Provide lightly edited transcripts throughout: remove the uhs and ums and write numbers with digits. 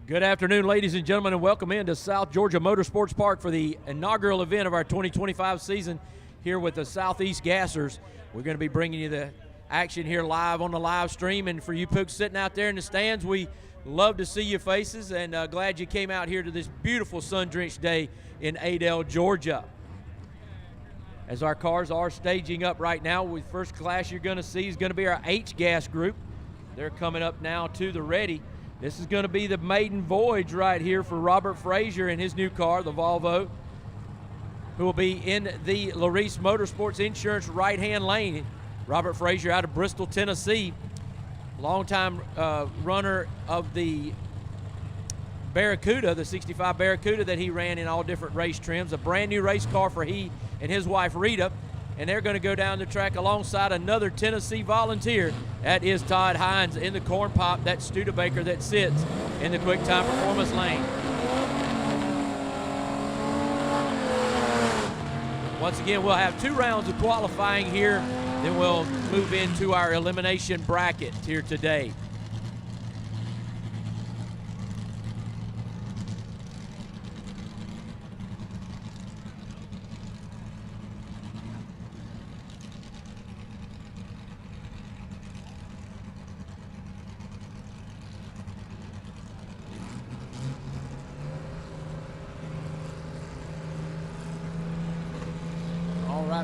Good afternoon, ladies and gentlemen, and welcome into South Georgia Motorsports Park for the inaugural event of our 2025 season here with the Southeast Gassers. We're going to be bringing you the action here live on the live stream, and for you folks sitting out there in the stands, we love to see your faces, and glad you came out here to this beautiful sun-drenched day in Adel, Georgia. As our cars are staging up right now, the first class you're going to see is going to be our H-Gas group. They're coming up now to the ready. This is going to be the maiden voyage right here for Robert Frazier in his new car, the Volvo, who will be in the Race Motorsports Insurance right-hand lane. Robert Frazier out of Bristol, Tennessee, longtime runner of the Barracuda, the 65 Barracuda that he ran in all different race trims. A brand new race car for he and his wife Rita, and they're going to go down the track alongside another Tennessee volunteer. That is Todd Hines in the corn pop. That's Studebaker that sits in the quick time performance lane. Once again, we'll have 2 rounds of qualifying here, then we'll move into our elimination bracket here today.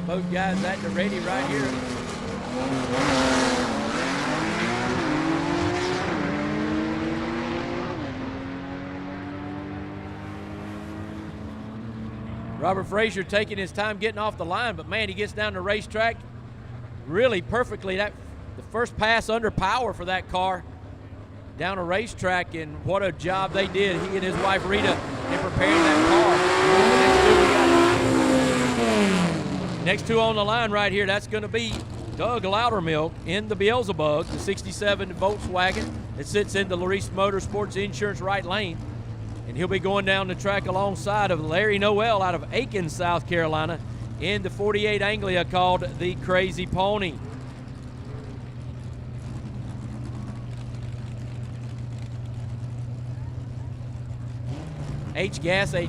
Both guys at the ready right here. Robert Frazier taking his time getting off the line, but man, he gets down the racetrack really perfectly. The first pass under power for that car down a racetrack, and what a job they did, he and his wife Rita, in preparing that car. Next two on the line right here, that's going to be Doug Loudermilk in the Beelzebub, the 67 Volkswagen that sits in the Race Motorsports Insurance right lane. And he'll be going down the track alongside of Larry Noel out of Aiken, South Carolina, in the 48 Anglia called the Crazy Pony. H-Gas, a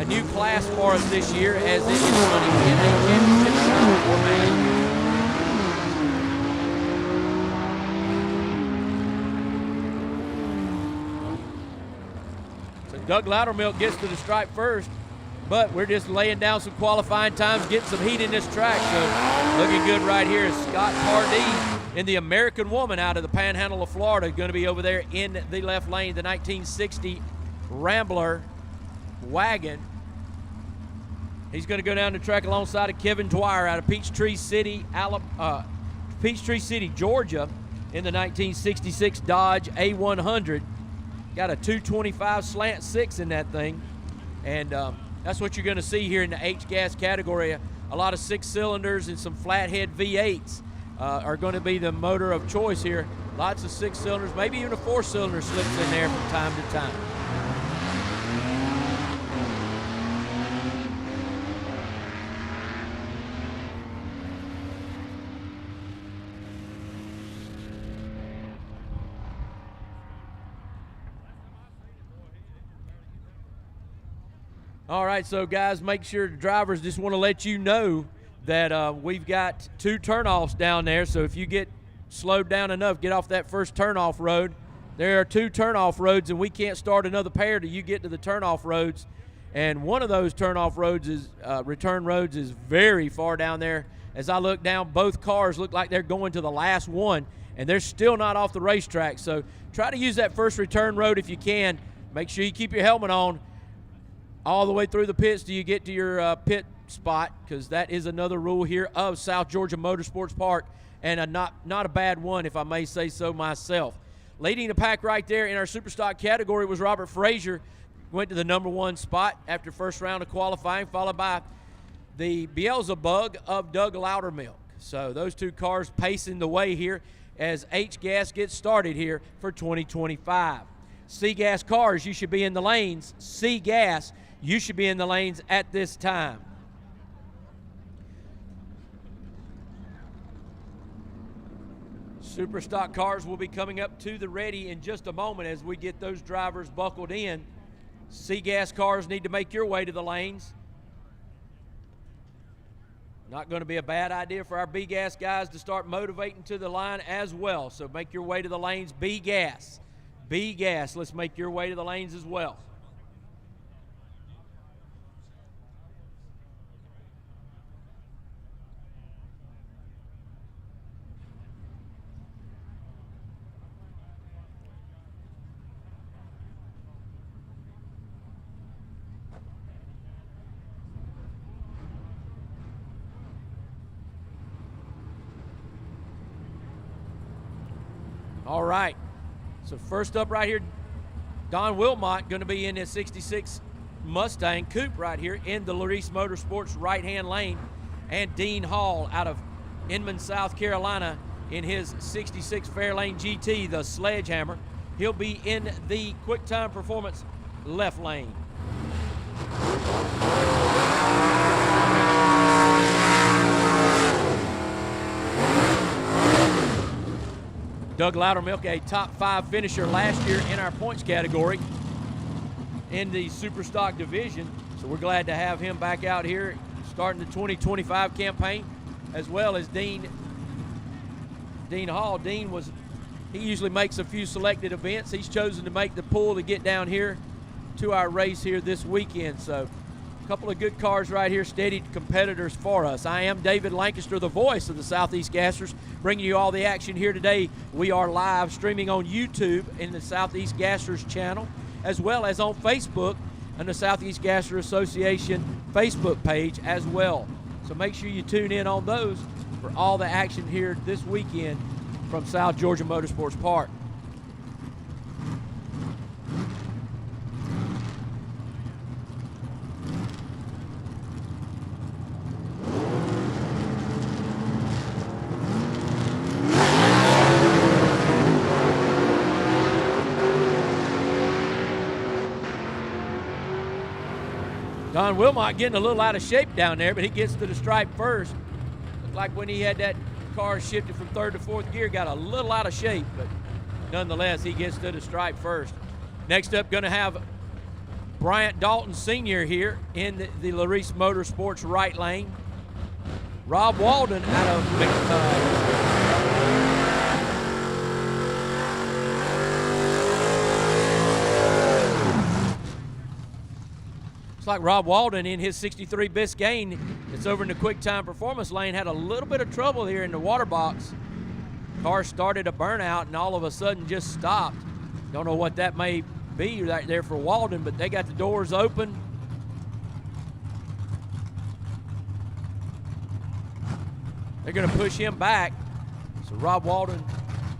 new class for us this year, as it is running in a championship format. So Doug Loudermilk gets to the stripe first, but we're just laying down some qualifying times, getting some heat in this track. So looking good right here is Scott Pardee in the American Woman out of the Panhandle of Florida, going to be over there in the left lane, the 1960 Rambler wagon. He's going to go down the track alongside of Kevin Dwyer out of Peachtree City, Georgia, in the 1966 Dodge A100. Got a 225 slant 6 in that thing, and that's what you're going to see here in the H-Gas category. A lot of 6 cylinders and some flathead V8s are going to be the motor of choice here. Lots of 6 cylinders, maybe even a 4-cylinder slips in there from time to time. All right, so guys, make sure the drivers, just want to let you know that we've got 2 turnoffs down there. So if you get slowed down enough, get off that first turnoff road. There are 2 turnoff roads, and we can't start another pair till you get to the turnoff roads. And one of those turnoff roads is return roads is very far down there. As I look down, both cars look like they're going to the last one, and they're still not off the racetrack. So try to use that first return road if you can. Make sure you keep your helmet on all the way through the pits till you get to your pit spot, because that is another rule here of South Georgia Motorsports Park, and not a bad one, if I may say so myself. Leading the pack right there in our Superstock category was Robert Frazier. Went to the #1 spot after first round of qualifying, followed by the Beelzebub of Doug Loudermilk. So those 2 cars pacing the way here as H-Gas gets started here for 2025. C-Gas cars, you should be in the lanes. C-Gas, you should be in the lanes at this time. Super stock cars will be coming up to the ready in just a moment as we get those drivers buckled in. SEGA cars need to make your way to the lanes. Not going to be a bad idea for our B-Gas guys to start motivating to the line as well. So make your way to the lanes, B-Gas. B-Gas, let's make your way to the lanes as well. All right, so first up right here, Don Wilmot going to be in his 66 Mustang Coupe right here in the Larice Motorsports right-hand lane, and Dean Hall out of Inman, South Carolina in his 66 Fairlane GT, the Sledgehammer. He'll be in the Quick Time Performance left lane. Doug Loudermilk, a top 5 finisher last year in our points category in the super stock division. So we're glad to have him back out here starting the 2025 campaign, as well as Dean Hall. He usually makes a few selected events. He's chosen to make the pull to get down here to our race here this weekend. So a couple of good cars right here, steady competitors for us. I am David Lancaster, the voice of the Southeast Gassers, bringing you all the action here today. We are live streaming on YouTube in the Southeast Gassers channel, as well as on Facebook on the Southeast Gasser Association Facebook page as well. So make sure you tune in on those for all the action here this weekend from South Georgia Motorsports Park. Don Wilmot getting a little out of shape down there, but he gets to the stripe first. Looked like when he had that car shifted from 3rd to 4th gear, got a little out of shape, but nonetheless, he gets to the stripe first. Next up, going to have Bryant Dalton Sr. here in the Larice Motorsports right lane. Rob Walden out of like Rob Walden in his 63 Biscayne. It's over in the Quick Time Performance lane. Had a little bit of trouble here in the water box. Car started a burnout and all of a sudden just stopped. Don't know what that may be right there for Walden, but they got the doors open. They're going to push him back. So Rob Walden,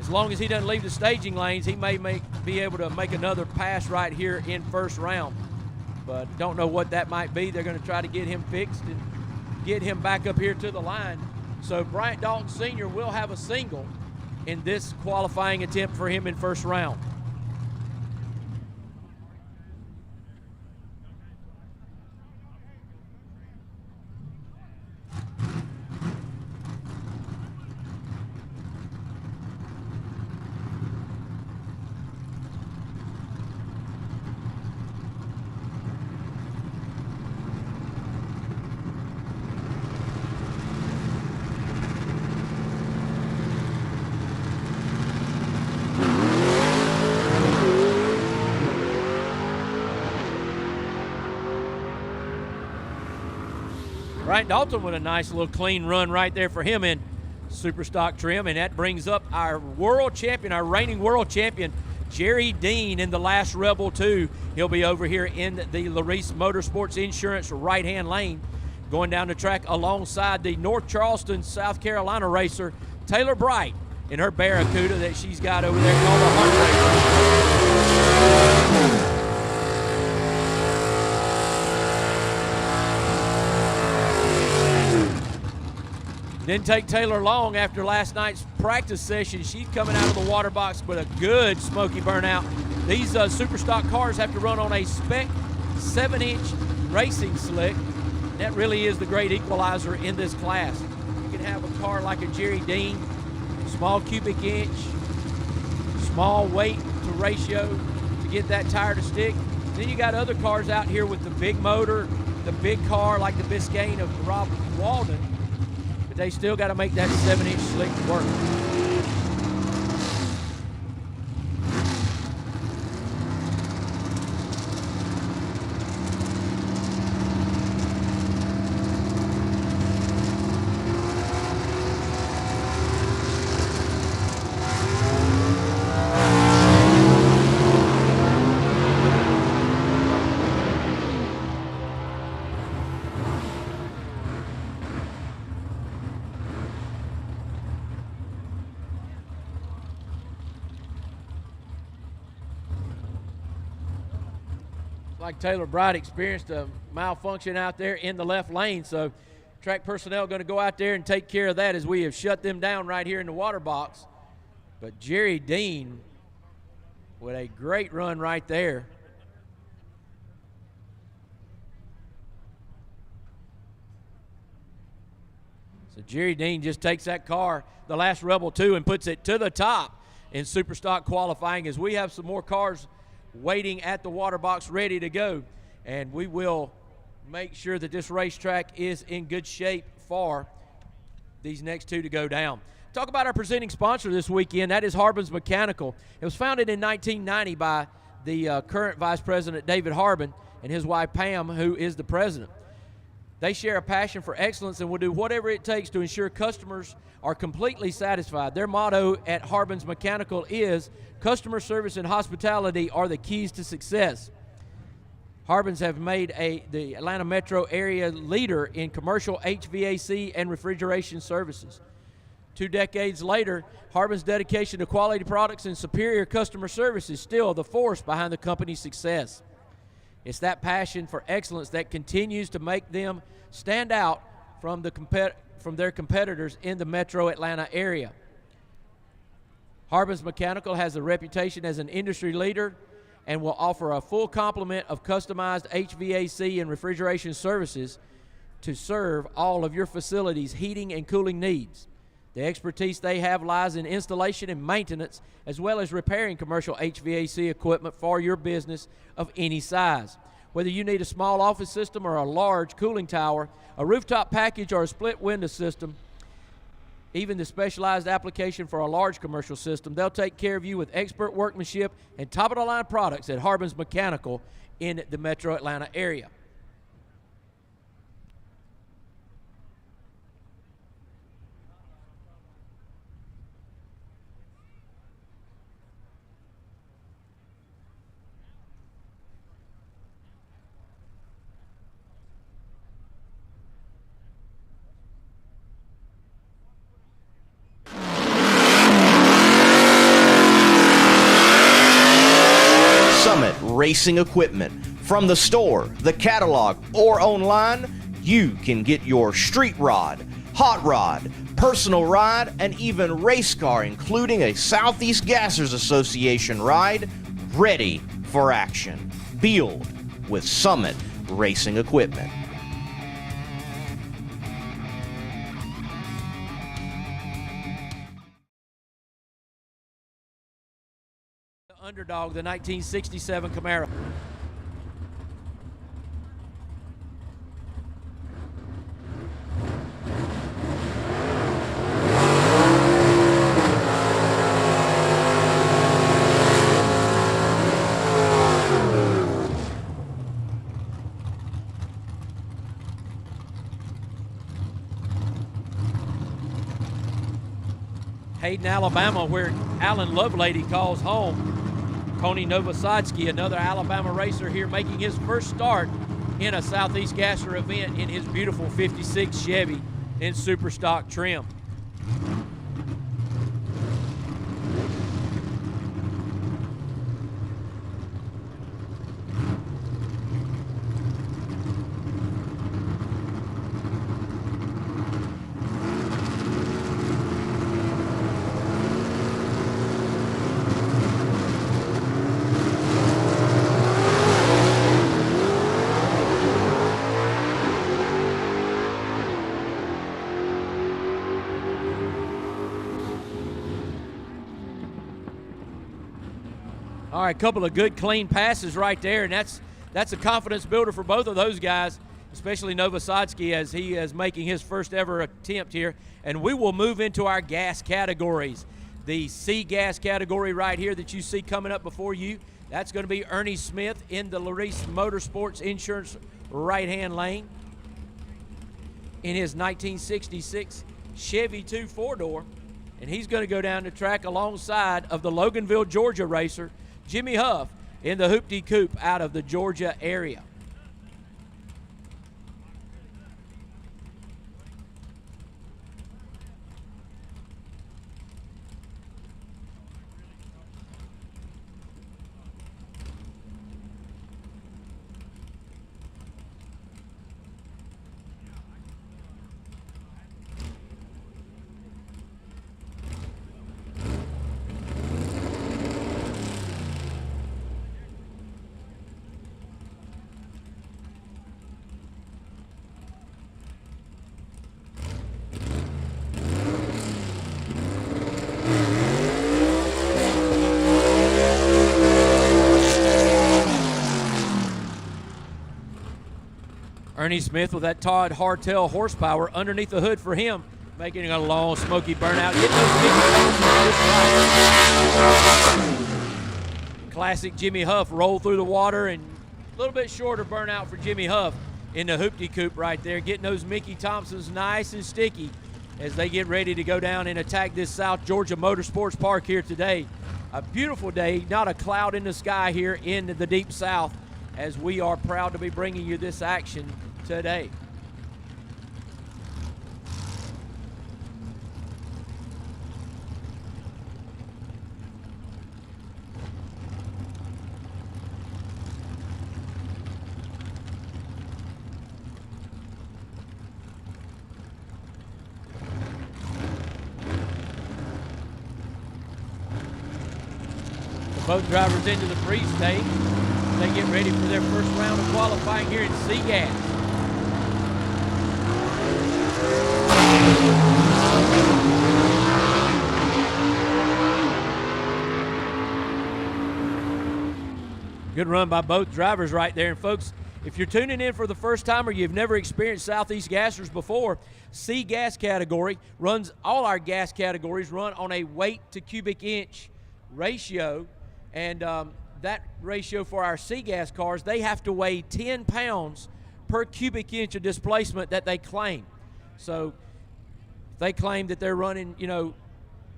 as long as he doesn't leave the staging lanes, he may be able to make another pass right here in first round. But don't know what that might be. They're going to try to get him fixed and get him back up here to the line. So Bryant Dalton Sr. will have a single in this qualifying attempt for him in first round. Bryant Dalton with a nice little clean run right there for him in super stock trim, and that brings up our world champion, our reigning world champion, Jerry Dean in the last Rebel 2. He'll be over here in the Larice Motorsports Insurance right-hand lane, going down the track alongside the North Charleston, South Carolina racer, Taylor Bright, in her Barracuda that she's got over there called the Heart Racer. Didn't take Taylor long after last night's practice session. She's coming out of the water box with a good smoky burnout. These super stock cars have to run on a spec 7-inch racing slick. That really is the great equalizer in this class. You can have a car like a Jerry Dean small cubic inch, small weight to ratio to get that tire to stick. Then you got other cars out here with the big motor, the big car like the Biscayne of Rob Walden, but they still got to make that 7-inch slick work. Like Taylor Bright experienced a malfunction out there in the left lane, so track personnel going to go out there and take care of that as we have shut them down right here in the water box. But Jerry Dean with a great run right there. So Jerry Dean just takes that car, the last Rebel 2, and puts it to the top in Superstock qualifying as we have some more cars waiting at the water box ready to go, and we will make sure that this racetrack is in good shape for these next two to go down. Talk about our presenting sponsor this weekend. That is Harbin's Mechanical. It was founded in 1990 by the current Vice President David Harbin and his wife Pam, who is the president. They share a passion for excellence and will do whatever it takes to ensure customers are completely satisfied. Their motto at Harbin's Mechanical is, customer service and hospitality are the keys to success. Harbin's have made the Atlanta metro area leader in commercial HVAC and refrigeration services. 2 decades later, Harbin's dedication to quality products and superior customer service is still the force behind the company's success. It's that passion for excellence that continues to make them stand out from their competitors in the metro Atlanta area. Harbin's Mechanical has a reputation as an industry leader and will offer a full complement of customized HVAC and refrigeration services to serve all of your facility's heating and cooling needs. The expertise they have lies in installation and maintenance, as well as repairing commercial HVAC equipment for your business of any size. Whether you need a small office system or a large cooling tower, a rooftop package or a split window system, even the specialized application for a large commercial system, they'll take care of you with expert workmanship and top-of-the-line products at Harbin's Mechanical in the metro Atlanta area. Racing equipment. From the store, the catalog, or online, you can get your street rod, hot rod, personal ride, and even race car, including a Southeast Gassers Association ride, ready for action. Build with Summit Racing Equipment. Underdog, the 1967 Camaro. Hayden, Alabama, where Alan Lovelady calls home. Tony Novosadski, another Alabama racer here, making his first start in a Southeast Gasser event in his beautiful 56 Chevy in super stock trim. All right, couple of good clean passes right there, and that's a confidence builder for both of those guys, especially Novosadski as he is making his first ever attempt here. And we will move into our gas categories. The C gas category right here that you see coming up before you, that's going to be Ernie Smith in the Larice Motorsports Insurance right-hand lane in his 1966 Chevy 2 4-door. And he's going to go down the track alongside of the Loganville, Georgia racer, Jimmy Huff, in the Hoopty Coupe out of the Georgia area. Ernie Smith with that Todd Hartel horsepower underneath the hood for him, making a long smoky burnout. Getting those big classic Jimmy Huff roll through the water, and a little bit shorter burnout for Jimmy Huff in the Hoopty Coupe right there, getting those Mickey Thompsons nice and sticky as they get ready to go down and attack this South Georgia Motorsports Park here today. A beautiful day, not a cloud in the sky here in the Deep South, as we are proud to be bringing you this action today. Both drivers into the free stage. They get ready for their first round of qualifying here in SEGA. Good run by both drivers right there. And folks, if you're tuning in for the first time or you've never experienced Southeast Gassers before, C gas category runs, all our gas categories run on a weight to cubic inch ratio. And that ratio for our C-Gas cars, they have to weigh 10 pounds per cubic inch of displacement that they claim. So if they claim that they're running,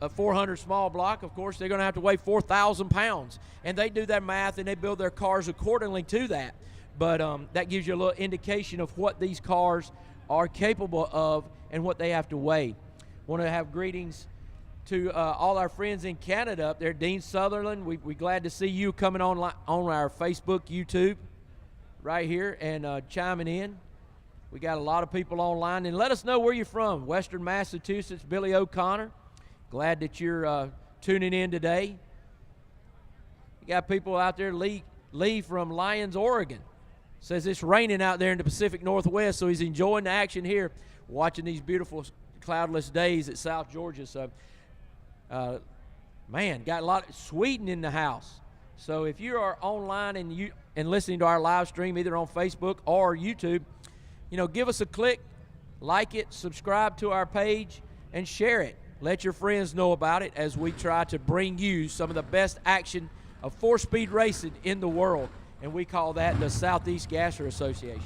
a 400 small block, of course, they're going to have to weigh 4,000 pounds. And they do their math and they build their cars accordingly to that. But that gives you a little indication of what these cars are capable of and what they have to weigh. Want to have greetings to all our friends in Canada up there. Dean Sutherland, we're glad to see you coming on our Facebook, YouTube, right here, and chiming in. We got a lot of people online. And let us know where you're from. Western Massachusetts, Billy O'Connor. Glad that you're tuning in today. You got people out there, Lee from Lyons, Oregon. Says it's raining out there in the Pacific Northwest, so he's enjoying the action here, watching these beautiful cloudless days at South Georgia. So, man, got a lot of Sweden in the house. So if you are online and listening to our live stream either on Facebook or YouTube, give us a click, like it, subscribe to our page, and share it. Let your friends know about it as we try to bring you some of the best action of four-speed racing in the world, and we call that the Southeast Gasser Association.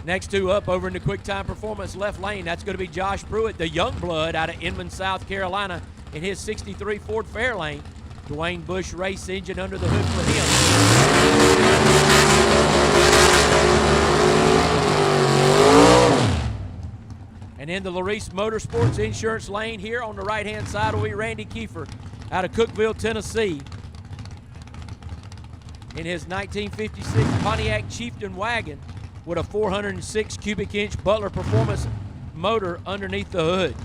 Next two up over in the Quick Time Performance left lane, that's going to be Josh Pruitt, the young blood out of Inman, South Carolina, in his 63 Ford Fairlane. Dwayne Bush race engine under the hood for him. And in the Larice Motorsports Insurance lane here on the right-hand side will be Randy Kiefer out of Cookeville, Tennessee, in his 1956 Pontiac Chieftain wagon with a 406 cubic inch Butler Performance motor underneath the hood.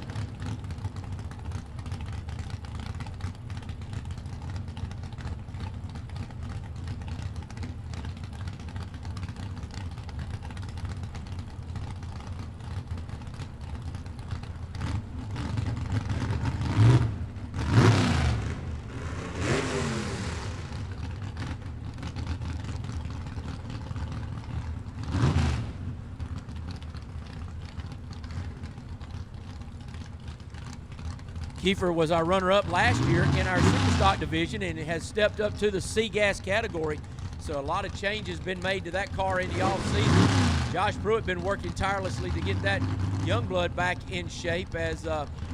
Kiefer was our runner-up last year in our Superstock division and has stepped up to the C-Gas category. So a lot of change has been made to that car in the off-season. Josh Pruitt been working tirelessly to get that young blood back in shape as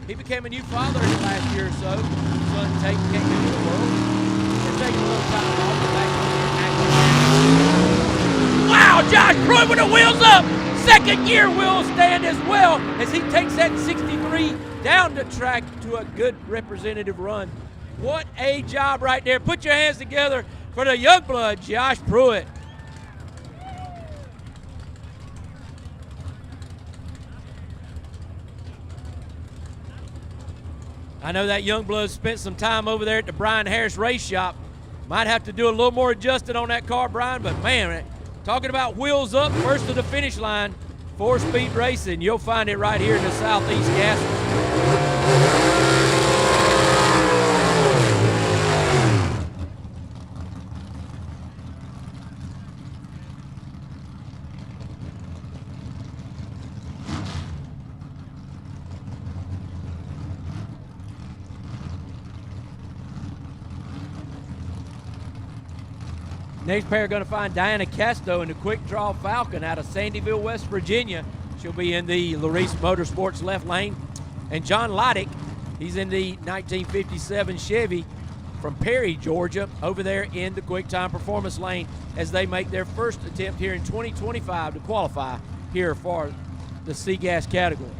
he became a new father in the last year or so. His son Tate came into the world. He's taking a little time off the back on the Wow, Josh Pruitt with the wheels up! Second gear wheel stand as well as he takes that 63 down the track to a good representative run. What a job right there. Put your hands together for the young blood, Josh Pruitt. I know that young blood spent some time over there at the Brian Harris race shop. Might have to do a little more adjusting on that car, Brian, but man, talking about wheels up, first to the finish line, 4-speed racing. You'll find it right here in the Southeast Gas. Next pair going to find Diana Casto in the Quick Draw Falcon out of Sandyville, West Virginia. She'll be in the Larice Motorsports left lane. And John Loddick, he's in the 1957 Chevy from Perry, Georgia, over there in the Quick Time Performance lane as they make their first attempt here in 2025 to qualify here for the C-Gas category.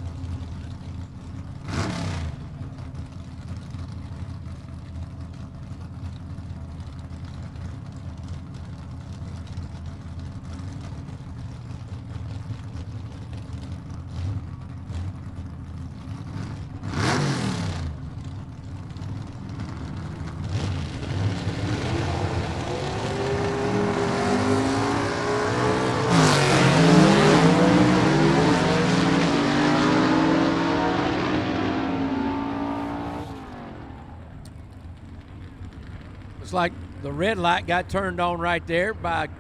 Like the red light got turned on right there by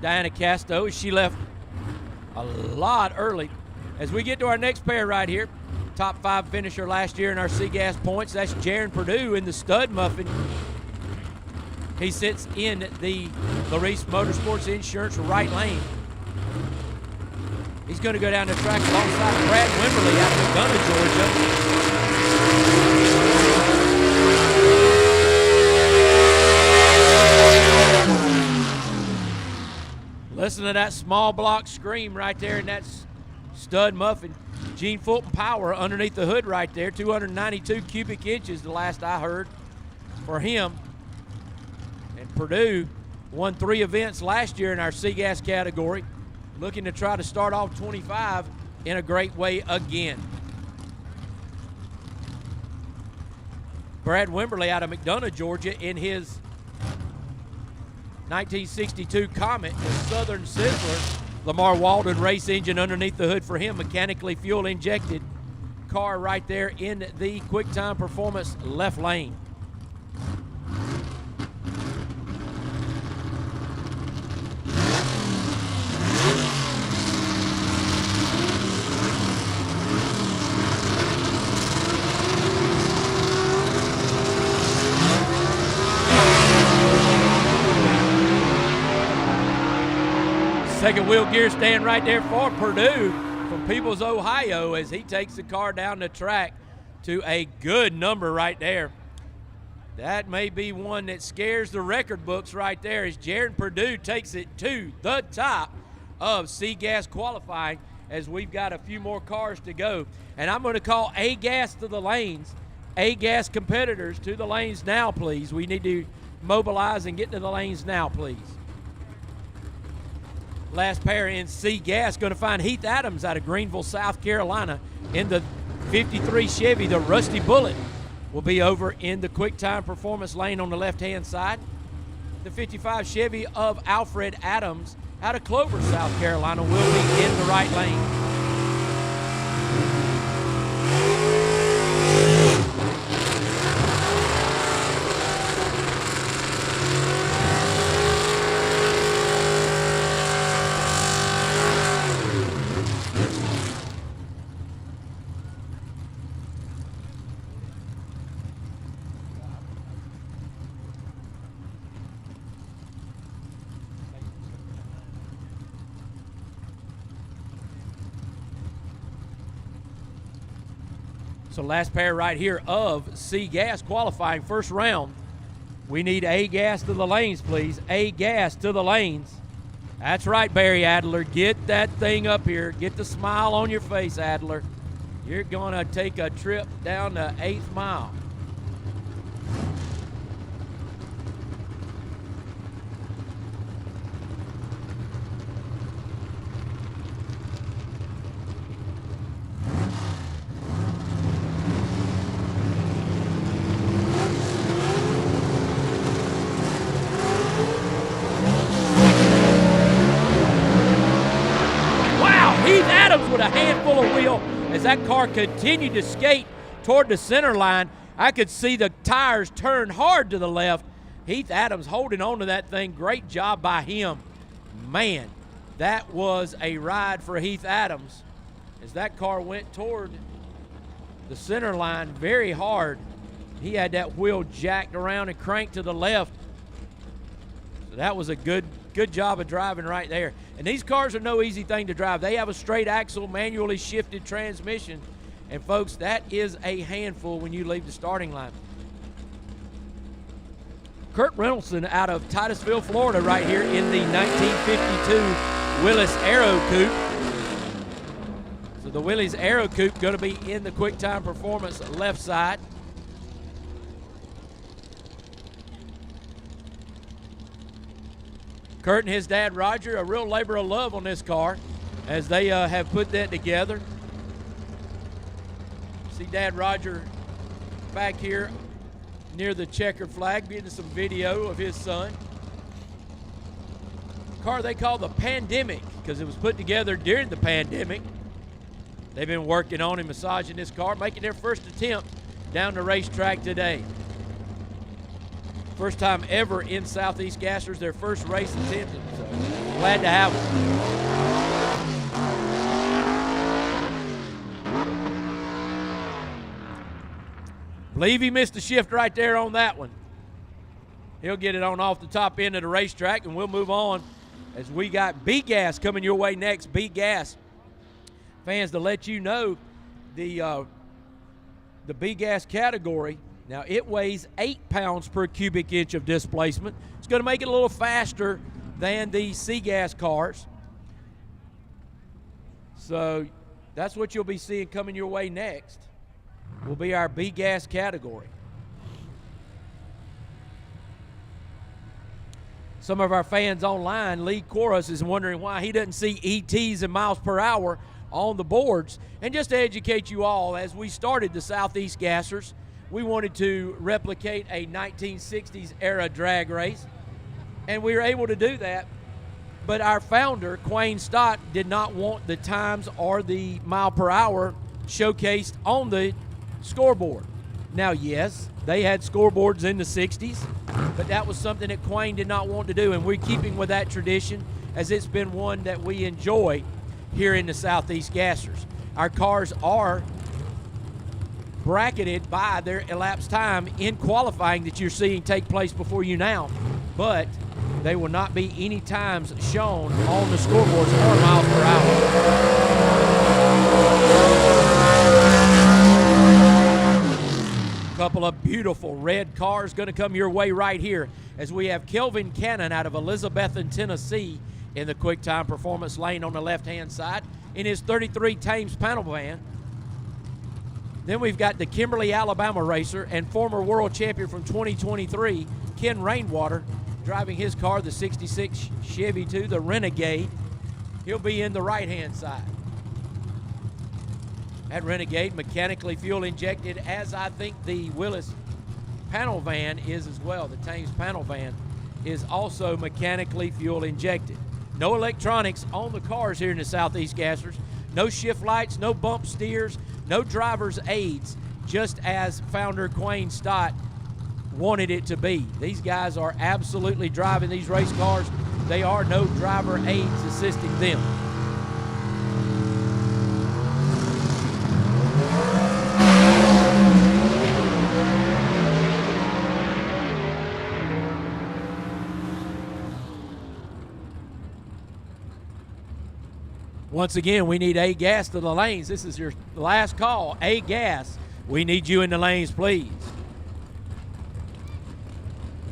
Diana Casto. She left a lot early. As we get to our next pair right here, top 5 finisher last year in our C-Gas points, that's Jaron Purdue in the Stud Muffin. He sits in the Larice Motorsports Insurance right lane. He's going to go down the track alongside Brad Wimberly out of McDonough, Georgia. Listen to that small block scream right there in that Stud Muffin. Gene Fulton power underneath the hood right there. 292 cubic inches the last I heard for him. And Purdue won 3 events last year in our C-Gas category. Looking to try to start off 25 in a great way again. Brad Wimberly out of McDonough, Georgia in his 1962 Comet, the Southern Sizzler. Lamar Walden race engine underneath the hood for him, mechanically fuel injected car right there in the Quick Time Performance left lane. Second wheel gear stand right there for Purdue from Peoples, Ohio, as he takes the car down the track to a good number right there. That may be one that scares the record books right there as Jaron Purdue takes it to the top of C-Gas qualifying as we've got a few more cars to go. And I'm going to call A-Gas to the lanes. A-Gas competitors to the lanes now, please. We need to mobilize and get to the lanes now, please. Last pair in C-Gas, going to find Heath Adams out of Greenville, South Carolina in the 53 Chevy. The Rusty Bullet will be over in the Quick Time Performance lane on the left-hand side. The 55 Chevy of Alfred Adams out of Clover, South Carolina will be in the right lane. So last pair right here of SEGA qualifying first round. We need A gas to the lanes, please. A gas to the lanes. That's right, Barry Adler. Get that thing up here. Get the smile on your face, Adler. You're going to take a trip down the 8th mile. With a handful of wheel as that car continued to skate toward the center line. I could see the tires turn hard to the left. Heath Adams holding on to that thing. Great job by him. Man, that was a ride for Heath Adams as that car went toward the center line very hard. He had that wheel jacked around and cranked to the left. So that was a good job of driving right there. And these cars are no easy thing to drive. They have a straight axle, manually shifted transmission. And folks, that is a handful when you leave the starting line. Kurt Reynoldsson out of Titusville, Florida right here in the 1952 Willys Aero Coupe. So the Willys Aero Coupe going to be in the QuickTime Performance left side. Kurt and his dad, Roger, a real labor of love on this car as they have put that together. See Dad Roger back here near the checkered flag, getting some video of his son. Car they call the Pandemic because it was put together during the pandemic. They've been working on and massaging this car, making their first attempt down the racetrack today. First time ever in Southeast Gassers, their first race attempted. So glad to have them. Believe he missed a shift right there on that one. He'll get it on off the top end of the racetrack, and we'll move on as we got B-Gas coming your way next. B-Gas. Fans, to let you know, the B-Gas category, now it weighs 8 pounds per cubic inch of displacement. It's going to make it a little faster than the SEGA cars. So that's what you'll be seeing coming your way next. Will be our B-Gas category. Some of our fans online, Lee Chorus, is wondering why he doesn't see ETs and miles per hour on the boards. And just to educate you all, as we started the Southeast Gassers, we wanted to replicate a 1960s era drag race, and we were able to do that. But our founder, Quayne Stott, did not want the times or the mile per hour showcased on the scoreboard. Now, yes, they had scoreboards in the 60s, but that was something that Quayne did not want to do, and we're keeping with that tradition as it's been one that we enjoy here in the Southeast Gassers. Our cars are bracketed by their elapsed time in qualifying that you're seeing take place before you now, but they will not be any times shown on the scoreboards or miles per hour. Couple of beautiful red cars going to come your way right here as we have Kelvin Cannon out of Elizabethton, Tennessee in the QuickTime Performance lane on the left-hand side in his 33 Thames panel van. Then we've got the Kimberly, Alabama racer and former world champion from 2023, Ken Rainwater, driving his car, the 66 Chevy 2, the Renegade. He'll be in the right-hand side. That Renegade mechanically fuel injected, as I think the Willys panel van is as well. The Thames panel van is also mechanically fuel injected. No electronics on the cars here in the Southeast Gassers. No shift lights, no bump steers, no driver's aids, just as founder Quayne Stott wanted it to be. These guys are absolutely driving these race cars. They are no driver aids assisting them. Once again, we need A gas to the lanes. This is your last call. A gas We need you in the lanes, please.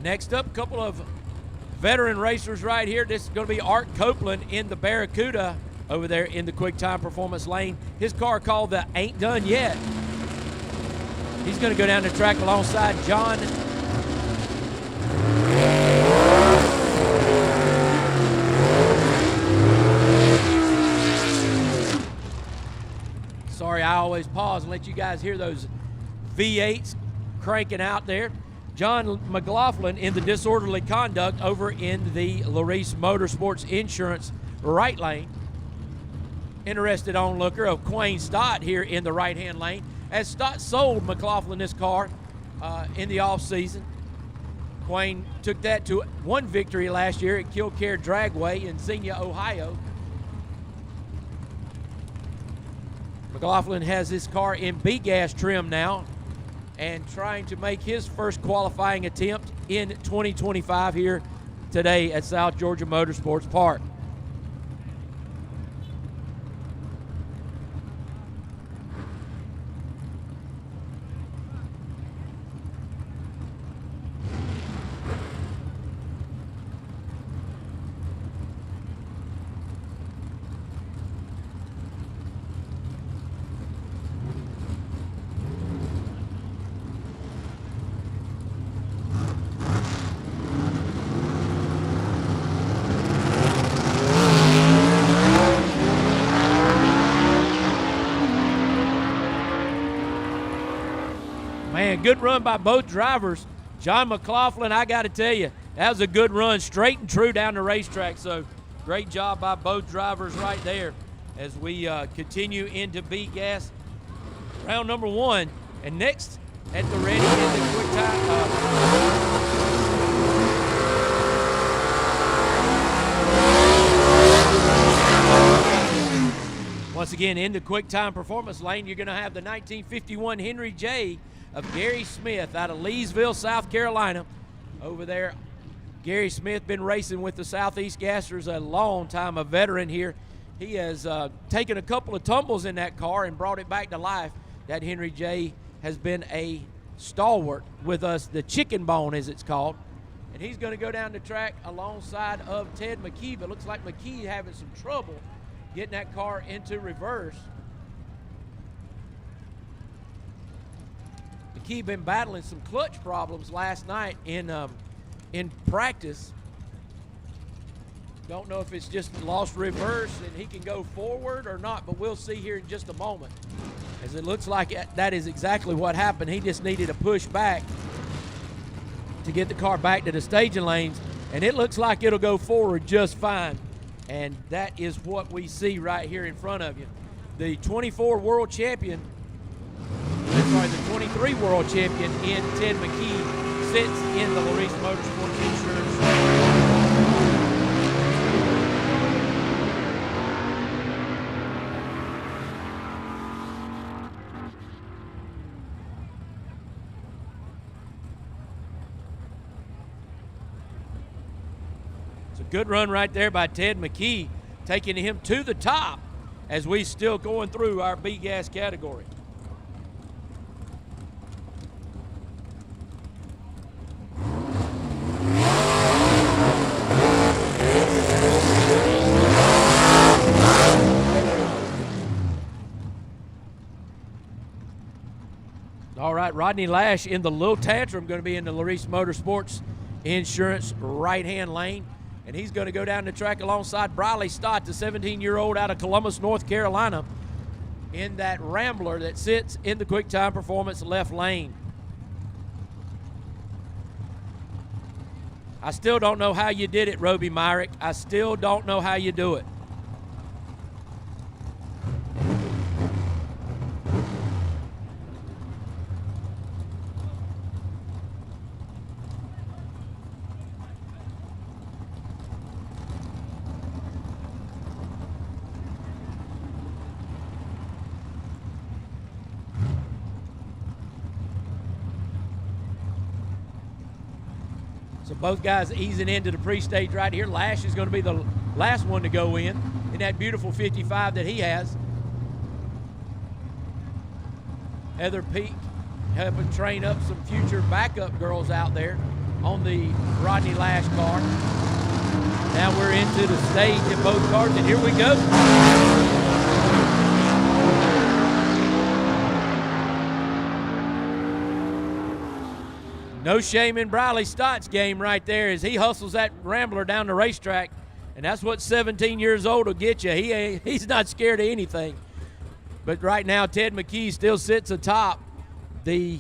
Next up, a couple of veteran racers right here. This is going to be Art Copeland in the Barracuda over there in the Quick Time Performance lane. His car called the Ain't Done Yet. He's going to go down the track alongside John. Sorry, I always pause and let you guys hear those V8s cranking out there. John McLaughlin in the Disorderly Conduct over in the Race Motorsports Insurance right lane. Interested onlooker of Quayne Stott here in the right-hand lane, as Stott sold McLaughlin this car in the offseason. Quayne took that to one victory last year at Killcare Dragway in Xenia, Ohio. McLaughlin has this car in B-gas trim now and trying to make his first qualifying attempt in 2025 here today at South Georgia Motorsports Park. Man, good run by both drivers. John McLaughlin, I got to tell you, that was a good run, straight and true down the racetrack. So great job by both drivers right there as we continue into B-gas round number one. And next at the ready is the quick time. Once again, in the quick time performance lane, you're going to have the 1951 Henry J of Gary Smith out of Leesville, South Carolina. Over there, Gary Smith been racing with the Southeast Gassers a long time, a veteran here. He has taken a couple of tumbles in that car and brought it back to life. That Henry J has been a stalwart with us, the chicken bone as it's called. And he's going to go down the track alongside of Ted McKee, but looks like McKee having some trouble getting that car into reverse. McKee been battling some clutch problems last night in practice. Don't know if it's just lost reverse and he can go forward or not, but we'll see here in just a moment. As it looks like that is exactly what happened. He just needed a push back to get the car back to the staging lanes, and it looks like it'll go forward just fine. And that is what we see right here in front of you. The 24 world champion, the 23 world champion in Ted McKee sits in the Race Motorsports Insurance. Good run right there by Ted McKee, taking him to the top as we still going through our B-gas category. All right, Rodney Lash in the Little Tantrum, going to be in the Race Motorsports Insurance right-hand lane. And he's going to go down the track alongside Briley Stott, the 17-year-old out of Columbus, North Carolina, in that Rambler that sits in the Quick Time Performance left lane. I still don't know how you did it, Roby Myrick. I still don't know how you do it. So both guys easing into the pre-stage right here. Lash is going to be the last one to go in that beautiful 55 that he has. Heather Peak helping train up some future backup girls out there on the Rodney Lash car. Now we're into the stage in both cars, and here we go. No shame in Briley Stott's game right there as he hustles that Rambler down the racetrack, and that's what 17 years old will get you. He's not scared of anything. But right now, Ted McKee still sits atop the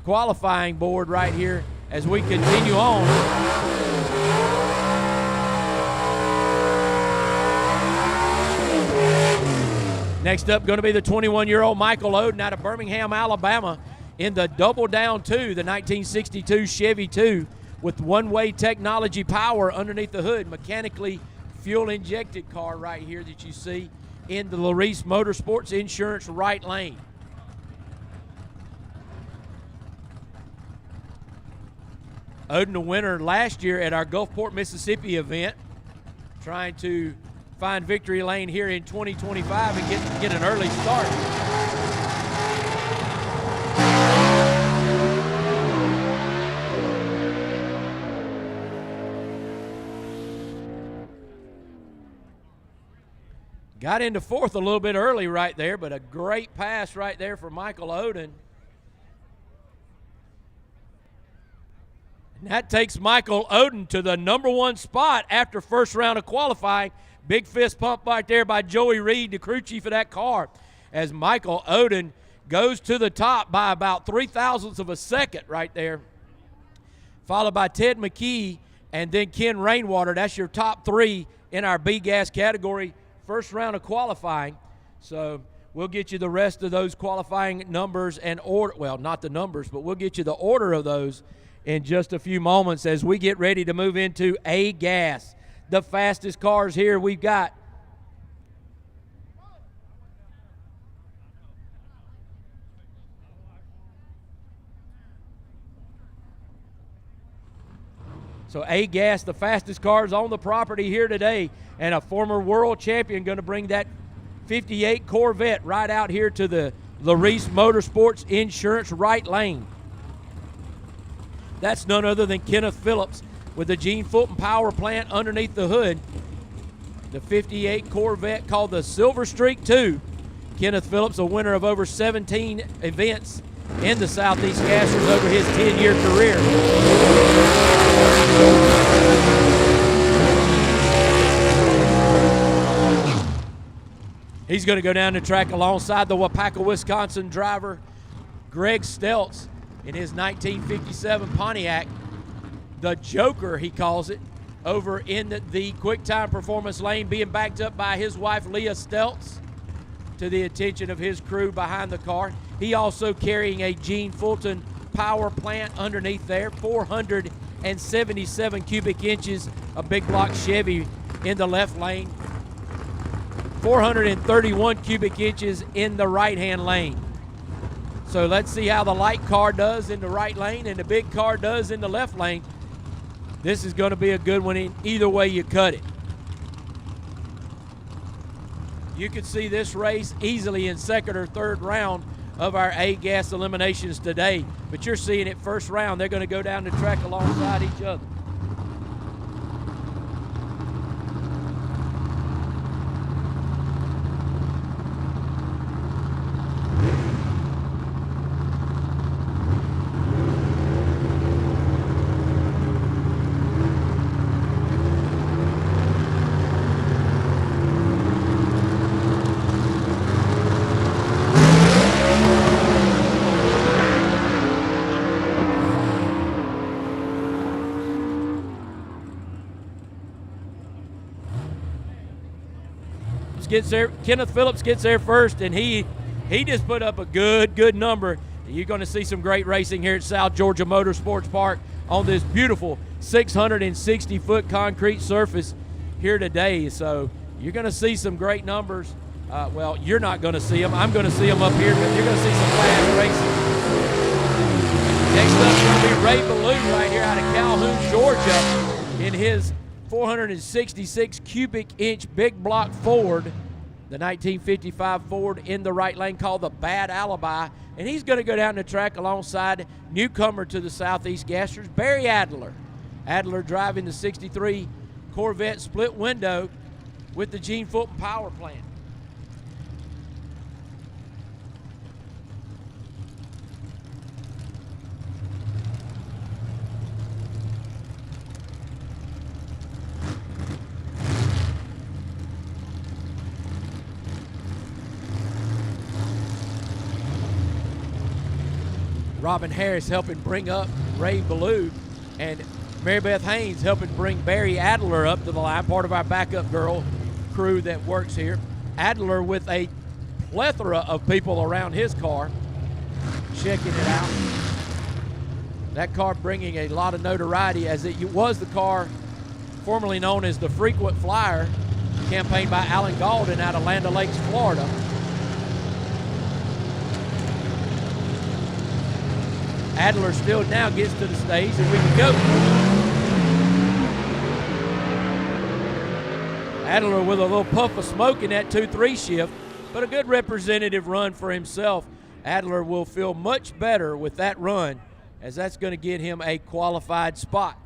qualifying board right here as we continue on. Next up, going to be the 21-year-old Michael Oden out of Birmingham, Alabama, in the Double Down 2, the 1962 Chevy 2, with one-way technology power underneath the hood, mechanically fuel-injected car right here that you see in the Larice Motorsports Insurance right lane. Oden, the winner last year at our Gulfport, Mississippi event, trying to find victory lane here in 2025 and get an early start. Got into fourth a little bit early right there, but a great pass right there for Michael Oden. And that takes Michael Oden to the #1 spot after first round of qualifying. Big fist pump right there by Joey Reed, the crew chief of that car, as Michael Oden goes to the top by about 0.03 of a second right there, followed by Ted McKee and then Ken Rainwater. That's your top three in our B-Gas category. First round of qualifying. So we'll get you the rest of those qualifying numbers and order. Well, not the numbers, but we'll get you the order of those in just a few moments as we get ready to move into A-Gas. The fastest cars here we've got. So A-Gas, the fastest cars on the property here today, and a former world champion going to bring that 58 Corvette right out here to the Larice Motorsports Insurance right lane. That's none other than Kenneth Phillips with the Gene Fulton power plant underneath the hood. The 58 Corvette called the Silver Streak 2. Kenneth Phillips, a winner of over 17 events in the Southeast Gassers over his 10-year career. He's going to go down the track alongside the Wapaka, Wisconsin driver, Greg Stelz, in his 1957 Pontiac. The Joker, he calls it, over in the QuickTime Performance lane, being backed up by his wife, Leah Stelz, to the attention of his crew behind the car. He also carrying a Gene Fulton power plant underneath there, 477 cubic inches, a big block Chevy in the left lane, 431 cubic inches in the right-hand lane. So let's see how the light car does in the right lane and the big car does in the left lane. This is going to be a good one in either way you cut it. You could see this race easily in second or third round of our A-Gas eliminations today, but you're seeing it first round. They're going to go down the track alongside each other. Gets there. Kenneth Phillips gets there first, and he just put up a good number. You're going to see some great racing here at South Georgia Motorsports Park on this beautiful 660-foot concrete surface here today. So you're going to see some great numbers. Well, you're not going to see them. I'm going to see them up here, but you're going to see some fast racing. Next up is going to be Ray Ballou right here out of Calhoun, Georgia, in his 466 cubic inch big block Ford the 1955 Ford in the right lane called the Bad Alibi, and he's going to go down the track alongside newcomer to the Southeast Gassers, Barry Adler. Adler driving the 63 Corvette split window with the Gene Fulton power plant. Robin Harris helping bring up Ray Ballou, and Mary Beth Haynes helping bring Barry Adler up to the line, part of our backup girl crew that works here. Adler with a plethora of people around his car checking it out. That car bringing a lot of notoriety, as it was the car formerly known as the Frequent Flyer, campaigned by Alan Gaulden out of Land O'Lakes, Florida. Adler still now gets to the stage, and we can go. Adler with a little puff of smoke in that 2-3 shift, but a good representative run for himself. Adler will feel much better with that run, as that's going to get him a qualified spot.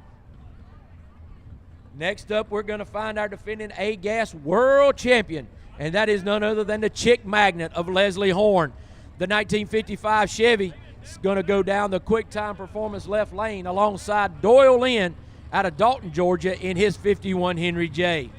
Next up, we're going to find our defending A-Gas World Champion, and that is none other than the chick magnet of Leslie Horn. The 1955 Chevy is going to go down the quick time performance left lane alongside Doyle Lynn out of Dalton, Georgia in his 51 Henry J.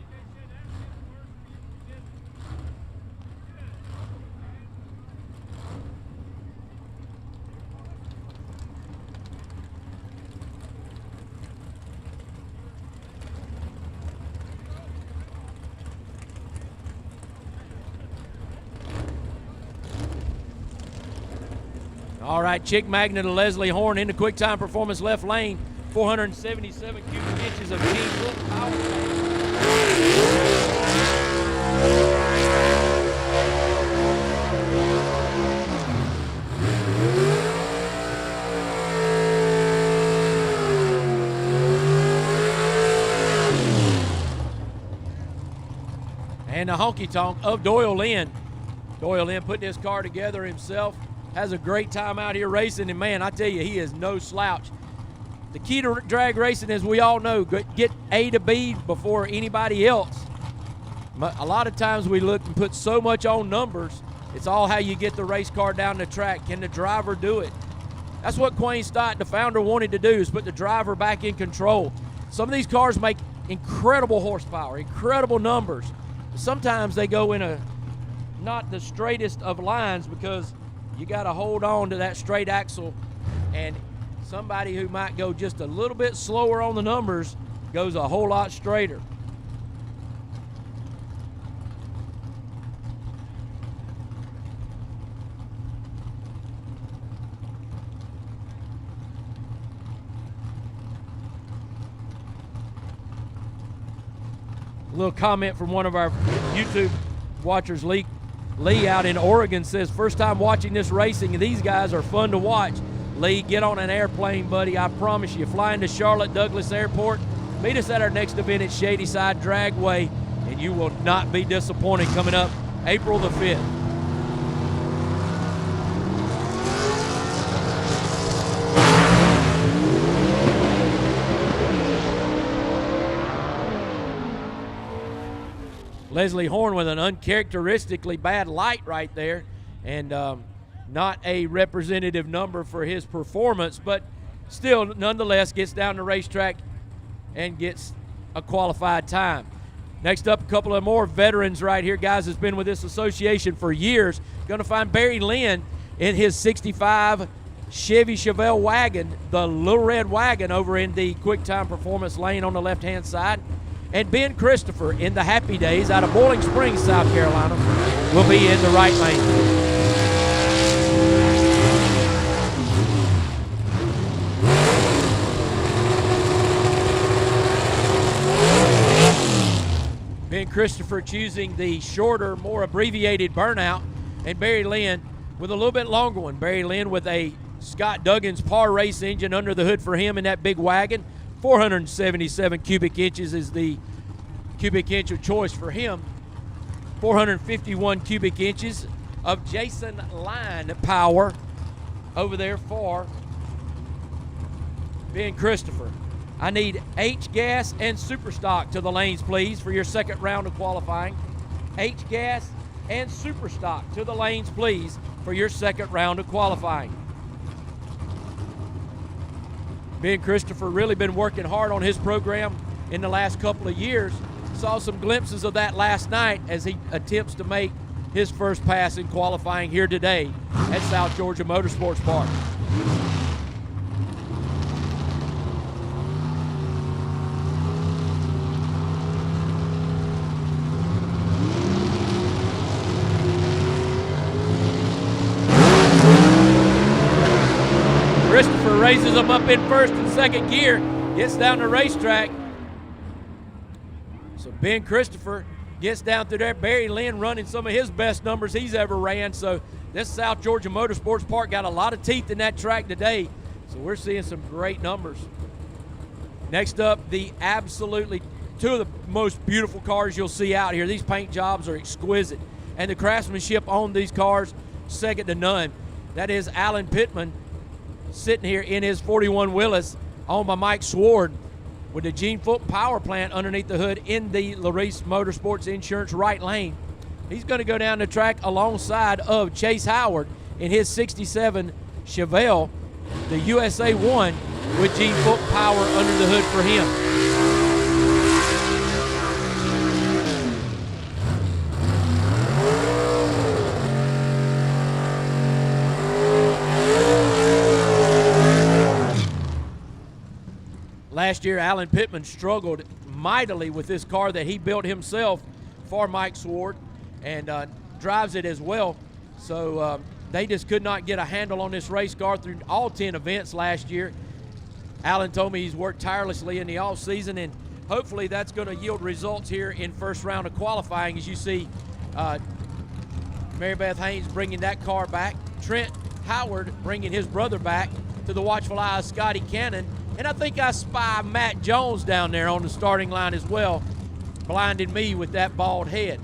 All right, chick magnet of Leslie Horn in the quick time performance left lane, 477 cubic inches of Gene Fulton power. And the honky tonk of Doyle Lynn. Doyle Lynn putting his car together himself. Has a great time out here racing, and man, I tell you, he is no slouch. The key to drag racing, as we all know, get A to B before anybody else. A lot of times we look and put so much on numbers. It's all how you get the race car down the track. Can the driver do it? That's what Quayne Stott, the founder, wanted to do, is put the driver back in control. Some of these cars make incredible horsepower, incredible numbers. Sometimes they go in a not the straightest of lines because you got to hold on to that straight axle, and somebody who might go just a little bit slower on the numbers goes a whole lot straighter. A little comment from one of our YouTube watchers, Lee out in Oregon, says, first time watching this racing, and these guys are fun to watch. Lee, get on an airplane, buddy. I promise you. Flying to Charlotte Douglas Airport. Meet us at our next event at Shady Side Dragway, and you will not be disappointed coming up April the 5th. Leslie Horn with an uncharacteristically bad light right there, and not a representative number for his performance, but still nonetheless gets down the racetrack and gets a qualified time. Next up, a couple of more veterans right here, guys that's been with this association for years. Going to find Barry Lynn in his 65 Chevy Chevelle wagon, the little red wagon, over in the quick time performance lane on the left-hand side. And Ben Christopher in the Happy Days out of Boiling Springs, South Carolina, will be in the right lane. Ben Christopher choosing the shorter, more abbreviated burnout, and Barry Lynn with a little bit longer one. Barry Lynn with a Scott Duggins Par Race engine under the hood for him in that big wagon. 477 cubic inches is the cubic inch of choice for him. 451 cubic inches of Jason line power over there for Ben Christopher. I need H-gas and super stock to the lanes, please, for your second round of qualifying. H-gas and super stock to the lanes, please, for your second round of qualifying. Ben Christopher really been working hard on his program in the last couple of years. Saw some glimpses of that last night as he attempts to make his first pass in qualifying here today at South Georgia Motorsports Park. Christopher raises them up in first and second gear, gets down the racetrack. So Ben Christopher gets down through there. Barry Lynn running some of his best numbers he's ever ran. So this South Georgia Motorsports Park got a lot of teeth in that track today. So we're seeing some great numbers. Next up, the absolutely two of the most beautiful cars you'll see out here. These paint jobs are exquisite. And the craftsmanship on these cars, second to none. That is Alan Pittman sitting here in his 41 Willis, owned by Mike Sward, with the Gene Fulton power plant underneath the hood in the Larice Motorsports Insurance right lane. He's going to go down the track alongside of Chase Howard in his 67 Chevelle, the USA 1, with Gene Fulton power under the hood for him. Last year, Alan Pittman struggled mightily with this car that he built himself for Mike Sward, and drives it as well. So they just could not get a handle on this race car through all 10 events last year. Alan told me he's worked tirelessly in the off season, and hopefully that's going to yield results here in first round of qualifying. As you see, Mary Beth Haynes bringing that car back, Trent Howard bringing his brother back to the watchful eye of Scotty Cannon. And I think I spy Matt Jones down there on the starting line as well, blinding me with that bald head.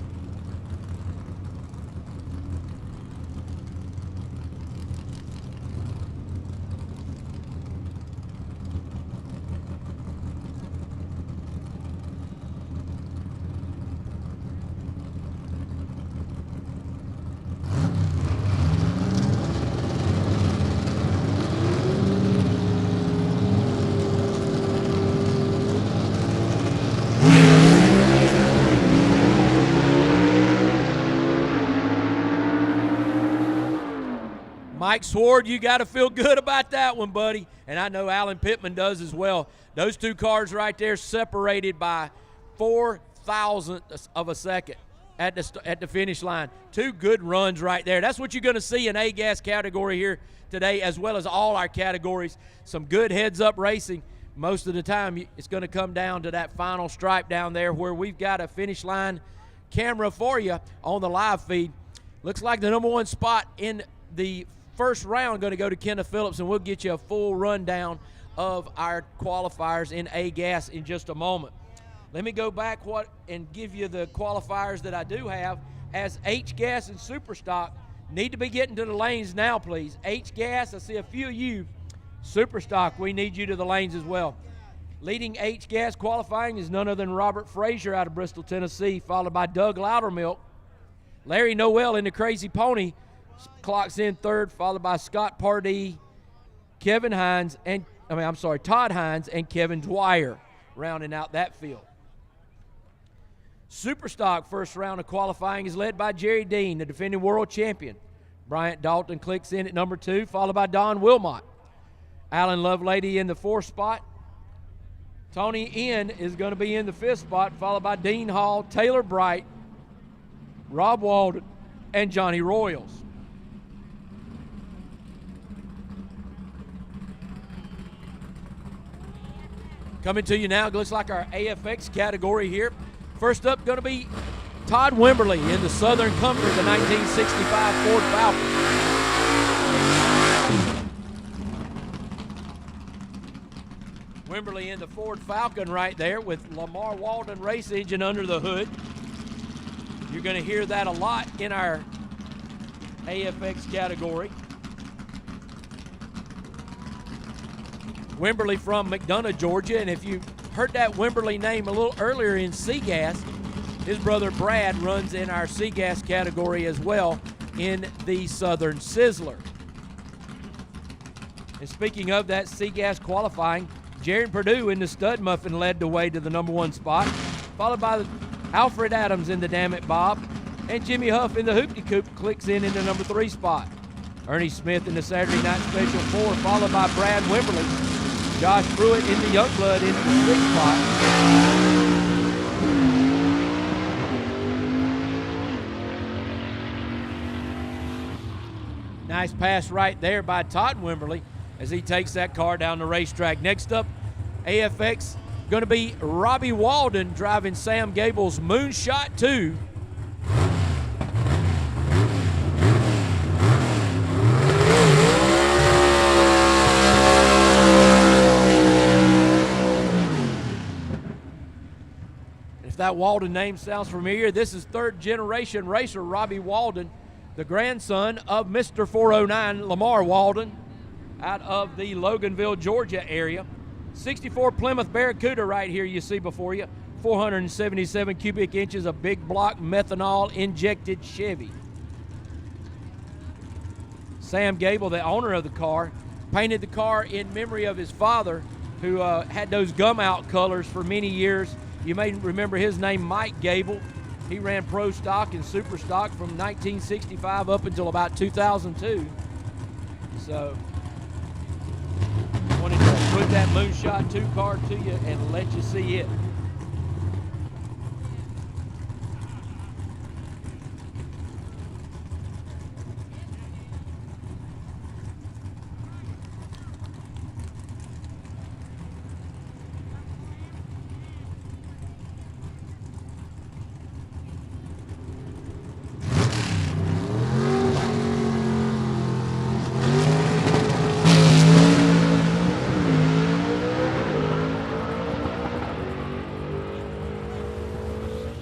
Mike Sward, you got to feel good about that one, buddy. And I know Alan Pittman does as well. Those two cars right there separated by 4 thousandths of a second at the finish line. Two good runs right there. That's what you're going to see in A-gas category here today, as well as all our categories. Some good heads-up racing. Most of the time, it's going to come down to that final stripe down there where we've got a finish line camera for you on the live feed. Looks like the number one spot in the first round going to go to Kenneth Phillips, and we'll get you a full rundown of our qualifiers in A-gas in just a moment. Let me go back and give you the qualifiers that I do have, as H-gas and super stock need to be getting to the lanes now, please. H-gas, I see a few of you. Super stock, we need you to the lanes as well. Leading H-gas qualifying is none other than Robert Frazier out of Bristol, Tennessee, followed by Doug Loudermilk. Larry Noel in the Crazy Pony clocks in third, followed by Scott Pardee, Todd Hines and Kevin Dwyer rounding out that field. Superstock first round of qualifying is led by Jerry Dean, the defending world champion. Bryant Dalton clicks in at number 2, followed by Don Wilmot. Alan Lovelady in the 4th spot. Tony N is going to be in the 5th spot, followed by Dean Hall, Taylor Bright, Rob Walden, and Johnny Royals. Coming to you now, looks like our AFX category here. First up, going to be Todd Wimberly in the Southern Comfort, the 1965 Ford Falcon. Wimberly in the Ford Falcon right there with Lamar Walden race engine under the hood. You're going to hear that a lot in our AFX category. Wimberly from McDonough, Georgia, and if you heard that Wimberly name a little earlier in Seagas, his brother Brad runs in our Seagas category as well in the Southern Sizzler. And speaking of that Seagas qualifying, Jaron Purdue in the Stud Muffin led the way to the #1 spot, followed by Alfred Adams in the Dammit Bob, and Jimmy Huff in the Hoopty Coop clicks in the #3 spot. Ernie Smith in the Saturday Night Special 4, followed by Brad Wimberly. Josh Pruitt in the Youngblood in the 6th spot. Nice pass right there by Todd Wimberly as he takes that car down the racetrack. Next up, AFX, going to be Robbie Walden driving Sam Gable's Moonshot 2. If that Walden name sounds familiar, this is third-generation racer Robbie Walden, the grandson of Mr. 409 Lamar Walden out of the Loganville, Georgia area. 64 Plymouth Barracuda right here you see before you. 477 cubic inches of big block methanol-injected Chevy. Sam Gable, the owner of the car, painted the car in memory of his father, who had those gum-out colors for many years. You may remember his name, Mike Gable. He ran Pro Stock and Super Stock from 1965 up until about 2002. So, wanted to put that Moonshot 2 car to you and let you see it.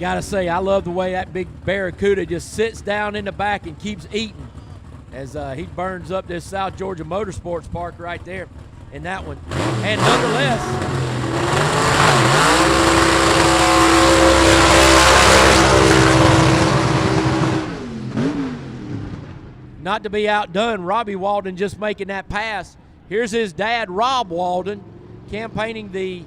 Gotta say, I love the way that big Barracuda just sits down in the back and keeps eating as he burns up this South Georgia Motorsports Park right there in that one. And nonetheless, not to be outdone, Robbie Walden just making that pass. Here's his dad, Rob Walden, campaigning the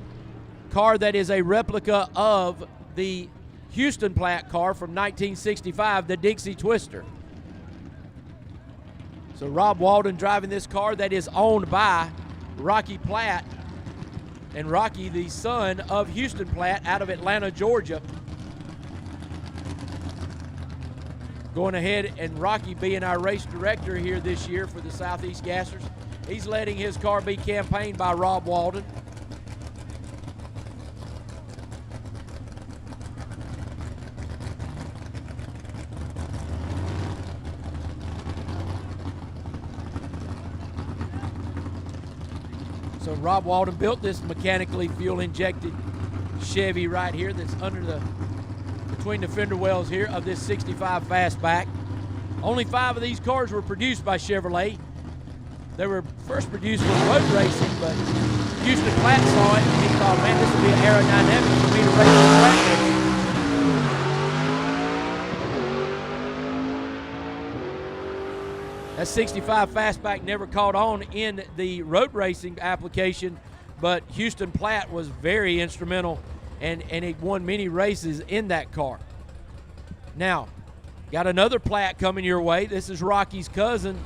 car that is a replica of the Houston Platt car from 1965, the Dixie Twister. So Rob Walden driving this car that is owned by Rocky Platt, and Rocky, the son of Houston Platt out of Atlanta, Georgia. Going ahead, and Rocky being our race director here this year for the Southeast Gassers, he's letting his car be campaigned by Rob Walden. So Rob Walden built this mechanically fuel-injected Chevy right here that's between the fender wells here of this 65 Fastback. Only 5 of these cars were produced by Chevrolet. They were first produced for road racing, but Houston Platt saw it and he thought, man, this would be aerodynamic for me to race the track with. That 65 Fastback never caught on in the road racing application, but Houston Platt was very instrumental, and he won many races in that car. Now, got another Platt coming your way. This is Rocky's cousin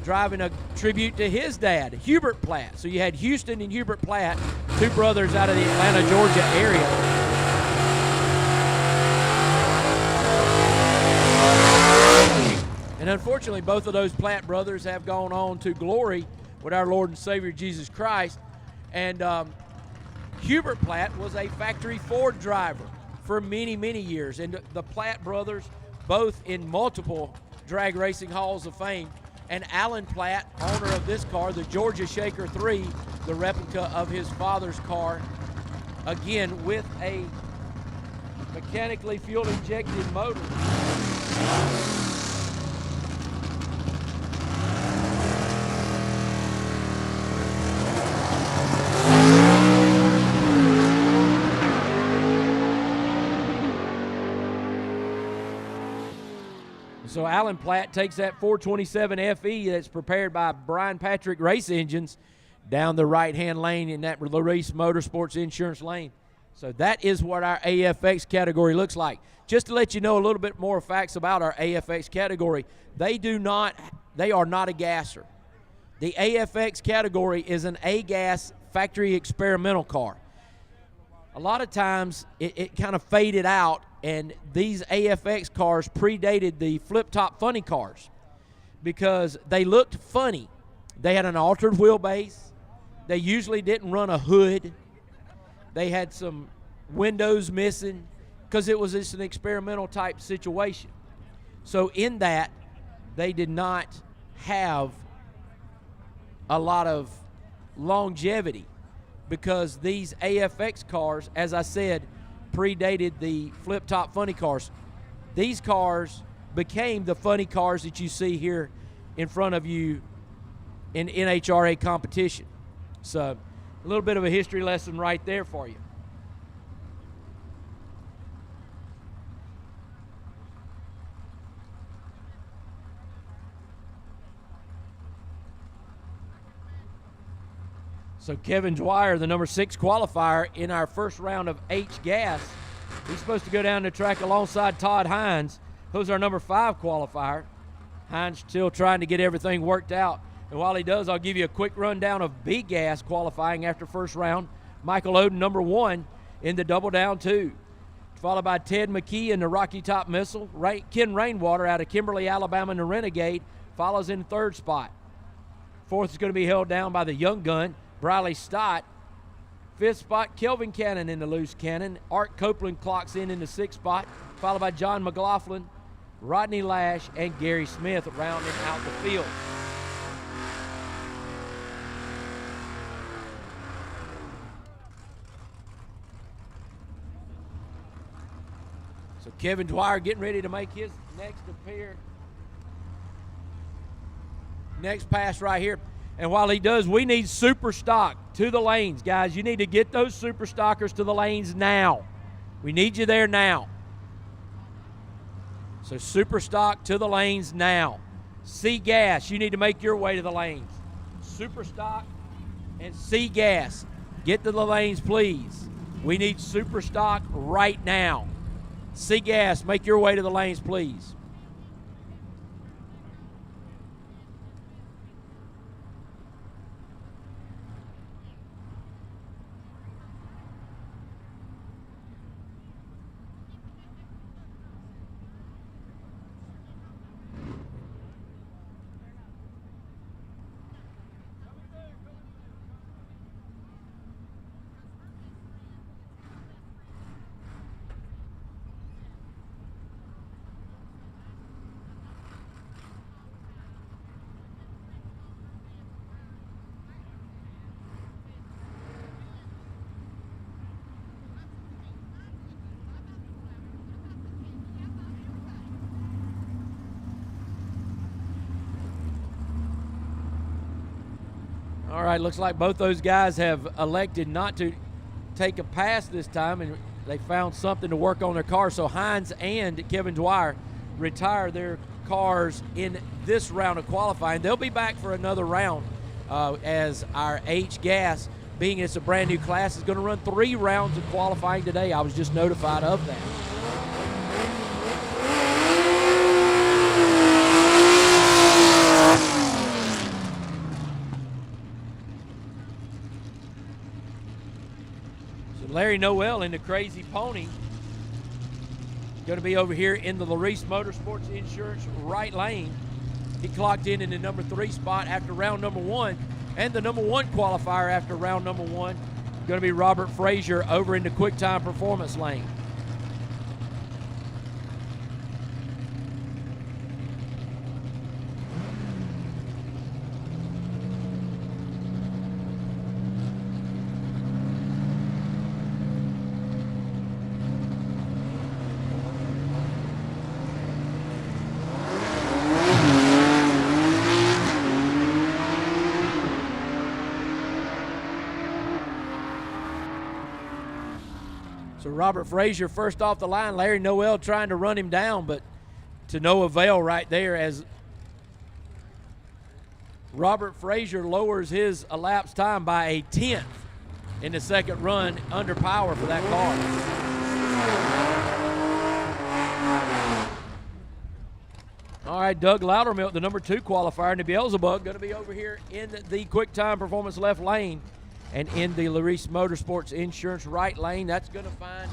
driving a tribute to his dad, Hubert Platt. So you had Houston and Hubert Platt, 2 brothers out of the Atlanta, Georgia area. And unfortunately, both of those Platt brothers have gone on to glory with our Lord and Savior Jesus Christ. And Hubert Platt was a factory Ford driver for many, many years. And the Platt brothers, both in multiple drag racing halls of fame. And Alan Platt, owner of this car, the Georgia Shaker 3, the replica of his father's car, again with a mechanically fuel injected motor. So Alan Platt takes that 427 FE that's prepared by Brian Patrick Race Engines down the right-hand lane in that Reese Motorsports Insurance lane. So that is what our AFX category looks like. Just to let you know a little bit more facts about our AFX category, they are not a gasser. The AFX category is an A-gas factory experimental car. A lot of times it kind of faded out, and these AFX cars predated the flip-top funny cars because they looked funny. They had an altered wheelbase. They usually didn't run a hood. They had some windows missing because it was just an experimental type situation. So in that, they did not have a lot of longevity because these AFX cars, as I said, predated the flip-top funny cars. These cars became the funny cars that you see here in front of you in NHRA competition. So a little bit of a history lesson right there for you. So Kevin Dwyer, the number 6 qualifier in our first round of H-Gas, he's supposed to go down the track alongside Todd Hines, who's our number 5 qualifier. Hines still trying to get everything worked out. And while he does, I'll give you a quick rundown of B-Gas qualifying after first round. Michael Oden, number 1 in the double down 2. Followed by Ted McKee in the Rocky Top Missile. Ken Rainwater out of Kimberly, Alabama in the Renegade follows in 3rd spot. 4th is going to be held down by the Young Gun, Briley Stott. 5th spot, Kelvin Cannon in the Loose Cannon. Art Copeland clocks in the 6th spot, followed by John McLaughlin, Rodney Lash, and Gary Smith rounding out the field. So Kevin Dwyer getting ready to make his next pass right here. And while he does, we need super stock to the lanes. Guys, you need to get those super stockers to the lanes now. We need you there now. So super stock to the lanes now. C-Gas, you need to make your way to the lanes. Super stock and C-Gas, get to the lanes, please. We need super stock right now. C-Gas, make your way to the lanes, please. All right, looks like both those guys have elected not to take a pass this time, and they found something to work on their car. So Hines and Kevin Dwyer retire their cars in this round of qualifying. They'll be back for another round as our H-Gas, being it's a brand new class, is going to run 3 rounds of qualifying today. I was just notified of that. Larry Noel in the Crazy Pony going to be over here in the Reese Motorsports Insurance right lane. He clocked in the number 3 spot after round number 1, and the number 1 qualifier after round number 1 going to be Robert Frazier over in the Quick Time Performance lane. So Robert Frazier first off the line. Larry Noel trying to run him down, but to no avail right there as Robert Frazier lowers his elapsed time by a 10th in the second run under power for that car. All right, Doug Loudermilk, the number 2 qualifier in the Beelzebub, going to be over here in the Quick Time Performance left lane and in the Larice Motorsports Insurance right lane. That's going to find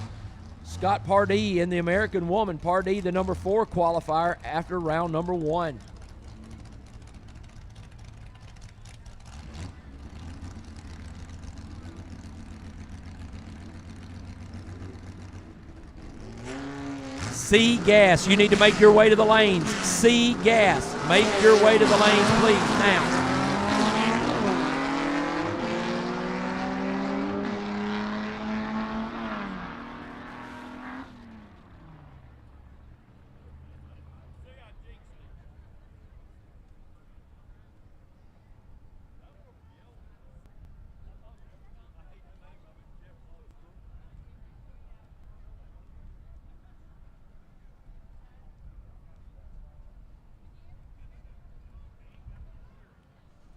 Scott Pardee in the American Woman. Pardee, the number 4 qualifier after round number 1. SEGA, you need to make your way to the lanes. SEGA, make your way to the lanes, please, now.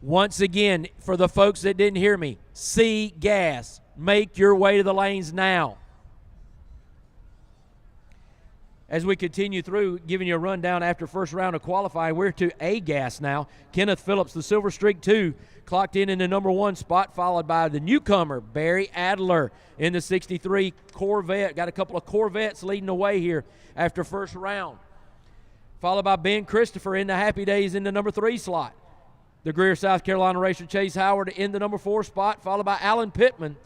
Once again, for the folks that didn't hear me, SEGA, make your way to the lanes now. As we continue through, giving you a rundown after first round of qualifying, we're to A-Gas now. Kenneth Phillips, the Silver Streak 2, clocked in the number 1 spot, followed by the newcomer, Barry Adler, in the 63 Corvette. Got a couple of Corvettes leading the way here after first round. Followed by Ben Christopher in the Happy Days in the number 3 slot. The Greer, South Carolina racer Chase Howard in the number 4 spot, followed by Alan Pittman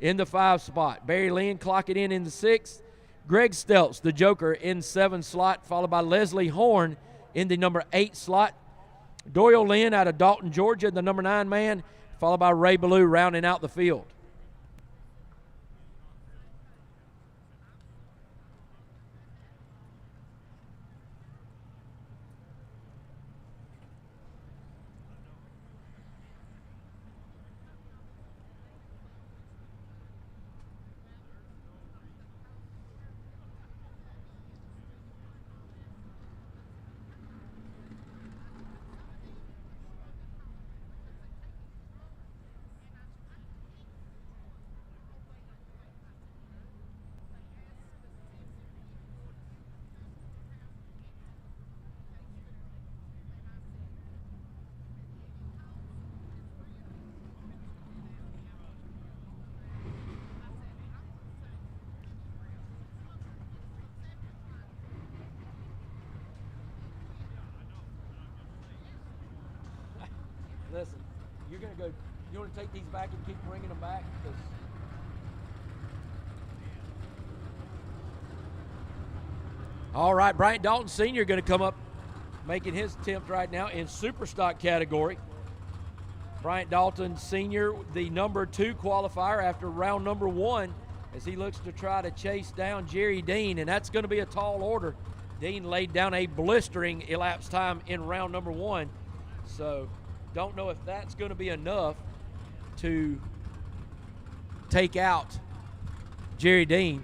in the 5 spot. Barry Lynn clocking in the 6th. Greg Stelz, the Joker, in 7 slot, followed by Leslie Horn in the number 8 slot. Doyle Lynn out of Dalton, Georgia, the number 9 man, followed by Ray Ballou rounding out the field. Listen, you're going to go, you want to take these back and keep bringing them back? All right, Bryant Dalton Sr. going to come up making his attempt right now in super stock category. Bryant Dalton Sr., the number 2 qualifier after round number 1, as he looks to try to chase down Jerry Dean, and that's going to be a tall order. Dean laid down a blistering elapsed time in round number 1, so don't know if that's going to be enough to take out Jerry Dean.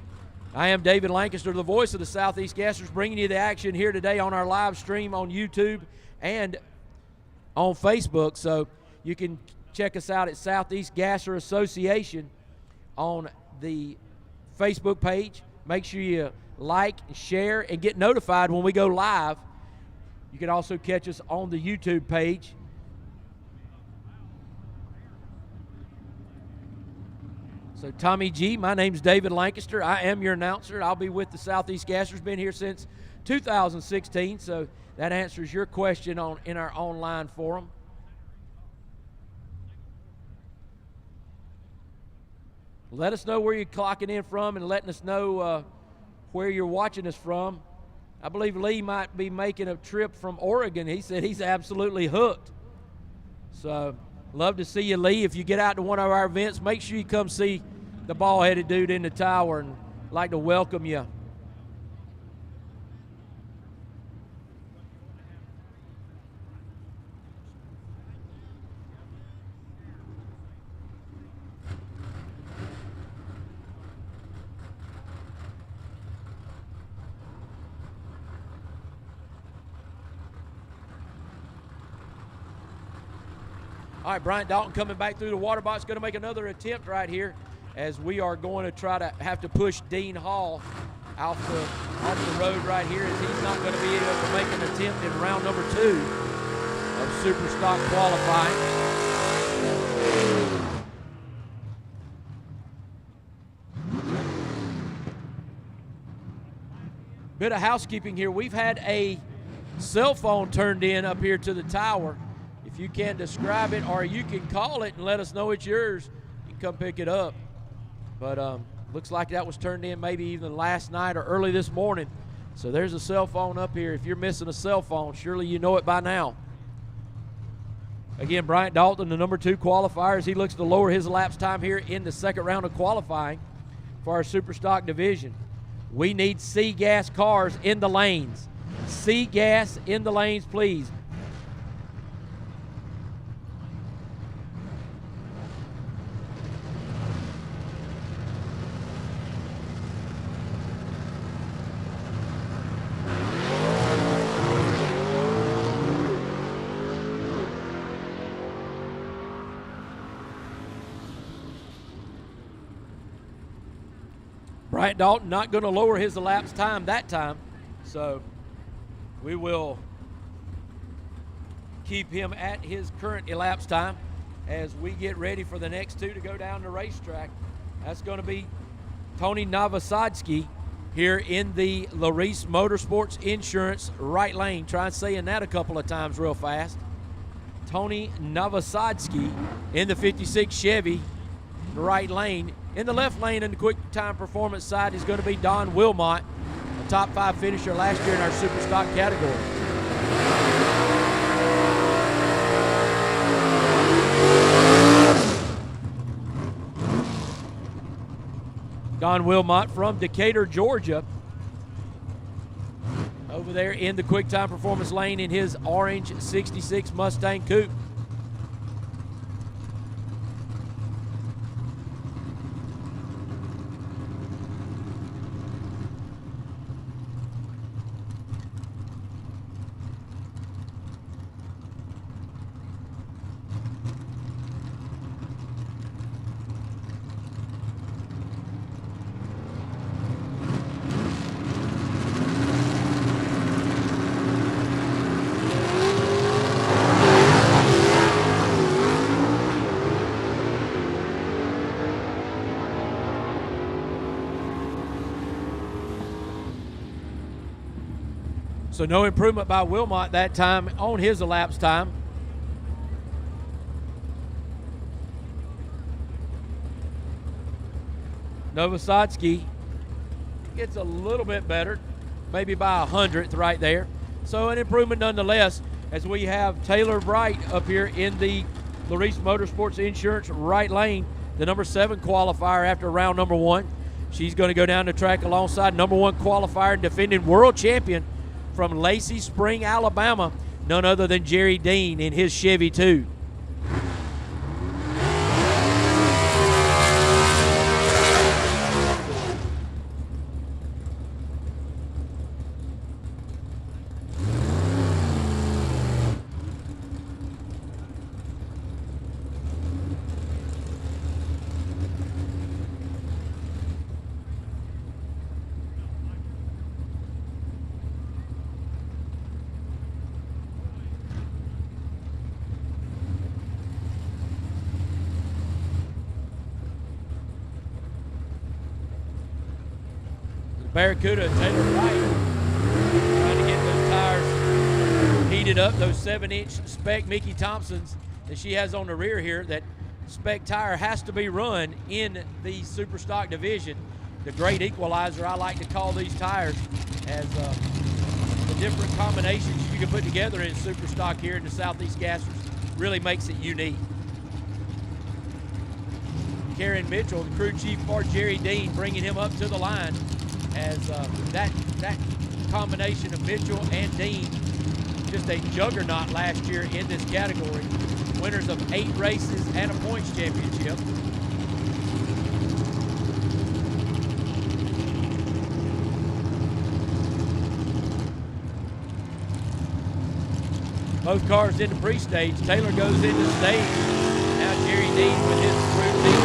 I am David Lancaster, the voice of the Southeast Gassers, bringing you the action here today on our live stream on YouTube and on Facebook. So you can check us out at Southeast Gasser Association on the Facebook page. Make sure you like, share, and get notified when we go live. You can also catch us on the YouTube page. So Tommy G, my name's David Lancaster. I am your announcer. I'll be with the Southeast Gassers. Been here since 2016, so that answers your question in our online forum. Let us know where you're clocking in from and letting us know where you're watching us from. I believe Lee might be making a trip from Oregon. He said he's absolutely hooked. So love to see you, Lee. If you get out to one of our events, make sure you come see the bald-headed dude in the tower, and like to welcome you. All right, Bryant Dalton coming back through the water box, going to make another attempt right here as we are going to try to have to push Dean Hall off the road right here, as he's not going to be able to make an attempt in round number 2 of Superstock qualifying. Bit of housekeeping here. We've had a cell phone turned in up here to the tower. If you can describe it, or you can call it and let us know it's yours, you can come pick it up. But looks like that was turned in maybe even last night or early this morning. So there's a cell phone up here. If you're missing a cell phone, surely you know it by now. Again, Bryant Dalton, the number 2 qualifier, as he looks to lower his elapsed time here in the second round of qualifying for our Superstock division. We need C-Gas cars in the lanes. C-Gas in the lanes, please. Bryant Dalton not going to lower his elapsed time that time, so we will keep him at his current elapsed time as we get ready for the next 2 to go down the racetrack. That's going to be Tony Novosadski here in the Larice Motorsports Insurance right lane. Try saying that a couple of times real fast. Tony Novosadski in the 56 Chevy, the right lane. In the left lane in the quick time performance side is going to be Don Wilmot, a top 5 finisher last year in our Superstock category. Don Wilmot from Decatur, Georgia, over there in the quick time performance lane in his orange 66 Mustang Coupe. So no improvement by Wilmot that time on his elapsed time. Novosadski gets a little bit better, maybe by a 100th right there. So an improvement nonetheless, as we have Taylor Bright up here in the Larice Motorsports Insurance right lane, the number 7 qualifier after round number 1. She's going to go down the track alongside number 1 qualifier and defending world champion from Lacey Spring, Alabama, none other than Jerry Dean in his Chevy 2. Barracuda, Taylor Wright, trying to get those tires heated up, those 7-inch spec Mickey Thompsons that she has on the rear here. That spec tire has to be run in the Superstock division. The great equalizer, I like to call these tires, as the different combinations you can put together in Superstock here in the Southeast Gassers really makes it unique. Karen Mitchell, the crew chief for Jerry Dean, bringing him up to the line, as that combination of Mitchell and Dean, just a juggernaut last year in this category. Winners of 8 races and a points championship. Both cars into pre-stage. Taylor goes into stage. Now Jerry Dean with his routine.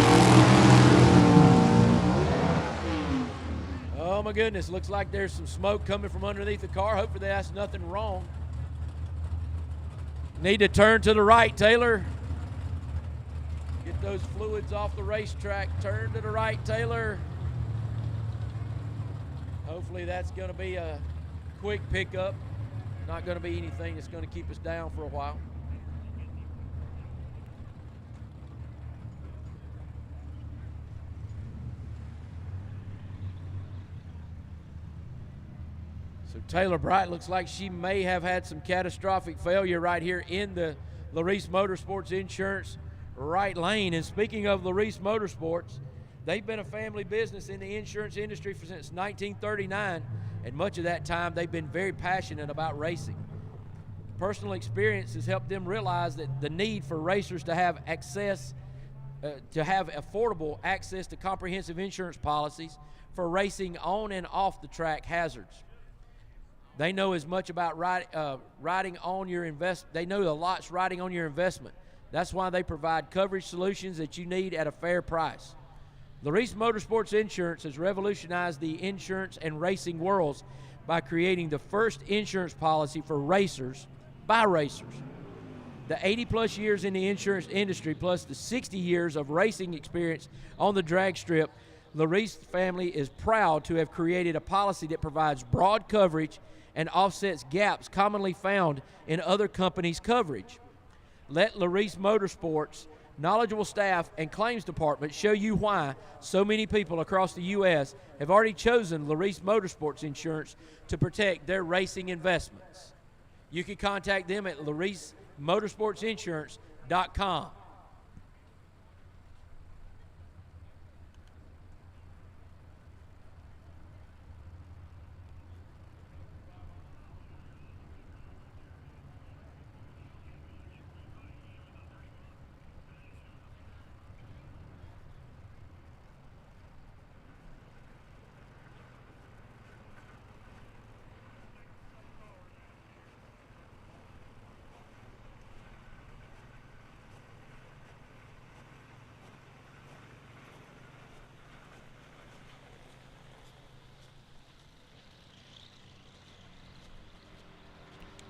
Oh my goodness, looks like there's some smoke coming from underneath the car. Hopefully that's nothing wrong. Need to turn to the right, Taylor. Get those fluids off the racetrack. Turn to the right, Taylor. Hopefully that's going to be a quick pickup. Not going to be anything that's going to keep us down for a while. So Taylor Bright looks like she may have had some catastrophic failure right here in the LaRace Motorsports Insurance right lane. And speaking of LaRace Motorsports, they've been a family business in the insurance industry since 1939, and much of that time they've been very passionate about racing. Personal experience has helped them realize that the need for racers to have access, to have affordable access to comprehensive insurance policies for racing on and off the track hazards. They know as much about riding on your investment. They know a lot's riding on your investment. That's why they provide coverage solutions that you need at a fair price. LaRace Motorsports Insurance has revolutionized the insurance and racing worlds by creating the first insurance policy for racers by racers. The 80-plus years in the insurance industry, plus the 60 years of racing experience on the drag strip, LaRace family is proud to have created a policy that provides broad coverage and offsets gaps commonly found in other companies' coverage. Let LaRace Motorsports' knowledgeable staff and claims department show you why so many people across the U.S. have already chosen LaRace Motorsports Insurance to protect their racing investments. You can contact them at LaRaceMotorsportsInsurance.com.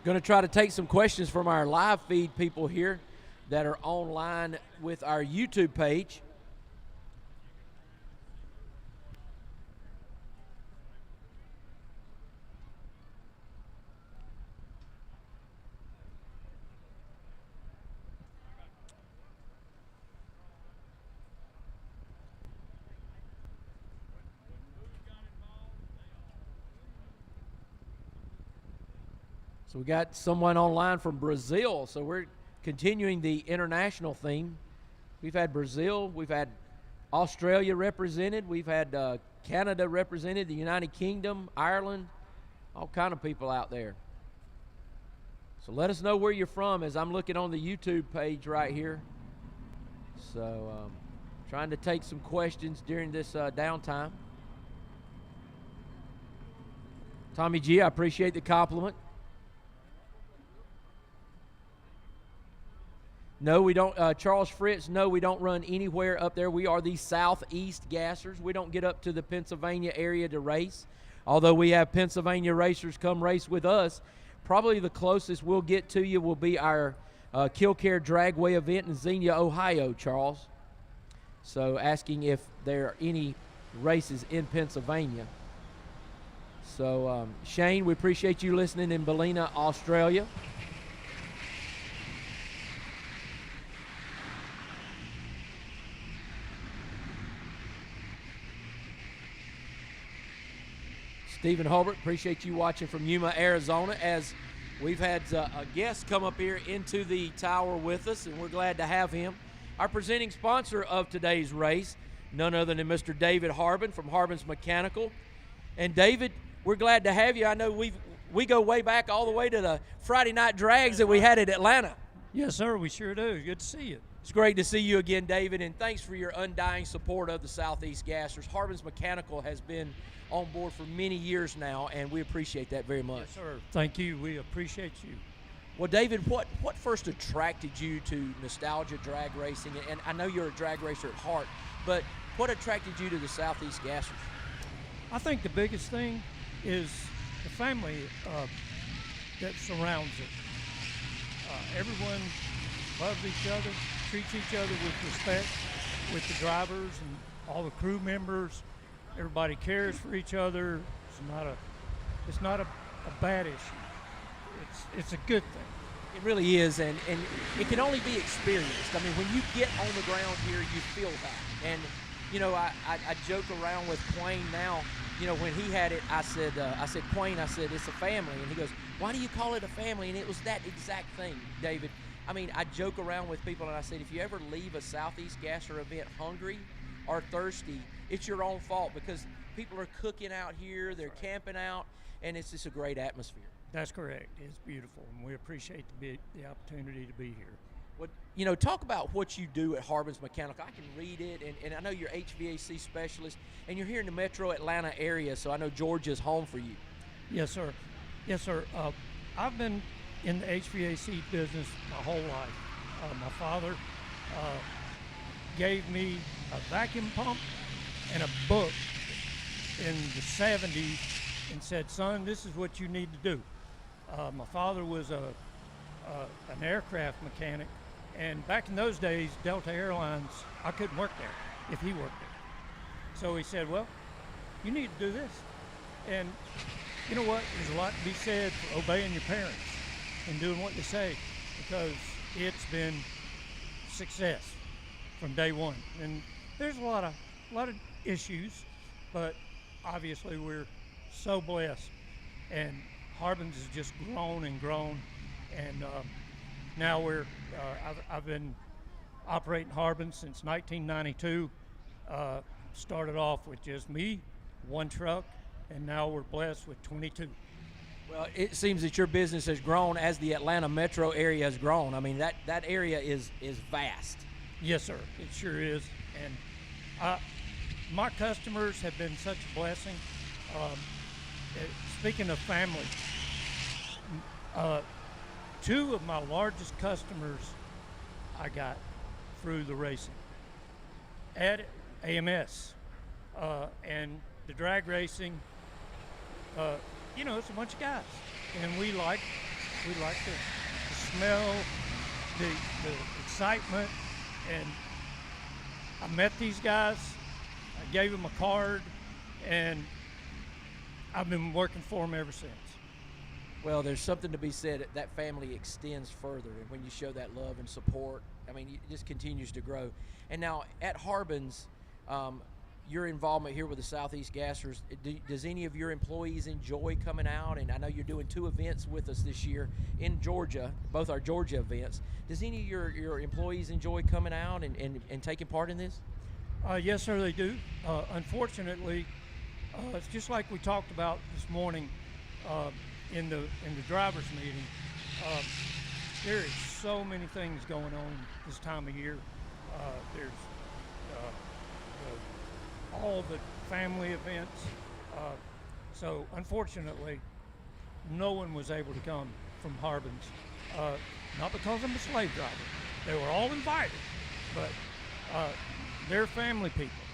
Going to try to take some questions from our live feed people here that are online with our YouTube page. So we got someone online from Brazil, so we're continuing the international theme. We've had Brazil, we've had Australia represented, we've had Canada represented, the United Kingdom, Ireland, all kind of people out there. So let us know where you're from as I'm looking on the YouTube page right here. So trying to take some questions during this downtime. Tommy G, I appreciate the compliment. No, we don't. Charles Fritz, no, we don't run anywhere up there. We are the Southeast Gassers. We don't get up to the Pennsylvania area to race, although we have Pennsylvania racers come race with us. Probably the closest we'll get to you will be our Killcare Dragway event in Xenia, Ohio, Charles. So asking if there are any races in Pennsylvania. So Shane, we appreciate you listening in Ballina, Australia. Stephen Hulbert, appreciate you watching from Yuma, Arizona, as we've had a guest come up here into the tower with us, and we're glad to have him. Our presenting sponsor of today's race, none other than Mr. David Harbin from Harbin's Mechanical. And David, we're glad to have you. I know we go way back all the way to the Friday night drags that we had at Atlanta. Yes, sir, we sure do. Good to see you. It's great to see you again, David, and thanks for your undying support of the Southeast Gassers. Harbin's Mechanical has been on board for many years now, and we appreciate that very much. Yes, sir. Thank you. We appreciate you. Well, David, what first attracted you to nostalgia drag racing? And I know you're a drag racer at heart, but what attracted you to the Southeast Gassers? I think the biggest thing is the family that surrounds it. Everyone loves each other, treats each other with respect, with the drivers and all the crew members. Everybody cares for each other. It's not a bad issue. It's a good thing. It really is, and it can only be experienced. I mean, when you get on the ground here, you feel that. And, you know, I joke around with Quayne now. You know, when he had it, I said, Quayne, it's a family. And he goes, why do you call it a family? And it was that exact thing, David. I mean, I joke around with people, and I said, if you ever leave a Southeast Gasser event hungry or thirsty, it's your own fault, because people are cooking out here, they're camping out, and it's just a great atmosphere. That's correct. It's beautiful, and we appreciate the opportunity to be here. Well, you know, talk about what you do at Harbin's Mechanical. I can read it, and I know you're HVAC specialist, and you're here in the metro Atlanta area, so I know Georgia's home for you. Yes, sir. Yes, sir. I've been in the HVAC business my whole life. My father gave me a vacuum pump and a book in the 70s and said, son, this is what you need to do. My father was an aircraft mechanic, and back in those days, Delta Airlines, I couldn't work there if he worked there. So he said, well, you need to do this. And you know what? There's a lot to be said for obeying your parents and doing what they say, because it's been success from day one. And there's a lot of issues, but obviously we're so blessed, and Harbin's has just grown and grown, and now I've been operating Harbin since 1992. Started off with just me, one truck, and now we're blessed with 22. Well, it seems that your business has grown as the Atlanta metro area has grown. I mean, that area is vast. Yes, sir, it sure is. And my customers have been such a blessing. Speaking of family, two of my largest customers I got through the racing. Ed AMS and the drag racing. You know, it's a bunch of guys, and we like to smell the excitement. And I met these guys, I gave them a card, and I've been working for them ever since. Well, there's something to be said that family extends further, and when you show that love and support, I mean, it just continues to grow. And now at Harbin's, your involvement here with the Southeast Gassers, does any of your employees enjoy coming out? And I know you're doing 2 events with us this year in Georgia, both our Georgia events. Does any of your employees enjoy coming out and taking part in this? Yes, sir, they do. Unfortunately, it's just like we talked about this morning in the driver's meeting. There is so many things going on this time of year. There's all the family events. So unfortunately, no one was able to come from Harbin's. Not because I'm a slave driver. They were all invited, but they're family people,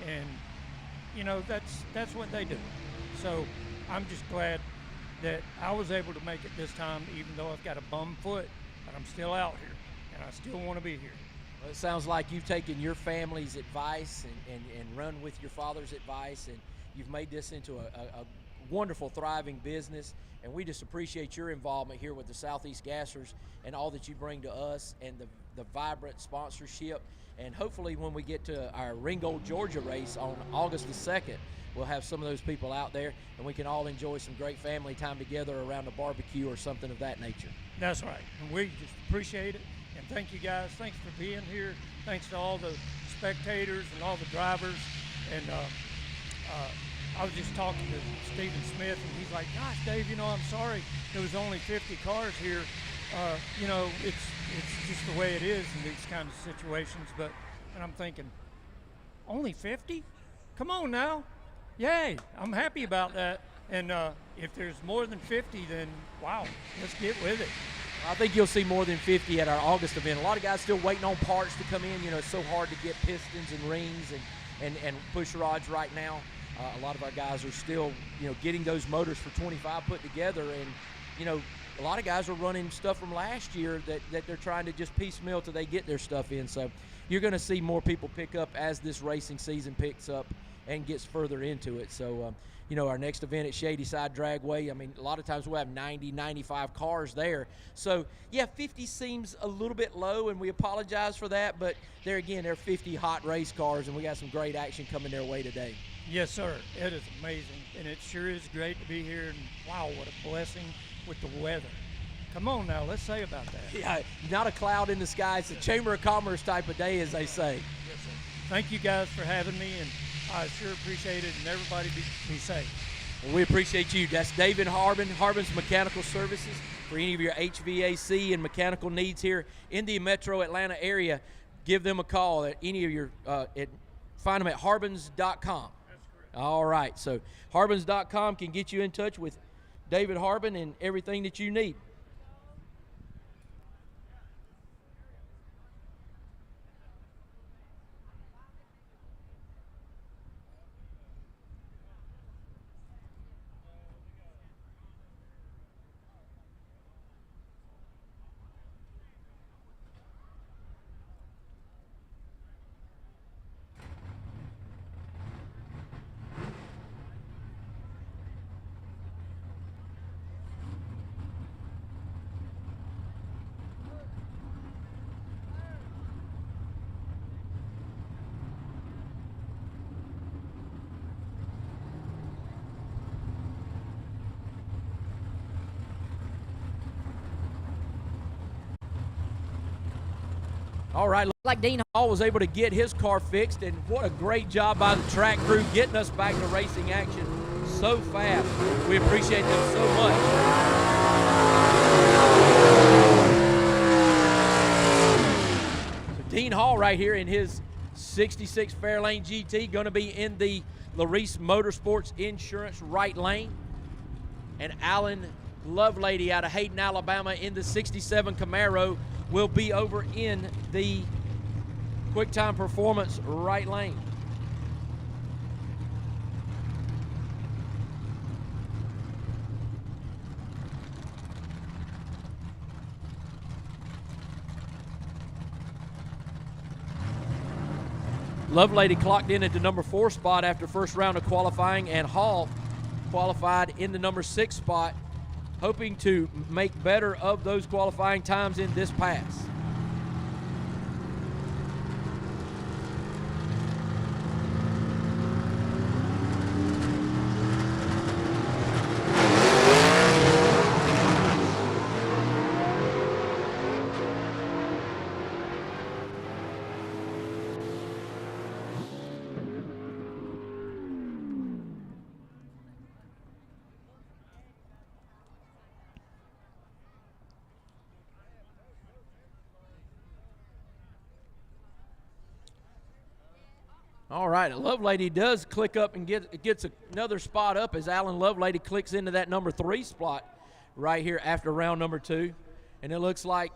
and you know, that's what they do. So I'm just glad that I was able to make it this time, even though I've got a bum foot, but I'm still out here, and I still want to be here. Well, it sounds like you've taken your family's advice and run with your father's advice, and you've made this into a wonderful, thriving business. And we just appreciate your involvement here with the Southeast Gassers and all that you bring to us, and the vibrant sponsorship. And hopefully when we get to our Ringgold, Georgia race on August the 2nd, we'll have some of those people out there, and we can all enjoy some great family time together around a barbecue or something of that nature. That's right, and we just appreciate it. And thank you guys. Thanks for being here. Thanks to all the spectators and all the drivers. And I was just talking to Stephen Smith, and he's like, gosh, Dave, you know, I'm sorry there was only 50 cars here. You know, it's just the way it is in these kind of situations. And I'm thinking, only 50? Come on now. Yay, I'm happy about that. And if there's more than 50, then wow, let's get with it. I think you'll see more than 50 at our August event. A lot of guys still waiting on parts to come in. You know, it's so hard to get pistons and rings and push rods right now. A lot of our guys are still, you know, getting those motors for 25 put together. And, you know, a lot of guys are running stuff from last year that they're trying to just piecemeal till they get their stuff in. So you're going to see more people pick up as this racing season picks up and gets further into it. So, you know, our next event at Shadyside Dragway, I mean, a lot of times we'll have 90, 95 cars there. So, yeah, 50 seems a little bit low, and we apologize for that. But there again, there are 50 hot race cars, and we got some great action coming their way today. Yes, sir. It is amazing, and it sure is great to be here. And wow, what a blessing with the weather. Come on now, let's say about that. Yeah, not a cloud in the sky. It's a Chamber of Commerce type of day, as they say. Yes, sir. Thank you guys for having me, and I sure appreciate it, and everybody be safe. Well, we appreciate you. That's David Harbin, Harbin's Mechanical Services. For any of your HVAC and mechanical needs here in the metro Atlanta area, give them a call at any of your, find them at harbins.com. All right, so harbins.com can get you in touch with David Harbin and everything that you need. All right, like Dean Hall was able to get his car fixed, and what a great job by the track crew getting us back to racing action so fast. We appreciate them so much. So Dean Hall right here in his 66 Fairlane GT, going to be in the Larice Motorsports Insurance right lane. And Alan Lovelady out of Hayden, Alabama in the 67 Camaro will be over in the QuickTime Performance right lane. Lovelady clocked in at the number 4 spot after first round of qualifying, and Hall qualified in the number 6 spot, hoping to make better of those qualifying times in this pass. All right, Lovelady does click up and gets another spot up as Alan Lovelady clicks into that number 3 spot right here after round number 2. And it looks like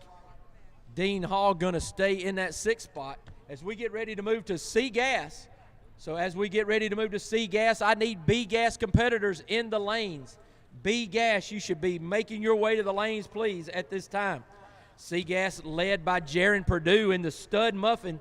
Dean Hall going to stay in that 6th spot as we get ready to move to C gas. So as we get ready to move to C gas, I need B gas competitors in the lanes. B gas, you should be making your way to the lanes, please, at this time. C gas led by Jaron Purdue in the Stud Muffin.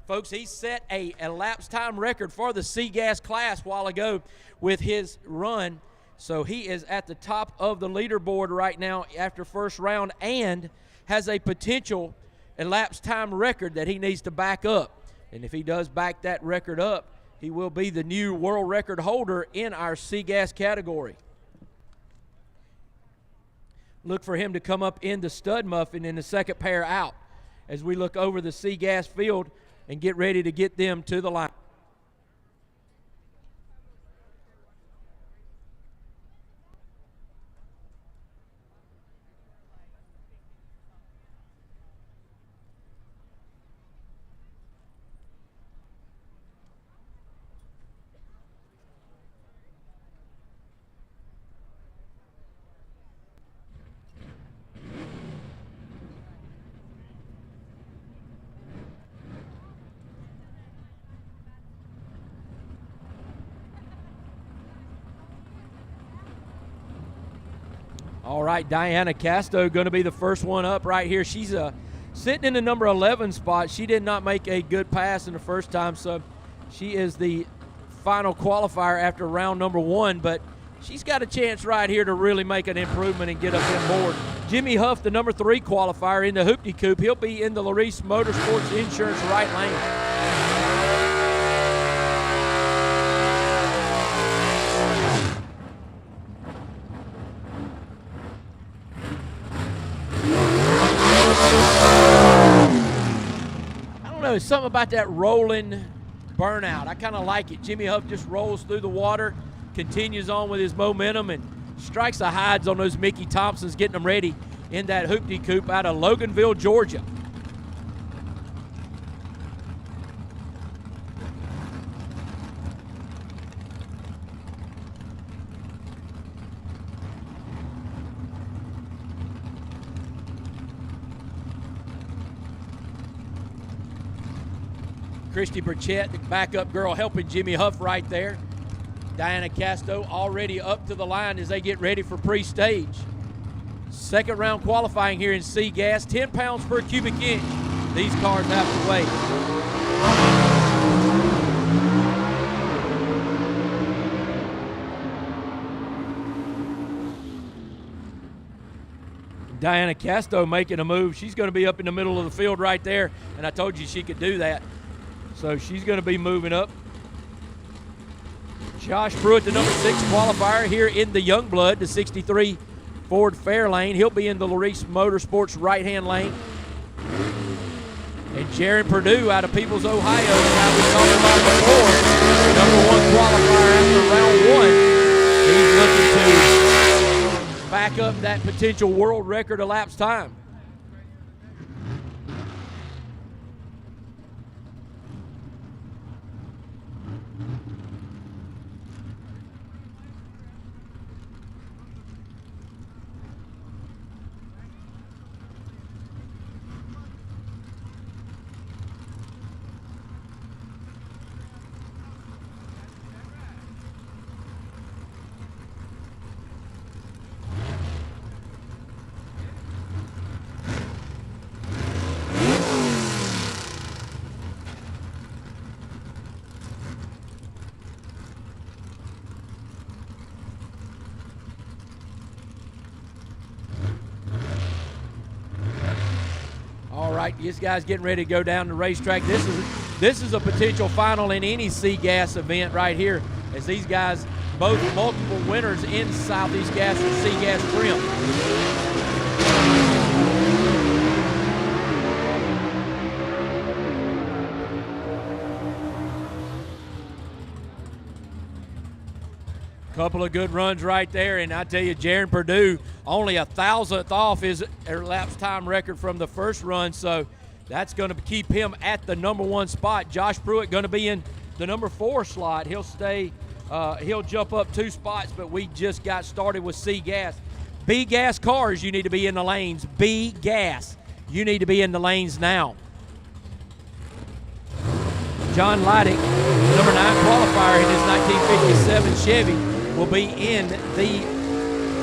Folks, he set a elapsed time record for the C-Gas class a while ago with his run. So he is at the top of the leaderboard right now after first round and has a potential elapsed time record that he needs to back up. And if he does back that record up, he will be the new world record holder in our C-Gas category. Look for him to come up in the Stud Muffin in the second pair out as we look over the C-Gas field and get ready to get them to the line. All right, Diana Casto going to be the first one up right here. She's sitting in the number 11 spot. She did not make a good pass in the first time, so she is the final qualifier after round number 1, but she's got a chance right here to really make an improvement and get up in board. Jimmy Huff, the number 3 qualifier in the Hoopty Coupe. He'll be in the Larice Motorsports Insurance right lane. There's something about that rolling burnout. I kind of like it. Jimmy Huff just rolls through the water, continues on with his momentum, and strikes the hides on those Mickey Thompsons, getting them ready in that Hoopty Coupe out of Loganville, Georgia. Christy Burchett, the backup girl, helping Jimmy Huff right there. Diana Casto already up to the line as they get ready for pre-stage. Second round qualifying here in C-Gas, 10 pounds per cubic inch. These cars have to weigh. Diana Casto making a move. She's going to be up in the middle of the field right there, and I told you she could do that. So she's going to be moving up. Josh Pruitt, the number 6 qualifier here in the Youngblood, the 63 Ford Fairlane. He'll be in the Larice Motorsports right-hand lane. And Jaron Purdue out of Peoples, Ohio, now we talked about before, number 1 qualifier after round 1. He's looking to back up that potential world record elapsed time. This guy's getting ready to go down the racetrack. This is a potential final in any C-Gas event right here, as these guys, both multiple winners in Southeast Gas and C-Gas Trim. Couple of good runs right there, and I tell you, Jaron Purdue only 1,000th off his elapsed time record from the first run, so that's going to keep him at the number 1 spot. Josh Pruitt going to be in the number 4 slot. He'll stay, he'll jump up 2 spots, but we just got started with C-Gas. B-Gas cars, you need to be in the lanes. B-Gas, you need to be in the lanes now. John Leidick, number 9 qualifier in his 1957 Chevy, will be in the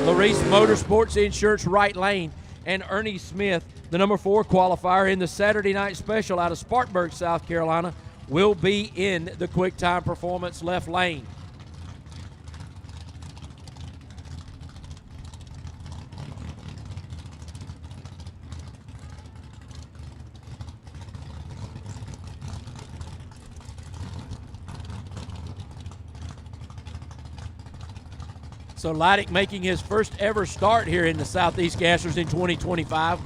Larice Motorsports Insurance right lane. And Ernie Smith, the number 4 qualifier in the Saturday Night Special out of Spartanburg, South Carolina, will be in the Quick Time Performance left lane. So Leidick making his first ever start here in the Southeast Gassers in 2025.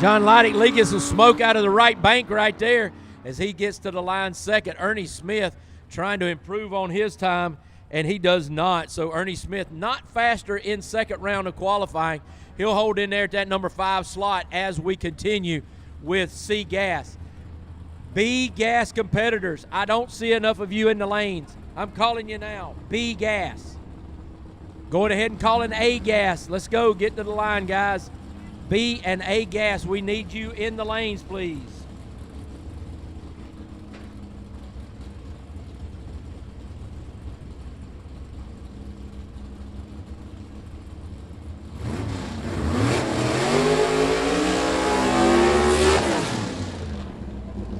John Leidick leaking some smoke out of the right bank right there as he gets to the line second. Ernie Smith trying to improve on his time and he does not. So Ernie Smith not faster in second round of qualifying. He'll hold in there at that number 5 slot as we continue with C Gas. B Gas competitors, I don't see enough of you in the lanes. I'm calling you now, B Gas. Going ahead and calling A Gas. Let's go, get to the line, guys. B and A Gas, we need you in the lanes, please.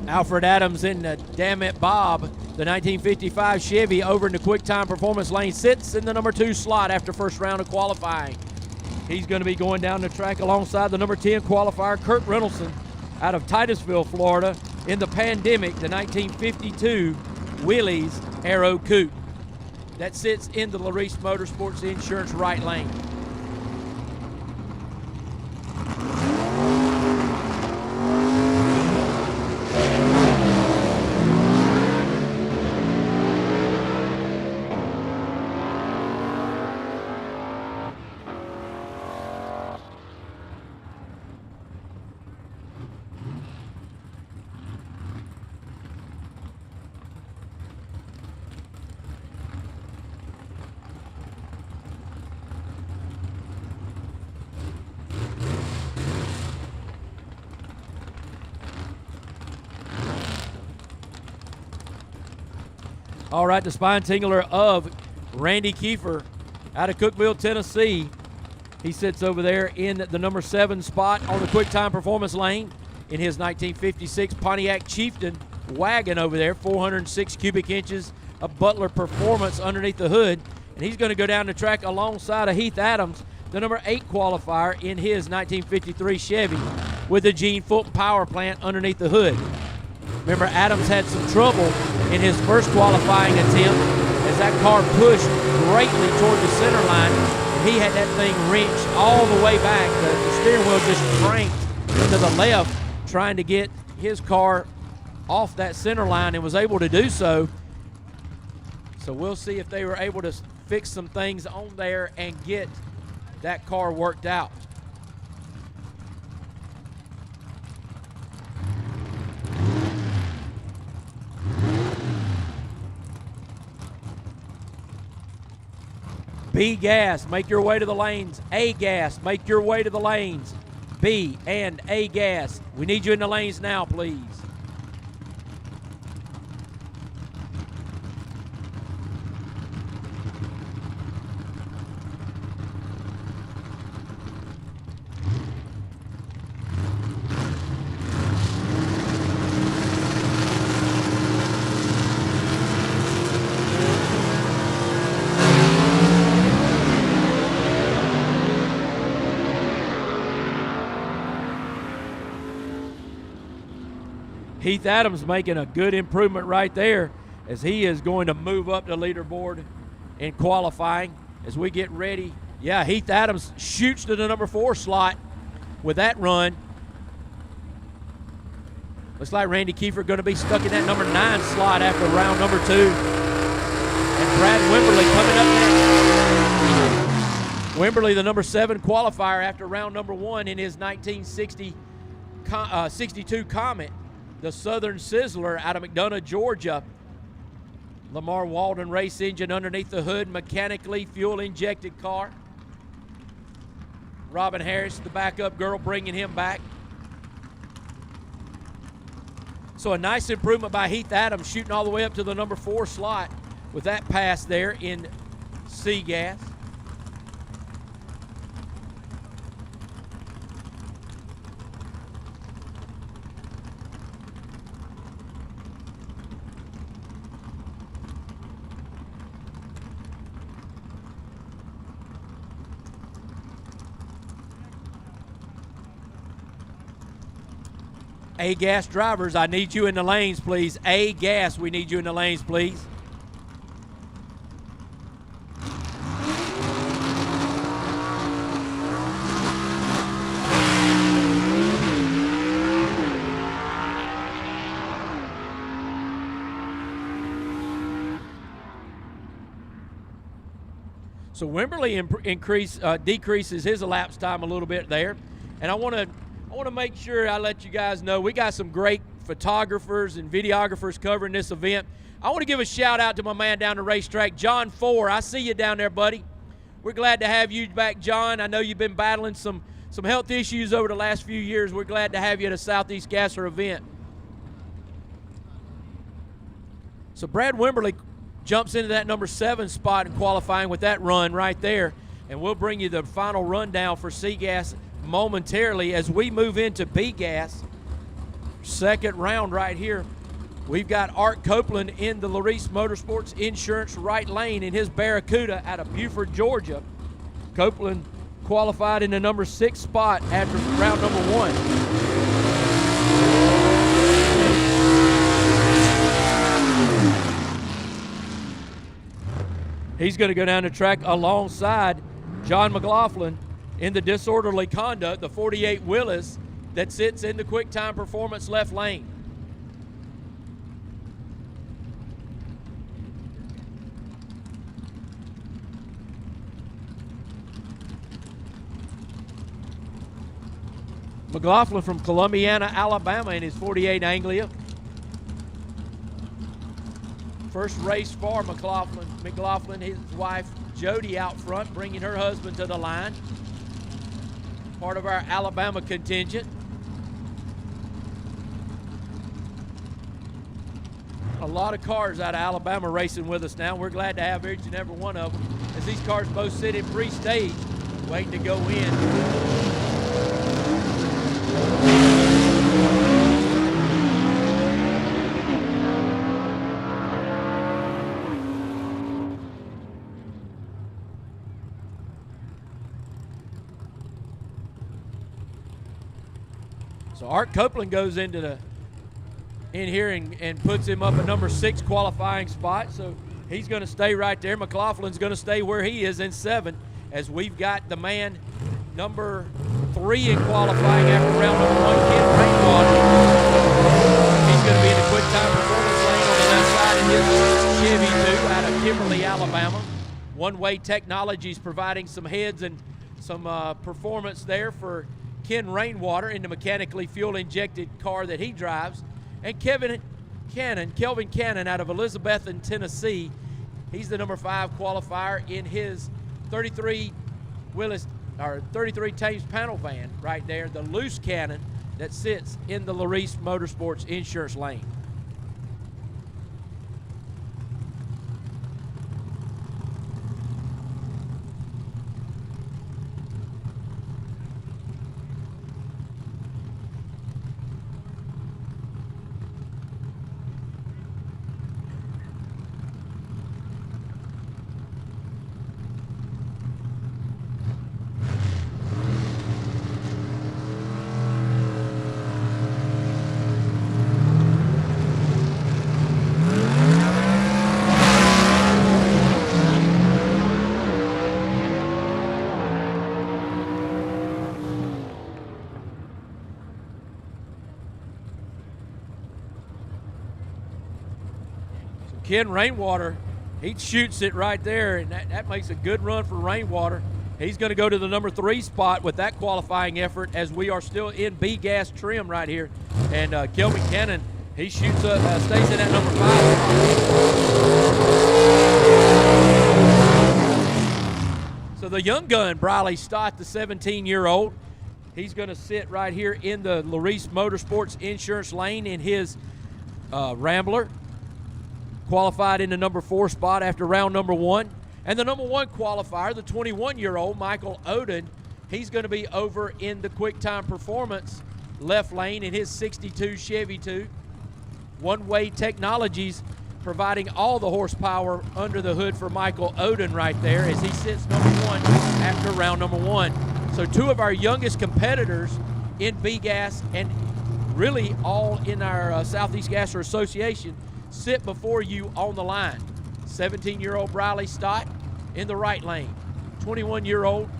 Alfred Adams in the Damn It Bob, the 1955 Chevy, over in the Quick Time Performance lane, sits in the number 2 slot after first round of qualifying. He's going to be going down the track alongside the number 10 qualifier, Kurt Reynoldsson, out of Titusville, Florida, in the Pandemic, the 1952 Willys Aero Coupe. That sits in the Larice Motorsports Insurance right lane. All right, the spine tingler of Randy Kiefer out of Cookeville, Tennessee. He sits over there in the number 7 spot on the Quick Time Performance lane in his 1956 Pontiac Chieftain wagon over there, 406 cubic inches of Butler Performance underneath the hood. And he's going to go down the track alongside of Heath Adams, the number 8 qualifier in his 1953 Chevy with the Gene Fulton power plant underneath the hood. Remember, Adams had some trouble in his first qualifying attempt as that car pushed greatly toward the center line. He had that thing wrenched all the way back. The steering wheel just cranked to the left, trying to get his car off that center line, and was able to do so. So we'll see if they were able to fix some things on there and get that car worked out. B Gas, make your way to the lanes. A Gas, make your way to the lanes. B and A Gas, we need you in the lanes now, please. Heath Adams making a good improvement right there as he is going to move up the leaderboard in qualifying as we get ready. Yeah, Heath Adams shoots to the number 4 slot with that run. Looks like Randy Kiefer going to be stuck in that number 9 slot after round number 2. And Brad Wimberly coming up next. Wimberly, the number 7 qualifier after round number 1 in his 1962 Comet. The Southern Sizzler out of McDonough, Georgia. Lamar Walden race engine underneath the hood, mechanically fuel-injected car. Robin Harris, the backup girl, bringing him back. So a nice improvement by Heath Adams, shooting all the way up to the number 4 slot with that pass there in C Gas. A Gas drivers, I need you in the lanes, please. A Gas, we need you in the lanes, please. So Wimberly decreases his elapsed time a little bit there. And I want to make sure I let you guys know we got some great photographers and videographers covering this event. I want to give a shout out to my man down the racetrack, John Four. I see you down there, buddy. We're glad to have you back, John. I know you've been battling some health issues over the last few years. We're glad to have you at a Southeast Gasser event. So Brad Wimberly jumps into that number 7 spot in qualifying with that run right there. And we'll bring you the final rundown for C-Gas momentarily as we move into B-Gas. Second round right here. We've got Art Copeland in the Larice Motorsports Insurance right lane in his Barracuda out of Buford, Georgia. Copeland qualified in the number 6 spot after round number 1. He's going to go down the track alongside John McLaughlin in the disorderly conduct, the 48 Willis that sits in the Quick Time Performance left lane. McLaughlin from Columbiana, Alabama in his 48 Anglia. First race for McLaughlin, his wife Jody out front, bringing her husband to the line. Part of our Alabama contingent. A lot of cars out of Alabama racing with us now. We're glad to have each and every one of them, as these cars both sit in pre-stage waiting to go in. So Art Copeland goes in here and puts him up a number 6 qualifying spot. So he's going to stay right there. McLaughlin's going to stay where he is in 7, as we've got the man number 3 in qualifying after round number 1, Ken Rainwater. He's going to be in the Quick Time Performance lane on the left side in his Chevy 2 out of Kimberly, Alabama. One-Way Technologies providing some heads and some performance there for Ken Rainwater in the mechanically fuel-injected car that he drives. And Kelvin Cannon out of Elizabethton, Tennessee. He's the number 5 qualifier in his 33 Thames panel van right there, the loose cannon that sits in the Larice Motorsports Insurance lane. Ken Rainwater, he shoots it right there, and that makes a good run for Rainwater. He's going to go to the number 3 spot with that qualifying effort, as we are still in B-Gas trim right here. And Kelvin Cannon, he shoots up, stays in that number 5 spot. So the young gun, Briley Stott, the 17-year-old, he's going to sit right here in the Larice Motorsports Insurance lane in his Rambler. Qualified in the number 4 spot after round number 1. And the number 1 qualifier, the 21-year-old Michael Oden, he's going to be over in the Quick Time Performance left lane in his 62 Chevy 2. One-Way Technologies providing all the horsepower under the hood for Michael Oden right there, as he sits number 1 after round number 1. So 2 of our youngest competitors in B-Gas, and really all in our Southeast Gasser Association, sit before you on the line. 17-year-old Briley Stott in the right lane. 21-year-old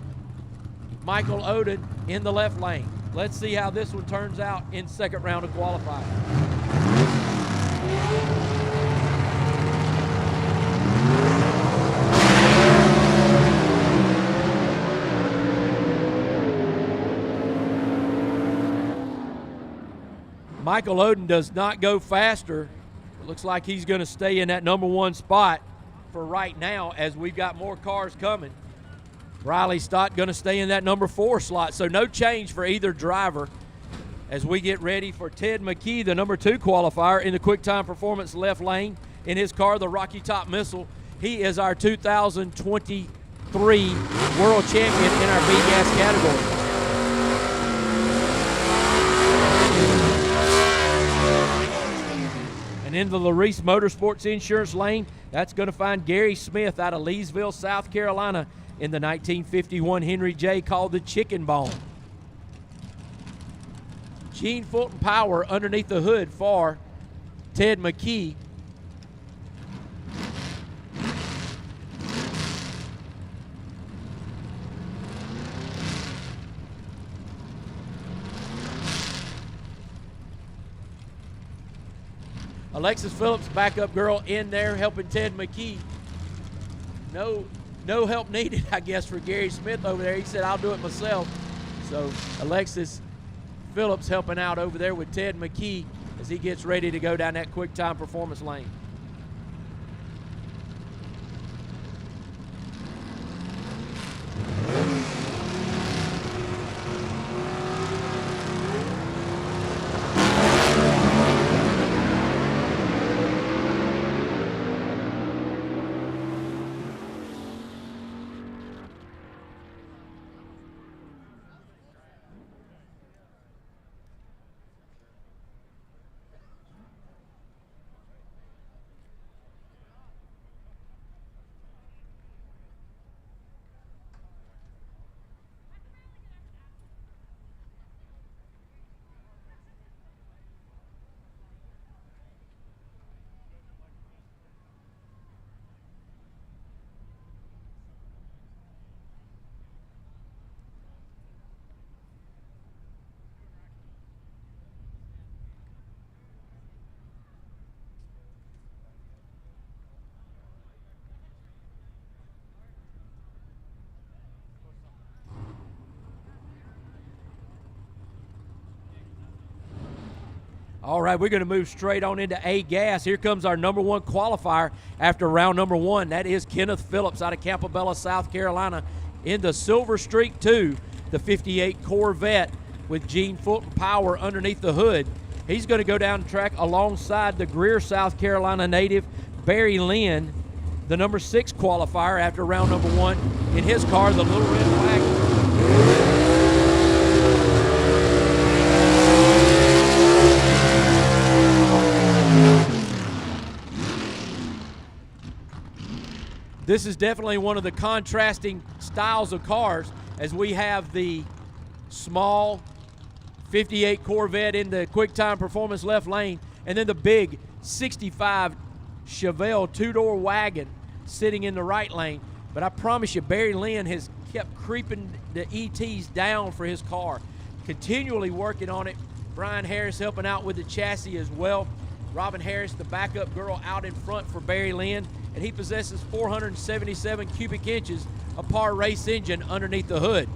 Michael Oden in the left lane. Let's see how this one turns out in second round of qualifying. Michael Oden does not go faster. It looks like he's going to stay in that number 1 spot for right now as we've got more cars coming. Riley Stott going to stay in that number 4 slot, so no change for either driver as we get ready for Ted McKee, the number 2 qualifier in the QuickTime Performance left lane in his car, the Rocky Top Missile. He is our 2023 world champion in our B-Gas category. And in the Larice Motorsports Insurance lane, that's going to find Gary Smith out of Leesville, South Carolina, in the 1951 Henry J called the Chicken Bone. Gene Fulton Power underneath the hood for Ted McKee. Alexis Phillips, backup girl, in there helping Ted McKee. No help needed, I guess, for Gary Smith over there. He said, I'll do it myself. So Alexis Phillips helping out over there with Ted McKee as he gets ready to go down that QuickTime Performance lane. All right, we're going to move straight on into A gas. Here comes our number 1 qualifier after round number 1. That is Kenneth Phillips out of Campobello, South Carolina, in the Silver Streak 2, the 58 Corvette with Gene Fulton Power underneath the hood. He's going to go down the track alongside the Greer, South Carolina native Barry Lynn, the number 6 qualifier after round number 1 in his car, the Little Red Wagon. This is definitely one of the contrasting styles of cars as we have the small 58 Corvette in the QuickTime Performance left lane and then the big 65 Chevelle 2-door wagon sitting in the right lane. But I promise you, Barry Lynn has kept creeping the ETs down for his car, continually working on it. Brian Harris helping out with the chassis as well. Robin Harris, the backup girl, out in front for Barry Lynn, and he possesses 477 cubic inches of par race engine underneath the hood.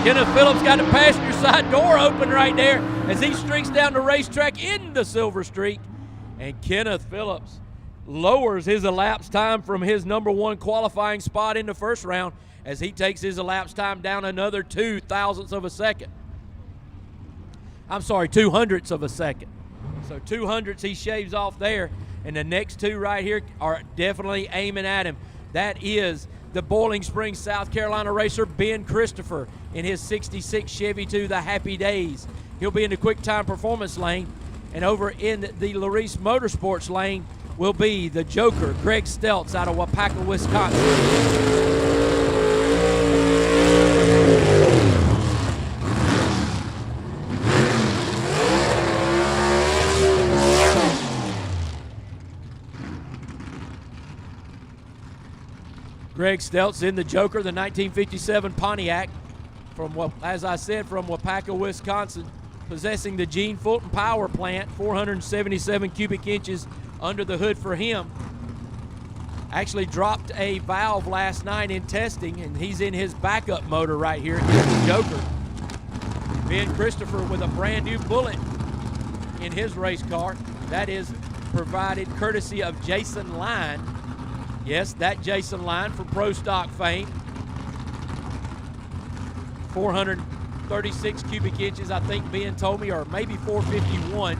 Kenneth Phillips got the passenger side door open right there as he streaks down the racetrack in the Silver Streak. And Kenneth Phillips lowers his elapsed time from his number 1 qualifying spot in the first round as he takes his elapsed time down another 2 thousandths of a second. I'm sorry, 200ths of a second. So 200ths he shaves off there, and the next 2 right here are definitely aiming at him. That is the Boiling Springs, South Carolina racer Ben Christopher in his 66 Chevy 2, the Happy Days. He'll be in the QuickTime Performance lane. And over in the Larice Motorsports lane, will be the Joker, Greg Stelz out of Waupaca, Wisconsin. Greg Stelz in the Joker, the 1957 Pontiac, from, as I said, from Waupaca, Wisconsin, possessing the Gene Fulton power plant, 477 cubic inches under the hood for him. Actually dropped a valve last night in testing, and he's in his backup motor right here in the Joker. Ben Christopher with a brand new bullet in his race car. That is provided courtesy of Jason Line. Yes, that Jason Line from Pro Stock fame. 436 cubic inches, I think Ben told me, or maybe 451,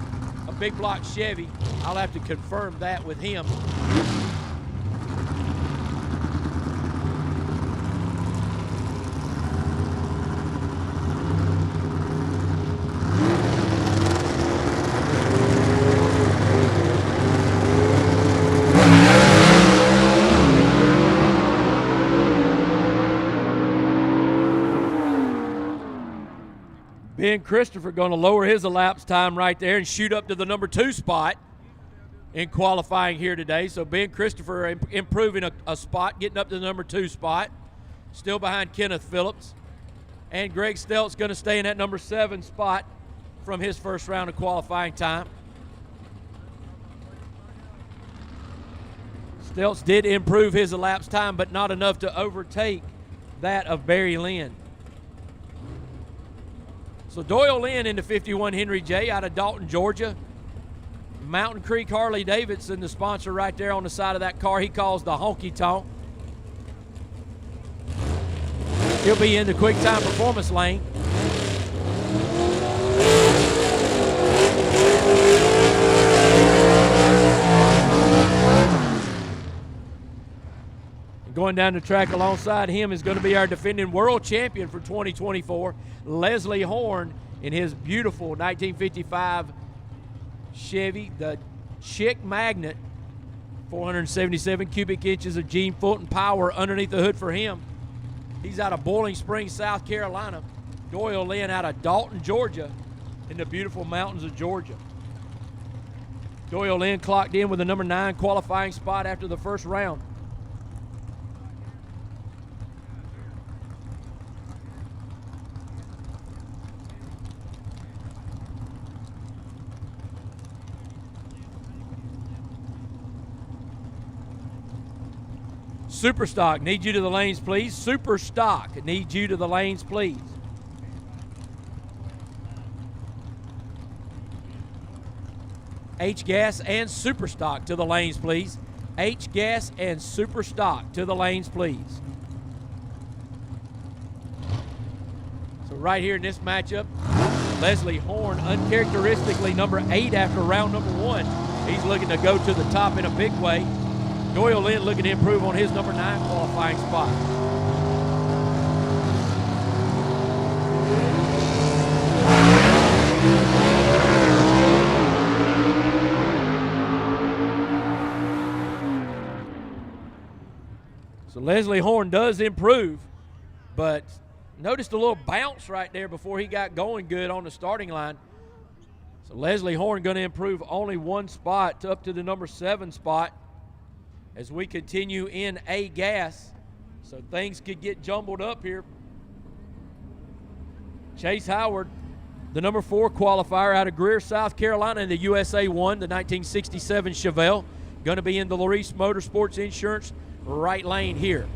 a big block Chevy. I'll have to confirm that with him. Ben Christopher going to lower his elapsed time right there and shoot up to the number 2 spot in qualifying here today. So Ben Christopher improving a spot, getting up to the number 2 spot, still behind Kenneth Phillips. And Greg Stelz going to stay in that number 7 spot from his first round of qualifying time. Stelz did improve his elapsed time, but not enough to overtake that of Barry Lynn. So Doyle Lynn into 51 Henry J out of Dalton, Georgia. Mountain Creek Harley Davidson, the sponsor right there on the side of that car, he calls the honky tonk. He'll be in the quick time performance lane. Going down the track alongside him is going to be our defending world champion for 2024, Leslie Horn, in his beautiful 1955 Chevy, the Chick Magnet, 477 cubic inches of Gene Fulton power underneath the hood for him. He's out of Boiling Springs, South Carolina. Doyle Lynn out of Dalton, Georgia, in the beautiful mountains of Georgia. Doyle Lynn clocked in with a number 9 qualifying spot after the first round. Superstock, need you to the lanes, please. Superstock, need you to the lanes, please. H-Gas and Superstock to the lanes, please. H-Gas and Superstock to the lanes, please. So right here in this matchup, Leslie Horn, uncharacteristically number 8 after round number 1. He's looking to go to the top in a big way. Doyle Lynn looking to improve on his number 9 qualifying spot. So Leslie Horn does improve, but noticed a little bounce right there before he got going good on the starting line. So Leslie Horn going to improve only 1 spot up to the number 7 spot as we continue in A gas. So things could get jumbled up here. Chase Howard, the number 4 qualifier out of Greer, South Carolina in the USA 1, the 1967 Chevelle, going to be in the Larice Motorsports Insurance right lane here.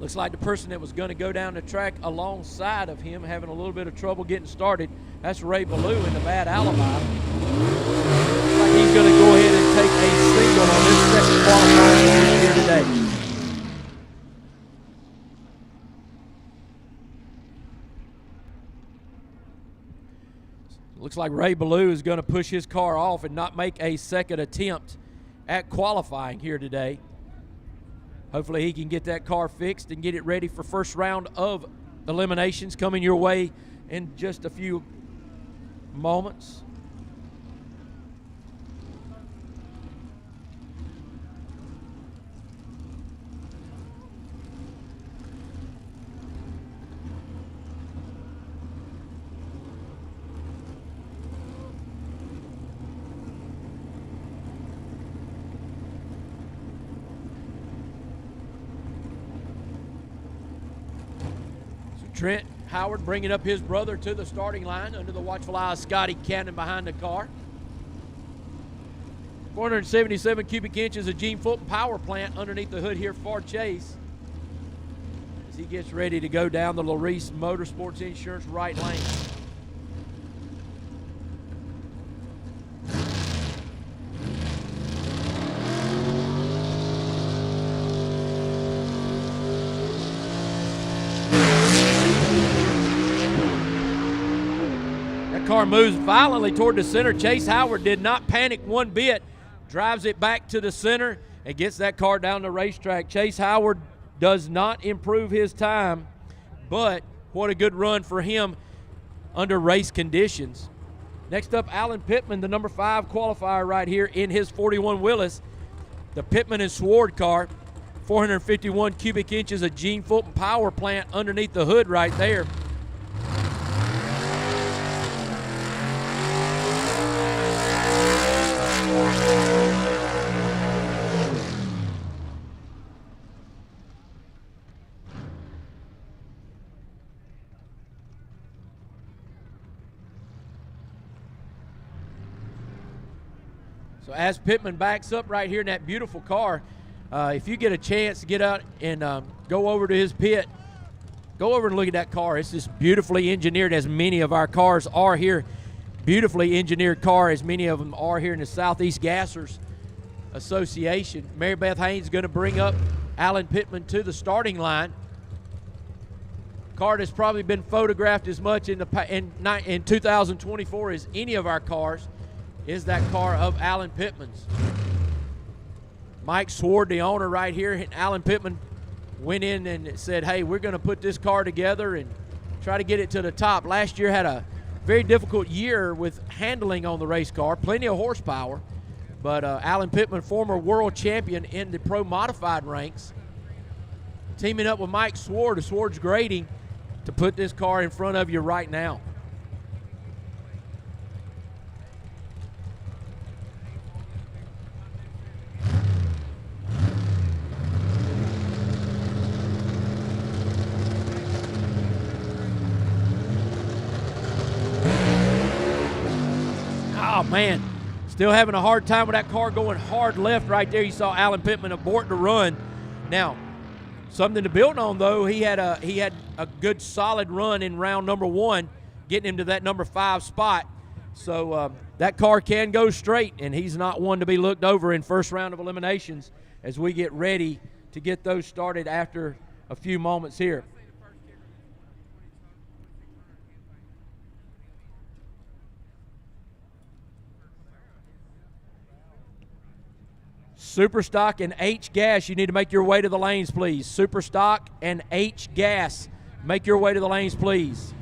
Looks like the person that was going to go down the track alongside of him having a little bit of trouble getting started. That's Ray Ballou in the bad alibi. Looks like he's going to go ahead and take a single on this second qualifying here today. Looks like Ray Ballou is going to push his car off and not make a second attempt at qualifying here today. Hopefully he can get that car fixed and get it ready for first round of eliminations coming your way in just a few moments. Trent Howard bringing up his brother to the starting line under the watchful eye of Scotty Cannon behind the car. 477 cubic inches of Gene Fulton power plant underneath the hood here for Chase as he gets ready to go down the Larice Motorsports Insurance right lane. Car moves violently toward the center. Chase Howard did not panic one bit, drives it back to the center and gets that car down the racetrack. Chase Howard does not improve his time, but what a good run for him under race conditions. Next up, Alan Pittman, the number 5 qualifier right here in his 41 Willis. The Pittman and Sword car, 451 cubic inches of Gene Fulton power plant underneath the hood right there. So as Pittman backs up right here in that beautiful car, if you get a chance to get out and go over to his pit, go over and look at that car. It's just beautifully engineered, as many of our cars are here. Beautifully engineered car, as many of them are here in the Southeast Gassers Association. Mary Beth Haynes is going to bring up Alan Pittman to the starting line. Car that's probably been photographed as much in 2024 as any of our cars is that car of Alan Pittman's. Mike Sword, the owner right here, and Alan Pittman went in and said, hey, we're going to put this car together and try to get it to the top. Last year had a very difficult year with handling on the race car, plenty of horsepower, but Alan Pittman, former world champion in the pro modified ranks, teaming up with Mike Sword of Sword's Grading to put this car in front of you right now. Oh, man, still having a hard time with that car going hard left right there. You saw Alan Pittman abort the run. Now, something to build on, though, he had a good solid run in round number 1, getting him to that number 5 spot. So that car can go straight, and he's not one to be looked over in first round of eliminations as we get ready to get those started after a few moments here. Super Stock and H Gas, you need to make your way to the lanes, please. Super Stock and H Gas, make your way to the lanes, please.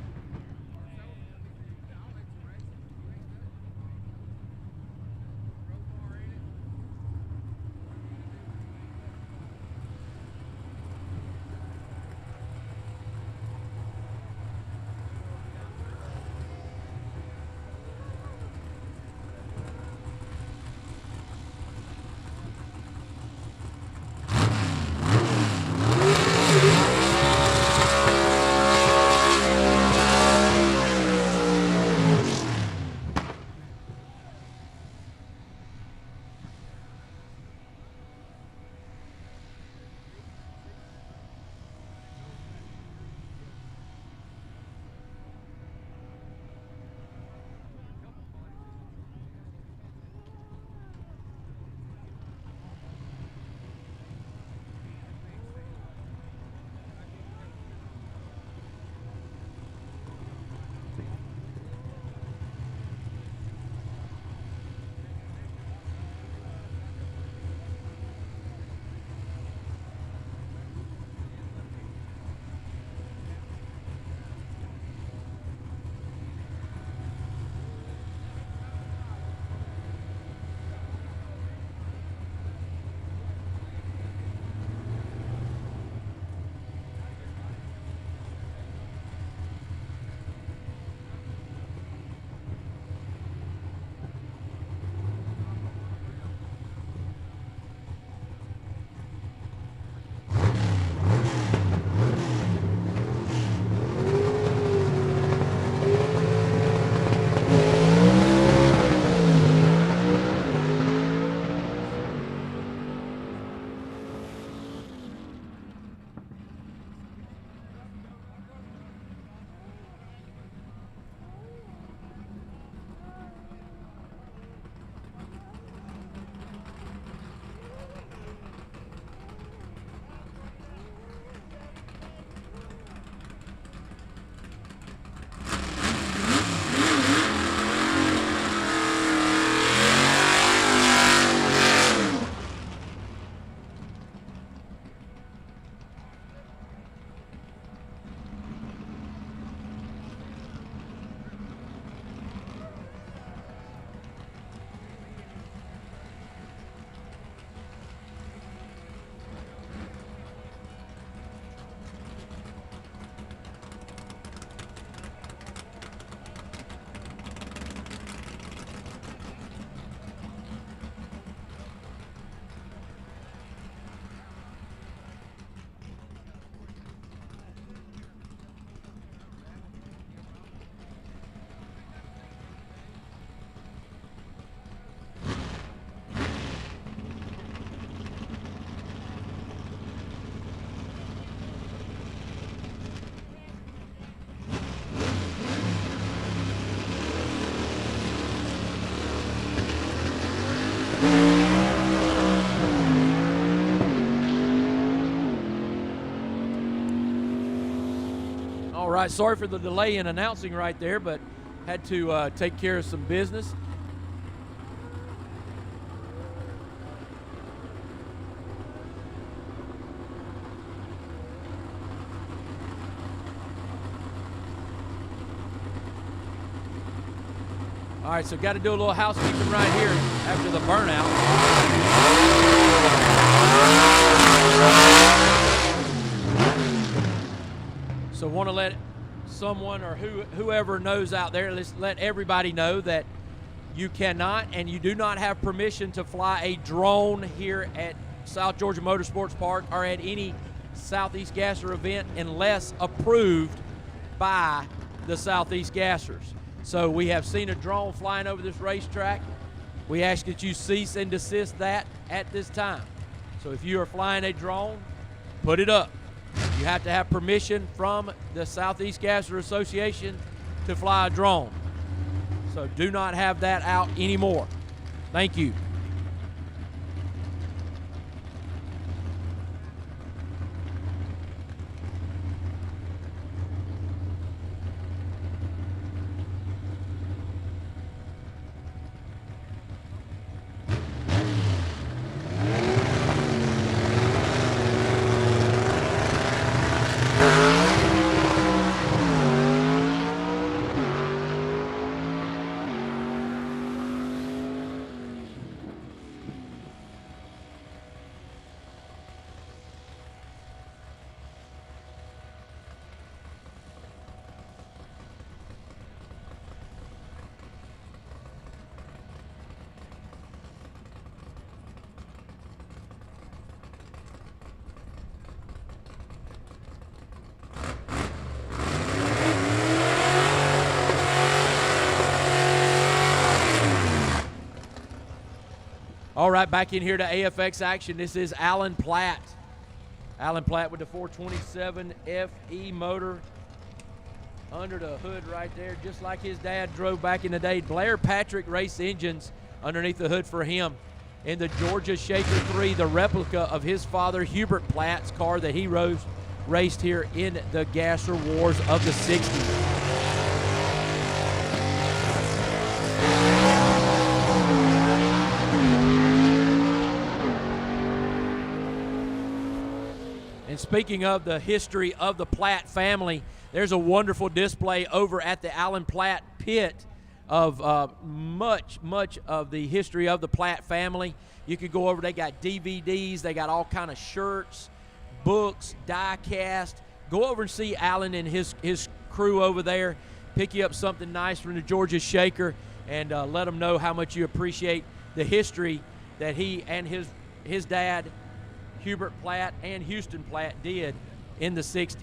All right, sorry for the delay in announcing right there, but had to take care of some business. All right, so got to do a little housekeeping right here after the burnout. So want to let someone or whoever knows out there, let's let everybody know that you cannot and you do not have permission to fly a drone here at South Georgia Motorsports Park or at any Southeast Gasser event unless approved by the Southeast Gassers. So we have seen a drone flying over this racetrack. We ask that you cease and desist that at this time. So if you are flying a drone, put it up. You have to have permission from the Southeast Gasser Association to fly a drone. So do not have that out anymore. Thank you. All right, back in here to AFX action. This is Alan Platt. Alan Platt with the 427 FE motor under the hood right there, just like his dad drove back in the day. Blair Patrick race engines underneath the hood for him. In the Georgia Shaker 3, the replica of his father, Hubert Platt's car that he raced here in the Gasser Wars of the 60s. And speaking of the history of the Platt family, there's a wonderful display over at the Alan Platt pit of much of the history of the Platt family. You could go over, they got DVDs, they got all kind of shirts, books, die cast. Go over and see Alan and his crew over there. Pick you up something nice from the Georgia Shaker and let them know how much you appreciate the history that he and his dad, Hubert Platt and Houston Platt, did in the 60s.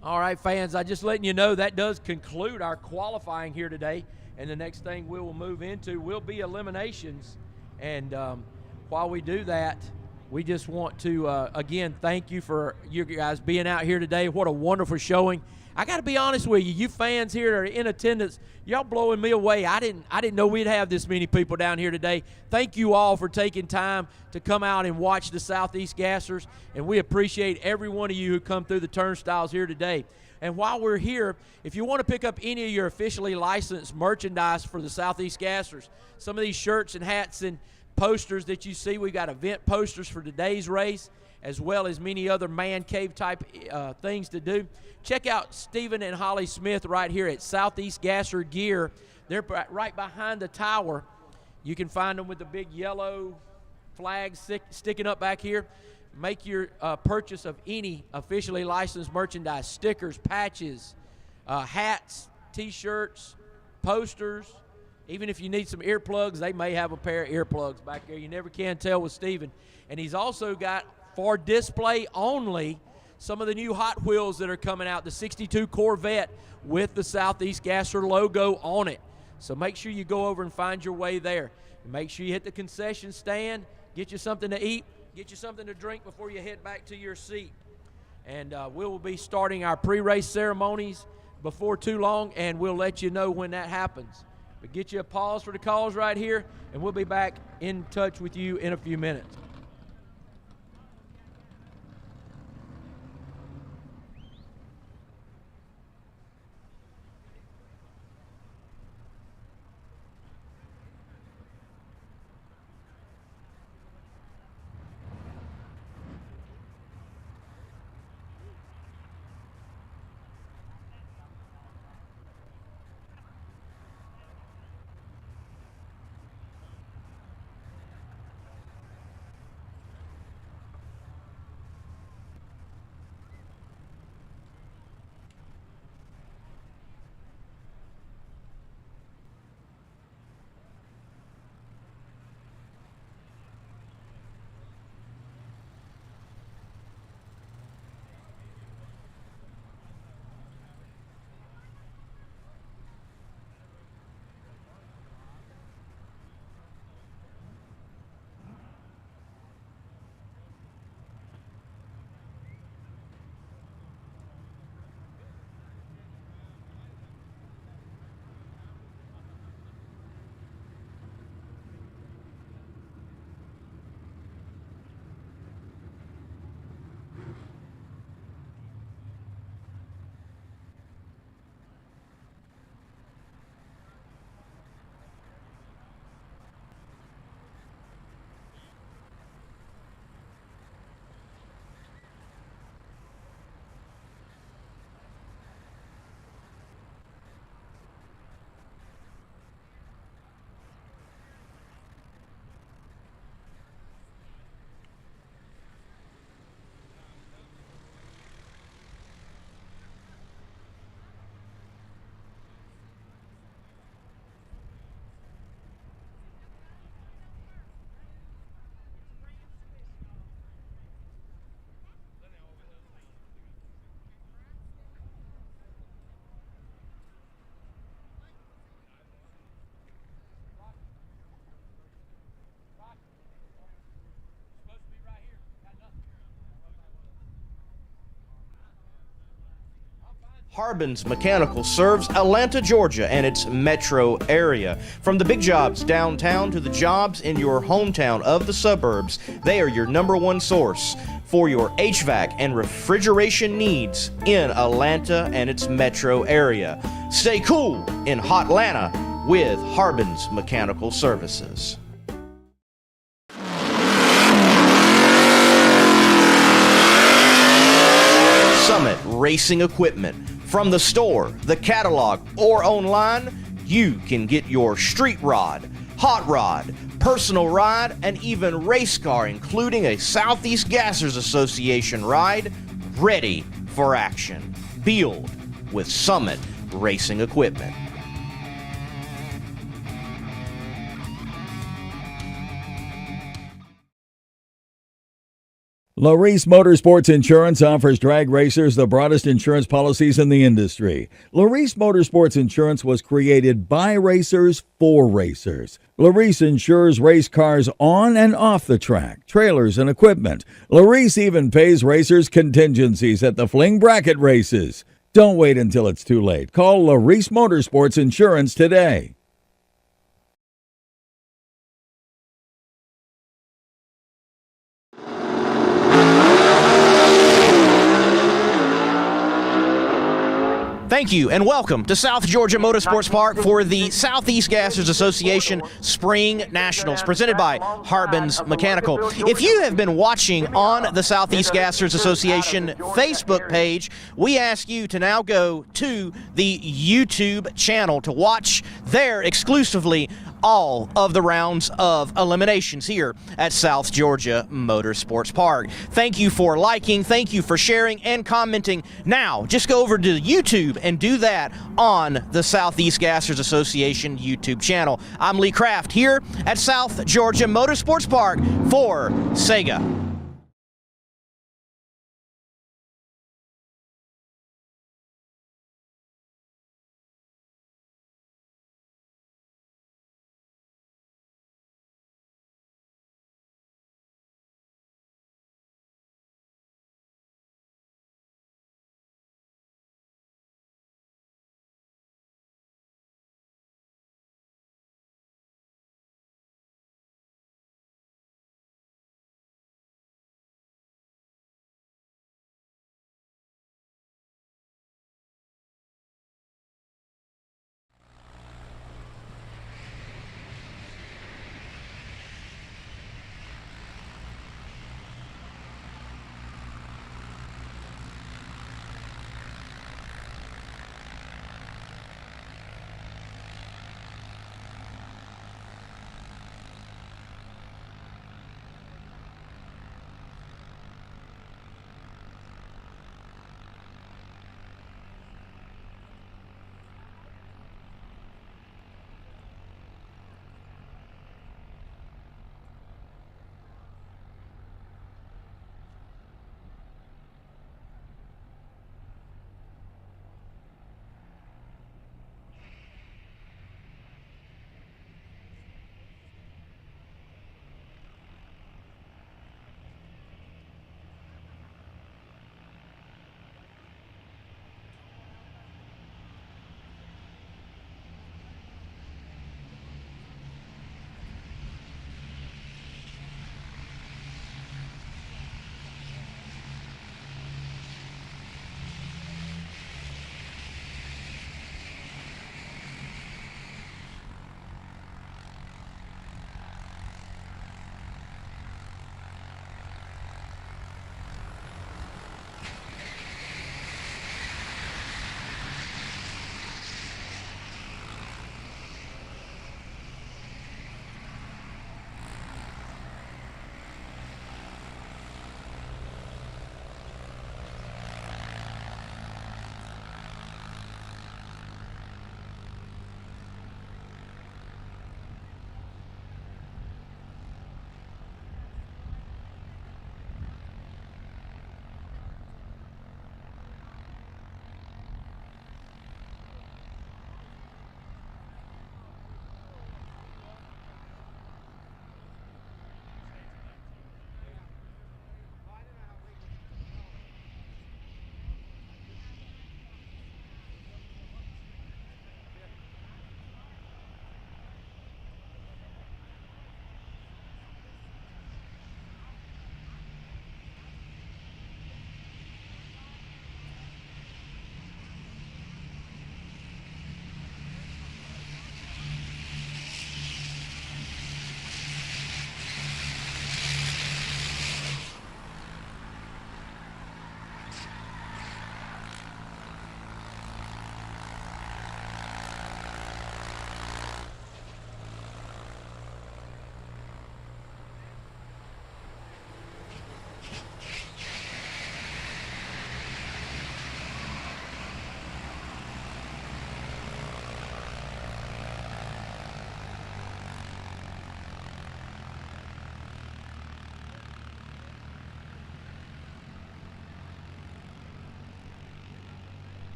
All right, fans, I'm just letting you know that does conclude our qualifying here today. And the next thing we will move into will be eliminations. And while we do that, we just want to, again, thank you for you guys being out here today. What a wonderful showing. I got to be honest with you, you fans here that are in attendance, y'all blowing me away. I didn't know we'd have this many people down here today. Thank you all for taking time to come out and watch the Southeast Gassers, and we appreciate every one of you who come through the turnstiles here today. And while we're here, if you want to pick up any of your officially licensed merchandise for the Southeast Gassers, some of these shirts and hats and posters that you see, we got event posters for today's race, as well as many other man cave type things to do. Check out Stephen and Holly Smith right here at Southeast Gasser Gear. They're right behind the tower. You can find them with the big yellow flags sticking up back here. Make your purchase of any officially licensed merchandise, stickers, patches, hats, t-shirts, posters. Even if you need some earplugs, they may have a pair of earplugs back there. You never can tell with Stephen. And he's also got, for display only, some of the new Hot Wheels that are coming out, the 62 Corvette with the Southeast Gasser logo on it. So make sure you go over and find your way there. Make sure you hit the concession stand, get you something to eat, get you something to drink before you head back to your seat. And we will be starting our pre-race ceremonies before too long, and we'll let you know when that happens. But get you a pause for the calls right here, and we'll be back in touch with you in a few minutes. Harbin's Mechanical serves Atlanta, Georgia and its metro area. From the big jobs downtown to the jobs in your hometown of the suburbs, they are your #1 source for your HVAC and refrigeration needs in Atlanta and its metro area. Stay cool in Hotlanta with Harbin's Mechanical Services. Summit Racing Equipment. From the store, the catalog, or online, you can get your street rod, hot rod, personal ride, and even race car, including a Southeast Gassers Association ride, ready for action. Build with Summit Racing Equipment. Larice Motorsports Insurance offers drag racers the broadest insurance policies in the industry. Larice Motorsports Insurance was created by racers for racers. Larice insures race cars on and off the track, trailers and equipment. Larice even pays racers contingencies at the fling bracket races. Don't wait until it's too late. Call Larice Motorsports Insurance today. Thank you and welcome to South Georgia Motorsports Park for the Southeast Gassers Association Spring Nationals presented by Harbin's Mechanical. If you have been watching on the Southeast Gassers Association Facebook page, we ask you to now go to the YouTube channel to watch there exclusively all of the rounds of eliminations here at South Georgia Motorsports Park. Thank you for liking, thank you for sharing and commenting. Now, just go over to YouTube and do that on the Southeast Gassers Association YouTube channel. I'm Lee Kraft here at South Georgia Motorsports Park for SEGA.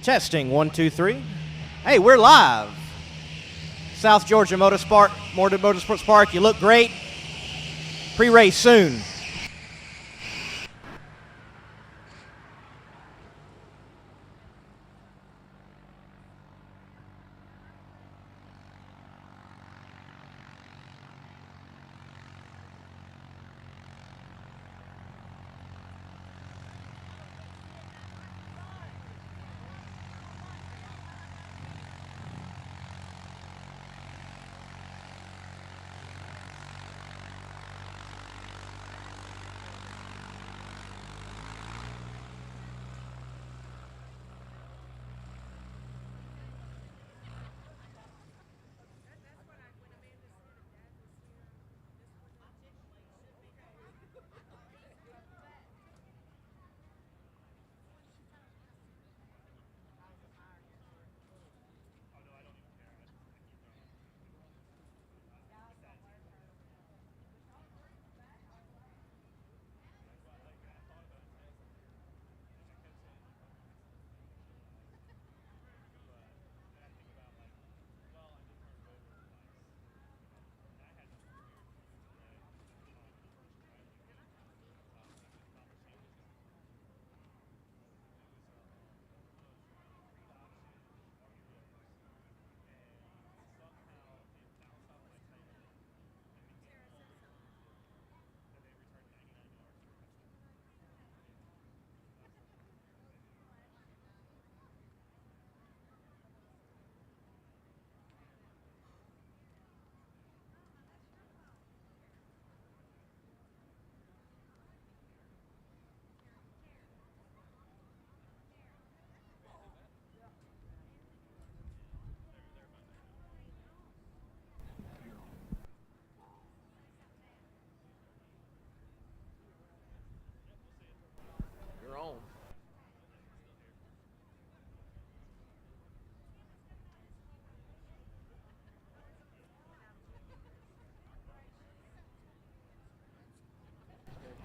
Testing, 1, 2, 3. Hey, we're live. South Georgia Motorsports Park. You look great. Pre-race soon.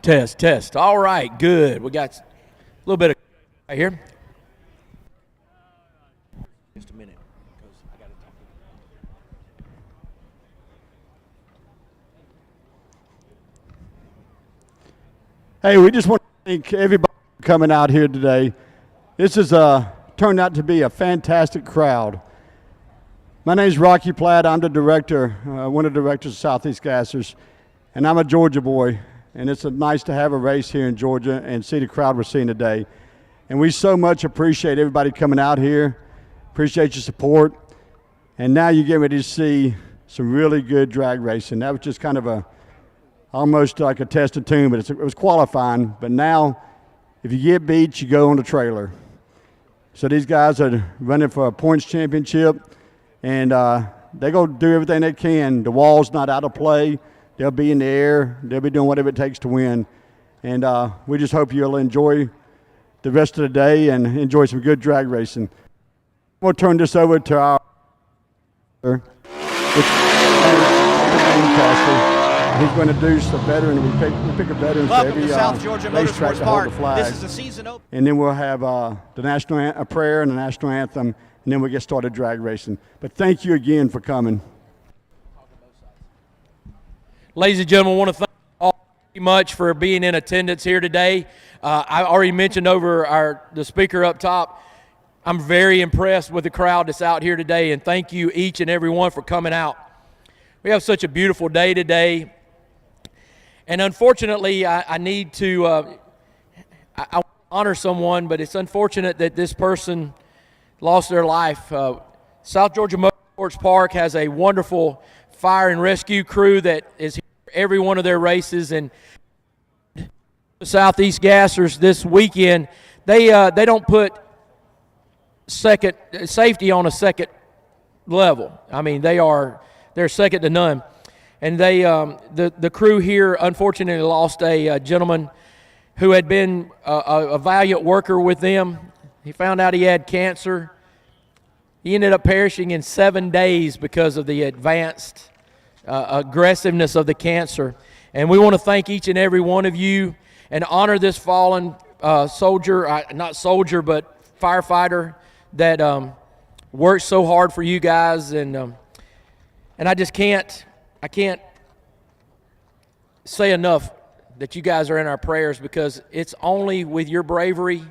Test. All right, good. We got a little bit of right here. Just a minute, because I got to talk. Hey, we just want to thank everybody for coming out here today. This has turned out to be a fantastic crowd. My name is Rocky Platt. I'm the director, one of the directors of Southeast Gassers, and I'm a Georgia boy. And it's nice to have a race here in Georgia and see the crowd we're seeing today. And we so much appreciate everybody coming out here, appreciate your support. And now you get ready to see some really good drag racing. That was just kind of almost like a test of tune, but it was qualifying. But now, if you get beat, you go on the trailer. So these guys are running for a points championship, and they're going to do everything they can. The wall's not out of play. They'll be in the air. They'll be doing whatever it takes to win. And we just hope you'll enjoy the rest of the day and enjoy some good drag racing. We'll turn this over to our He's going to do some veteran. We pick a veteran for every South Georgia racetrack Motorsports to hold Park. the flag. This is the season opener. And then we'll have a prayer and the national anthem, and then we'll get started drag racing. But thank you again for coming. Ladies and gentlemen, I want to thank you all very much for being in attendance here today. I already mentioned over the speaker up top, I'm very impressed with the crowd that's out here today, and thank you each and every one for coming out. We have such a beautiful day today, and unfortunately, I need to I honor someone, but it's unfortunate that this person lost their life. South Georgia Motorsports Park has a wonderful fire and rescue crew that is here for every one of their races, and the Southeast Gassers this weekend, they don't put safety on a second level. I mean, they're second to none. And the crew here unfortunately lost a gentleman who had been a valiant worker with them. He found out he had cancer. He ended up perishing in 7 days because of the advanced aggressiveness of the cancer. And we want to thank each and every one of you and honor this fallen soldier, not soldier, but firefighter that works so hard for you guys, and I just can't say enough that you guys are in our prayers, because it's only with your bravery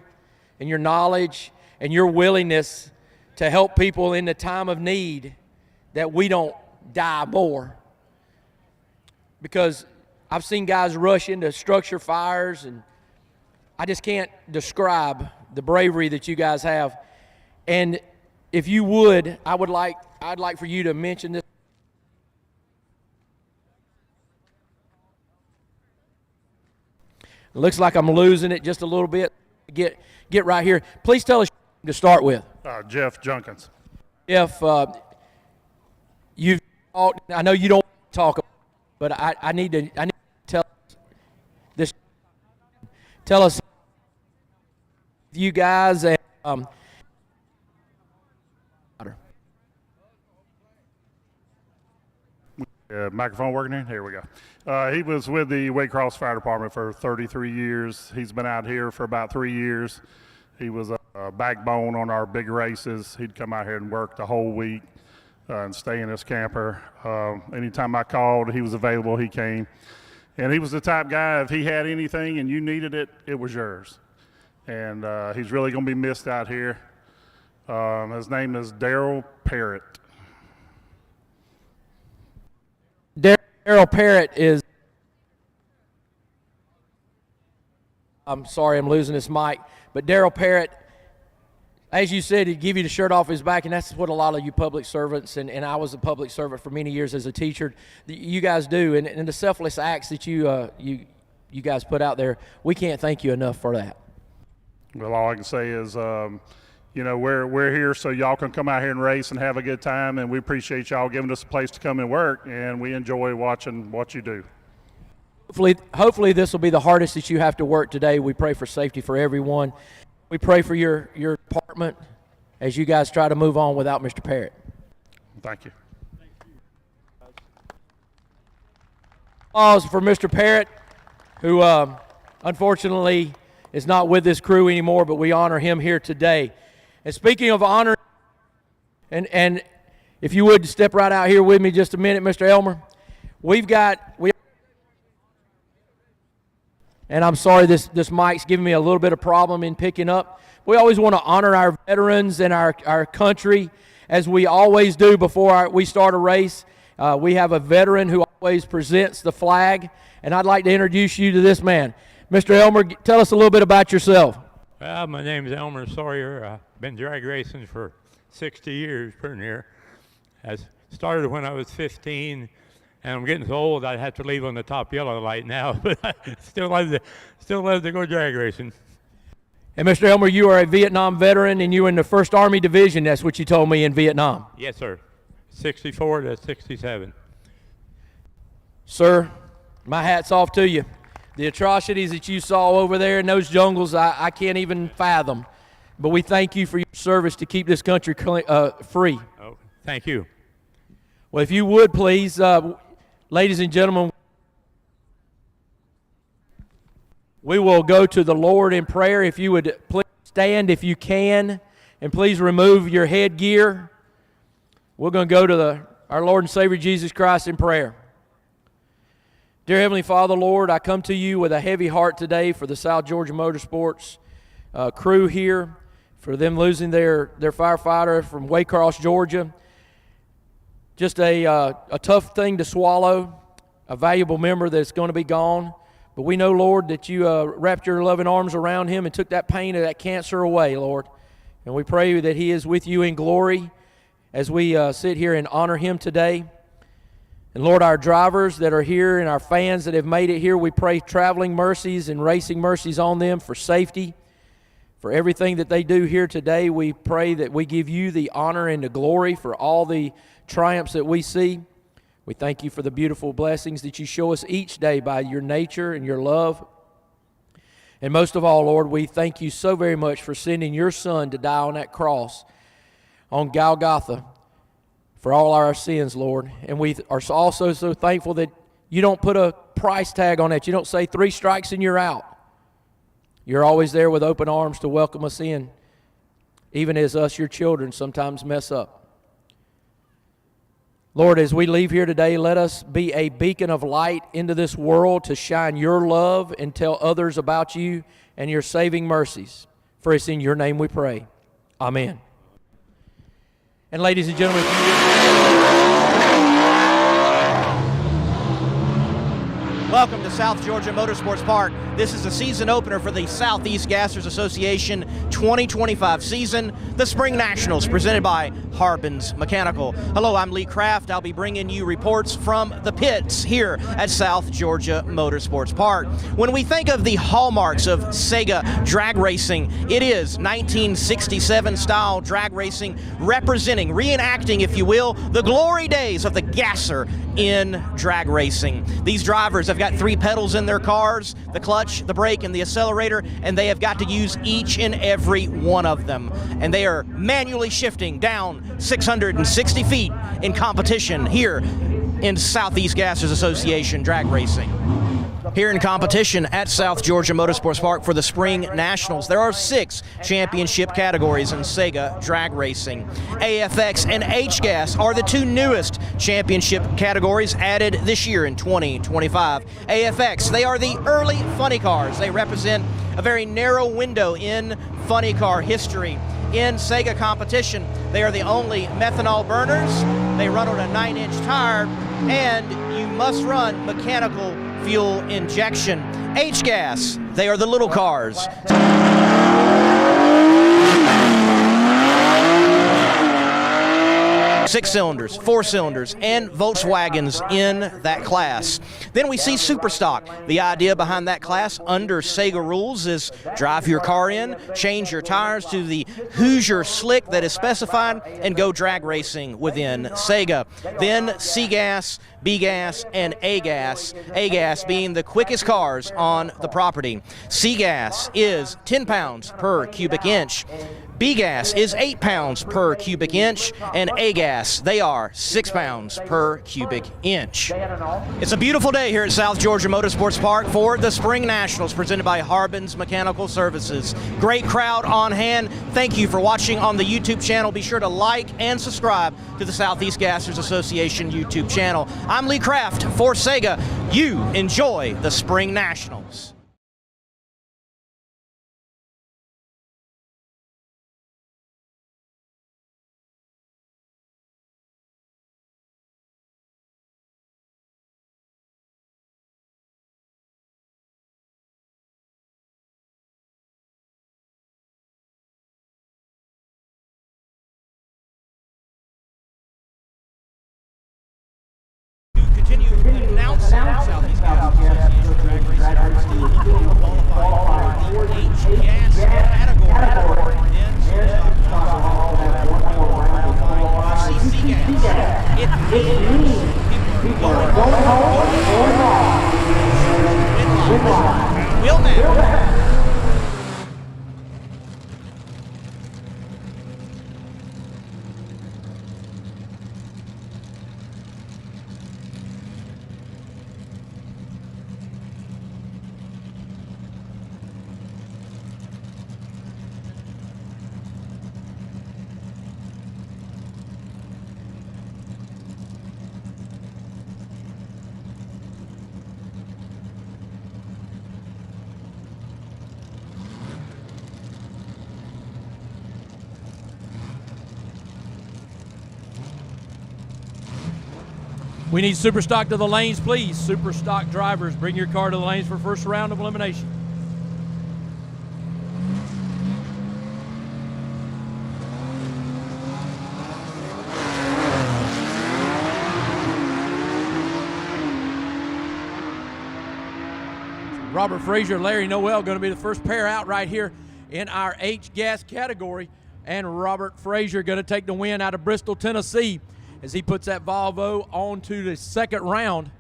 and your knowledge and your willingness to help people in the time of need that we don't die more. Because I've seen guys rush into structure fires, and I just can't describe the bravery that you guys have. And if you would, I'd like for you to mention this. It looks like I'm losing it just a little bit. Get right here. Please tell us to start with. Jeff Junkins. If you've talked, I know you don't talk, but I need to tell this. Tell us, you guys, and Microphone working here? Here we go. He was with the Waycross Fire Department for 33 years. He's been out here for about 3 years. He was a backbone on our big races. He'd come out here and work the whole week and stay in his camper. Anytime I called, he was available, he came. And he was the type guy, if he had anything and you needed it, it was yours. And he's really going to be missed out here. His name is Daryl Parrott. Daryl Parrott is, I'm sorry I'm losing this mic, but Daryl Parrott, as you said, he'd give you the shirt off his back, and that's what a lot of you public servants, and I was a public servant for many years as a teacher, you guys do, and the selfless acts that you guys put out there, we can't thank you enough for that. Well, all I can say is, you know, we're here so y'all can come out here and race and have a good time, and we appreciate y'all giving us a place to come and work, and we enjoy watching what you do. Hopefully this will be the hardest that you have to work today. We pray for safety for everyone. We pray for your department as you guys try to move on without Mr. Parrott. Thank you. Applause for Mr. Parrott, who unfortunately is not with this crew anymore, but we honor him here today. And speaking of honor, and if you would step right out here with me just a minute, Mr. Elmer, and I'm sorry this mic's giving me a little bit of problem in picking up. We always want to honor our veterans and our country, as we always do before we start a race. We have a veteran who always presents the flag, and I'd like to introduce you to this man. Mr. Elmer, tell us a little bit about yourself. Well, my name is Elmer Sawyer. I've been drag racing for 60 years, pretty near. I started when I was 15, and I'm getting so old I'd have to leave on the top yellow light now, but I still love to go drag racing. And Mr. Elmer, you are a Vietnam veteran, and you were in the 1st Army Division. That's what you told me, in Vietnam. Yes, sir. 64 to 67. Sir, my hat's off to you. The atrocities that you saw over there in those jungles, I can't even fathom. But we thank you for your service to keep this country free. Oh, thank you. Well, if you would, please, ladies and gentlemen, we will go to the Lord in prayer. If you would please stand if you can, and please remove your headgear. We're going to go to our Lord and Savior Jesus Christ in prayer. Dear Heavenly Father, Lord, I come to you with a heavy heart today for the South Georgia Motorsports crew here, for them losing their firefighter from Waycross, Georgia. Just a tough thing to swallow, a valuable member that's going to be gone. But we know, Lord, that you wrapped your loving arms around him and took that pain of that cancer away, Lord. And we pray that he is with you in glory as we sit here and honor him today. And Lord, our drivers that are here and our fans that have made it here, we pray traveling mercies and racing mercies on them for safety. For everything that they do here today, we pray that we give you the honor and the glory for all the triumphs that we see. We thank you for the beautiful blessings that you show us each day by your nature and your love. And most of all, Lord, we thank you so very much for sending your Son to die on that cross on Golgotha for all our sins, Lord. And we are also so thankful that you don't put a price tag on that. You don't say 3 strikes and you're out. You're always there with open arms to welcome us in. even as us, your children, sometimes mess up. Lord, as we leave here today, let us be a beacon of light into this world to shine your love and tell others about you and your saving mercies. For it's in your name we pray. Amen. And ladies and gentlemen, Welcome to South Georgia Motorsports Park. This is the season opener for the Southeast Gassers Association 2025 season, the Spring Nationals presented by Harbin's Mechanical. Hello, I'm Lee Kraft. I'll be bringing you reports from the pits here at South Georgia Motorsports Park. When we think of the hallmarks of SEGA drag racing, it is 1967 style drag racing representing, reenacting, if you will, the glory days of the gasser in drag racing. These drivers have got 3 pedals in their cars, the clutch, the brake, and the accelerator, and they have got to use each and every one of them. And they are manually shifting down 660 feet in competition here in Southeast Gassers Association drag racing. Here in competition at South Georgia Motorsports Park for the Spring Nationals, there are 6 championship categories in SEGA drag racing. AFX and HGAS are the 2 newest championship categories added this year in 2025. AFX, they are the early funny cars. They represent a very narrow window in funny car history. In SEGA competition, they are the only methanol burners. They run on a 9-inch tire, and you must run mechanical fuel injection. H-gas, they are the little cars. 6 cylinders, 4 cylinders, and Volkswagens in that class. Then we see Superstock. The idea behind that class under SEGA rules is drive your car in, change your tires to the Hoosier slick that is specified, and go drag racing within SEGA. Then C-gas, B-gas, and A-gas. A-gas being the quickest cars on the property. C-gas is 10 pounds per cubic inch. B-gas is 8 pounds per cubic inch, and A-gas, they are 6 pounds per cubic inch. It's a beautiful day here at South Georgia Motorsports Park for the Spring Nationals presented by Harbin's Mechanical Services. Great crowd on hand. Thank you for watching on the YouTube channel. Be sure to like and subscribe to the Southeast Gassers Association YouTube channel. I'm Lee Kraft for SEGA. You enjoy the Spring Nationals. Continue announcing Southeast Gassers Association drag racing still qualified for the H-gas category. Then C-gas. It means people are going. Will now. we need Superstock to the lanes, please. Superstock drivers, bring your car to the lanes for first round of elimination. Robert Frazier, Larry Noel going to be the first pair out right here in our H-gas category. And Robert Frazier going to take the win out of Bristol, Tennessee, as he puts that Volvo on to the second round.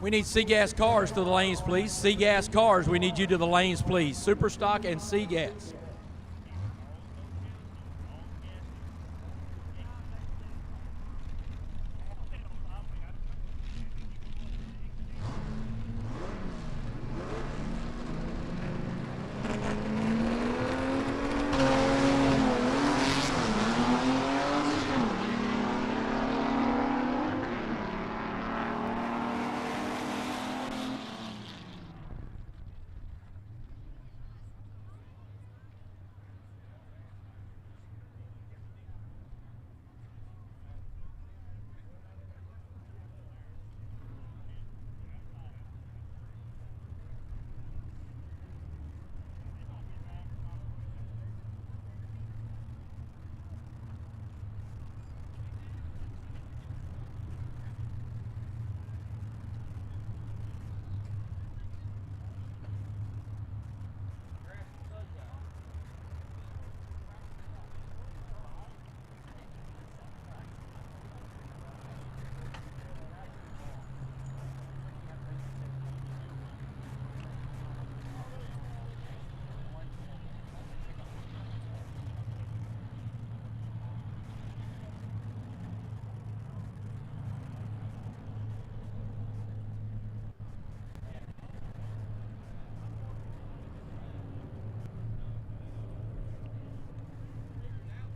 We need C-Gas cars to the lanes, please. C-Gas cars, we need you to the lanes, please. Superstock and C-Gas.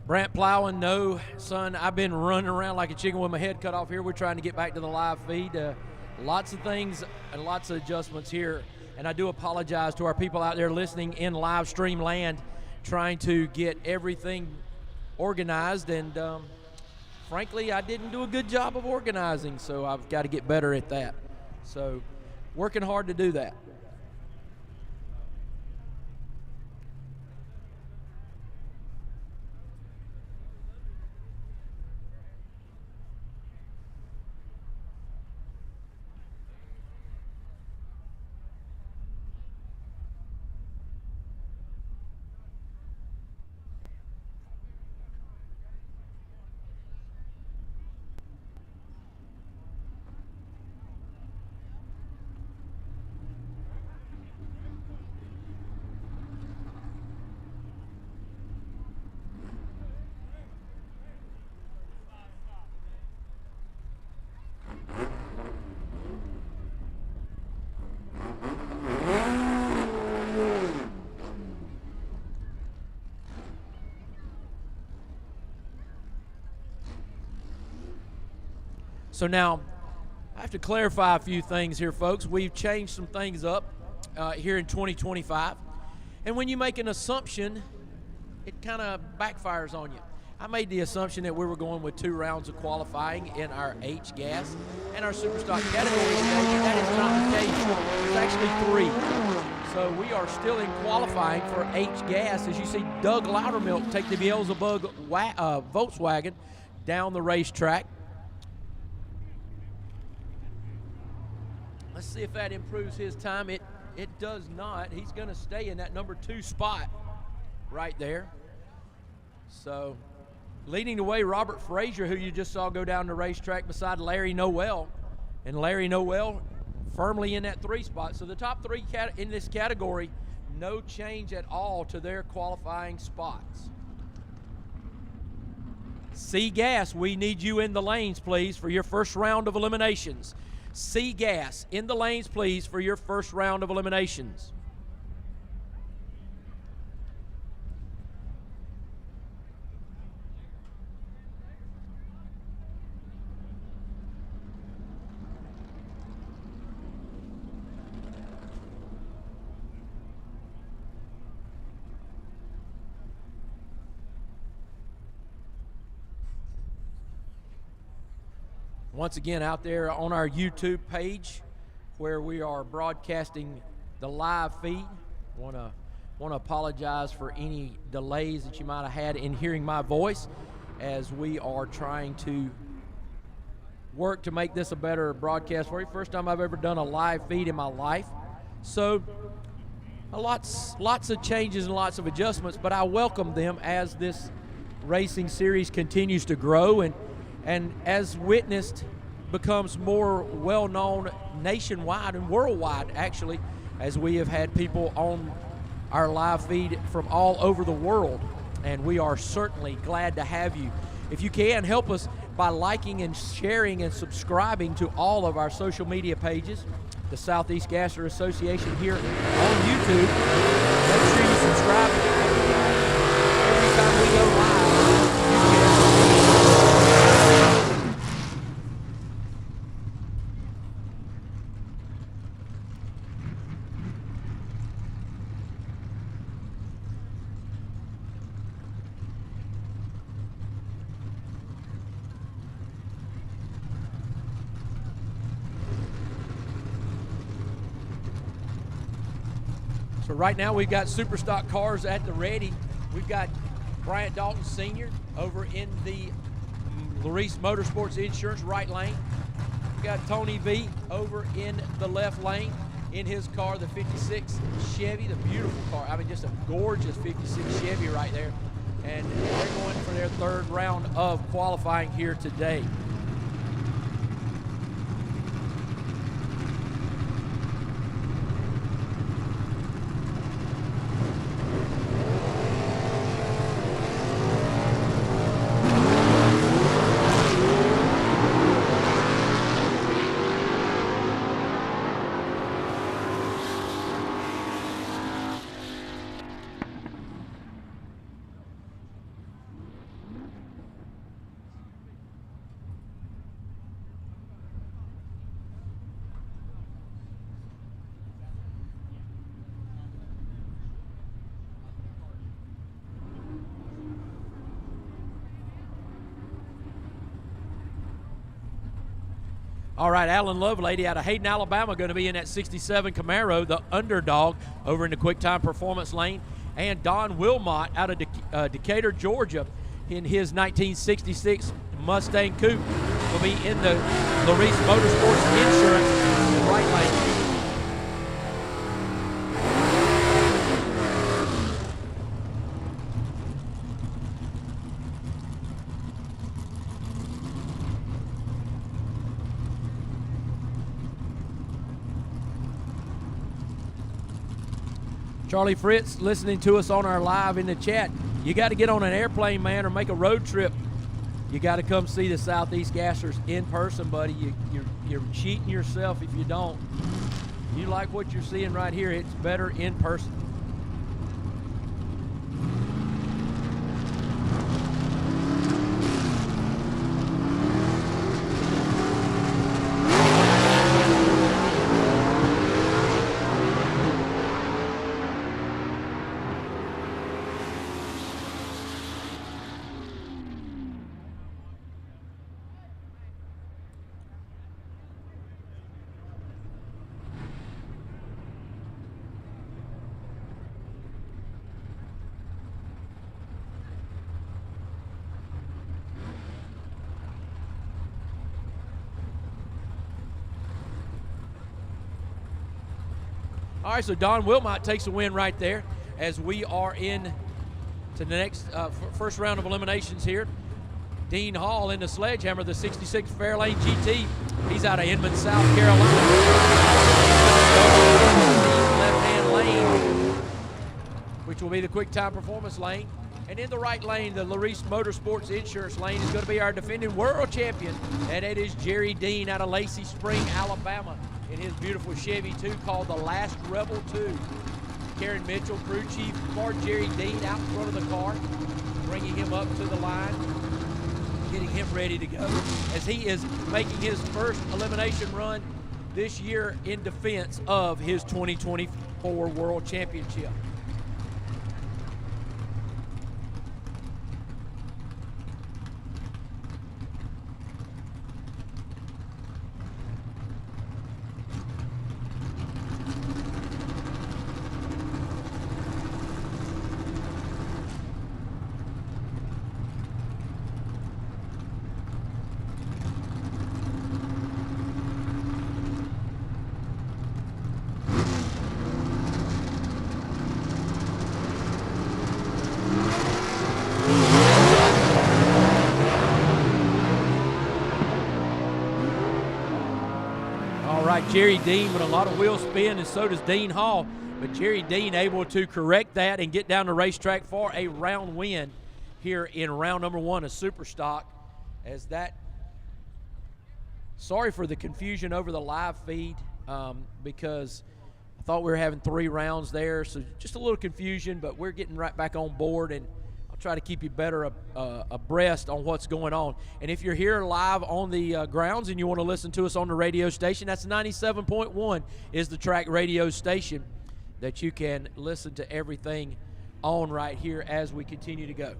Brant Plowing, no, son, I've been running around like a chicken with my head cut off here. We're trying to get back to the live feed. Lots of things and lots of adjustments here. And I do apologize to our people out there listening in live stream land, trying to get everything organized. And frankly, I didn't do a good job of organizing, so I've got to get better at that. So working hard to do that. So now, I have to clarify a few things here, folks. We've changed some things up here in 2025. And when you make an assumption, it kind of backfires on you. I made the assumption that we were going with 2 rounds of qualifying in our H gas and our Superstock category today, but that is not the case. It's actually 3. So we are still in qualifying for H gas. As you see, Doug Loudermilk take the Beelzebub Volkswagen down the racetrack. Let's see if that improves his time. It does not. He's going to stay in that number 2 spot right there. So leading the way, Robert Frazier, who you just saw go down the racetrack beside Larry Noel. And Larry Noel firmly in that 3 spot. So the top 3 in this category, no change at all to their qualifying spots. C-Gas, we need you in the lanes, please, for your first round of eliminations. C-Gas in the lanes, please, for your first round of eliminations. Once again, out there on our YouTube page where we are broadcasting the live feed, want to apologize for any delays that you might have had in hearing my voice as we are trying to work to make this a better broadcast for you. First time I've ever done a live feed in my life. So lots of changes and lots of adjustments, but I welcome them as this racing series continues to grow and as witnessed becomes more well-known nationwide and worldwide, actually, as we have had people on our live feed from all over the world, and we are certainly glad to have you. If you can, help us by liking and sharing and subscribing to all of our social media pages. The Southeast Gasser Association here on YouTube. Make sure you subscribe. Every time we go live, so right now we've got super stock cars at the ready. We've got Bryant Dalton Sr. over in the Larice Motorsports Insurance right lane. We've got Tony V over in the left lane in his car, the 56 Chevy, the beautiful car. I mean, just a gorgeous 56 Chevy right there. And they're going for their third round of qualifying here today. All right, Alan Lovelady out of Hayden, Alabama, going to be in that 67 Camaro, the underdog, over in the QuickTime Performance lane. And Don Wilmot out of Decatur, Georgia, in his 1966 Mustang Coupe, will be in the Larice Motorsports Insurance right lane. Charlie Fritz listening to us on our live in the chat. You got to get on an airplane, man, or make a road trip. You got to come see the Southeast Gassers in person, buddy. You're cheating yourself if you don't. You like what you're seeing right here, it's better in person. All right, so Don Wilmot takes a win right there as we are in to the next first round of eliminations here. Dean Hall in the Sledgehammer, the 66 Fairlane GT. He's out of Inman, South Carolina. Left-hand lane, which will be the QuickTime Performance lane. And in the right lane, the Larice Motorsports Insurance lane, is going to be our defending world champion, and it is Jerry Dean out of Lacey Spring, Alabama, in his beautiful Chevy 2 called the Last Rebel 2. Karen Mitchell, crew chief for Jerry Dean, out in front of the car, bringing him up to the line, getting him ready to go, as he is making his first elimination run this year in defense of his 2024 World Championship. like Jerry Dean with a lot of wheel spin, and so does Dean Hall. But Jerry Dean able to correct that and get down the racetrack for a round win here in round number 1 of Super Stock. As that, sorry for the confusion over the live feed, because I thought we were having 3 rounds there, so just a little confusion, but we're getting right back on board, and I'll try to keep you better abreast on what's going on. And if you're here live on the grounds and you want to listen to us on the radio station, that's 97.1 is the track radio station that you can listen to everything on right here as we continue to go.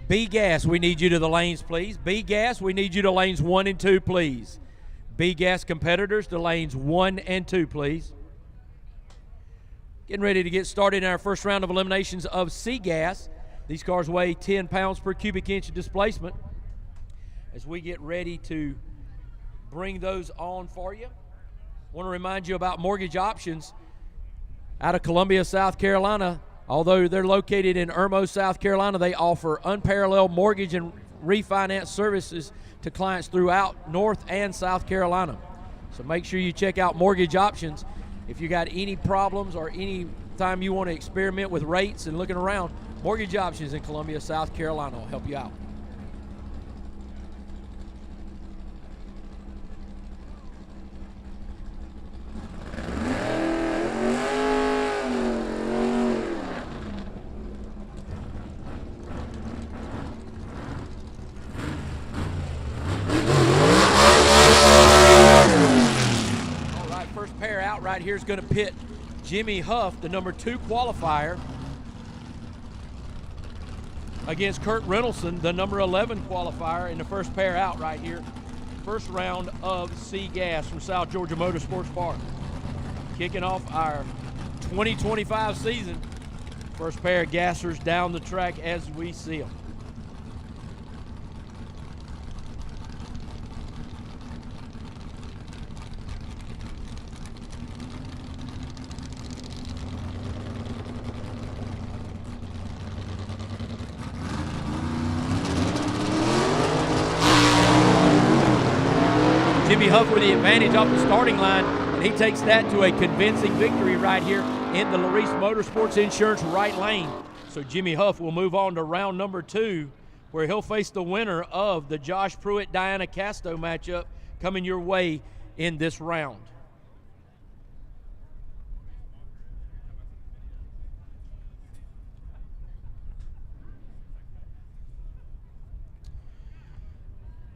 B Gas, we need you to the lanes, please. B Gas, we need you to lanes 1 and 2, please. B Gas competitors to lanes 1 and 2, please. Getting ready to get started in our first round of eliminations of SEGA. These cars weigh 10 pounds per cubic inch of displacement. As we get ready to bring those on for you, I want to remind you about mortgage options out of Columbia, South Carolina. Although they're located in Irmo, South Carolina, they offer unparalleled mortgage and refinance services to clients throughout North and South Carolina. So make sure you check out mortgage options. If you got any problems or any time you want to experiment with rates and looking around, mortgage options in Columbia, South Carolina will help you out. Right here is going to pit Jimmy Huff, the number 2 qualifier, against Kurt Reynoldson, the number 11 qualifier, in the first pair out right here. First round of SEGA from South Georgia Motorsports Park. Kicking off our 2025 season. First pair of gassers down the track as we see them. Jimmy Huff with the advantage off the starting line, and he takes that to a convincing victory right here in the Larice Motorsports Insurance right lane. So Jimmy Huff will move on to round number 2, where he'll face the winner of the Josh Pruitt-Diana Casto matchup coming your way in this round.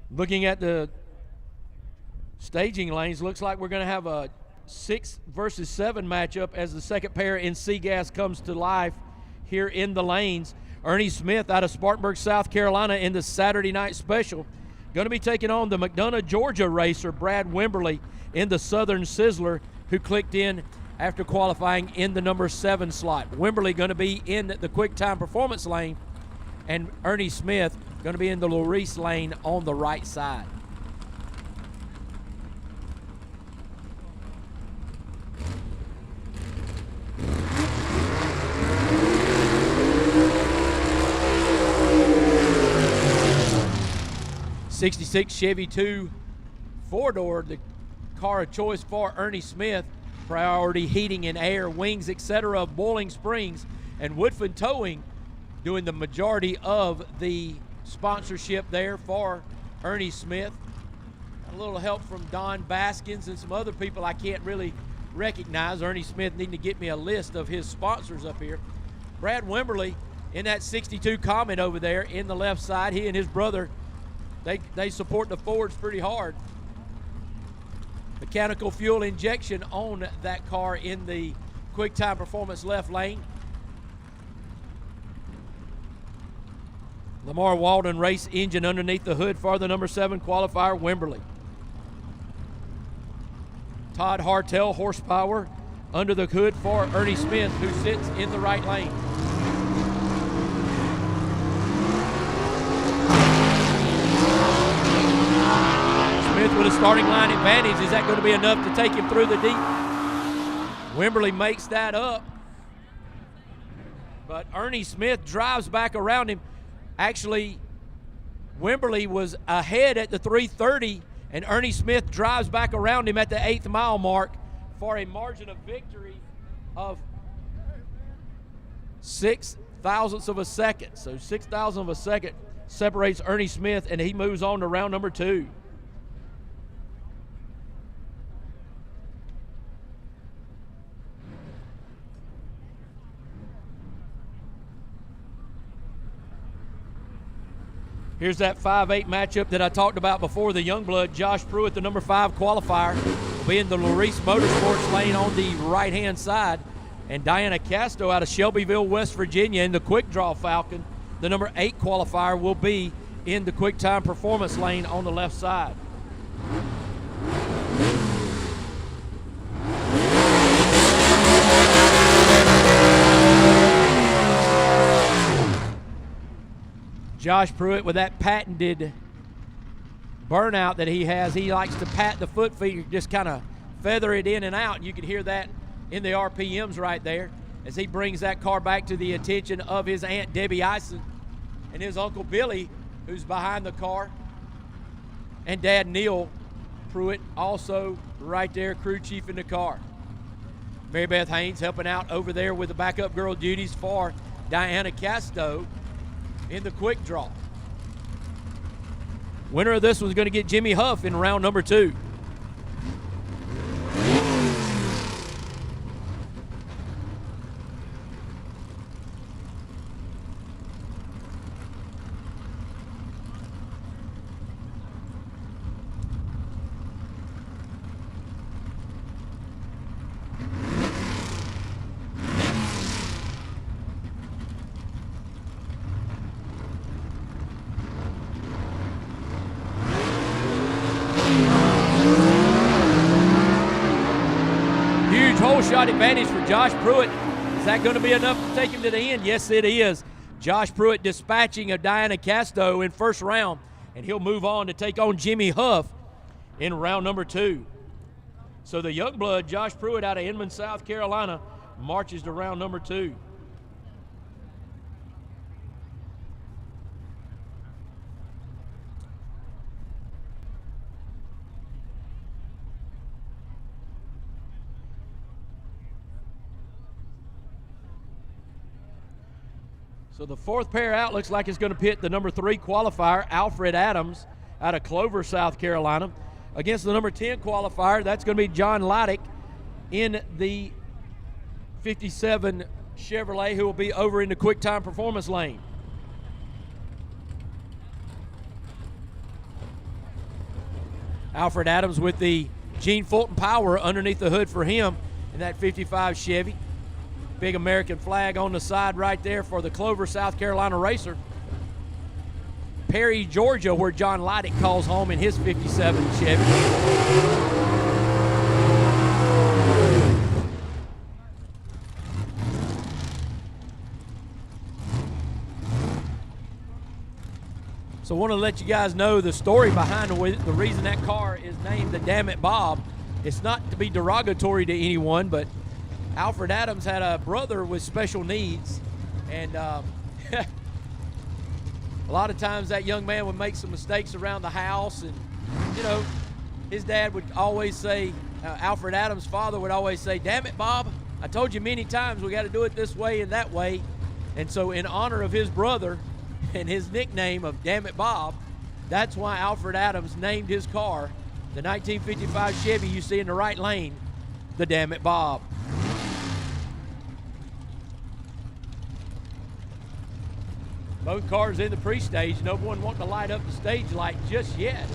Looking at the staging lanes, looks like we're going to have a 6 versus 7 matchup as the second pair in SEGA comes to life here in the lanes. Ernie Smith out of Spartanburg, South Carolina in the Saturday night special going to be taking on the McDonough, Georgia racer, Brad Wimberly, in the Southern Sizzler, who clicked in after qualifying in the number 7 slot. Wimberly going to be in the quick time performance lane, and Ernie Smith going to be in the Larice lane on the right side. '66 Chevy 2 4-door, the car of choice for Ernie Smith. Priority heating and air, wings, etc. of Boiling Springs, and Woodfin Towing doing the majority of the sponsorship there for Ernie Smith. A little help from Don Baskins and some other people I can't really recognize. Ernie Smith needing to get me a list of his sponsors up here. Brad Wimberly in that 62 Comet over there in the left side. He and his brother, they support the Fords pretty hard. Mechanical fuel injection on that car in the quick time performance left lane. Lamar Walden race engine underneath the hood for the number 7 qualifier, Wimberly. Todd Hartel horsepower under the hood for Ernie Smith, who sits in the right lane. Smith with a starting line advantage. Is that going to be enough to take him through the deep? Wimberly makes that up. But Ernie Smith drives back around him. Actually, Wimberly was ahead at the 330, and Ernie Smith drives back around him at the 8th mile mark for a margin of victory of 6 thousandths of a second. So 6 thousandths of a second separates Ernie Smith, and he moves on to round number 2. Here's that 5-8 matchup that I talked about before. The Youngblood, Josh Pruitt, the number 5 qualifier, will be in the Larice Motorsports lane on the right-hand side. And Diana Casto out of Shelbyville, West Virginia, in the Quick Draw Falcon, the number 8 qualifier, will be in the Quick Time Performance lane on the left side. Josh Pruitt with that patented burnout that he has. He likes to pat the foot feet, just kind of feather it in and out. You can hear that in the RPMs right there as he brings that car back to the attention of his Aunt Debbie Ison and his Uncle Billy, who's behind the car, and Dad Neil Pruitt also right there, crew chief in the car. Mary Beth Haynes helping out over there with the backup girl duties for Diana Casto in the quick draw. Winner of this was going to get Jimmy Huff in round number 2. Shot advantage for Josh Pruitt. Is that going to be enough to take him to the end? Yes, it is. Josh Pruitt dispatching of Diana Casto in first round, and he'll move on to take on Jimmy Huff in round number 2. So the Youngblood, Josh Pruitt out of Inman, South Carolina, marches to round number 2. So the 4th pair out looks like it's going to pit the number 3 qualifier, Alfred Adams, out of Clover, South Carolina, against the number 10 qualifier. That's going to be John Leidick in the 57 Chevrolet, who will be over in the quick time performance lane. Alfred Adams with the Gene Fulton power underneath the hood for him in that 55 Chevy. Big American flag on the side right there for the Clover, South Carolina racer. Perry, Georgia, where John Leidick calls home in his 57 Chevy. So I want to let you guys know the story behind the reason that car is named the Damn It Bob. It's not to be derogatory to anyone, but Alfred Adams had a brother with special needs, and a lot of times that young man would make some mistakes around the house, and you know, his dad would always say, Alfred Adams' father would always say, "Damn it, Bob, I told you many times we got to do it this way and that way." And so in honor of his brother and his nickname of Damn It Bob, that's why Alfred Adams named his car, the 1955 Chevy you see in the right lane, the Damn It Bob. Both cars in the pre-stage. No one wanting to light up the stage light just yet.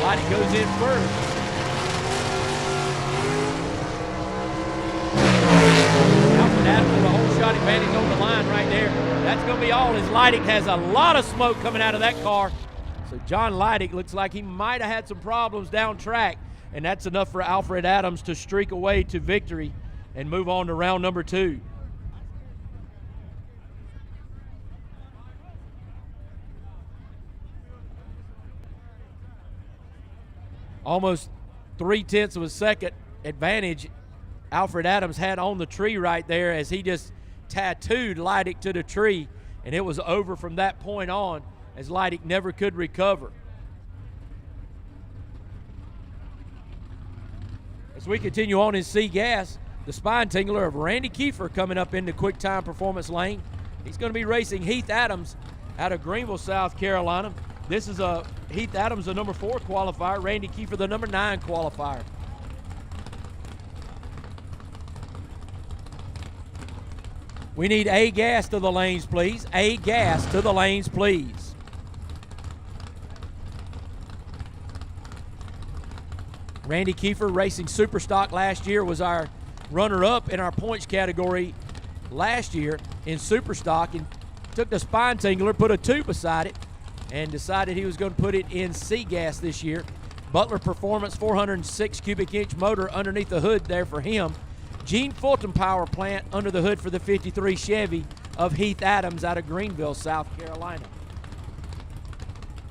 Lighting goes in first. Alfred Adams with a whole shot advantage on the line right there. That's going to be all. His Leidick has a lot of smoke coming out of that car. So John Leidick looks like he might have had some problems down track, and that's enough for Alfred Adams to streak away to victory and move on to round number 2. Almost 0.3 of a second advantage Alfred Adams had on the tree right there as he just tattooed Leidick to the tree, and it was over from that point on as Leidick never could recover. As we continue on in C-Gas, the spine tingler of Randy Kiefer coming up into quick time performance lane. He's going to be racing Heath Adams out of Greenville, South Carolina. This is Heath Adams, the number 4 qualifier, Randy Kiefer, the number 9 qualifier. We need A gas to the lanes, please. A gas to the lanes, please. Randy Kiefer, racing Superstock last year, was our runner-up in our points category last year in Superstock, and took the spine tingler, put a 2 beside it, and decided he was going to put it in C-Gas this year. Butler Performance, 406 cubic inch motor underneath the hood there for him. Gene Fulton power plant under the hood for the 53 Chevy of Heath Adams out of Greenville, South Carolina.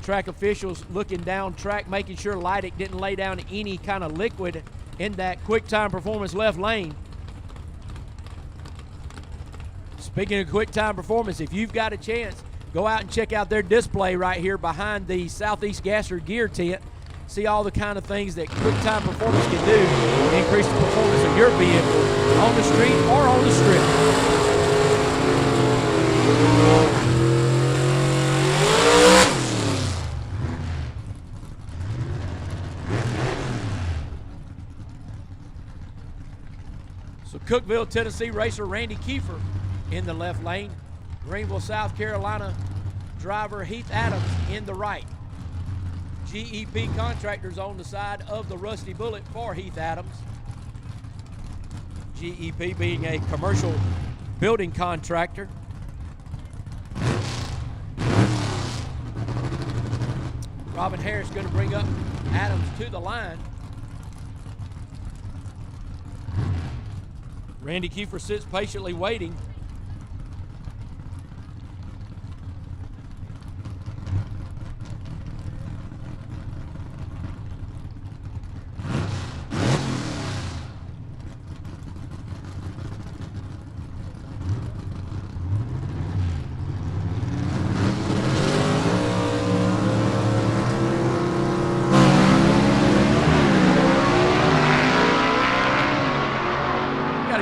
Track officials looking down track, making sure Leidick didn't lay down any kind of liquid in that quick time performance left lane. Speaking of quick time performance, if you've got a chance, go out and check out their display right here behind the Southeast Gasser gear tent. See all the kind of things that quick time performance can do to increase the performance of your vehicle on the street or on the strip. So Cookeville, Tennessee racer Randy Kiefer in the left lane. Greenville, South Carolina driver Heath Adams in the right. GEP Contractors on the side of the Rusty Bullet for Heath Adams. GEP being a commercial building contractor. Robin Harris going to bring up Adams to the line. Randy Kiefer sits patiently waiting.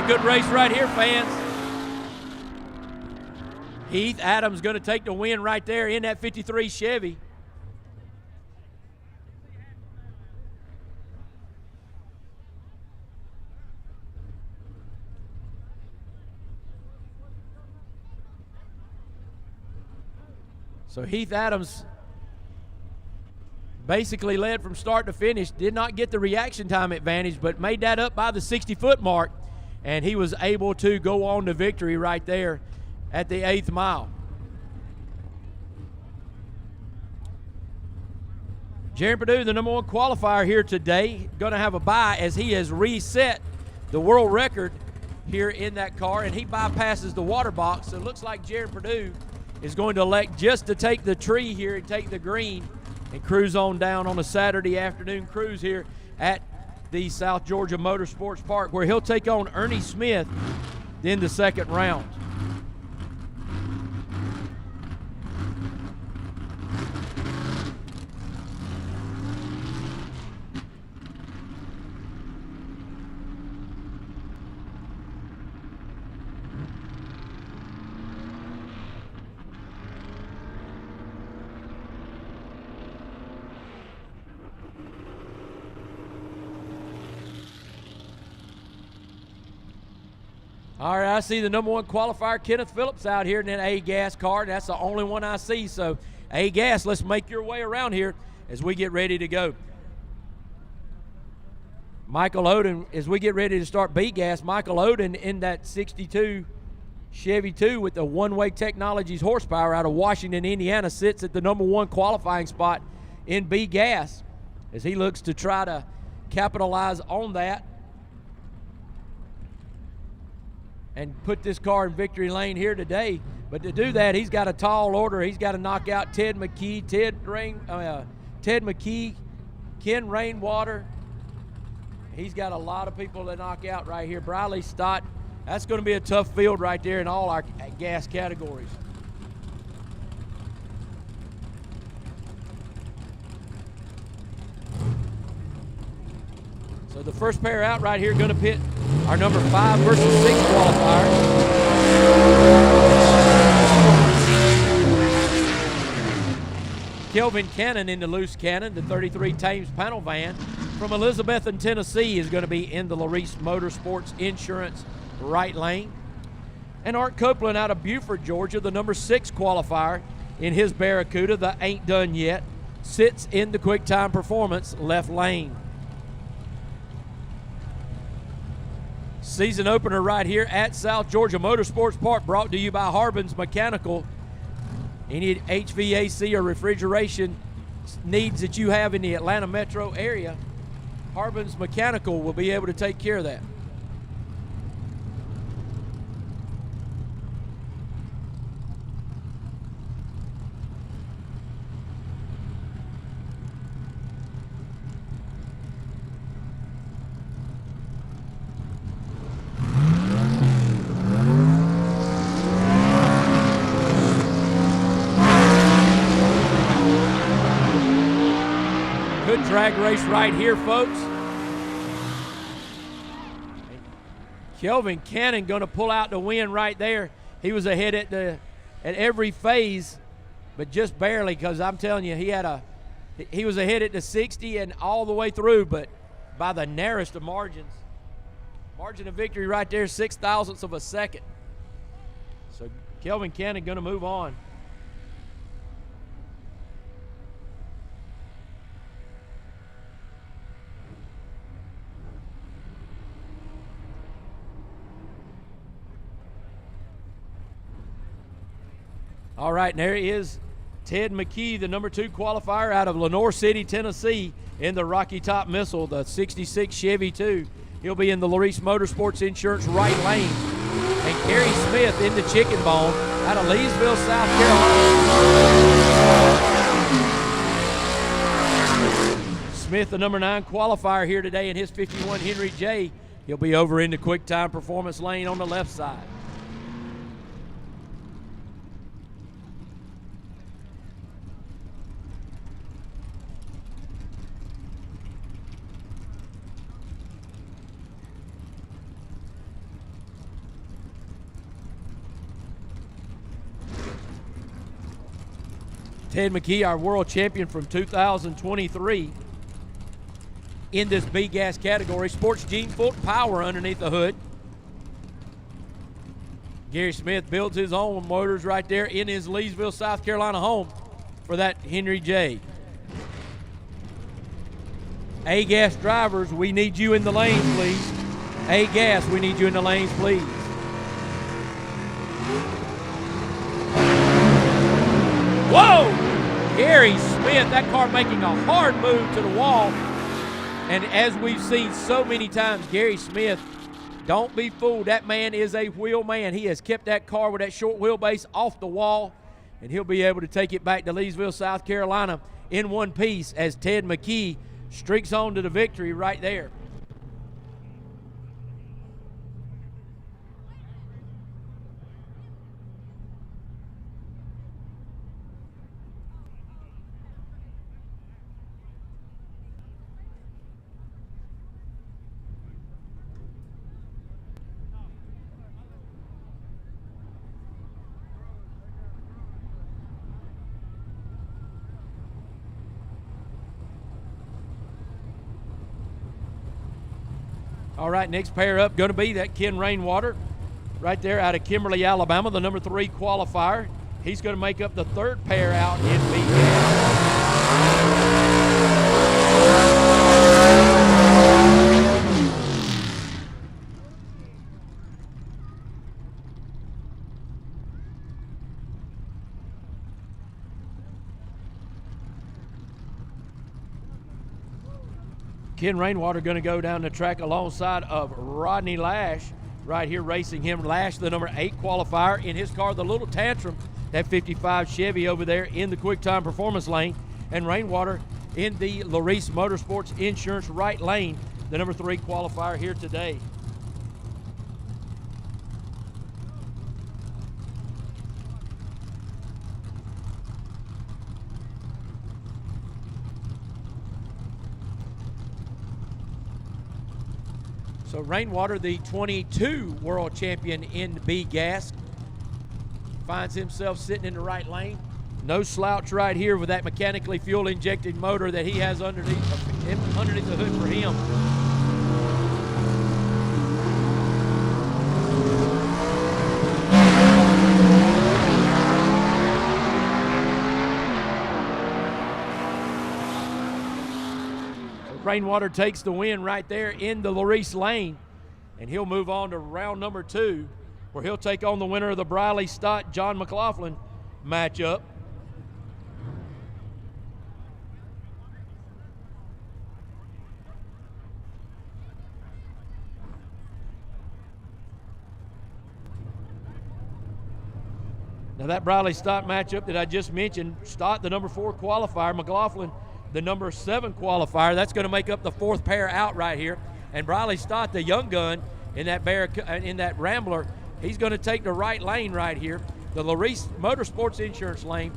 Good race right here, fans. Heath Adams going to take the win right there in that 53 Chevy. So Heath Adams basically led from start to finish, did not get the reaction time advantage, but made that up by the 60-foot mark. And he was able to go on to victory right there at the 8th mile. Jared Perdue, the number 1 qualifier here today, going to have a bye as he has reset the world record here in that car, and he bypasses the water box. So it looks like Jared Perdue is going to elect just to take the tree here and take the green and cruise on down on a Saturday afternoon cruise here at the South Georgia Motorsports Park, where he'll take on Ernie Smith in the second round. All right, I see the number 1 qualifier, Kenneth Phillips, out here in that A-Gas car. That's the only one I see. So, A-Gas, let's make your way around here as we get ready to go. Michael Oden, as we get ready to start B-Gas, Michael Oden in that 62 Chevy 2 with the One-Way Technologies horsepower out of Washington, Indiana, sits at the number 1 qualifying spot in B-Gas as he looks to try to capitalize on that and put this car in victory lane here today. But to do that, he's got a tall order. He's got to knock out Ted McKee, Ken Rainwater. He's got a lot of people to knock out right here. Briley Stott. That's going to be a tough field right there in all our gas categories. So the first pair out right here going to pit our number 5 versus 6 qualifiers. Kelvin Cannon in the loose cannon, the 33 Thames panel van from Elizabethton, Tennessee, is going to be in the Larice Motorsports Insurance right lane. And Art Copeland out of Buford, Georgia, the number 6 qualifier in his Barracuda, the Ain't Done Yet, sits in the Quick Time Performance left lane. Season opener right here at South Georgia Motorsports Park, brought to you by Harbin's Mechanical. Any HVAC or refrigeration needs that you have in the Atlanta metro area, Harbin's Mechanical will be able to take care of that. Drag race right here, folks. Kelvin Cannon going to pull out the win right there. He was ahead at every phase, but just barely, because I'm telling you, he was ahead at the 60 and all the way through, but by the narrowest of margins. Margin of victory right there, 0.06 of a second. So Kelvin Cannon going to move on. All right, and there is Ted McKee, the number 2 qualifier out of Lenoir City, Tennessee, in the Rocky Top Missile, the 66 Chevy 2. He'll be in the Larice Motorsports Insurance right lane. And Kerry Smith in the Chicken Bone out of Leesville, South Carolina. Smith, the number 9 qualifier here today in his 51 Henry J. He'll be over in the Quick Time Performance lane on the left side. Ted McKee, our world champion from 2023 in this B-Gas category. Sports Gene full power underneath the hood. Gary Smith builds his own motors right there in his Leesville, South Carolina home for that Henry J. A-Gas drivers, we need you in the lanes, please. A-Gas, we need you in the lanes, please. Whoa! Gary Smith, that car making a hard move to the wall. And as we've seen so many times, Gary Smith, don't be fooled. That man is a wheel man. He has kept that car with that short wheelbase off the wall, and he'll be able to take it back to Leesville, South Carolina in one piece as Ted McKee streaks on to the victory right there. All right, next pair up going to be that Ken Rainwater right there out of Kimberly, Alabama, the number 3 qualifier. He's going to make up the third pair out in B. Ken Rainwater going to go down the track alongside of Rodney Lash right here racing him. Lash, the number 8 qualifier in his car, the Little Tantrum, that 55 Chevy over there in the quick time performance lane. And Rainwater in the Larice Motorsports Insurance right lane, the number 3 qualifier here today. So Rainwater, the 22 world champion in B gas, finds himself sitting in the right lane. No slouch right here with that mechanically fuel injected motor that he has underneath the hood for him. Rainwater takes the win right there in the Larice lane, and he'll move on to round number 2, where he'll take on the winner of the Briley Stott John McLaughlin matchup. Now that Briley Stott matchup that I just mentioned, Stott the number 4 qualifier, McLaughlin the number 7 qualifier. That's going to make up the 4th pair out right here. And Briley Stott, the young gun in that Rambler, he's going to take the right lane right here, the Larice Motorsports Insurance lane,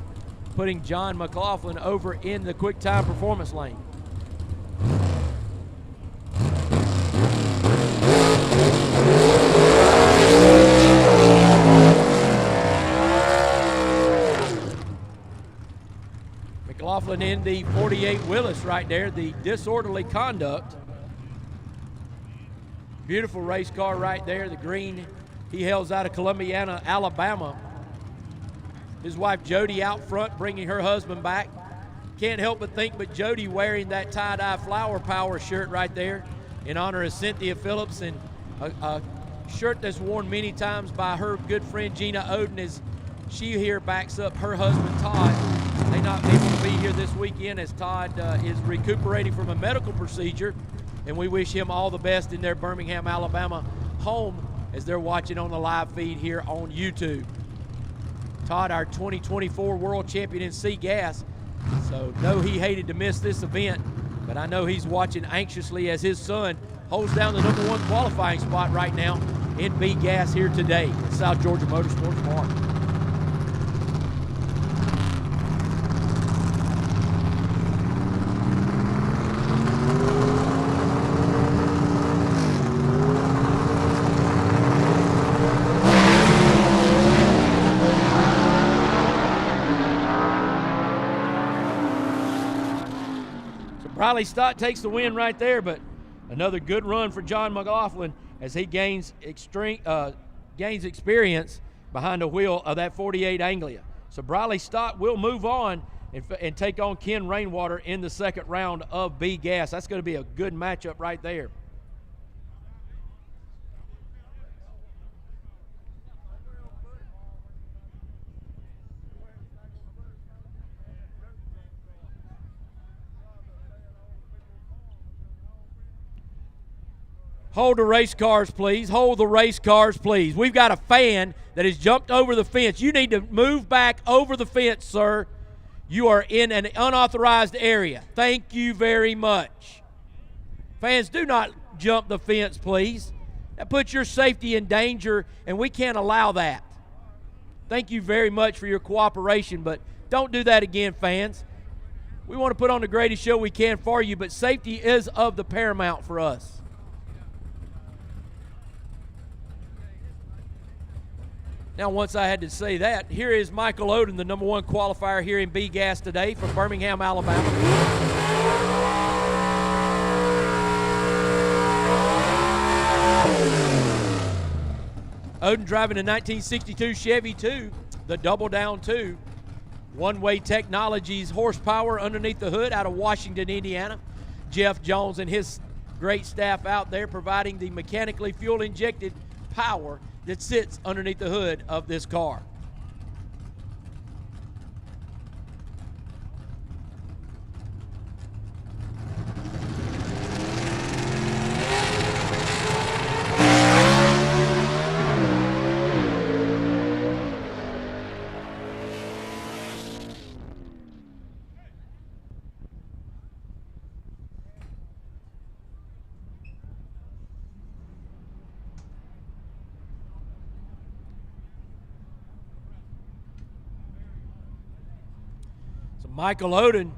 putting John McLaughlin over in the quick time performance lane. McLaughlin in the 48 Willis right there, the disorderly conduct. Beautiful race car right there, the green. He hails out of Columbiana, Alabama. His wife Jody out front bringing her husband back. Can't help but think but Jody wearing that tie-dye Flower Power shirt right there in honor of Cynthia Phillips, and a shirt that's worn many times by her good friend Gina Oden as she here backs up her husband Todd. They not able to be here this weekend as Todd is recuperating from a medical procedure, and we wish him all the best in their Birmingham, Alabama home as they're watching on the live feed here on YouTube. Todd, our 2024 world champion in C-Gas, so know he hated to miss this event, but I know he's watching anxiously as his son holds down the number 1 qualifying spot right now in B-Gas here today at South Georgia Motorsports Park. Riley Stott takes the win right there, but another good run for John McLaughlin as he gains experience behind the wheel of that 48 Anglia. So Briley Stott will move on and take on Ken Rainwater in the 2nd round of B-Gas. That's going to be a good matchup right there. Hold the race cars, please. Hold the race cars, please. We've got a fan that has jumped over the fence. You need to move back over the fence, sir. You are in an unauthorized area. Thank you very much. Fans, do not jump the fence, please. That puts your safety in danger, and we can't allow that. Thank you very much for your cooperation, but don't do that again, fans. We want to put on the greatest show we can for you, but safety is of the paramount for us. Now, once I had to say that, here is Michael Oden, the #1 qualifier here in B-Gas today from Birmingham, Alabama. Oden driving a 1962 Chevy 2, the Double Down 2. One-Way Technologies horsepower underneath the hood out of Washington, Indiana. Jeff Jones and his great staff out there providing the mechanically fuel-injected power that sits underneath the hood of this car. Michael Oden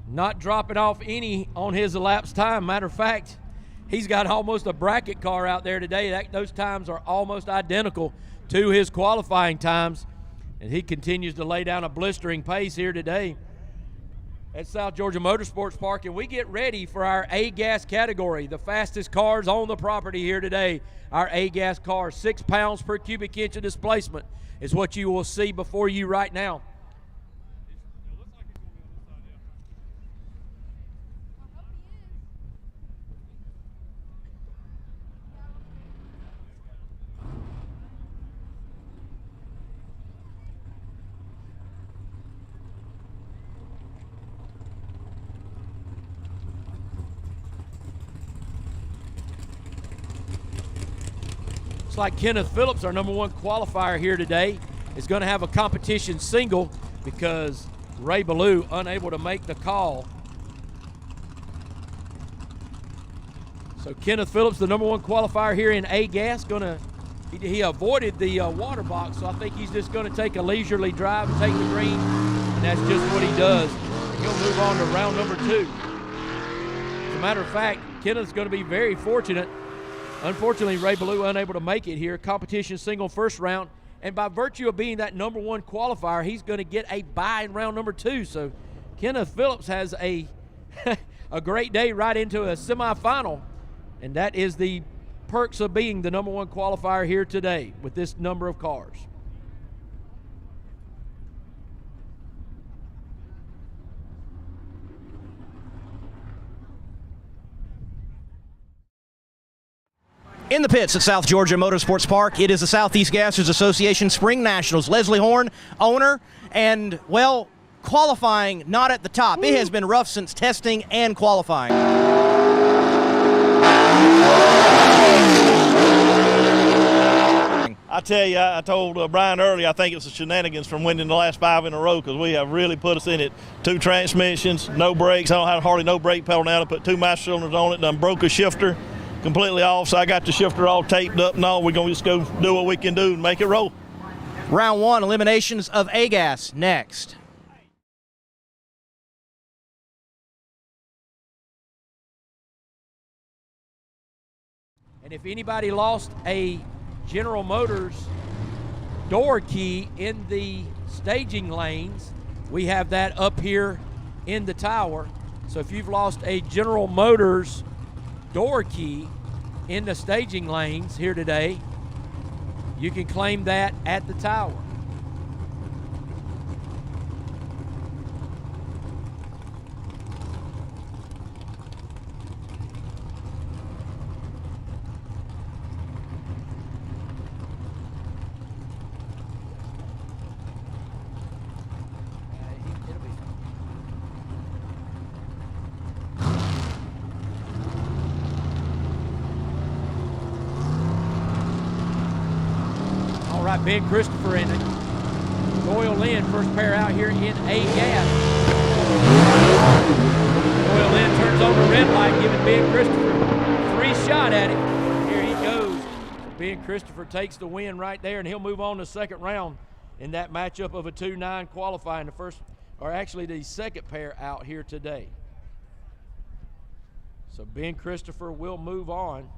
not dropping off any on his elapsed time. Matter of fact, he's got almost a bracket car out there today. Those times are almost identical to his qualifying times, and he continues to lay down a blistering pace here today at South Georgia Motorsports Park. And we get ready for our A-Gas category, the fastest cars on the property here today. Our A-Gas cars, 6 pounds per cubic inch of displacement is what you will see before you right now. Looks like Kenneth Phillips, our #1 qualifier here today, is going to have a competition single because Ray Ballou unable to make the call. So Kenneth Phillips, the #1 qualifier here in A-Gas, he avoided the water box, so I think he's just going to take a leisurely drive and take the green, and that's just what he does. He'll move on to round number 2. As a matter of fact, Kenneth's going to be very fortunate. Unfortunately, Ray Ballou unable to make it here. Competition single first round, and by virtue of being that #1 qualifier, he's going to get a bye in round number 2. So Kenneth Phillips has a a great day right into a semifinal, and that is the perks of being the #1 qualifier here today with this number of cars. In the pits at South Georgia Motorsports Park, it is the Southeast Gassers Association Spring Nationals. Leslie Horn, owner, and, well, qualifying not at the top. It has been rough since testing and qualifying. I tell you, I told Brian earlier, I think it was the shenanigans from winning the last 5 in a row because we have really put us in it. 2 transmissions, no brakes. I don't have hardly no brake pedal now. I put 2 master cylinders on it, done broke a shifter completely off, so I got the shifter all taped up and all. We're going to just go do what we can do and make it roll. Round 1, eliminations of A-Gas next. And if anybody lost a General Motors door key in the staging lanes, we have that up here in the tower. So if you've lost a General Motors door key in the staging lanes here today, you can claim that at the tower. got Ben Christopher and Doyle Lynn, first pair out here in A gas. Doyle Lynn turns on the red light, giving Ben Christopher 3 shot at it. Here he goes. Ben Christopher takes the win right there, and he'll move on to the second round in that matchup of a 2-9 qualifying, the first, or actually the second pair out here today. So Ben Christopher will move on.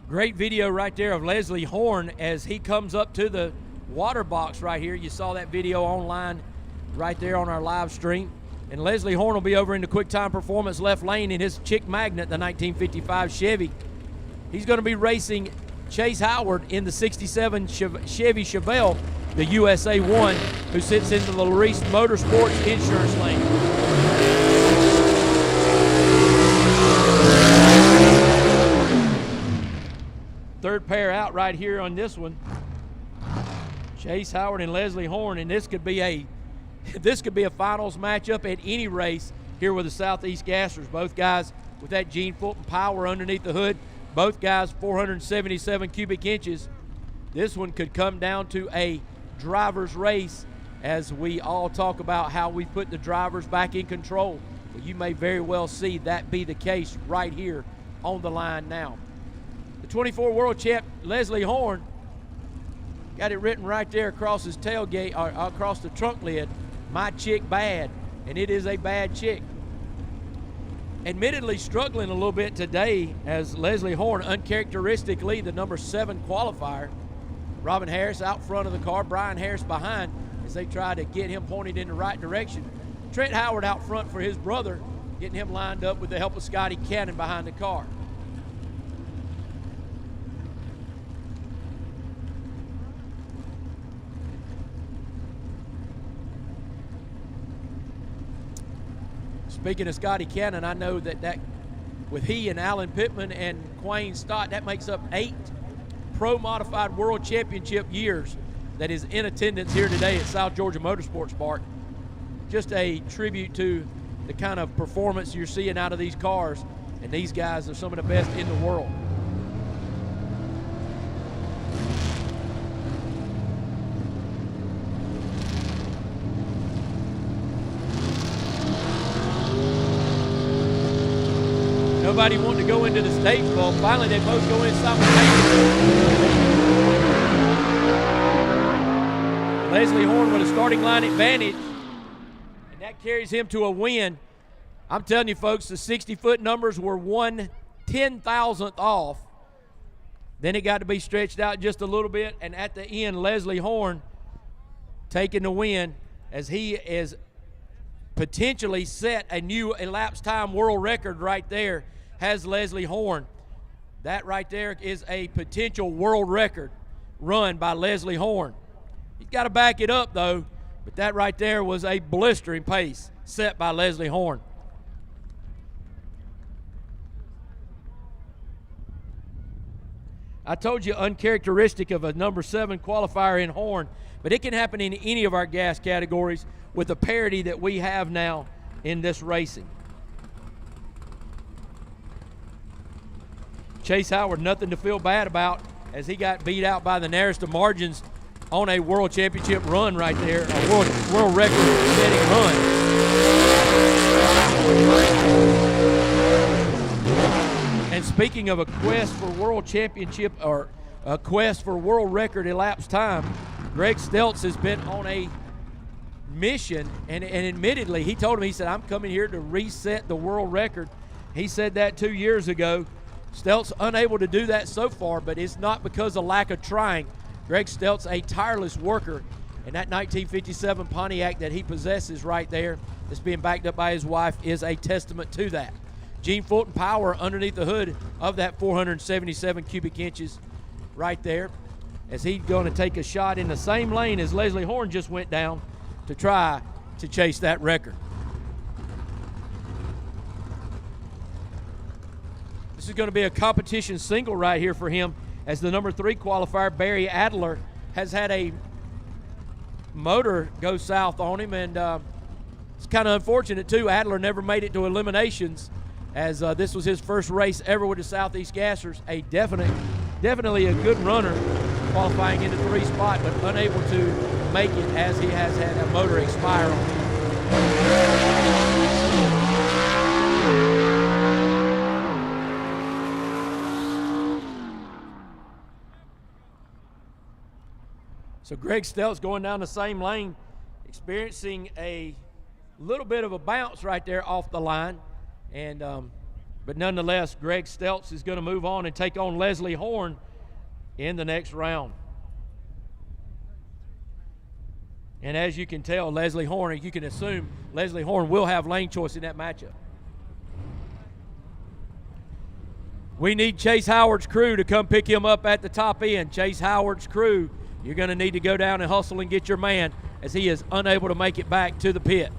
Great video right there of Leslie Horn as he comes up to the water box right here. You saw that video online right there on our live stream. And Leslie Horn will be over in the Quick Time Performance left lane in his Chick Magnet, the 1955 Chevy. He's going to be racing Chase Howard in the 67 Chevy Chevelle, the USA 1, who sits into the Larice Motorsports insurance lane. Third pair out right here on this one. Chase Howard and Leslie Horn, and this could be a finals matchup at any race here with the Southeast Gassers. Both guys with that Gene Fulton power underneath the hood. Both guys 477 cubic inches. This one could come down to a driver's race as we all talk about how we put the drivers back in control. Well, you may very well see that be the case right here on the line now. 24 world champ Leslie Horn got it written right there across his tailgate, or across the trunk lid, "My chick bad," and it is a bad chick. Admittedly struggling a little bit today as Leslie Horn, uncharacteristically the number 7 qualifier. Robin Harris out front of the car, Brian Harris behind as they try to get him pointed in the right direction. Trent Howard out front for his brother, getting him lined up with the help of Scotty Cannon behind the car. Speaking of Scotty Cannon, I know that with he and Alan Pittman and Quayne Stott, that makes up 8 Pro Modified World Championship years that is in attendance here today at South Georgia Motorsports Park. Just a tribute to the kind of performance you're seeing out of these cars, and these guys are some of the best in the world. Nobody wanted to go into the stage vault. Finally, they both go in simultaneously. Leslie Horn with a starting line advantage, and that carries him to a win. I'm telling you, folks, the 60-foot numbers were 1/10,000th off. Then it got to be stretched out just a little bit, and at the end, Leslie Horn taking the win as he is potentially set a new elapsed time world record right there. Has Leslie Horn. That right there is a potential world record run by Leslie Horn. He's got to back it up, though, but that right there was a blistering pace set by Leslie Horn. I told you uncharacteristic of a number 7 qualifier in Horn, but it can happen in any of our gas categories with the parity that we have now in this racing. Chase Howard, nothing to feel bad about as he got beat out by the narrowest of margins on a world championship run right there, a world record setting run. And speaking of a quest for world championship, or a quest for world record elapsed time, Greg Stelz has been on a mission, and admittedly, he told him, he said, "I'm coming here to reset the world record." He said that 2 years ago. Stelz unable to do that so far, but it's not because of lack of trying. Greg Stelz, a tireless worker, and that 1957 Pontiac that he possesses right there, that's being backed up by his wife, is a testament to that. Gene Fulton power underneath the hood of that 477 cubic inches right there. as he's going to take a shot in the same lane as Leslie Horn just went down to try to chase that record. This is going to be a competition single right here for him, as the number 3 qualifier, Barry Adler, has had a motor go south on him, and it's kind of unfortunate too. Adler never made it to eliminations, as this was his first race ever with the Southeast Gassers. A definitely a good runner, qualifying into 3 spot, but unable to make it as he has had a motor expire on him. So Greg Stelz going down the same lane, experiencing a little bit of a bounce right there off the line, and but nonetheless, Greg Stelz is going to move on and take on Leslie Horn in the next round. And as you can tell, Leslie Horn, you can assume Leslie Horn will have lane choice in that matchup. We need Chase Howard's crew to come pick him up at the top end. Chase Howard's crew, you're going to need to go down and hustle and get your man, as he is unable to make it back to the pit.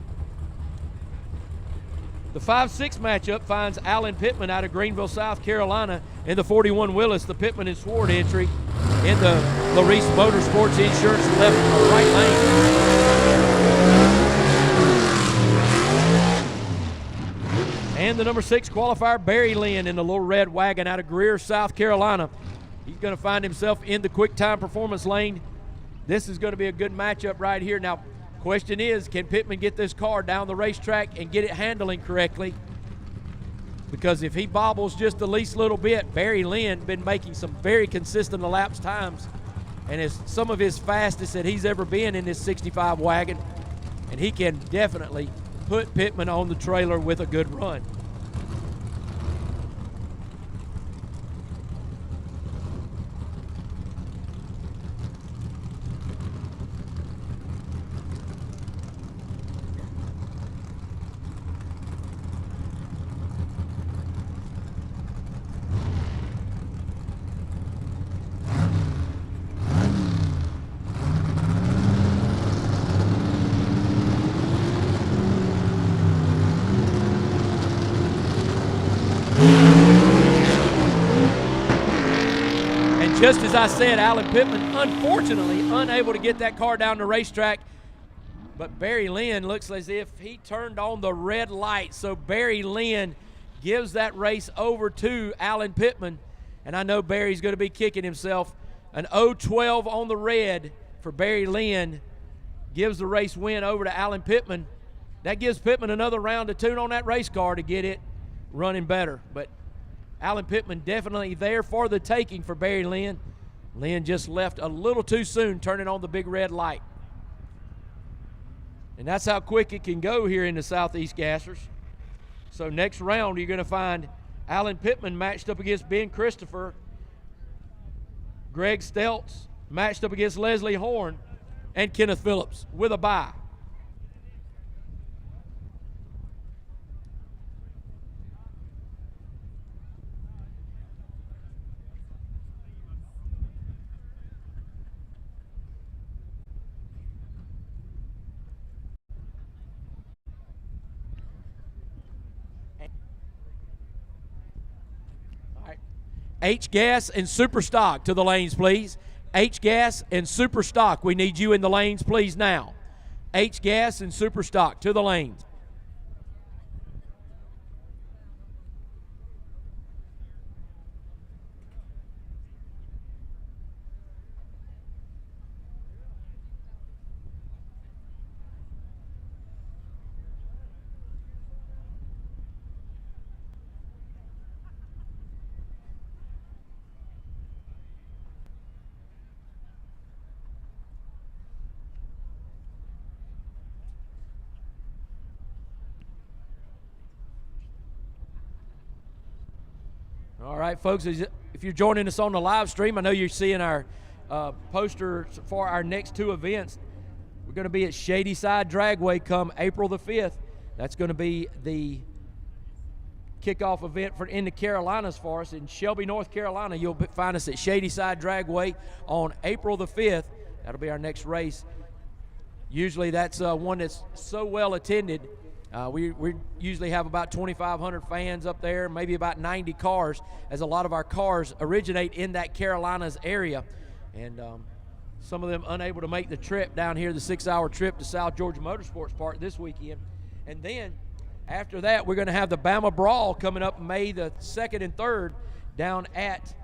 The 5-6 matchup finds Alan Pittman out of Greenville, South Carolina, in the 41 Willis, the Pittman and Sword entry, in the Larice Motorsports Insurance left or right lane. And the number 6 qualifier, Barry Lynn, in the little red wagon out of Greer, South Carolina. He's going to find himself in the quick time performance lane. This is going to be a good matchup right here. Now, question is, can Pittman get this car down the racetrack and get it handling correctly? Because if he bobbles just the least little bit, Barry Lynn been making some very consistent elapsed times, and is some of his fastest that he's ever been in this 65 wagon, and he can definitely put Pittman on the trailer with a good run. Just as I said, Alan Pittman, unfortunately, unable to get that car down the racetrack. But Barry Lynn looks as if he turned on the red light. So Barry Lynn gives that race over to Alan Pittman. And I know Barry's going to be kicking himself. An 0-12 on the red for Barry Lynn gives the race win over to Alan Pittman. That gives Pittman another round to tune on that race car to get it running better. But Alan Pittman definitely there for the taking for Barry Lynn. Lynn just left a little too soon, turning on the big red light. And that's how quick it can go here in the Southeast Gassers. So next round, you're going to find Alan Pittman matched up against Ben Christopher. Greg Stelz matched up against Leslie Horn, and Kenneth Phillips with a bye. H-Gas and Super Stock to the lanes, please. H-Gas and Super Stock, we need you in the lanes, please, now. H-Gas and Super Stock to the lanes. All right, folks, if you're joining us on the live stream, I know you're seeing our poster for our next 2 events. We're going to be at Shady Side Dragway come April the 5th. That's going to be the kickoff event in the Carolinas for us. In Shelby, North Carolina, you'll find us at Shady Side Dragway on April the 5th. That'll be our next race. Usually that's one that's so well attended. We usually have about 2,500 fans up there, maybe about 90 cars, as a lot of our cars originate in that Carolinas area. And some of them unable to make the trip down here, the 6-hour trip to South Georgia Motorsports Park this weekend. And then after that, we're going to have the Bama Brawl coming up May the 2nd and 3rd down at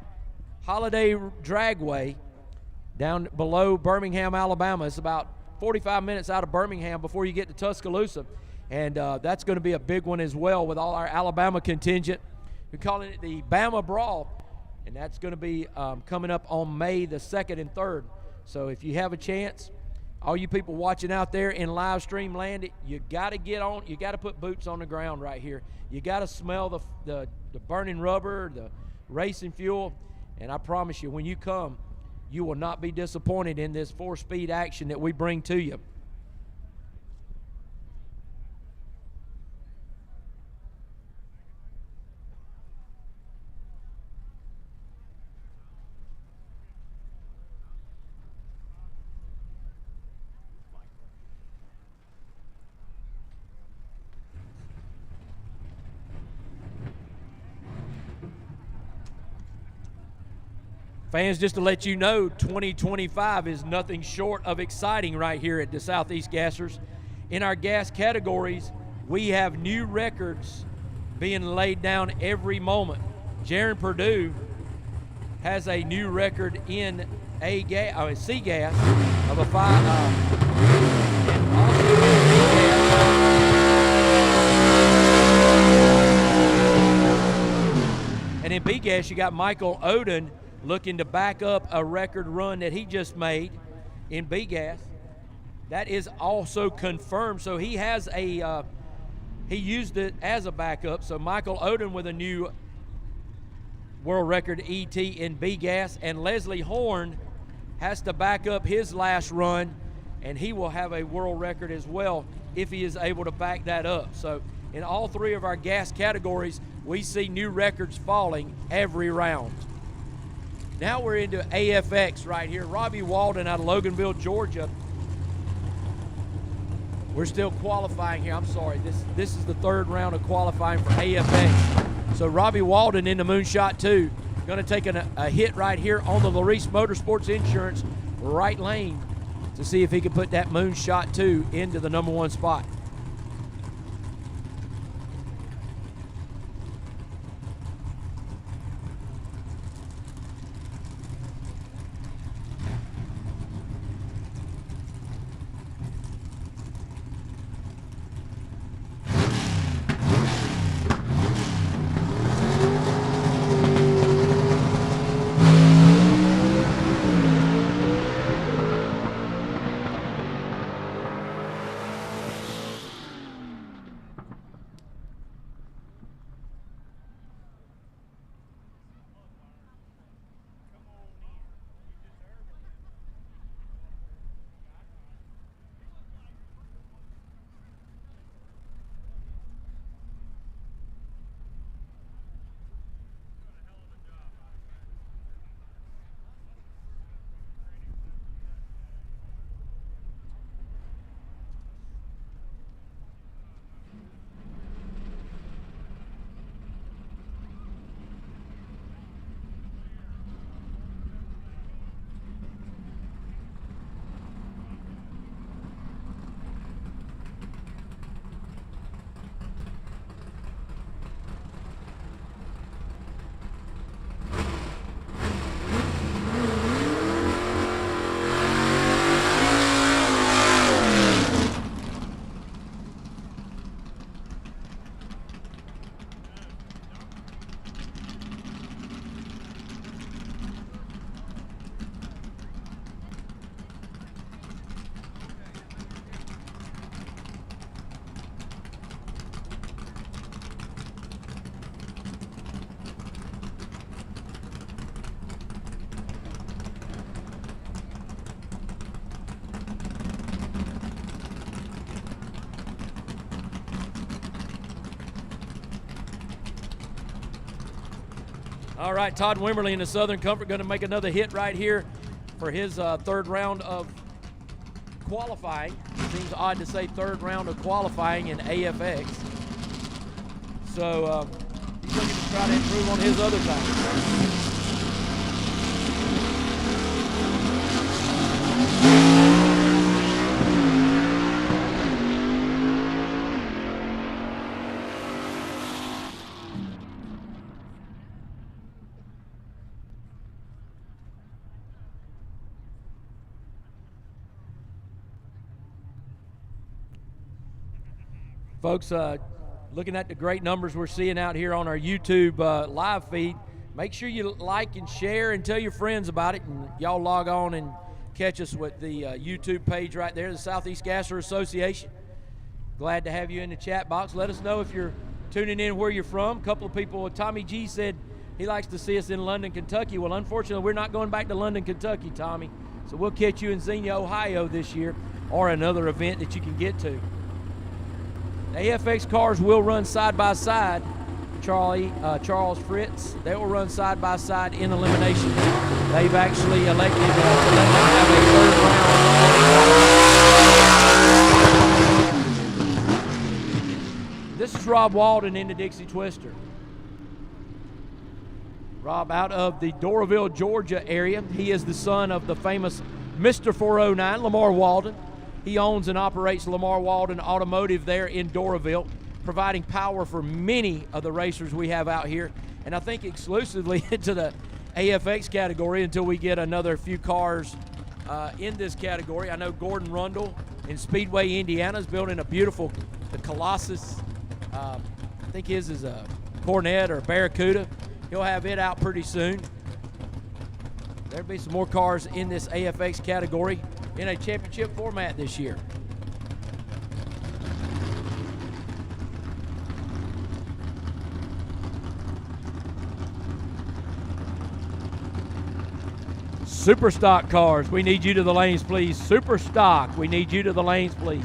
Holiday Dragway down below Birmingham, Alabama. It's about 45 minutes out of Birmingham before you get to Tuscaloosa. And that's going to be a big one as well with all our Alabama contingent. We're calling it the Bama Brawl, and that's going to be coming up on May the 2nd and 3rd. So if you have a chance, all you people watching out there in live stream land, you got to get on, you got to put boots on the ground right here. You got to smell the burning rubber, the racing fuel, and I promise you, when you come, you will not be disappointed in this 4-speed action that we bring to you. Fans, just to let you know, 2025 is nothing short of exciting right here at the Southeast Gassers. In our gas categories, we have new records being laid down every moment. Jaron Purdue has a new record in C gas of a 5. And also and in B gas, you got Michael Oden looking to back up a record run that he just made in B gas. That is also confirmed. So he has he used it as a backup. So Michael Oden with a new world record ET in B gas, and Leslie Horn has to back up his last run, and he will have a world record as well if he is able to back that up. So in all three of our gas categories, we see new records falling every round. Now we're into AFX right here. Robbie Walden out of Loganville, Georgia. We're still qualifying here. I'm sorry. This is the 3rd round of qualifying for AFX. So Robbie Walden in the Moonshot 2. Going to take a hit right here on the Larice Motorsports Insurance right lane to see if he can put that Moonshot 2 into the number 1 spot. All right, Todd Wimberly in the Southern Comfort going to make another hit right here for his third round of qualifying. Seems odd to say third round of qualifying in AFX. So he's looking to try to improve on his other time. Folks, looking at the great numbers we're seeing out here on our YouTube live feed, make sure you like and share and tell your friends about it. And y'all log on and catch us with the YouTube page right there, the Southeast Gasser Association. Glad to have you in the chat box. Let us know if you're tuning in where you're from. A couple of people, Tommy G said he likes to see us in London, Kentucky. Well, unfortunately, we're not going back to London, Kentucky, Tommy. So we'll catch you in Xenia, Ohio this year, or another event that you can get to. The AFX cars will run side by side. Charles Fritz, they will run side by side in elimination. They've actually elected to let them have a third round. This is Rob Walden in the Dixie Twister. Rob out of the Doraville, Georgia area. He is the son of the famous Mr. 409, Lamar Walden. He owns and operates Lamar Walden Automotive there in Doraville, providing power for many of the racers we have out here, and I think exclusively into the AFX category until we get another few cars in this category. I know Gordon Rundle in Speedway, Indiana is building a beautiful, the Colossus. I think his is a Cornet or Barracuda. He'll have it out pretty soon. There'll be some more cars in this AFX category in a championship format this year. Super stock cars, we need you to the lanes, please. Super stock, we need you to the lanes, please.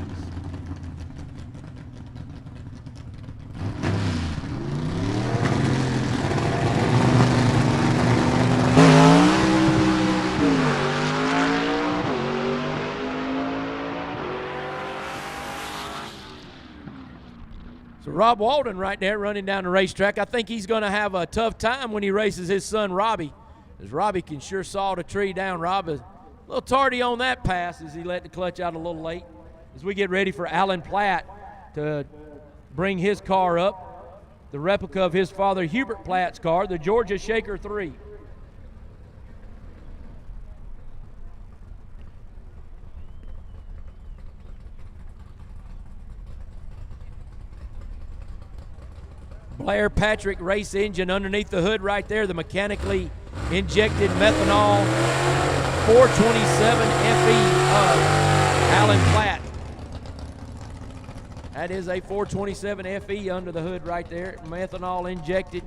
So Rob Walden right there running down the racetrack. I think he's going to have a tough time when he races his son Robbie, as Robbie can sure saw the tree down. Rob is a little tardy on that pass as he let the clutch out a little late. As we get ready for Alan Platt to bring his car up, the replica of his father Hubert Platt's car, the Georgia Shaker 3. Blair Patrick race engine underneath the hood right there, the mechanically injected methanol 427 FE of Alan Platt. That is a 427 FE under the hood right there, methanol injected.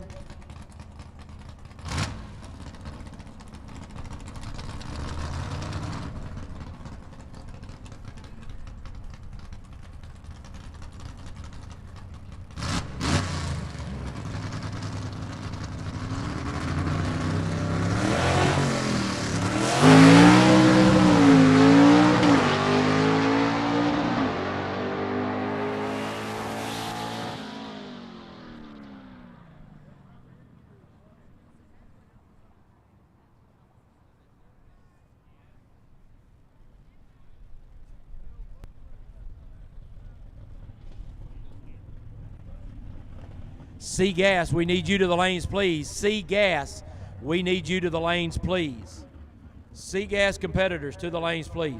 C-Gas, we need you to the lanes, please. C-Gas, we need you to the lanes, please. C-Gas competitors to the lanes, please.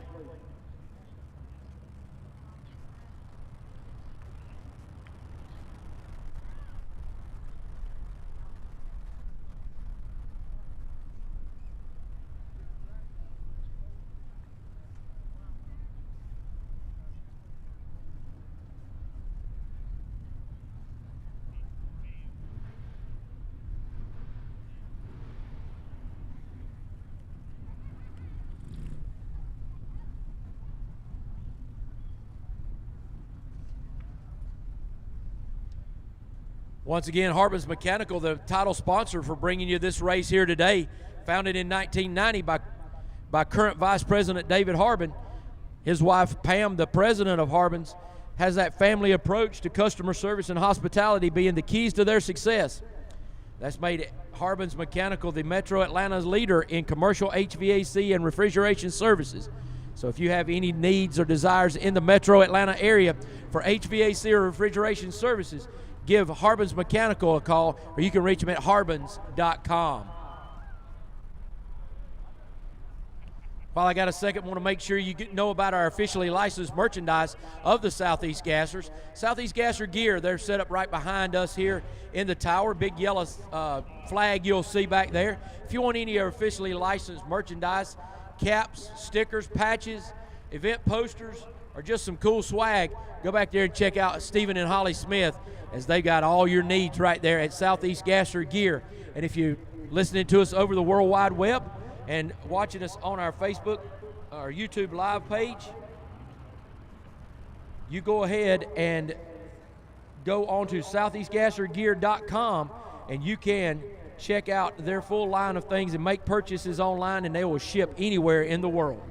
Once again, Harbin's Mechanical, the title sponsor for bringing you this race here today, founded in 1990 by current Vice President David Harbin. His wife, Pam, the president of Harbin's, has that family approach to customer service and hospitality being the keys to their success. That's made Harbin's Mechanical the Metro Atlanta's leader in commercial HVAC and refrigeration services. So if you have any needs or desires in the Metro Atlanta area for HVAC or refrigeration services, give Harbin's Mechanical a call, or you can reach them at harbins.com. While I got a second, I want to make sure you know about our officially licensed merchandise of the Southeast Gassers. Southeast Gasser gear, they're set up right behind us here in the tower. Big yellow flag you'll see back there. If you want any of our officially licensed merchandise, caps, stickers, patches, event posters, or just some cool swag, go back there and check out Stephen and Holly Smith, as they got all your needs right there at Southeast Gasser Gear. And if you're listening to us over the World Wide Web and watching us on our Facebook or YouTube live page, you go ahead and go on to southeastgassergear.com and you can check out their full line of things and make purchases online, and they will ship anywhere in the world.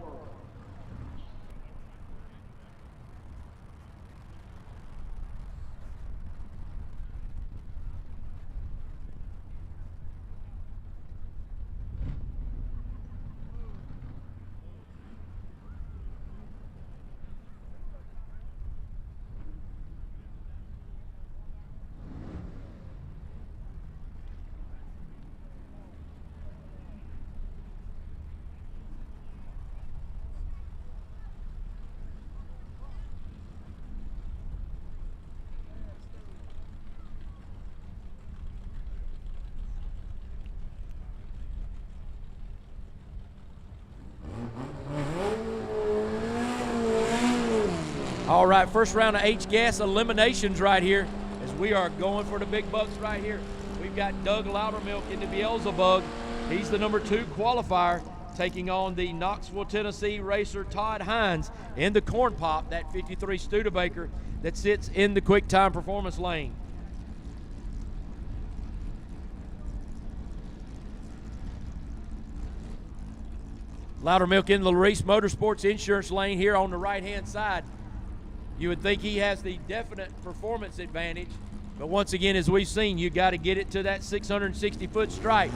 All right, first round of H-Gas eliminations right here as we are going for the big bucks right here. We've got Doug Loudermilk in the Beelzebub. He's the number 2 qualifier, taking on the Knoxville, Tennessee racer Todd Hines in the Corn Pop, that 53 Studebaker that sits in the quick time performance lane. Loudermilk in the Larice Motorsports Insurance lane here on the right-hand side. You would think he has the definite performance advantage, but once again, as we've seen, you got to get it to that 660-foot stripe.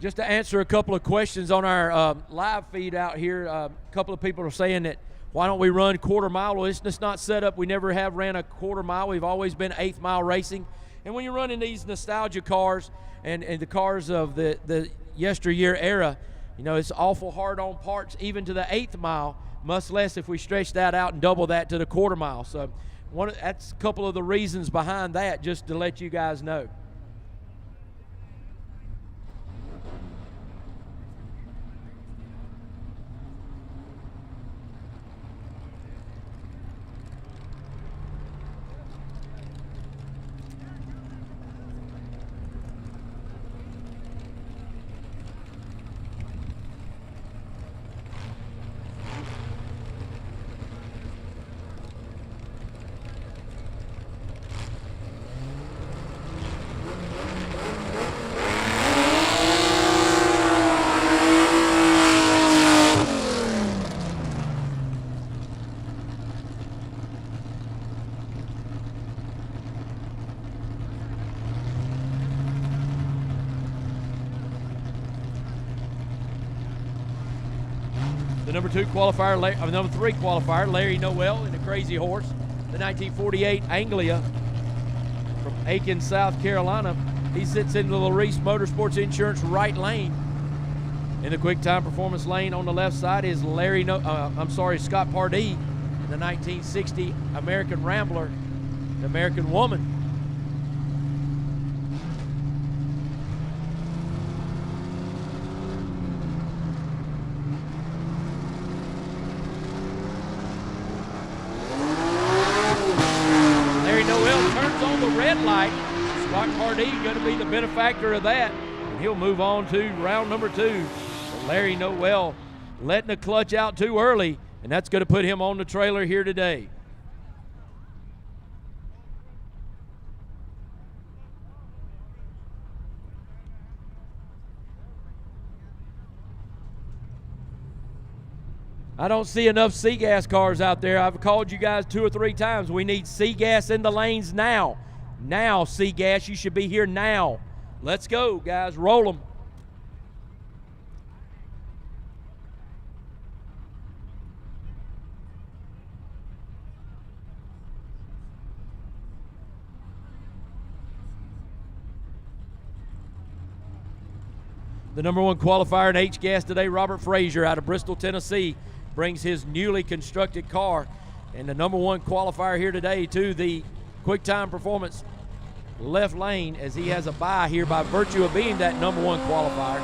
Just to answer a couple of questions on our live feed out here, a couple of people are saying that, why don't we run quarter mile? Well, it's just not set up. We never have ran a quarter mile. We've always been 8th mile racing. And when you're running these nostalgia cars and the cars of the yesteryear era, you know, it's awful hard on parts even to the 8th mile, much less if we stretch that out and double that to the quarter mile. So that's a couple of the reasons behind that, just to let you guys know. Number 3 qualifier, Larry Noel in the Crazy Horse, the 1948 Anglia from Aiken, South Carolina. He sits in the Larice Motorsports Insurance right lane. In the quick time performance lane on the left side is Scott Pardee in the 1960 American Rambler, the American Woman. Light, Scott Pardee going to be the benefactor of that, and he'll move on to round number 2. But Larry Noel letting the clutch out too early, and that's going to put him on the trailer here today. I don't see enough SEGAS cars out there. I've called you guys 2 or 3 times. We need SEGAS in the lanes now. Now, SEGAS, you should be here now. Let's go, guys. Roll them. The number 1 qualifier in H-Gas today, Robert Frazier out of Bristol, Tennessee, brings his newly constructed car. And the number 1 qualifier here today to the Quick Time Performance left lane, as he has a bye here by virtue of being that number 1 qualifier.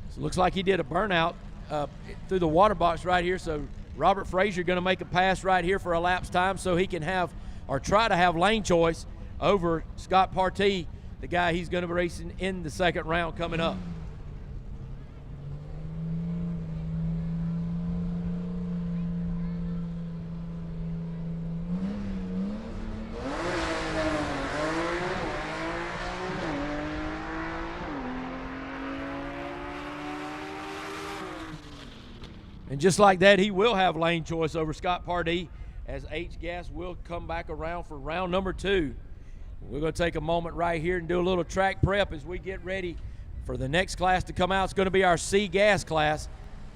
So it looks like he did a burnout through the water box right here. So Robert Frazier going to make a pass right here for a lapse time so he can have, or try to have, lane choice over Scott Pardee, the guy he's going to be racing in the second round coming up. And just like that, he will have lane choice over Scott Pardee, as H-Gas will come back around for round number 2. We're going to take a moment right here and do a little track prep as we get ready for the next class to come out. It's going to be our SEGAS class.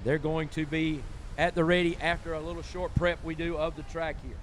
They're going to be at the ready after a little short prep we do of the track here.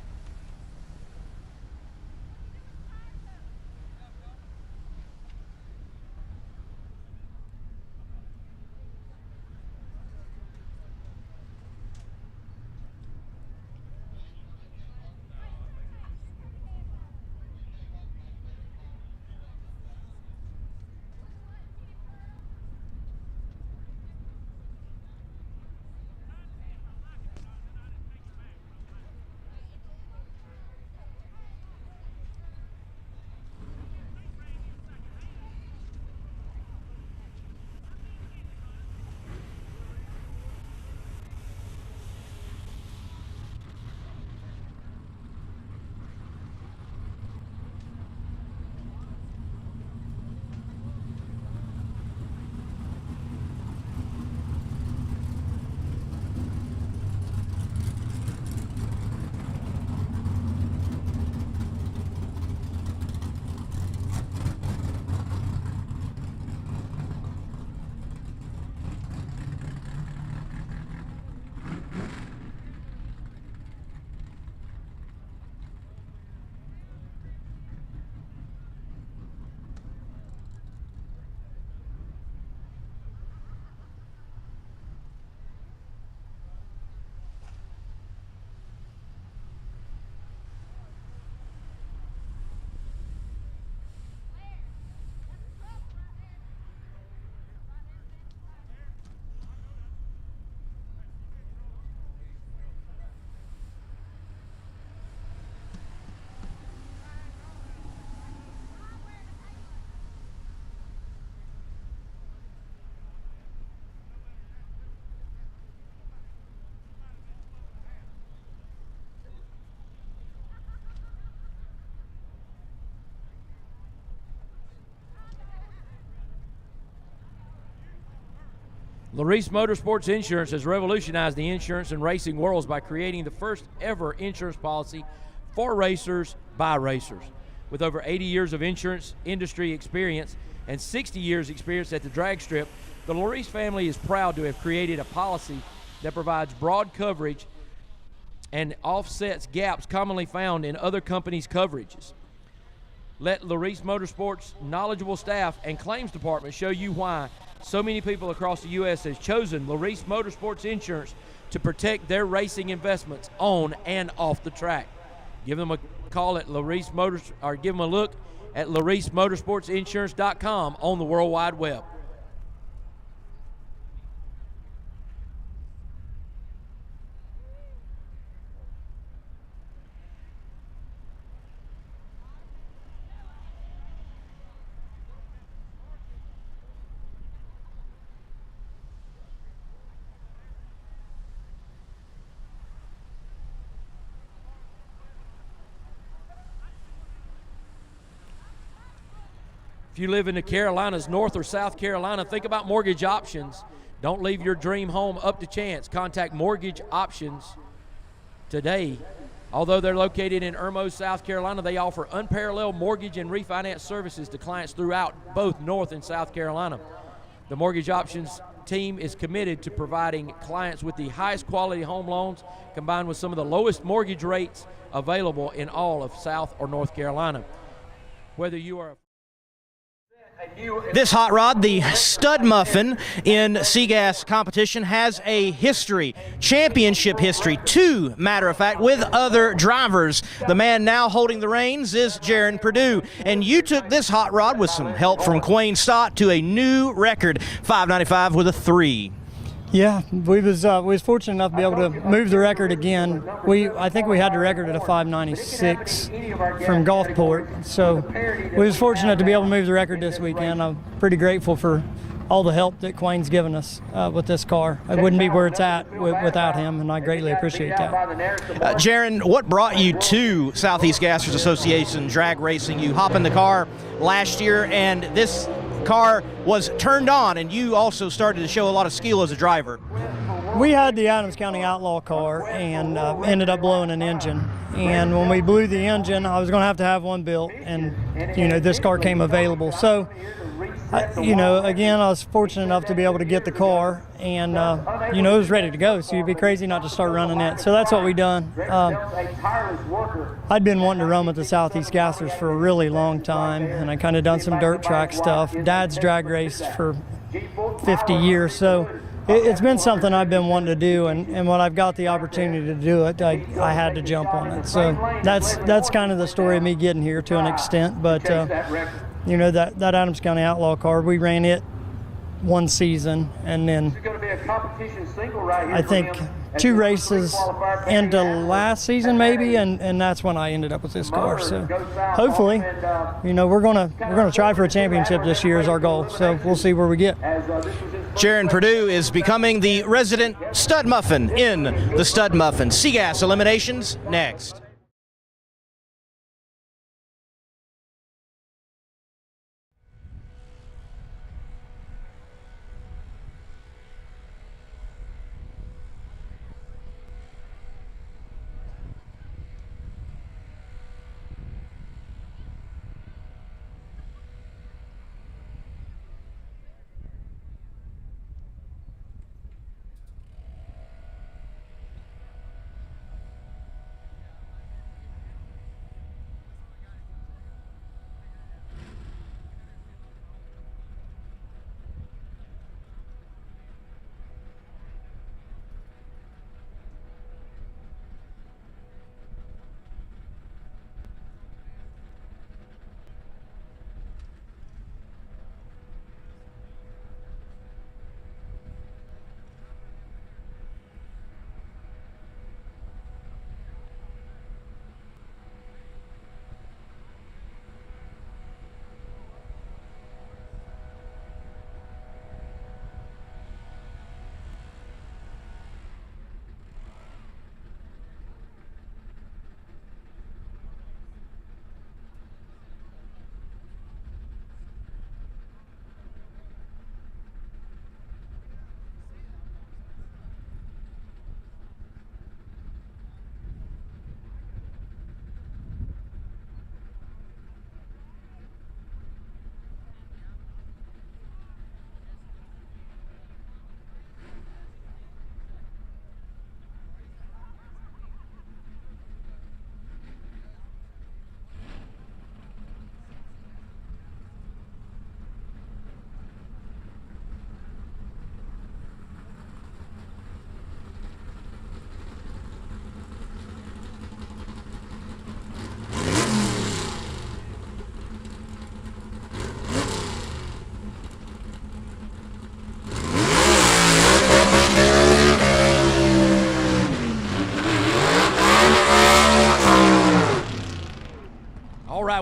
Larice Motorsports Insurance has revolutionized the insurance and racing worlds by creating the first ever insurance policy for racers by racers. With over 80 years of insurance industry experience and 60 years experience at the drag strip, the Larice family is proud to have created a policy that provides broad coverage and offsets gaps commonly found in other companies' coverages. Let Larice Motorsports' knowledgeable staff and claims department show you why so many people across the U.S. has chosen Larice Motorsports Insurance to protect their racing investments on and off the track. Give them a call at Larice Motors, or give them a look at LariceMotorsportsInsurance.com on the World Wide Web. you live in the Carolinas, North or South Carolina, think about mortgage options. Don't leave your dream home up to chance. Contact Mortgage Options today. Although they're located in Irmo, South Carolina, they offer unparalleled mortgage and refinance services to clients throughout both North and South Carolina. The Mortgage Options team is committed to providing clients with the highest quality home loans combined with some of the lowest mortgage rates available in all of South or North Carolina. Whether you are This hot rod, the Stud Muffin in Seagas competition, has a history, championship history, too, matter of fact, with other drivers. The man now holding the reins is Jaron Perdue, and you took this hot rod with some help from Quayne Stott to a new record, 595 with a 3. Yeah, we was fortunate enough to be able to move the record again. I think we had the record at a 596 from Gulfport, so we was fortunate to be able to move the record this weekend. I'm pretty grateful for all the help that Quayne's given us with this car. It wouldn't be where it's at without him, and I greatly appreciate that. Jaron, what brought you to Southeast Gassers Association drag racing? You hop in the car last year, and this car was turned on, and you also started to show a lot of skill as a driver. We had the Adams County Outlaw car and ended up blowing an engine. And when we blew the engine, I was going to have one built, and this car came available. So, again, I was fortunate enough to be able to get the car, and it was ready to go. So you'd be crazy not to start running it. So that's what we done. I'd been wanting to run with the Southeast Gassers for a really long time, and I kind of done some dirt track stuff. Dad's drag raced for 50 years, so it's been something I've been wanting to do, and when I've got the opportunity to do it, I had to jump on it. So that's kind of the story of me getting here to an extent. But that Adams County Outlaw car, we ran it one season, and then I think 2 races into last season maybe, and that's when I ended up with this car. So hopefully, we're gonna try for a championship this year is our goal. So we'll see where we get. Jaron Perdue is becoming the resident Stud Muffin in the Stud Muffin. Seagas Eliminations next.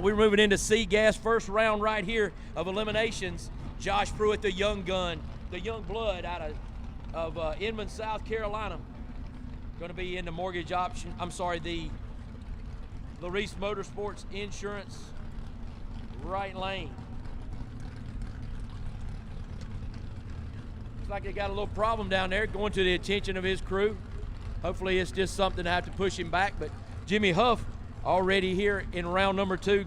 We're moving into Seagas, first round right here of Eliminations. Josh Pruitt, the young gun, the young blood out of Inman, South Carolina. Going to be in the mortgage option, the Larice Motorsports Insurance right lane. Looks like they got a little problem down there, going to the attention of his crew. Hopefully it's just something to have to push him back, but Jimmy Huff already here in round number 2.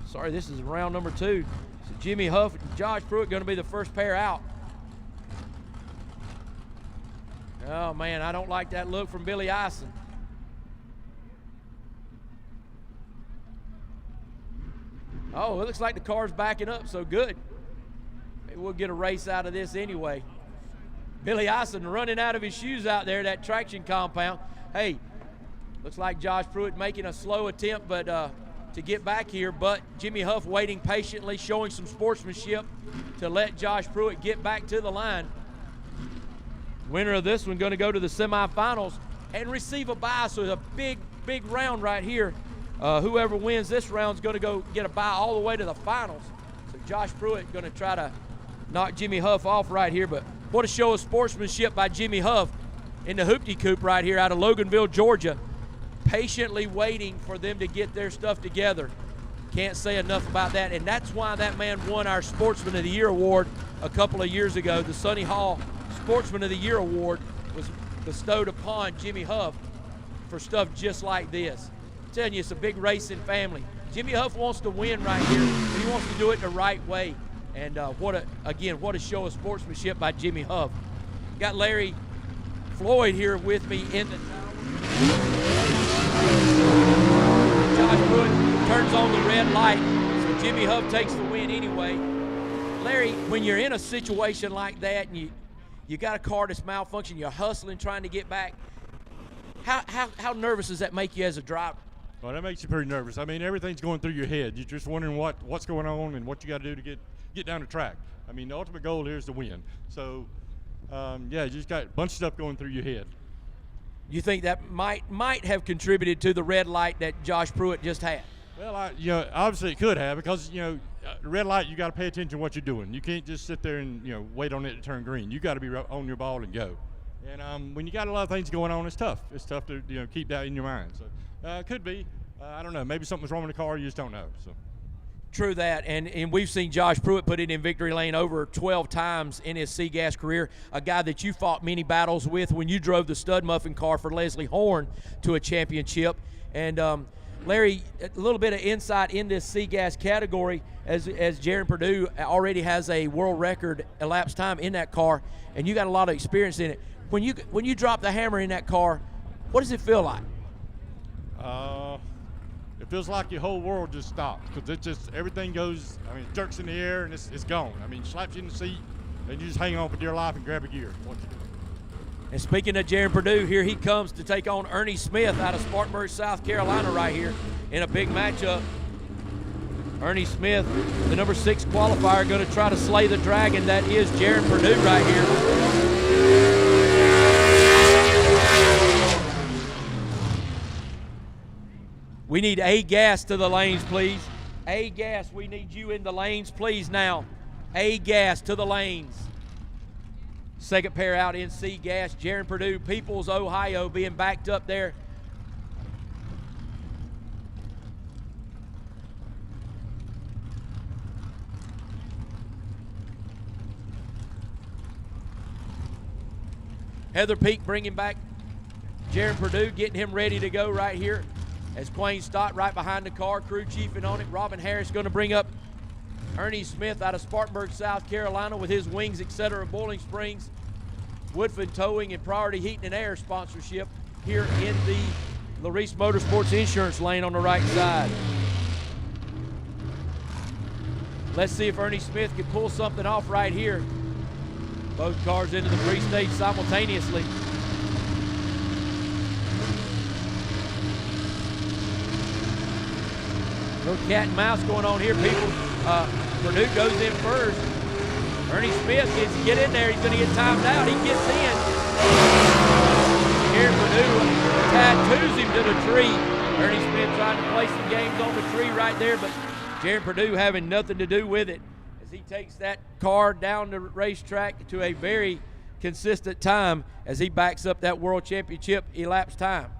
Sorry, this is round number 2. So Jimmy Huff and Josh Pruitt going to be the first pair out. Oh man, I don't like that look from Billy Ison. Oh, it looks like the car's backing up, so good. Maybe we'll get a race out of this anyway. Billy Ison running out of his shoes out there, that traction compound. Hey, looks like Josh Pruitt making a slow attempt but to get back here, but Jimmy Huff waiting patiently, showing some sportsmanship to let Josh Pruitt get back to the line. Winner of this one going to go to the semifinals and receive a bye, so it's a big, big round right here. Whoever wins this round is going to go get a bye all the way to the finals. So Josh Pruitt going to try to knock Jimmy Huff off right here, but what a show of sportsmanship by Jimmy Huff in the hoopty coop right here out of Loganville, Georgia, patiently waiting for them to get their stuff together. Can't say enough about that, and that's why that man won our Sportsman of the Year award a couple of years ago. The Sonny Hall Sportsman of the Year award was bestowed upon Jimmy Huff for stuff just like this. I'm telling you, it's a big racing family. Jimmy Huff wants to win right here, but he wants to do it the right way. And what a show of sportsmanship by Jimmy Huff. Got Larry Floyd here with me in the Josh Pruitt turns on the red light, so Jimmy Huff takes the win anyway. Larry, when you're in a situation like that and you got a car that's malfunctioning, you're hustling, trying to get back, how nervous does that make you as a driver? Well, that makes you pretty nervous. I mean, everything's going through your head. You're just wondering what's going on and what you got to do to get down the track. I mean, the ultimate goal here is to win. So, yeah, you just got a bunch of stuff going through your head. You think that might have contributed to the red light that Josh Pruitt just had? Well, obviously it could have, because red light, you got to pay attention to what you're doing. You can't just sit there and wait on it to turn green. You got to be on your ball and go. And when you got a lot of things going on, it's tough. It's tough to keep that in your mind. So it could be. I don't know. Maybe something's wrong with the car. You just don't know. So. True that, and we've seen Josh Pruitt put it in victory lane over 12 times in his SEGA career, a guy that you fought many battles with when you drove the Stud Muffin car for Leslie Horn to a championship. And Larry, a little bit of insight in this SEGA category, as Jaron Purdue already has a world record elapsed time in that car, and you got a lot of experience in it. When you drop the hammer in that car, what does it feel like? It feels like your whole world just stops, because it just, everything goes, I mean, it jerks in the air and it's gone. I mean, slaps you in the seat and you just hang on for dear life and grab a gear. What you do. And speaking of Jaron Purdue, here he comes to take on Ernie Smith out of Spartanburg, South Carolina right here in a big matchup. Ernie Smith, the number 6 qualifier, going to try to slay the dragon that is Jaron Purdue right here. We need A gas to the lanes, please. A gas, we need you in the lanes, please now. A gas to the lanes. Second pair out in C gas, Jaron Purdue, Peoples, Ohio, being backed up there. Heather Peak bringing back Jaron Purdue, getting him ready to go right here. As Quayne Stott right behind the car, crew chiefing on it. Robin Harris going to bring up Ernie Smith out of Spartanburg, South Carolina with his Wings, etc. Boiling Springs, Woodford Towing, and Priority Heating and Air sponsorship here in the LaRace Motorsports Insurance lane on the right side. Let's see if Ernie Smith can pull something off right here. Both cars into the pre-stage simultaneously. Little cat and mouse going on here, people. Purdue goes in first. Ernie Smith gets to get in there. He's going to get timed out. He gets in. Here Purdue tattoos him to the tree. Ernie Smith trying to play some games on the tree right there, but Jaron Purdue having nothing to do with it as he takes that car down the racetrack to a very consistent time as he backs up that World Championship elapsed time.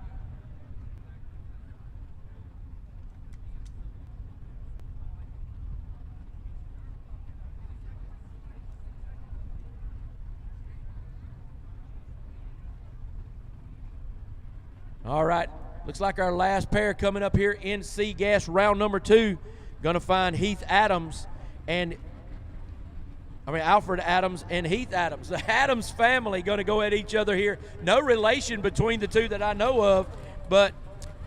All right, looks like our last pair coming up here in SEGA round number 2. Going to find Alfred Adams and Heath Adams. The Adams family going to go at each other here. No relation between the two that I know of, but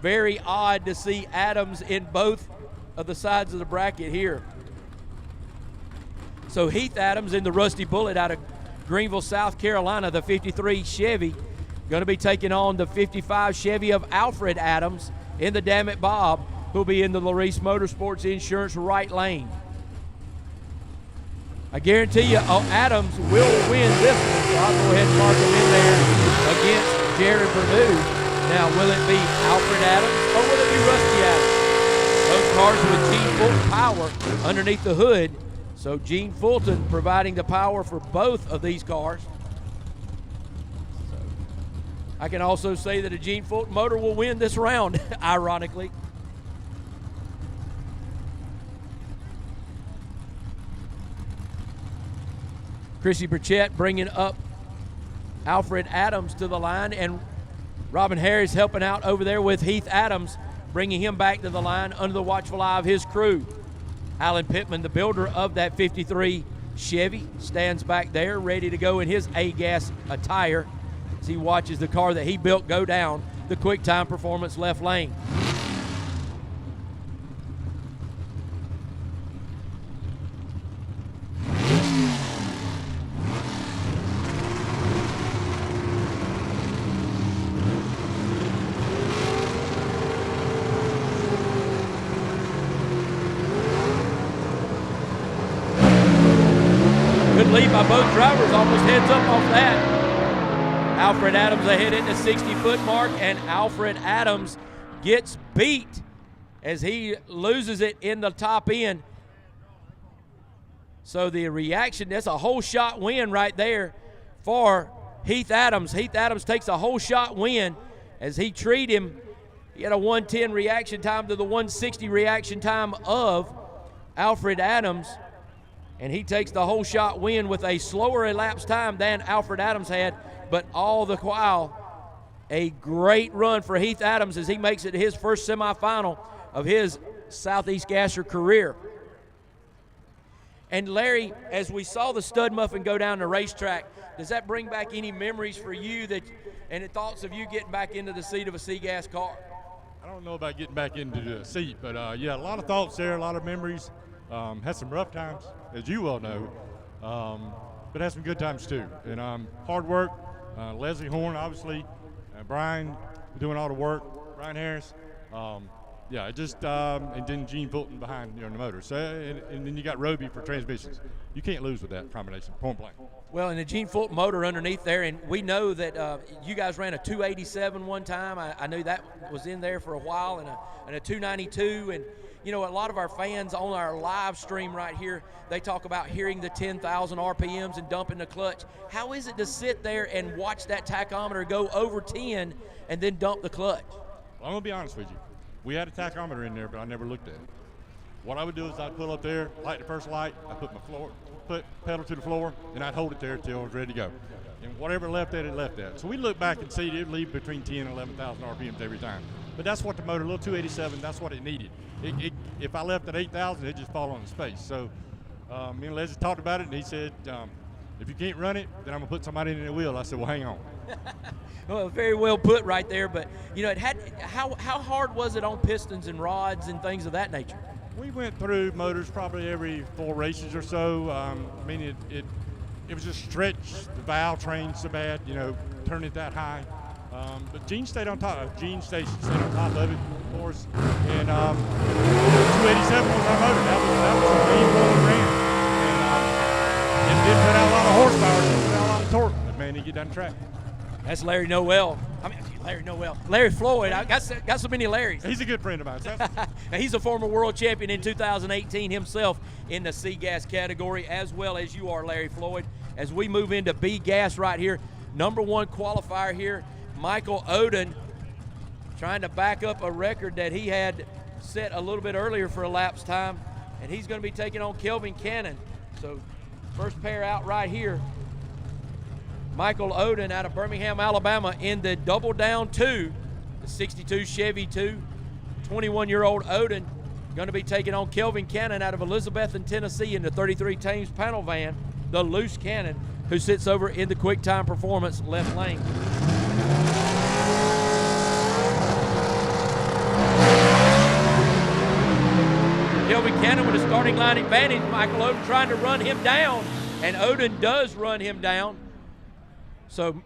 very odd to see Adams in both of the sides of the bracket here. So Heath Adams in the Rusty Bullet out of Greenville, South Carolina, the 53 Chevy, going to be taking on the 55 Chevy of Alfred Adams in the Dammit Bob, who'll be in the Larice Motorsports Insurance right lane. I guarantee you, Adams will win this one, so I'll go ahead and mark him in there against Jared Perdue. Now, will it be Alfred Adams or will it be Rusty Adams? Those cars with Gene Fulton power underneath the hood. So Gene Fulton providing the power for both of these cars. So I can also say that a Gene Fulton motor will win this round, ironically. Chrissy Burchett bringing up Alfred Adams to the line, and Robin Harris helping out over there with Heath Adams, bringing him back to the line under the watchful eye of his crew. Alan Pittman, the builder of that 53 Chevy, stands back there ready to go in his A-gas attire as he watches the car that he built go down the Quick Time Performance left lane. Good lead by both drivers, almost heads up off that. Alfred Adams ahead at the 60-foot mark, and Alfred Adams gets beat as he loses it in the top end. So the reaction, that's a whole shot win right there for Heath Adams. Heath Adams takes a whole shot win as he treated him. He had a 110 reaction time to the 160 reaction time of Alfred Adams. And he takes the whole shot win with a slower elapsed time than Alfred Adams had, but all the while, a great run for Heath Adams as he makes it his first semifinal of his Southeast Gasser career. And Larry, as we saw the Stud Muffin go down the racetrack, does that bring back any memories for you and the thoughts of you getting back into the seat of a Seagas car? I don't know about getting back into the seat, but yeah, a lot of thoughts there, a lot of memories. Had some rough times, as you well know, but had some good times too. And hard work, Leslie Horn, obviously, Brian doing all the work, Brian Harris. Yeah, and then Gene Fulton behind the motor. So, and then you got Roby for transmissions. You can't lose with that combination, point blank. Well, and the Gene Fulton motor underneath there, and we know that you guys ran a 287 one time. I knew that was in there for a while, and a 292, and you know, a lot of our fans on our live stream right here, they talk about hearing the 10,000 RPMs and dumping the clutch. How is it to sit there and watch that tachometer go over 10 and then dump the clutch? Well, I'm going to be honest with you. We had a tachometer in there, but I never looked at it. What I would do is I'd pull up there, light the first light, I'd put pedal to the floor, and I'd hold it there until it was ready to go. And whatever left at, it left at. So we look back and see it would leave between 10 and 11,000 RPMs every time. But that's what the motor, little 287, that's what it needed. If I left at 8,000, it'd just fall on the space. So me and Leslie talked about it, and he said, if you can't run it, then I'm going to put somebody in the wheel. I said, well, hang on. Well, very well put right there. But, you know, how hard was it on pistons and rods and things of that nature? We went through motors probably every 4 races or so. I mean, it was just stretched the valve train so bad, turn it that high. But Gene stayed on top. Gene stayed on top of it, of course. And 287 was our motor. That was the main one we ran. And it did put out a lot of horsepower. It did put out a lot of torque. But man, he get down the track. That's Larry Noel. Larry Floyd. I got so many Larrys. He's a good friend of mine. He's a former world champion in 2018 himself in the C-Gas category, as well as you are, Larry Floyd. As we move into B-Gas right here, number 1 qualifier here, Michael Oden, trying to back up a record that he had set a little bit earlier for elapsed time, and he's going to be taking on Kelvin Cannon. So first pair out right here. Michael Oden out of Birmingham, Alabama in the double down 2, the 62 Chevy 2. 21-year-old Odin going to be taking on Kelvin Cannon out of Elizabethton, Tennessee in the 33 Thames panel van, the loose cannon, who sits over in the quick time performance left lane. Kelvin Cannon with a starting line advantage. Michael Odin trying to run him down, and Odin does run him down. So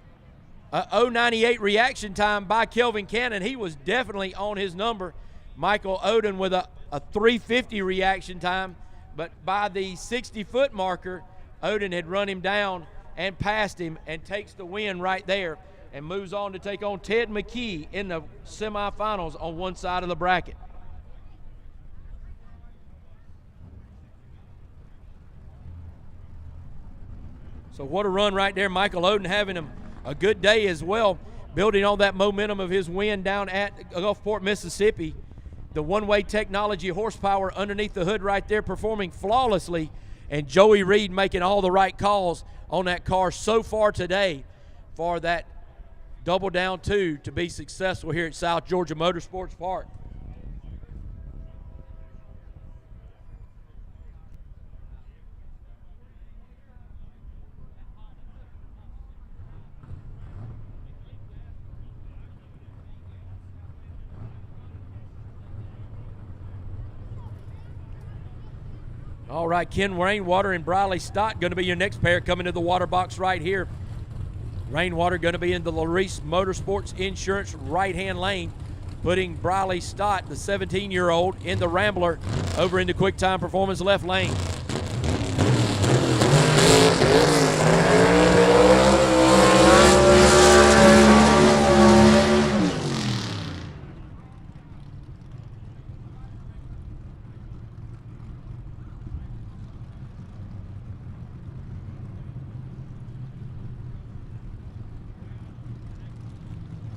0.98 reaction time by Kelvin Cannon. He was definitely on his number. Michael Odin with a 350 reaction time, but by the 60-foot marker, Odin had run him down and passed him and takes the win right there and moves on to take on Ted McKee in the semifinals on one side of the bracket. So what a run right there. Michael Odin having a good day as well, building on that momentum of his win down at Gulfport, Mississippi. The one-way technology horsepower underneath the hood right there performing flawlessly, and Joey Reed making all the right calls on that car so far today for that double down 2 to be successful here at South Georgia Motorsports Park. All right, Ken Rainwater and Briley Stott going to be your next pair coming to the water box right here. Rainwater going to be in the Larice Motorsports Insurance right-hand lane, putting Briley Stott, the 17-year-old, in the Rambler over in the Quick Time Performance left lane.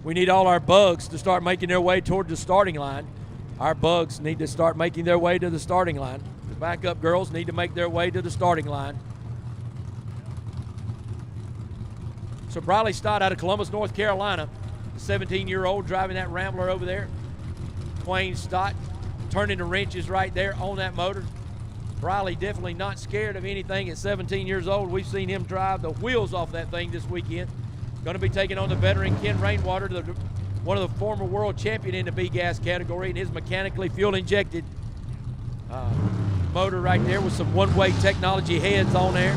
We need all our bugs to start making their way toward the starting line. Our bugs need to start making their way to the starting line. The backup girls need to make their way to the starting line. So Briley Stott out of Columbus, North Carolina, the 17-year-old driving that Rambler over there. Quayne Stott turning the wrenches right there on that motor. Briley definitely not scared of anything at 17 years old. We've seen him drive the wheels off that thing this weekend. Going to be taking on the veteran Ken Rainwater, one of the former world champion in the B-gas category, and his mechanically fuel-injected motor right there with some one-way technology heads on there.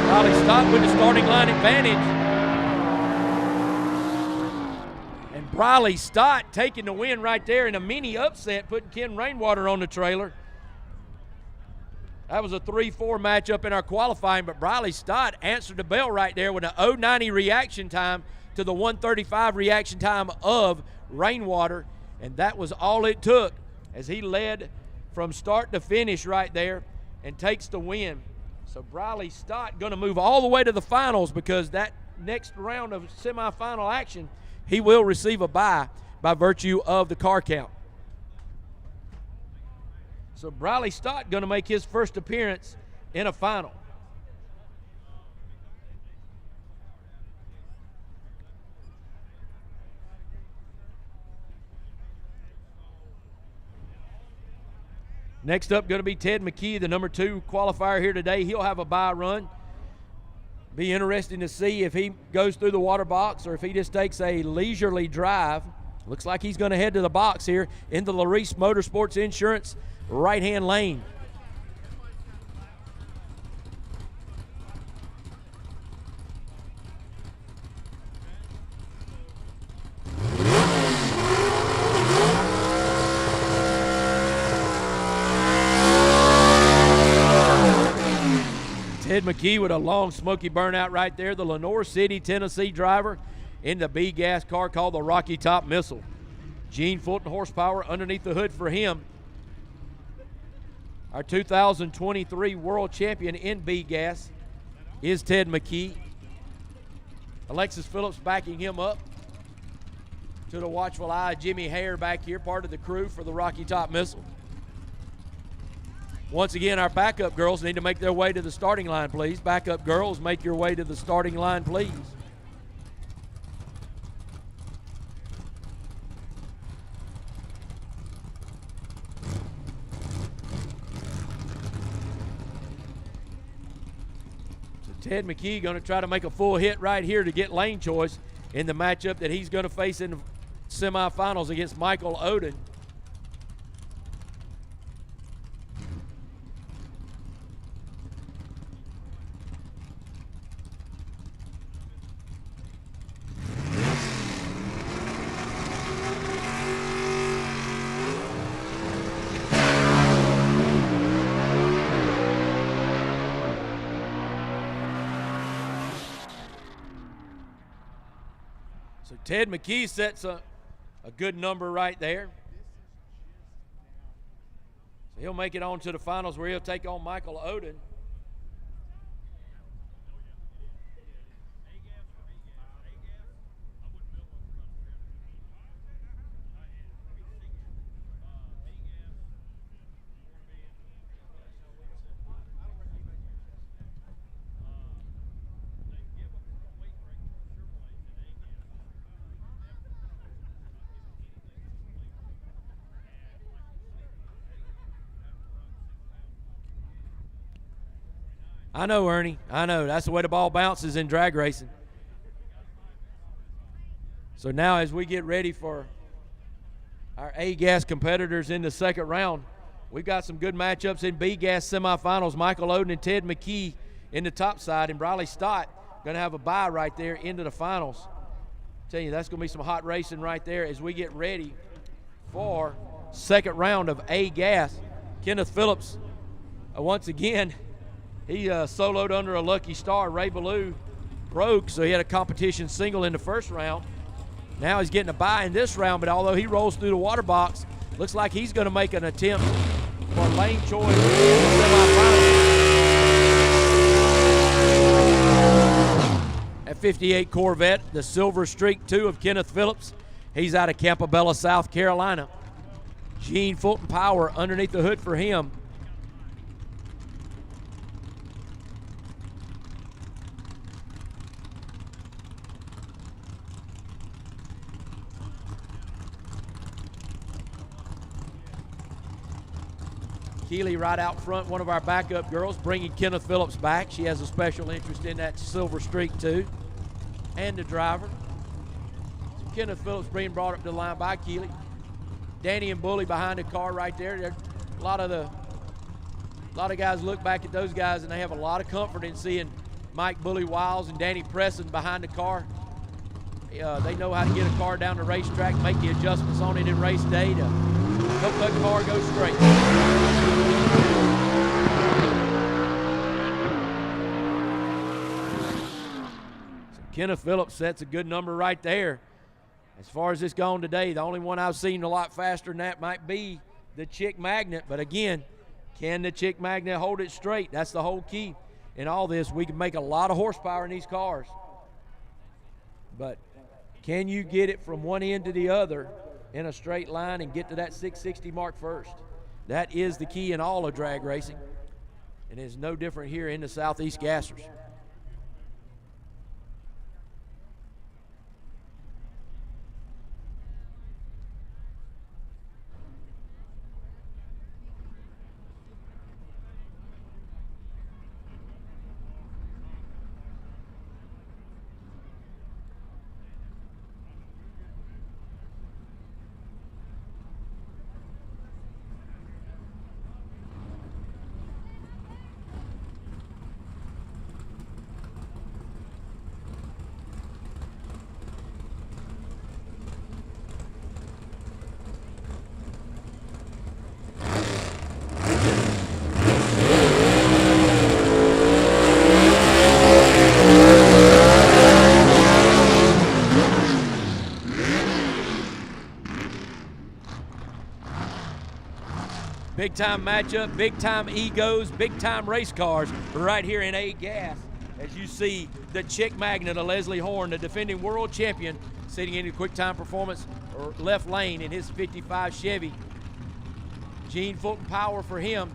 Briley Stott with the starting line advantage. Briley Stott taking the win right there in a mini upset, putting Ken Rainwater on the trailer. That was a 3-4 matchup in our qualifying, but Briley Stott answered the bell right there with an 0.90 reaction time to the 1:35 reaction time of Rainwater, and that was all it took as he led from start to finish right there and takes the win. So Briley Stott going to move all the way to the finals, because that next round of semifinal action, he will receive a bye by virtue of the car count. So Briley Stott going to make his first appearance in a final. Next up going to be Ted McKee, the number 2 qualifier here today. He'll have a bye run. Be interesting to see if he goes through the water box or if he just takes a leisurely drive. Looks like he's going to head to the box here in the Larice Motorsports Insurance right-hand lane. Ted McKee with a long smoky burnout right there, the Lenoir City, Tennessee driver in the B-gas car called the Rocky Top Missile. Gene Fulton horsepower underneath the hood for him. Our 2023 world champion in B-gas is Ted McKee. Alexis Phillips backing him up. to the watchful eye of Jimmy Hare back here, part of the crew for the Rocky Top Missile. Once again, our backup girls need to make their way to the starting line, please. Backup girls, make your way to the starting line, please. So Ted McKee going to try to make a full hit right here to get lane choice in the matchup that he's going to face in the semifinals against Michael Oden. So Ted McKee sets a good number right there. So he'll make it on to the finals where he'll take on Michael Oden. I know, Ernie. I know. That's the way the ball bounces in drag racing. So now as we get ready for our A-Gas competitors in the second round, we've got some good matchups in B-Gas semifinals. Michael Oden and Ted McKee in the top side, and Briley Stott going to have a bye right there into the finals. Tell you, that's going to be some hot racing right there as we get ready for second round of A-Gas. Kenneth Phillips, once again, he soloed under a lucky star. Ray Ballou broke, so he had a competition single in the first round. Now he's getting a bye in this round, but although he rolls through the water box, looks like he's going to make an attempt for lane choice in the semifinals. At 58 Corvette, the Silver Streak 2 of Kenneth Phillips. He's out of Campobella, South Carolina. Gene Fulton Power underneath the hood for him. Keeley right out front, one of our backup girls, bringing Kenneth Phillips back. She has a special interest in that Silver Streak too, and the driver. So Kenneth Phillips being brought up to the line by Keeley. Danny and Bully behind the car right there. A lot of guys look back at those guys and they have a lot of comfort in seeing Mike Bully Wiles and Danny Preston behind the car. They know how to get a car down the racetrack, make the adjustments on it in race day to help that car go straight. So Kenneth Phillips sets a good number right there. As far as it's gone today, the only one I've seen a lot faster than that might be the Chick Magnet. But again, can the Chick Magnet hold it straight? That's the whole key in all this. We can make a lot of horsepower in these cars, but can you get it from one end to the other in a straight line and get to that 660 mark first? That is the key in all of drag racing, and it's no different here in the Southeast Gassers. Big time matchup, big time egos, big time race cars right here in A-Gas. As you see the Chick Magnet of Leslie Horn, the defending world champion, sitting into quick time performance or left lane in his 55 Chevy. Gene Fulton Power for him.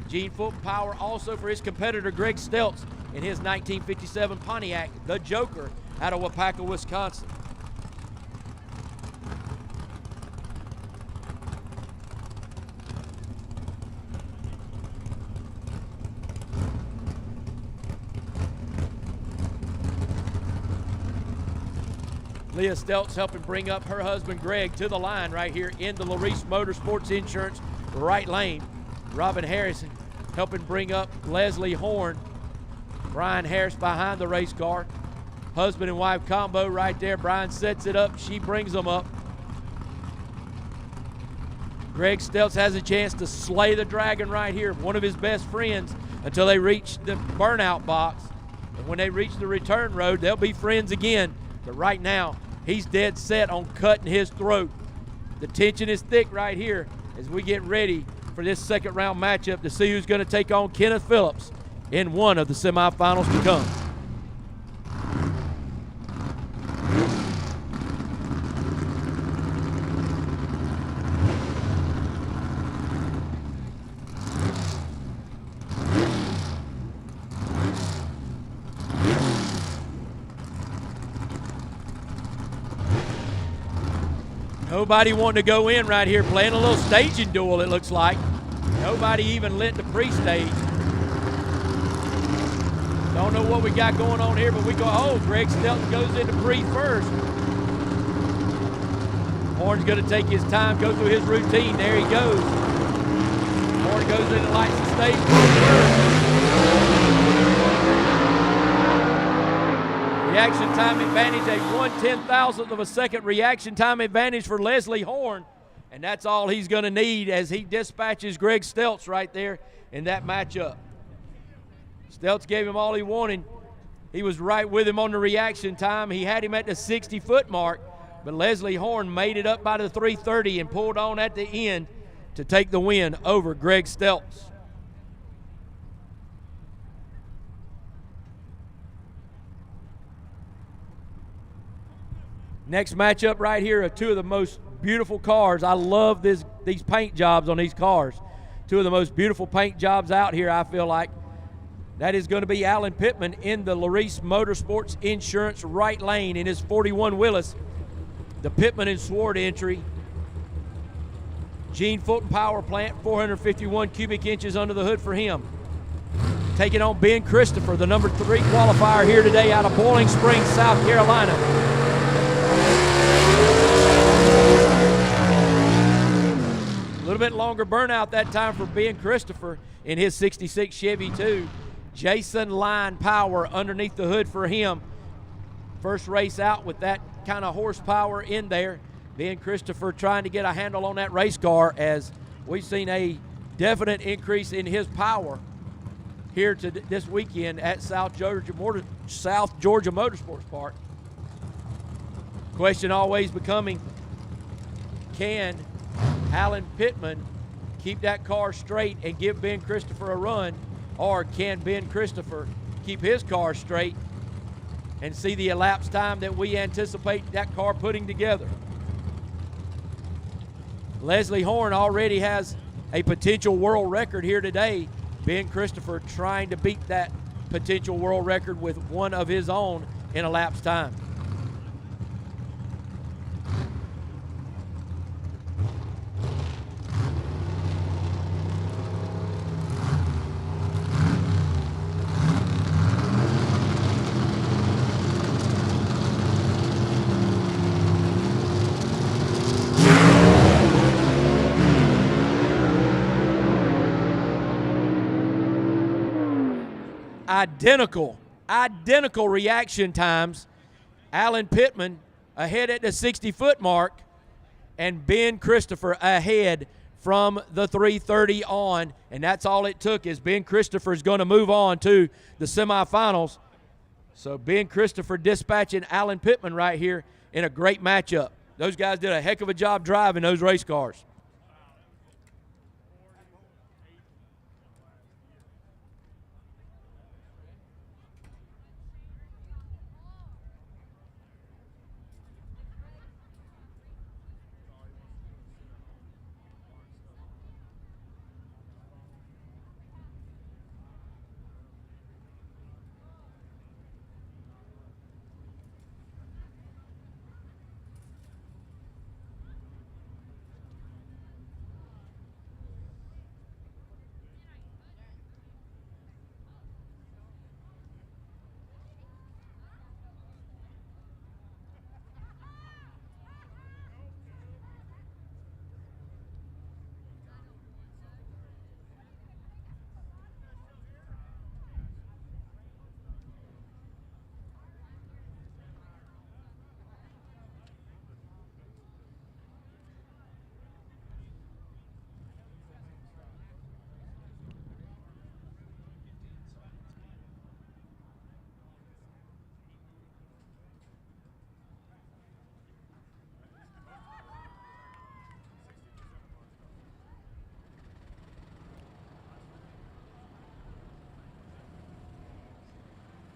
Gene Fulton Power also for his competitor Greg Stelz in his 1957 Pontiac, the Joker, out of Wapaka, Wisconsin. Leah Stelz helping bring up her husband Greg to the line right here in the Larice Motorsports Insurance right lane. Robin Harrison helping bring up Leslie Horn. Brian Harris behind the race car. Husband and wife combo right there. Brian sets it up, she brings them up. Greg Stelz has a chance to slay the dragon right here, one of his best friends, until they reach the burnout box. And when they reach the return road, they'll be friends again. But right now, he's dead set on cutting his throat. The tension is thick right here as we get ready for this second round matchup to see who's going to take on Kenneth Phillips in one of the semifinals to come. Nobody wanting to go in right here, playing a little staging duel, it looks like. Nobody even lit the pre-stage. Don't know what we got going on here, but we go, oh, Greg Stelz goes into pre first. Horn's going to take his time, go through his routine. There he goes. Horn goes into lights the stage first. Reaction time advantage, a 1/10,000th of a second reaction time advantage for Leslie Horn. And that's all he's going to need as he dispatches Greg Stelz right there in that matchup. Stelz gave him all he wanted. He was right with him on the reaction time. He had him at the 60-foot mark, but Leslie Horn made it up by the 330 and pulled on at the end to take the win over Greg Stelz. Next matchup right here are two of the most beautiful cars. I love these paint jobs on these cars. Two of the most beautiful paint jobs out here, I feel like. That is going to be Alan Pittman in the Larice Motorsports Insurance right lane in his 41 Willis. The Pittman and Sword entry. Gene Fulton Power Plant, 451 cubic inches under the hood for him. Taking on Ben Christopher, the number 3 qualifier here today out of Boiling Springs, South Carolina. A little bit longer burnout that time for Ben Christopher in his 66 Chevy 2. Jason Line Power underneath the hood for him. First race out with that kind of horsepower in there. Ben Christopher trying to get a handle on that race car as we've seen a definite increase in his power here to this weekend at South Georgia Motorsports Park. Question always becoming, can Alan Pittman keep that car straight and give Ben Christopher a run, or can Ben Christopher keep his car straight and see the elapsed time that we anticipate that car putting together? Leslie Horn already has a potential world record here today. Ben Christopher trying to beat that potential world record with one of his own in elapsed time. Identical reaction times. Alan Pittman ahead at the 60-foot mark, and Ben Christopher ahead from the 330 on, and that's all it took is Ben Christopher is going to move on to the semifinals. So Ben Christopher dispatching Alan Pittman right here in a great matchup. Those guys did a heck of a job driving those race cars.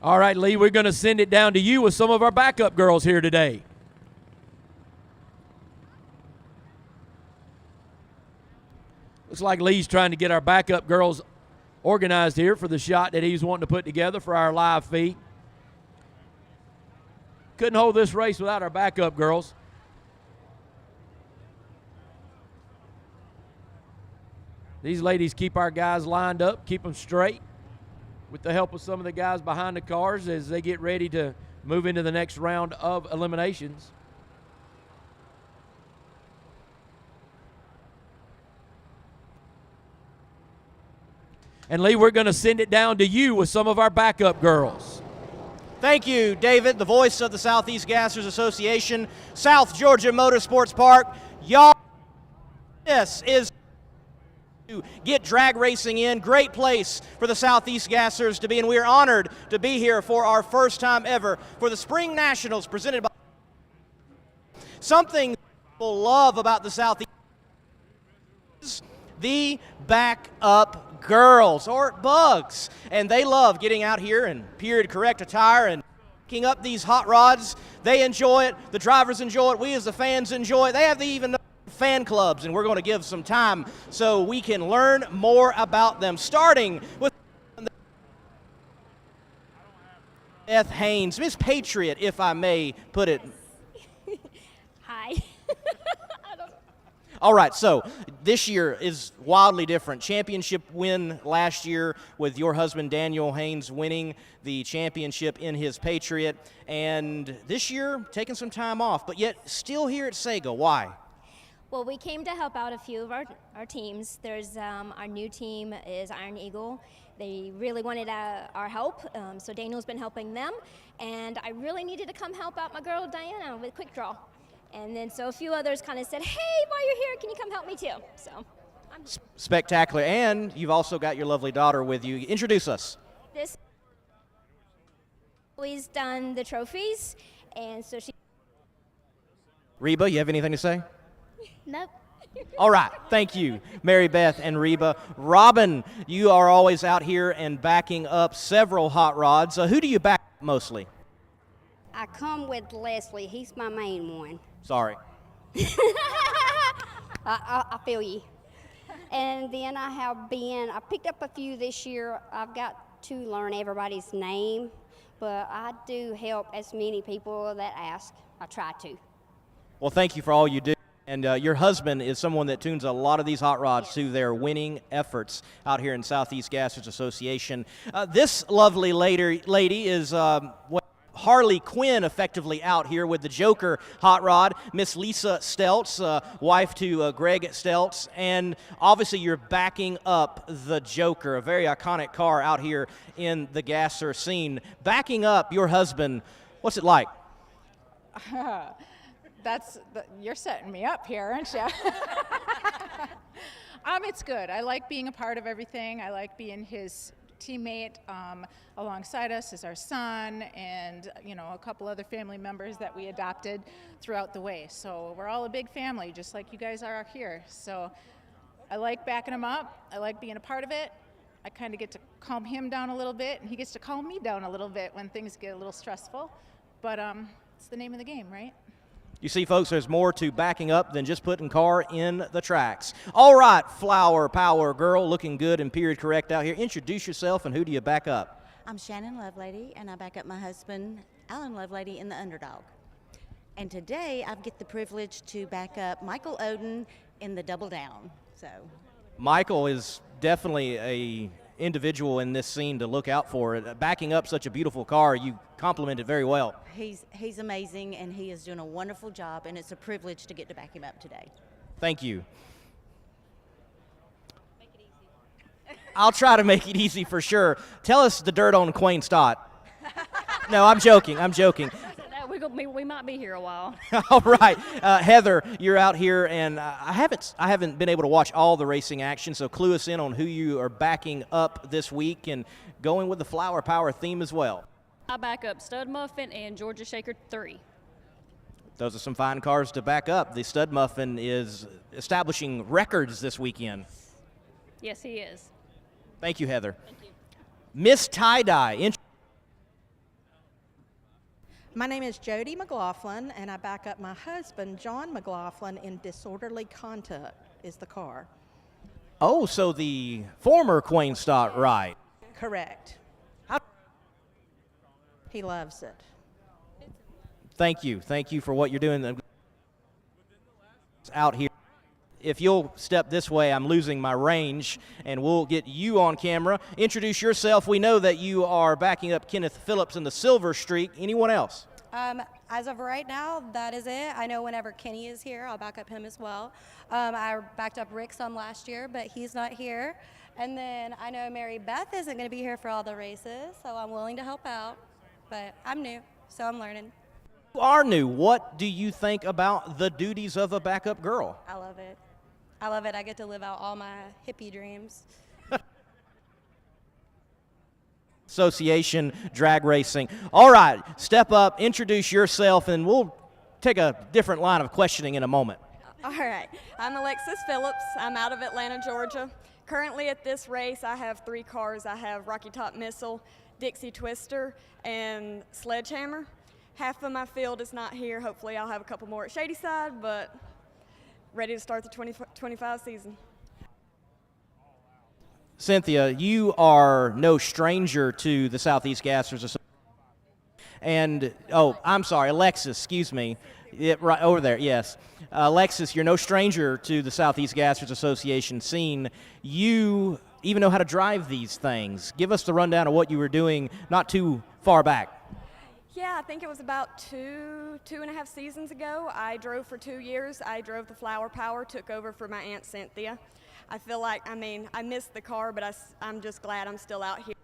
All right, Lee, we're going to send it down to you with some of our backup girls here today. Looks like Lee's trying to get our backup girls organized here for the shot that he's wanting to put together for our live feed. Couldn't hold this race without our backup girls. These ladies keep our guys lined up, keep them straight with the help of some of the guys behind the cars as they get ready to move into the next round of eliminations. And Lee, we're going to send it down to you with some of our backup girls. Thank you, David, the voice of the Southeast Gassers Association, South Georgia Motorsports Park. Y'all, this is to get drag racing in. Great place for the Southeast Gassers to be, and we are honored to be here for our first time ever for the Spring Nationals presented by something people love about the Southeast is the backup girls, or bugs, and they love getting out here in period correct attire and picking up these hot rods. They enjoy it, the drivers enjoy it, we as the fans enjoy it. They have even fan clubs, and we're going to give some time so we can learn more about them, starting with Beth Haynes, Miss Patriot, if I may put it. Hi. All right, so this year is wildly different. Championship win last year with your husband Daniel Haynes winning the championship in his Patriot, and this year taking some time off, but yet still here at SEGA. Why? Well, we came to help out a few of our teams. There's our new team is Iron Eagle. They really wanted our help, so Daniel's been helping them, and I really needed to come help out my girl Diana with Quick Draw. And then so a few others kind of said, hey, while you're here, can you come help me too? So I'm spectacular. And you've also got your lovely daughter with you. Introduce us. This always done the trophies, and so she. Reba, you have anything to say? Nope. All right, thank you, Mary Beth and Reba. Robin, you are always out here and backing up several hot rods. Who do you back mostly? I come with Leslie. He's my main one. Sorry. I feel you. And then I picked up a few this year. I've got to learn everybody's name, but I do help as many people that ask. I try to. Well, thank you for all you do. And your husband is someone that tunes a lot of these hot rods to their winning efforts out here in Southeast Gassers Association. This lovely lady is Harley Quinn effectively out here with the Joker hot rod, Miss Lisa Stelz, wife to Greg Stelz, and obviously you're backing up the Joker, a very iconic car out here in the gasser scene. Backing up your husband, what's it like? You're setting me up here, aren't you? It's good. I like being a part of everything. I like being his teammate. Alongside us is our son and a couple other family members that we adopted throughout the way. So we're all a big family, just like you guys are here. So I like backing him up. I like being a part of it. I kind of get to calm him down a little bit, and he gets to calm me down a little bit when things get a little stressful. But it's the name of the game, right? You see, folks, there's more to backing up than just putting car in the tracks. All right, Flower Power girl, looking good and period correct out here. Introduce yourself, and who do you back up? I'm Shannon Lovelady, and I back up my husband, Alan Lovelady, in the Underdog. And today, I get the privilege to back up Michael Oden in the Double Down. So, Michael is definitely a individual in this scene to look out for. Backing up such a beautiful car, you compliment it very well. He's amazing, and he is doing a wonderful job, and it's a privilege to get to back him up today. Thank you. Make it easy. I'll try to make it easy for sure. Tell us the dirt on Quayne Stott. No, I'm joking. We might be here a while. All right, Heather, you're out here, and I haven't been able to watch all the racing action, so clue us in on who you are backing up this week and going with the Flower Power theme as well. I back up Stud Muffin and Georgia Shaker 3. Those are some fine cars to back up. The Stud Muffin is establishing records this weekend. Yes, he is. Thank you, Heather. Thank you. Miss Tie-Dye. My name is Jody McLaughlin, and I back up my husband, John McLaughlin, in disorderly conduct is the car. Oh, so the former Queen Stott, right? Correct. He loves it. Thank you. Thank you for what you're doing out here. If you'll step this way, I'm losing my range, and we'll get you on camera. Introduce yourself. We know that you are backing up Kenneth Phillips in the Silver Streak. Anyone else? As of right now, that is it. I know whenever Kenny is here, I'll back up him as well. I backed up Rick some last year, but he's not here. And then I know Mary Beth isn't going to be here for all the races, so I'm willing to help out. But I'm new, so I'm learning. You are new. What do you think about the duties of a backup girl? I love it. I love it. I get to live out all my hippie dreams. Association drag racing. All right, step up, introduce yourself, and we'll take a different line of questioning in a moment. All right, I'm Alexis Phillips. I'm out of Atlanta, Georgia. Currently at this race, I have 3 cars. I have Rocky Top Missile, Dixie Twister, and Sledgehammer. Half of my field is not here. Hopefully I'll have a couple more at Shadyside, but ready to start the 2025 season. Cynthia, you are no stranger to the Southeast Gassers Association. And, oh, I'm sorry, Alexis, excuse me. Right over there, yes. Alexis, you're no stranger to the Southeast Gassers Association scene. You even know how to drive these things. Give us the rundown of what you were doing not too far back. Yeah, I think it was about two and a half seasons ago. I drove for 2 years. I drove the Flower Power, took over for my Aunt Cynthia. I feel like, I missed the car, but I'm just glad I'm still out here.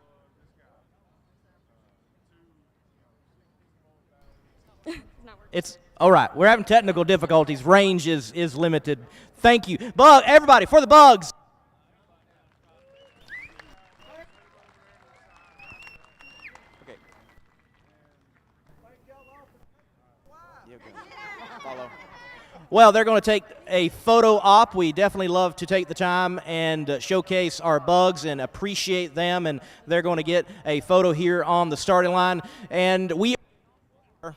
It's all right. We're having technical difficulties. Range is limited. Thank you. Everybody, for the Bugs. Okay. Follow. Well, they're going to take a photo op. We definitely love to take the time and showcase our Bugs and appreciate them, and they're going to get a photo here on the starting line. And we are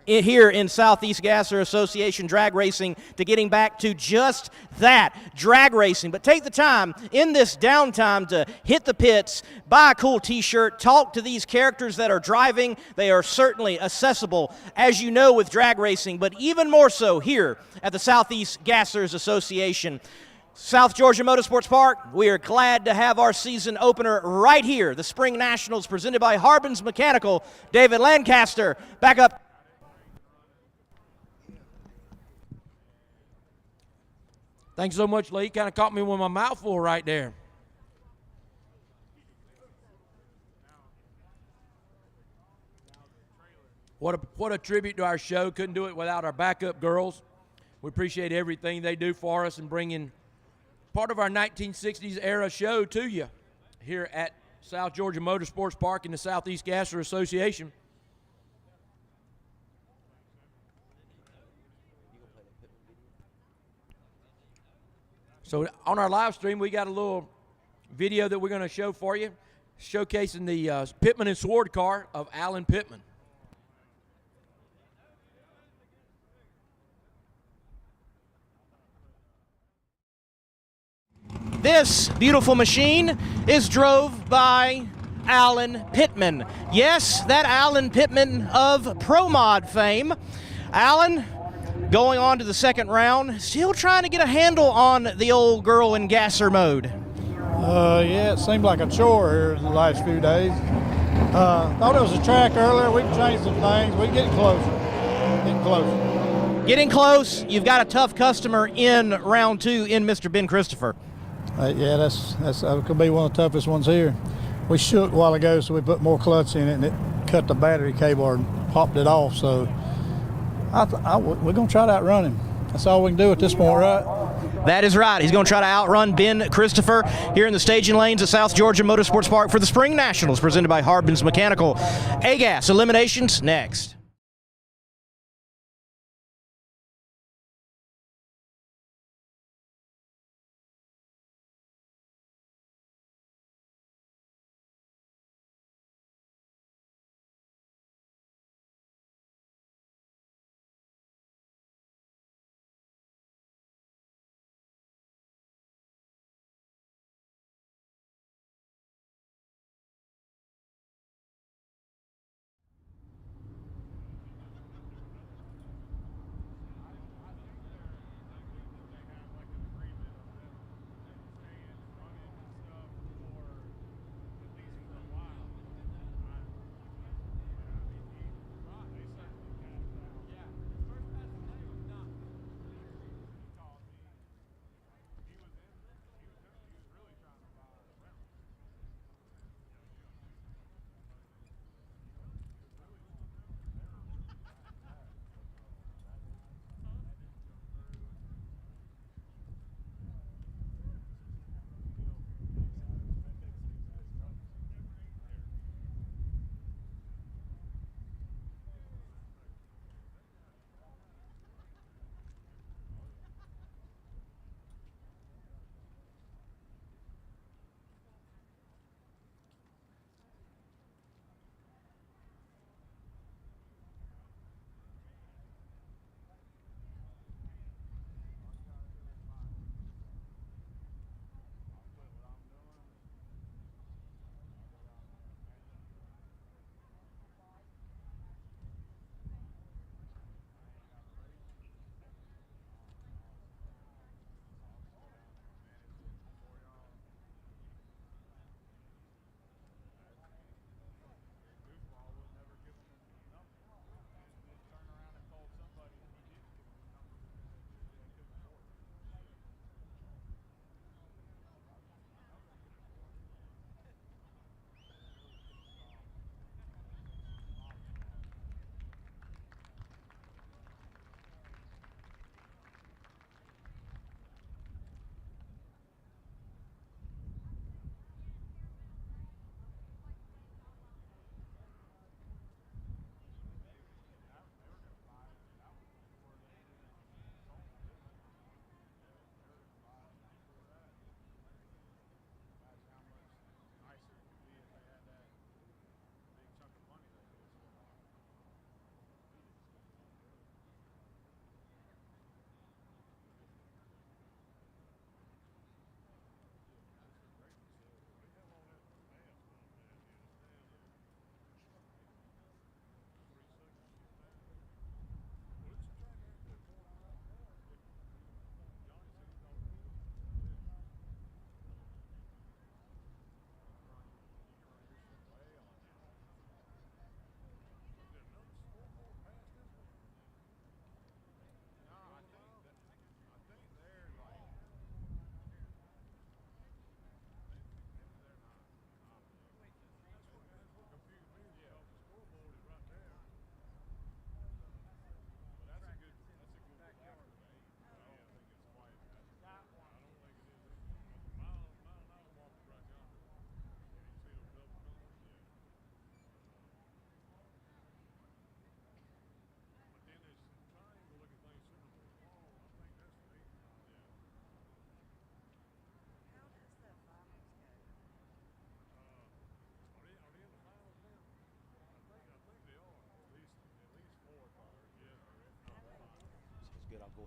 here in Southeast Gasser Association drag racing to getting back to just that, drag racing. But take the time in this downtime to hit the pits, buy a cool t-shirt, talk to these characters that are driving. They are certainly accessible, as you know, with drag racing, but even more so here at the Southeast Gassers Association. South Georgia Motorsports Park, we are glad to have our season opener right here. The Spring Nationals presented by Harbin's Mechanical. David Lancaster, back up. Thanks so much, Lee. Kind of caught me with my mouth full right there. What a tribute to our show. Couldn't do it without our backup girls. We appreciate everything they do for us and bringing part of our 1960s era show to you here at South Georgia Motorsports Park in the Southeast Gasser Association. So on our live stream, we got a little video that we're going to show for you, showcasing the Pittman and Sword car of Alan Pittman. This beautiful machine is drove by Alan Pittman. Yes, that Alan Pittman of Pro Mod fame. Alan, going on to the second round, still trying to get a handle on the old girl in gasser mode. Yeah, it seemed like a chore here the last few days. Thought it was a track earlier. We can change some things. We're getting closer. Getting closer. Getting close. You've got a tough customer in round 2 in Mr. Ben Christopher. Yeah, that's could be one of the toughest ones here. We shook a while ago, so we put more clutch in it, and it cut the battery cable and popped it off. So we're going to try to outrun him. That's all we can do at this point, right? That is right. He's going to try to outrun Ben Christopher here in the staging lanes at South Georgia Motorsports Park for the Spring Nationals presented by Harbin's Mechanical. AGAS Eliminations next.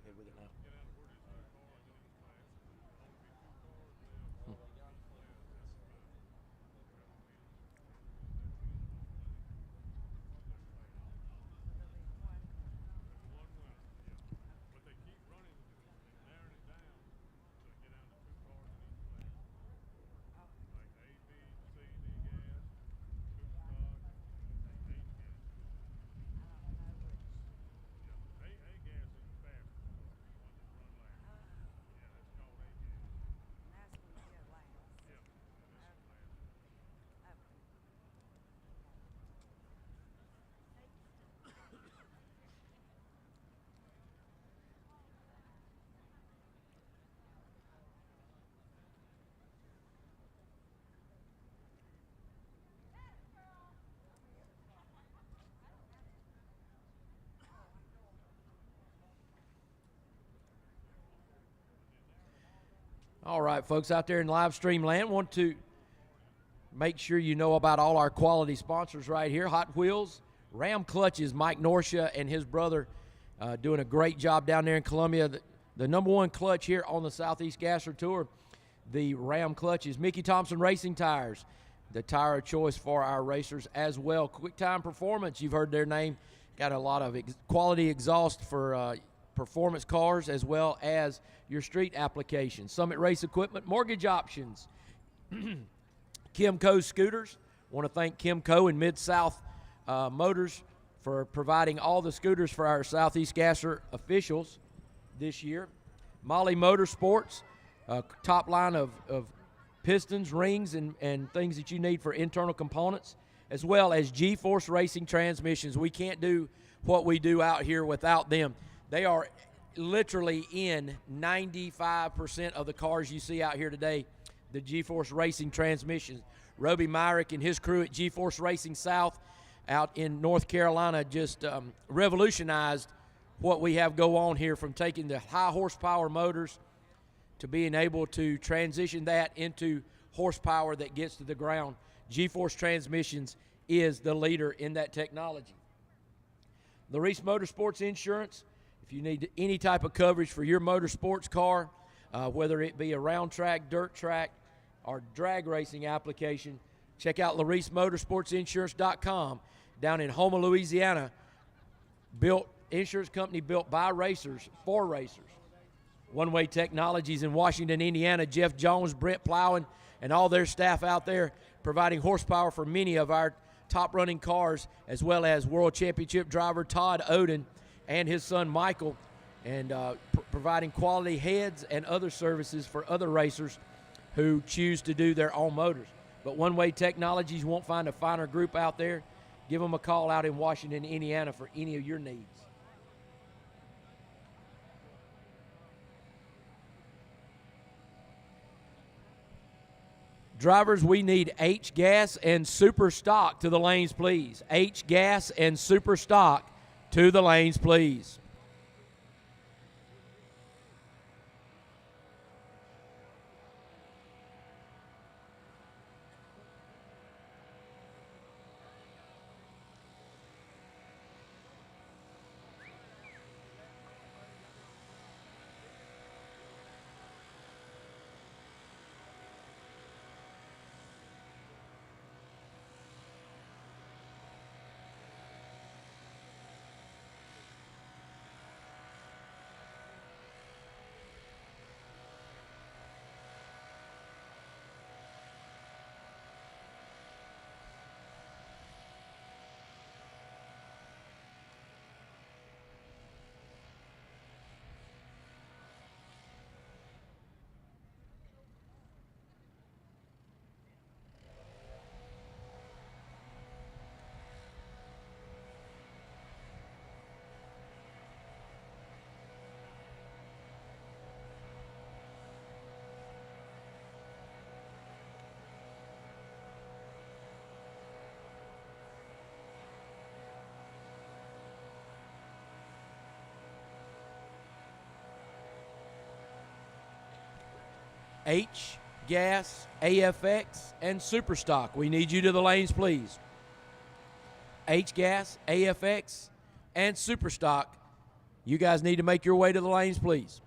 ahead with it now. All right, folks out there in live stream land, want to make sure you know about all our quality sponsors right here. Hot Wheels, Ram Clutches, Mike Norsha and his brother doing a great job down there in Columbia. The number one clutch here on the Southeast Gasser Tour, the Ram Clutches. Mickey Thompson Racing Tires, the tire of choice for our racers as well. Quick Time Performance, you've heard their name. Got a lot of quality exhaust for performance cars as well as your street applications. Summit Race Equipment, Mortgage Options, Kimco Scooters. Want to thank Kimco and Mid-South Motors for providing all the scooters for our Southeast Gasser officials this year. Molly Motorsports, top line of pistons, rings, and things that you need for internal components, as well as G-Force Racing Transmissions. We can't do what we do out here without them. They are literally in 95% of the cars you see out here today, the G-Force Racing Transmissions. Roby Myrick and his crew at G-Force Racing South out in North Carolina just revolutionized what we have go on here, from taking the high horsepower motors to being able to transition that into horsepower that gets to the ground. G-Force Transmissions is the leader in that technology. Larice Motorsports Insurance, if you need any type of coverage for your motorsports car, whether it be a round track, dirt track, or drag racing application, check out LariceMotorsportsInsurance.com down in Houma, Louisiana. Insurance company built by racers for racers. One Way Technologies in Washington, Indiana. Jeff Jones, Brent Plowin, and all their staff out there providing horsepower for many of our top running cars, as well as World Championship driver Todd Oden and his son Michael, and providing quality heads and other services for other racers who choose to do their own motors. But One Way Technologies won't find a finer group out there. Give them a call out in Washington, Indiana for any of your needs. Drivers, we need H-Gas and Super Stock to the lanes, please. H-Gas and Super Stock to the lanes, please. H-Gas, AFX, and Superstock. We need you to the lanes, please. H-Gas, AFX, and Superstock. You guys need to make your way to the lanes, please.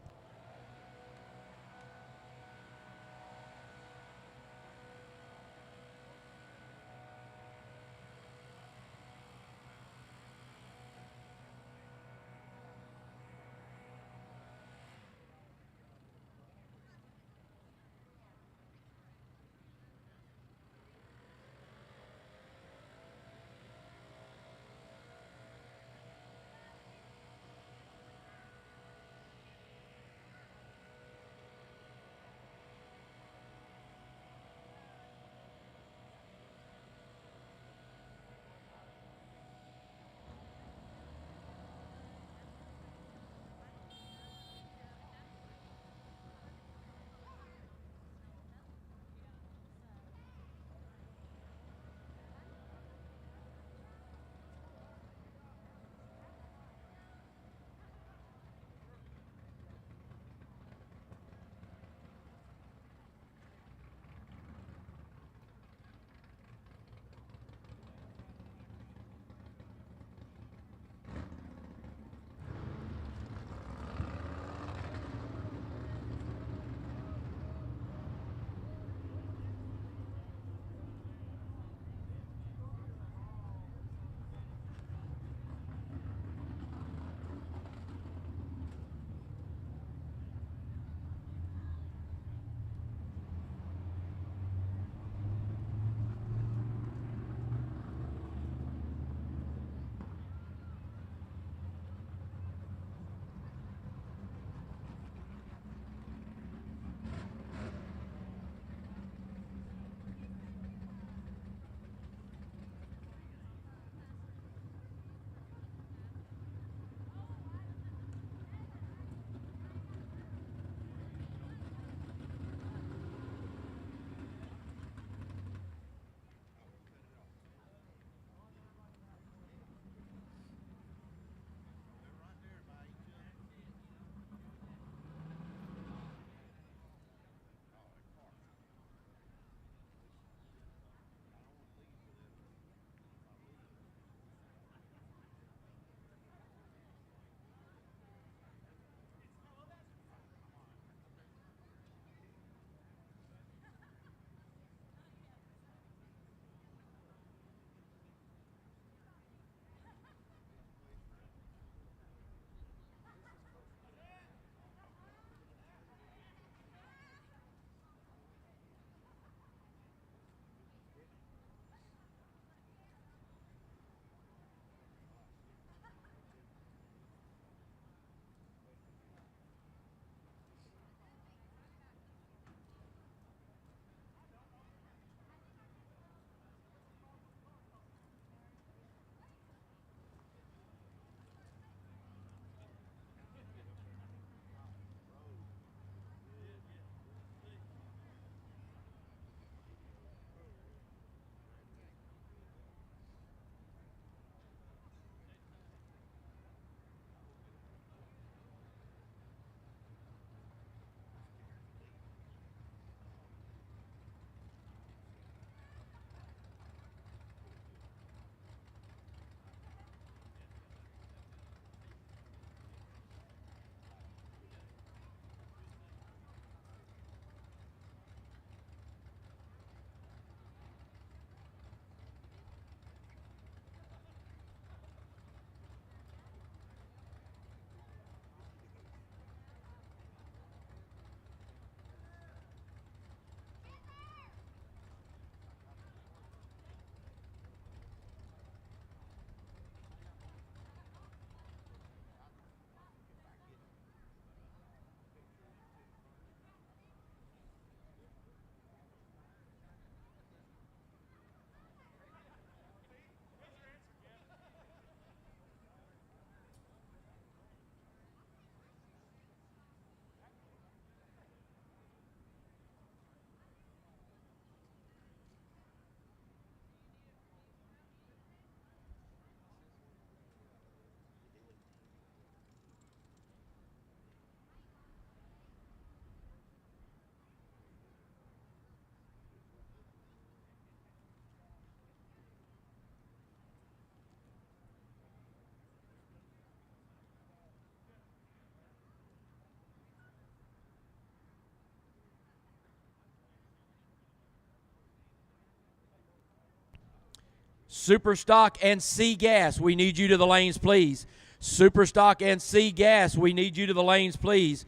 Superstock and C Gas, we need you to the lanes, please. Superstock and C Gas, we need you to the lanes, please.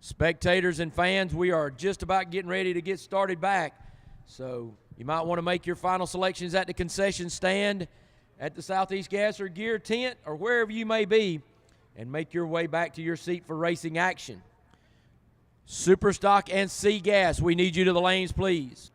Spectators and fans, we are just about getting ready to get started back. So you might want to make your final selections at the concession stand, at the Southeast Gas or Gear tent, or wherever you may be, and make your way back to your seat for racing action. Superstock and C Gas, we need you to the lanes, please.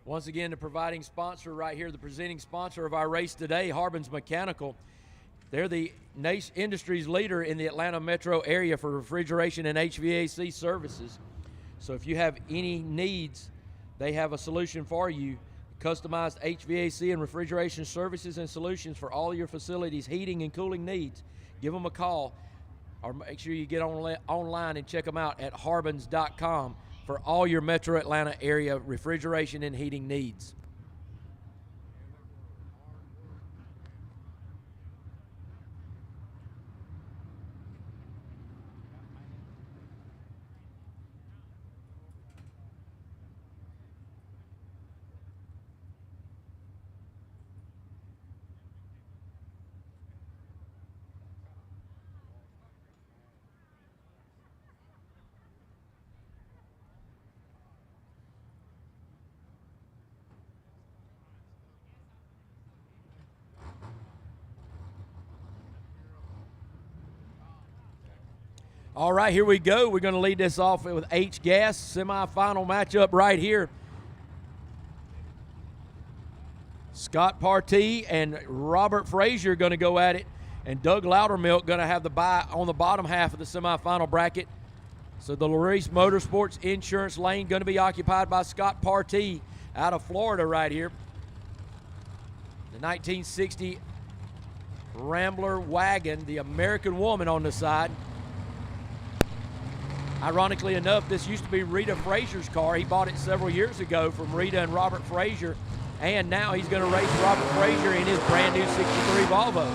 Once again, the providing sponsor right here, the presenting sponsor of our race today, Harbin's Mechanical. They're the industry's leader in the Atlanta metro area for refrigeration and HVAC services. So if you have any needs, they have a solution for you. Customized HVAC and refrigeration services and solutions for all your facilities' heating and cooling needs. Give them a call, or make sure you get online and check them out at harbins.com. for all your metro Atlanta area refrigeration and heating needs. All right, here we go. We're going to lead this off with H-Gas, semifinal matchup right here. Scott Partee and Robert Frazier going to go at it, and Doug Loudermilk going to have the bye on the bottom half of the semifinal bracket. So the Larice Motorsports Insurance lane going to be occupied by Scott Partee out of Florida right here. The 1960 Rambler wagon, the American Woman on the side. Ironically enough, this used to be Rita Frazier's car. He bought it several years ago from Rita and Robert Frazier, and now he's going to race Robert Frazier in his brand new 63 Volvo.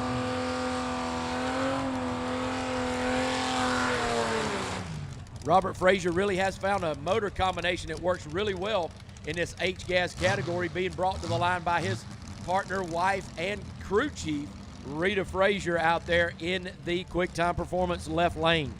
Robert Frazier really has found a motor combination that works really well in this H-Gas category, being brought to the line by his partner, wife, and crew chief, Rita Frazier, out there in the Quick Time Performance left lane.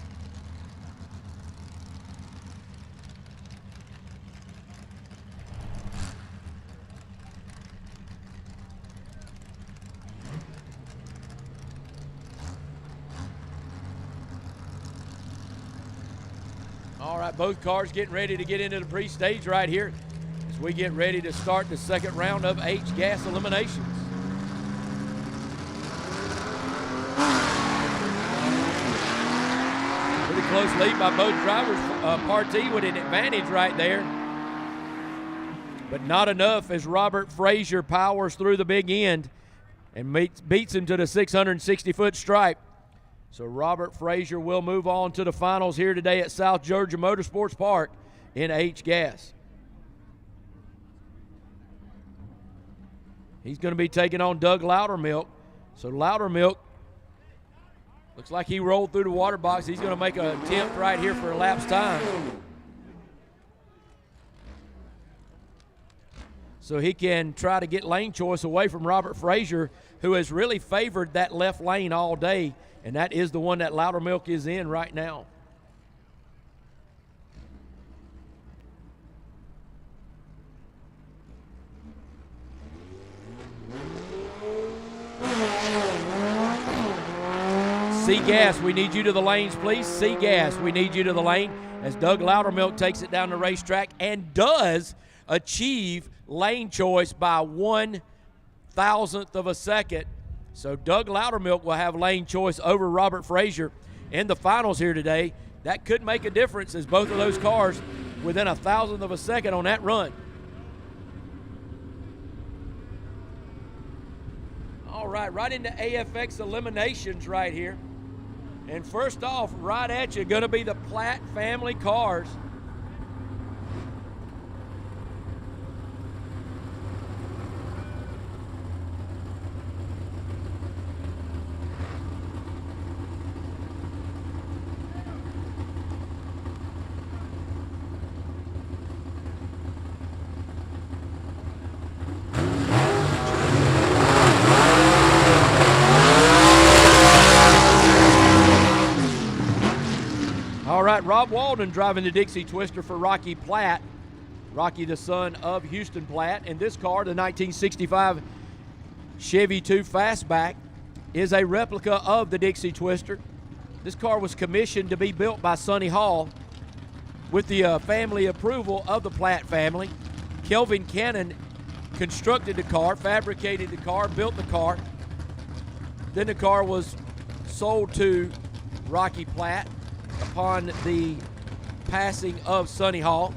right, both cars getting ready to get into the pre-stage right here as we get ready to start the second round of H-Gas Eliminations. Pretty close lead by both drivers. Partee with an advantage right there. But not enough as Robert Frazier powers through the big end and beats him to the 660-foot stripe. So Robert Frazier will move on to the finals here today at South Georgia Motorsports Park in H-Gas. He's going to be taking on Doug Loudermilk. So Loudermilk looks like he rolled through the water box. He's going to make an attempt right here for a lapse time. So he can try to get lane choice away from Robert Frazier, who has really favored that left lane all day, and that is the one that Loudermilk is in right now. SEGA, we need you to the lanes, please. SEGA, we need you to the lane as Doug Loudermilk takes it down the racetrack and does achieve lane choice by 1/1000th of a second. So Doug Loudermilk will have lane choice over Robert Frazier in the finals here today. That could make a difference as both of those cars within 1/1000th of a second on that run. All right into AFX Eliminations right here. And first off, right at you, going to be the Platt family cars. All right, Rob Walden driving the Dixie Twister for Rocky Platt. Rocky, the son of Houston Platt. And this car, the 1965 Chevy 2 Fastback, is a replica of the Dixie Twister. This car was commissioned to be built by Sonny Hall with the family approval of the Platt family. Kelvin Cannon constructed the car, fabricated the car, built the car. Then the car was sold to Rocky Platt upon the passing of Sonny Hall.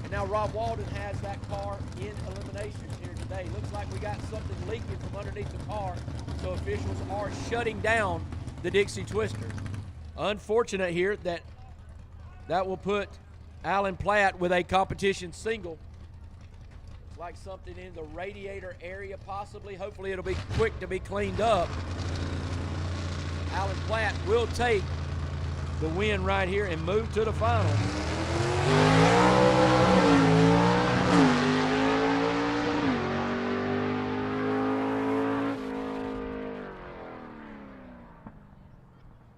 And now Rob Walden has that car in eliminations here today. Looks like we got something leaking from underneath the car, so officials are shutting down the Dixie Twister. Unfortunate here that will put Alan Platt with a competition single. Looks like something in the radiator area possibly. Hopefully it'll be quick to be cleaned up. Alan Platt will take the win right here and move to the finals.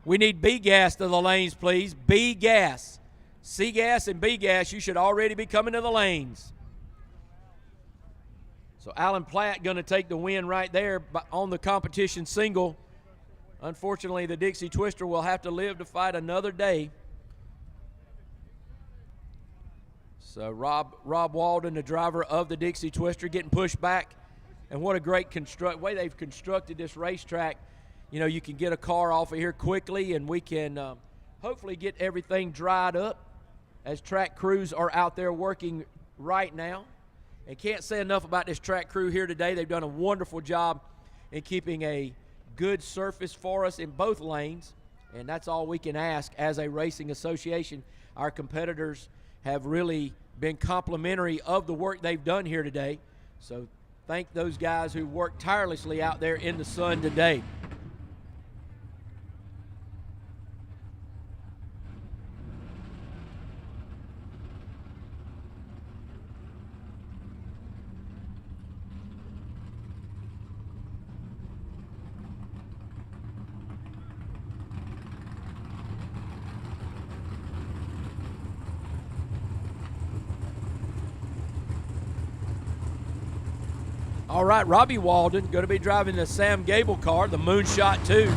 We need B-Gas to the lanes, please. B-Gas. C-Gas and B-Gas, you should already be coming to the lanes. So Alan Platt going to take the win right there on the competition single. Unfortunately, the Dixie Twister will have to live to fight another day. So Rob Walden, the driver of the Dixie Twister, getting pushed back. And what a great way they've constructed this racetrack. You know, you can get a car off of here quickly, and we can hopefully get everything dried up as track crews are out there working right now. And can't say enough about this track crew here today. They've done a wonderful job in keeping a good surface for us in both lanes, and that's all we can ask as a racing association. Our competitors have really been complimentary of the work they've done here today, so thank those guys who worked tirelessly out there in the sun today. All right, Robbie Walden going to be driving the Sam Gable car, the Moonshot 2.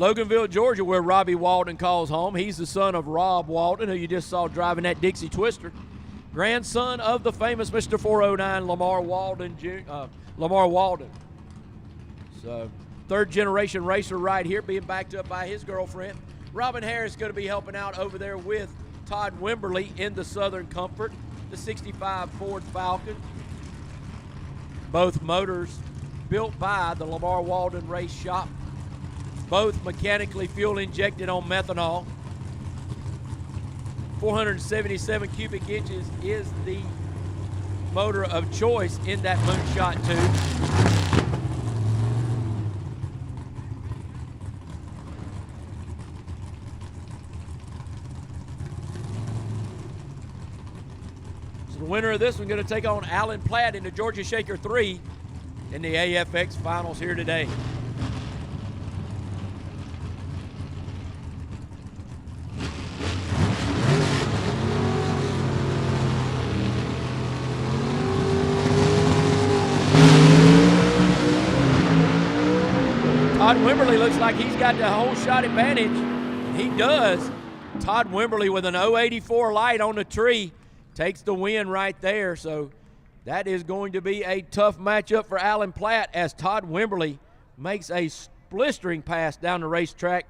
Loganville, Georgia, where Robbie Walden calls home. He's the son of Rob Walden, who you just saw driving that Dixie Twister. Grandson of the famous Mr. 409, Lamar Walden. So, third-generation racer right here, being backed up by his girlfriend. Robin Harris going to be helping out over there with Todd Wimberly in the Southern Comfort, the 65 Ford Falcon. Both motors built by the Lamar Walden Race Shop. Both mechanically fuel injected on methanol. 477 cubic inches is the motor of choice in that Moonshot tube. So the winner of this one going to take on Alan Platt in the Georgia Shaker 3 in the AFX Finals here today. Todd Wimberly looks like he's got the whole shot advantage. He does. Todd Wimberly with an 084 light on the tree takes the win right there. So that is going to be a tough matchup for Alan Platt as Todd Wimberly makes a blistering pass down the racetrack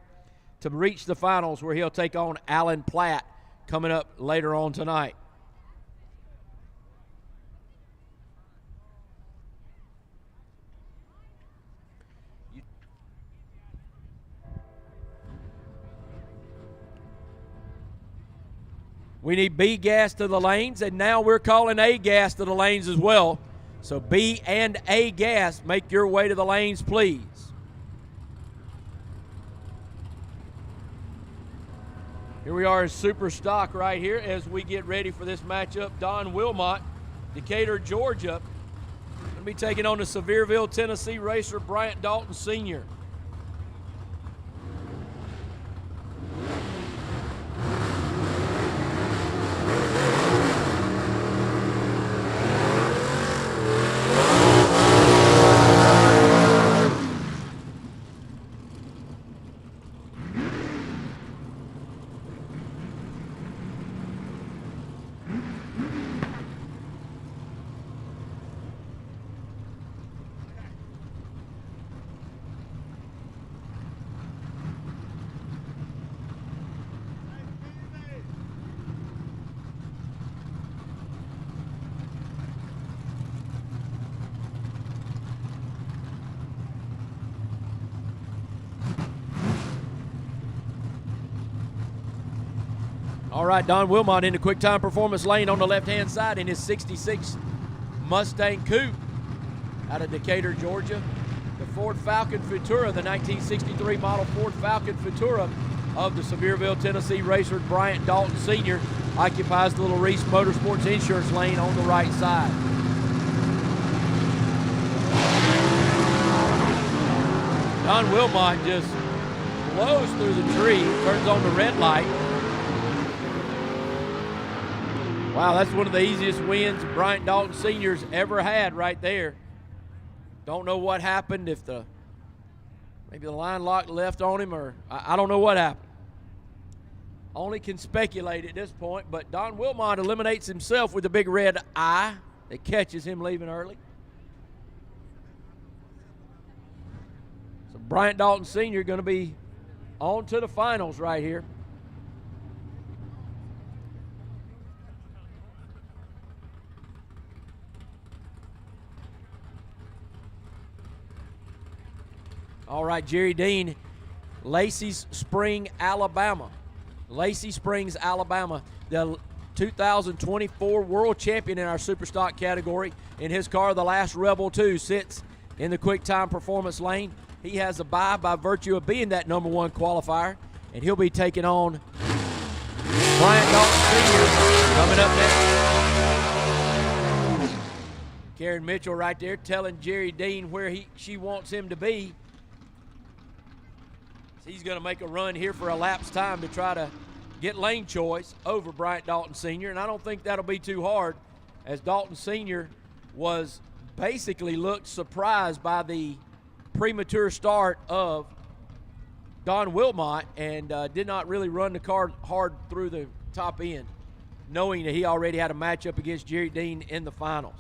to reach the finals where he'll take on Alan Platt coming up later on tonight. We need B gas to the lanes, and now we're calling A gas to the lanes as well. So B and A gas, make your way to the lanes, please. Here we are in super stock right here as we get ready for this matchup. Don Wilmot, Decatur, Georgia, going to be taking on the Sevierville, Tennessee racer Bryant Dalton Sr. All right, Don Wilmot in the quick time performance lane on the left-hand side in his 66 Mustang Coupe out of Decatur, Georgia. The Ford Falcon Futura, the 1963 model Ford Falcon Futura of the Sevierville, Tennessee racer Bryant Dalton Sr. occupies the little Reese Motorsports insurance lane on the right side. Don Wilmot just blows through the tree, turns on the red light. Wow, that's one of the easiest wins Bryant Dalton Sr.'s ever had right there. Don't know what happened, if maybe the line lock left on him, or I don't know what happened. Only can speculate at this point, but Don Wilmot eliminates himself with the big red eye that catches him leaving early. So Bryant Dalton Sr. going to be on to the finals right here. All right, Jerry Dean, Lacey Springs, Alabama. Lacey Springs, Alabama, the 2024 world champion in our Superstock category. In his car, the last Rebel 2 sits in the quick time performance lane. He has a bye by virtue of being that number one qualifier, and he'll be taking on Bryant Dalton Sr. coming up next. Karen Mitchell right there telling Jerry Dean where she wants him to be. He's going to make a run here for a lapse time to try to get lane choice over Bryant Dalton Sr., and I don't think that'll be too hard, as Dalton Sr. was basically looked surprised by the premature start of Don Wilmot and did not really run the car hard through the top end, knowing that he already had a matchup against Jerry Dean in the finals.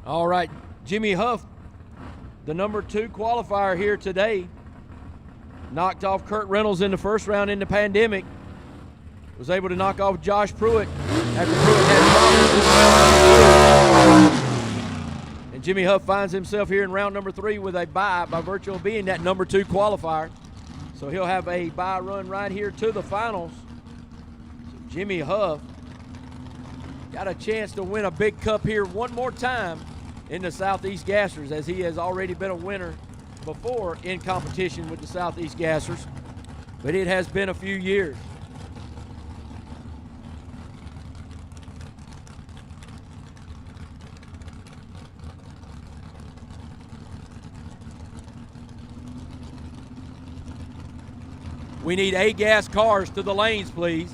All right, Jimmy Huff, the number 2 qualifier here today, knocked off Kurt Reynolds in the first round in the pandemic, was able to knock off Josh Pruitt after Pruitt had problems. And Jimmy Huff finds himself here in round number 3 with a bye by virtue of being that number 2 qualifier. So he'll have a bye run right here to the finals. So Jimmy Huff got a chance to win a big cup here one more time in the Southeast Gassers, as he has already been a winner before in competition with the Southeast Gassers, but it has been a few years. We need A-gas cars to the lanes, please.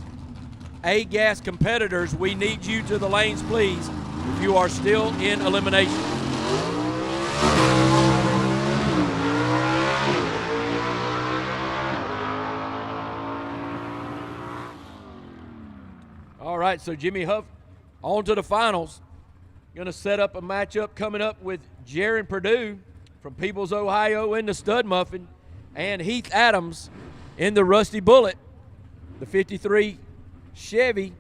A-gas competitors, we need you to the lanes, please, if you are still in elimination. All right, so Jimmy Huff on to the finals. Going to set up a matchup coming up with Jaron Perdue from Peebles, Ohio in the Stud Muffin, and Heath Adams in the Rusty Bullet, the 53 Chevy.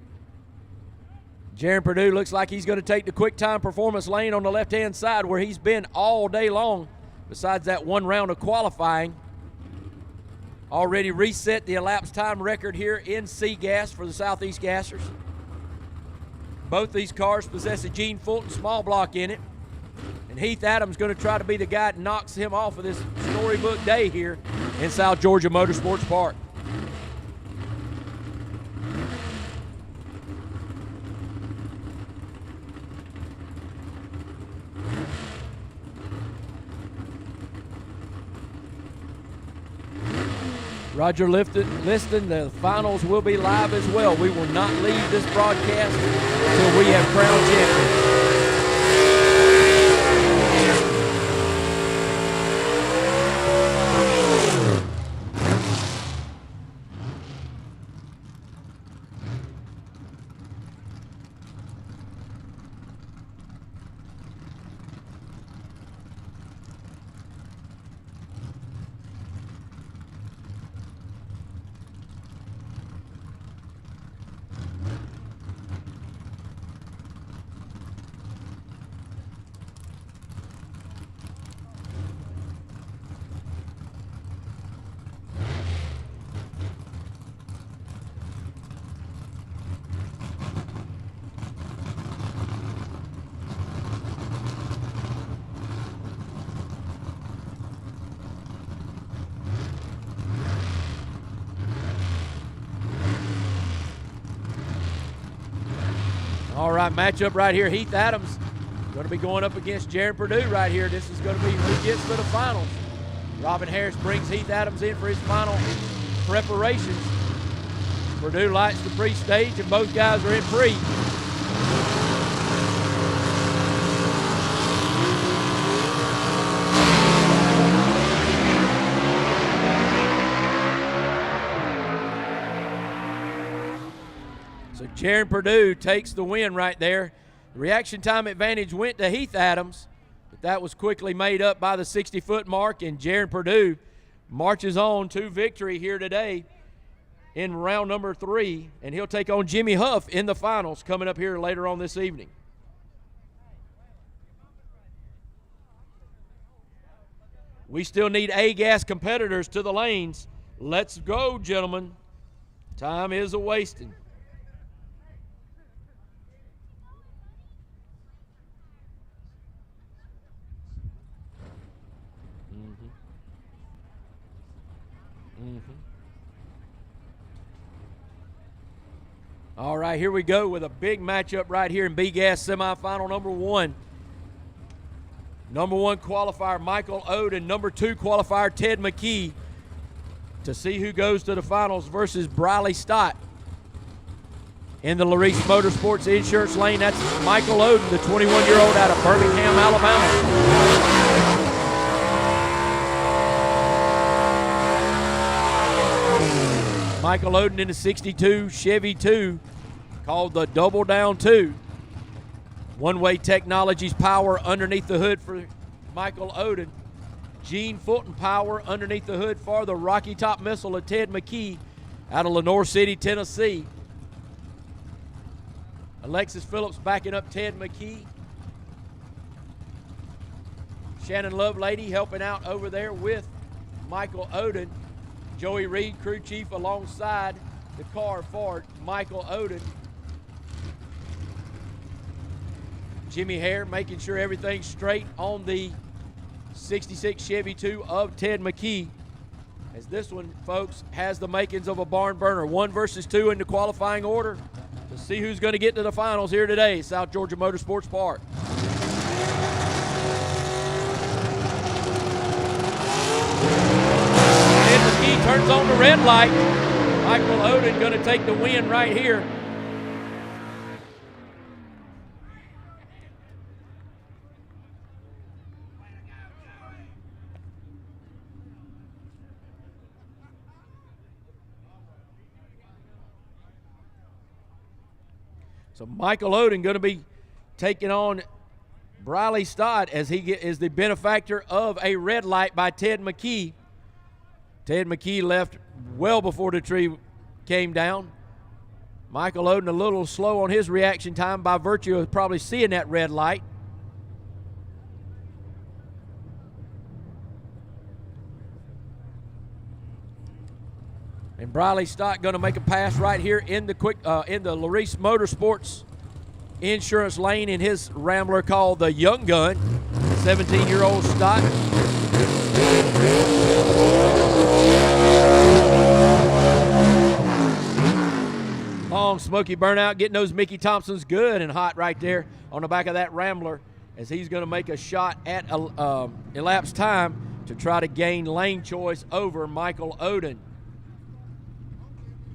Jaron Perdue looks like he's going to take the quick time performance lane on the left-hand side where he's been all day long, besides that one round of qualifying. Already reset the elapsed time record here in C-Gas for the Southeast Gassers. Both these cars possess a Gene Fulton small block in it. And Heath Adams going to try to be the guy that knocks him off of this storybook day here in South Georgia Motorsports Park. Roger Liston, the finals will be live as well. We will not leave this broadcast until we have crowned champions. All right, matchup right here. Heath Adams going to be going up against Jaron Purdue right here. This is going to be who gets to the finals. Robin Harris brings Heath Adams in for his final preparations. Purdue lights the pre-stage, and both guys are in pre. So Jaron Purdue takes the win right there. The reaction time advantage went to Heath Adams, but that was quickly made up by the 60-foot mark, and Jaron Purdue marches on to victory here today in round number 3, and he'll take on Jimmy Huff in the finals coming up here later on this evening. We still need A-gas competitors to the lanes. Let's go, gentlemen. Time is a-wasting. All right, here we go with a big matchup right here in B-Gas semifinal number 1. Number 1 qualifier Michael Oden, number 2 qualifier Ted McKee to see who goes to the finals versus Briley Stott. In the Larice Motorsports Insurance Lane, that's Michael Oden, the 21-year-old out of Birmingham, Alabama. Michael Oden in the 62 Chevy 2 called the Double Down 2. One-way technologies power underneath the hood for Michael Oden. Gene Fulton power underneath the hood for the Rocky Top Missile of Ted McKee out of Lenoir City, Tennessee. Alexis Phillips backing up Ted McKee. Shannon Lovelady helping out over there with Michael Oden. Joey Reed, crew chief, alongside the car for Michael Oden. Jimmy Hare making sure everything's straight on the 66 Chevy 2 of Ted McKee. As this one, folks, has the makings of a barn burner. 1 versus 2 in the qualifying order to see who's going to get to the finals here today, South Georgia Motorsports Park. He turns on the red light. Michael Oden going to take the win right here. So Michael Oden going to be taking on Briley Stott as he is the benefactor of a red light by Ted McKee. Ted McKee left well before the tree came down. Michael Oden a little slow on his reaction time by virtue of probably seeing that red light. And Briley Stott going to make a pass right here in the Larice Motorsports Insurance Lane in his Rambler called the Young Gun. 17-year-old Stott. Long smoky burnout, getting those Mickey Thompsons good and hot right there on the back of that Rambler as he's going to make a shot at elapsed time to try to gain lane choice over Michael Oden.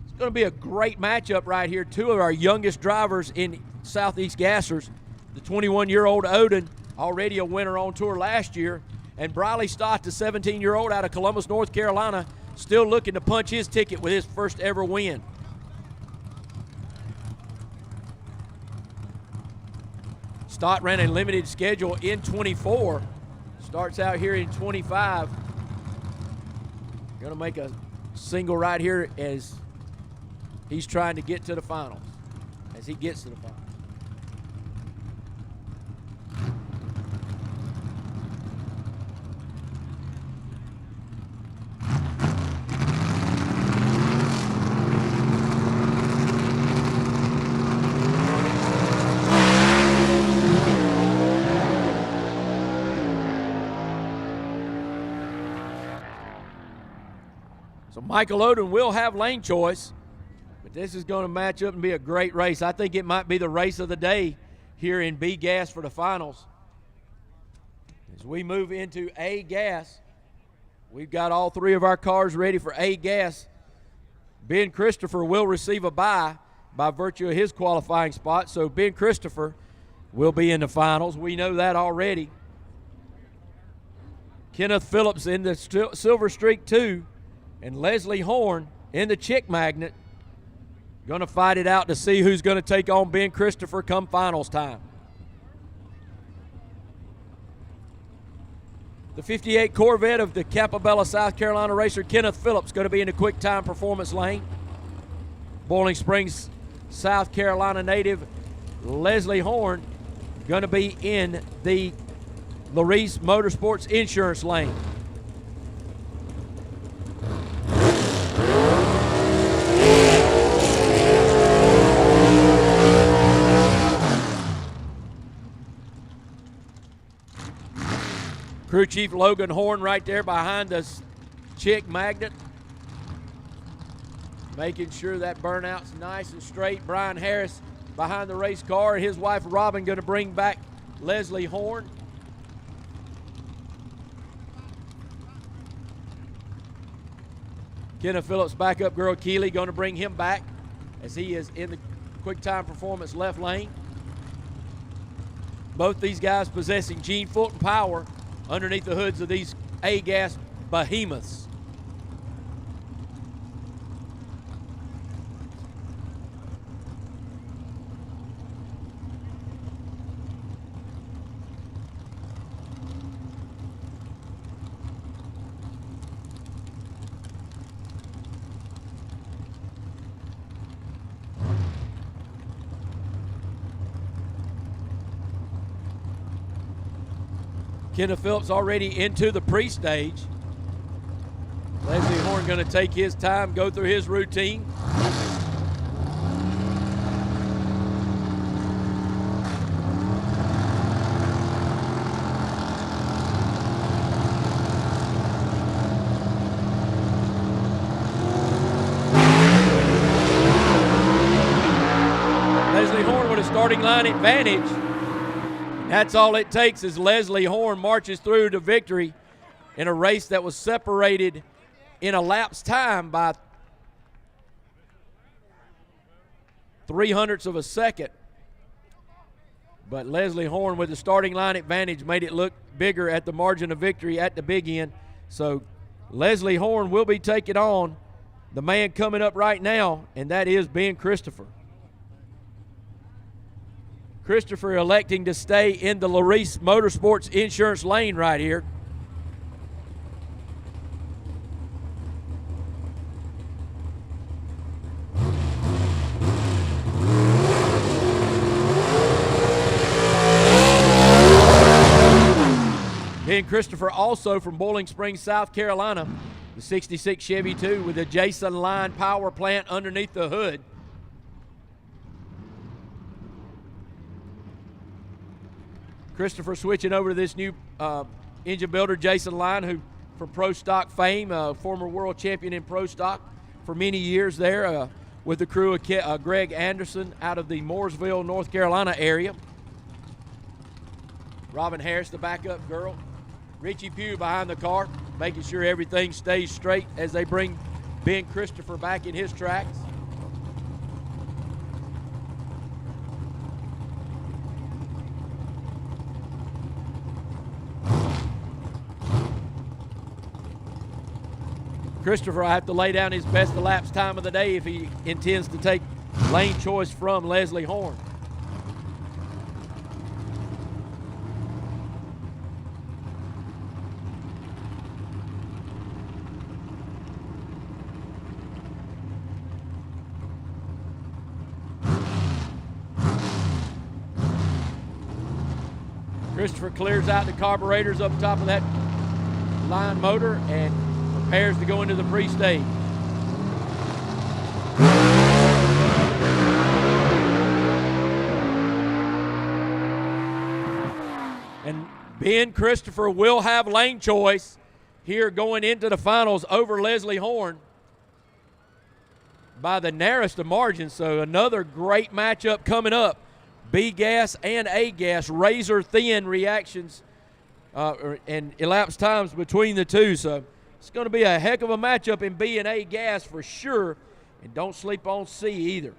It's going to be a great matchup right here. 2 of our youngest drivers in Southeast Gassers. The 21-year-old Oden, already a winner on tour last year, and Briley Stott, the 17-year-old out of Columbus, North Carolina, still looking to punch his ticket with his first ever win. Stott ran a limited schedule in 24. Starts out here in 25. Going to make a single right here as he's trying to get to the finals. As he gets to the finals. So Michael Oden will have lane choice, but this is going to match up and be a great race. I think it might be the race of the day here in B gas for the finals. As we move into A gas, we've got all three of our cars ready for A gas. Ben Christopher will receive a bye by virtue of his qualifying spot, so Ben Christopher will be in the finals. We know that already. Kenneth Phillips in the Silver Streak 2 and Leslie Horn in the Chick Magnet. Going to fight it out to see who's going to take on Ben Christopher come finals time. The 58 Corvette of the Capabella, South Carolina racer Kenneth Phillips going to be in the quick time performance lane. Boiling Springs, South Carolina native Leslie Horn going to be in the Larice Motorsports Insurance lane. Crew Chief Logan Horn right there behind us, Chick Magnet. Making sure that burnout's nice and straight. Brian Harris behind the race car. His wife Robin going to bring back Leslie Horn. Kenneth Phillips backup girl Keeley going to bring him back as he is in the quick time performance left lane. Both these guys possessing Gene Fulton power underneath the hoods of these A-gas behemoths. Kenneth Phillips already into the pre-stage. Leslie Horn going to take his time, go through his routine. Leslie Horn with a starting line advantage. That's all it takes as Leslie Horn marches through to victory in a race that was separated in elapsed time by 0.03 of a second. But Leslie Horn with the starting line advantage made it look bigger at the margin of victory at the big end. So Leslie Horn will be taking on the man coming up right now, and that is Ben Christopher. Christopher electing to stay in the Larice Motorsports Insurance lane right here. Ben Christopher also from Boiling Springs, South Carolina, the 66 Chevy 2 with the Jason Line power plant underneath the hood. Christopher switching over to this new engine builder, Jason Line, who from Pro Stock fame, former world champion in Pro Stock for many years there with the crew of Greg Anderson out of the Mooresville, North Carolina area. Robin Harris, the backup girl. Richie Pugh behind the car, making sure everything stays straight as they bring Ben Christopher back in his tracks. Christopher will have to lay down his best elapsed time of the day if he intends to take lane choice from Leslie Horn. Christopher clears out the carburetors up top of that line motor and prepares to go into the pre-stage. And Ben Christopher will have lane choice here going into the finals over Leslie Horn. by the narrowest of margins. So another great matchup coming up. B gas and A gas, razor thin reactions and elapsed times between the two. So it's going to be a heck of a matchup in B and A gas for sure. And don't sleep on C either.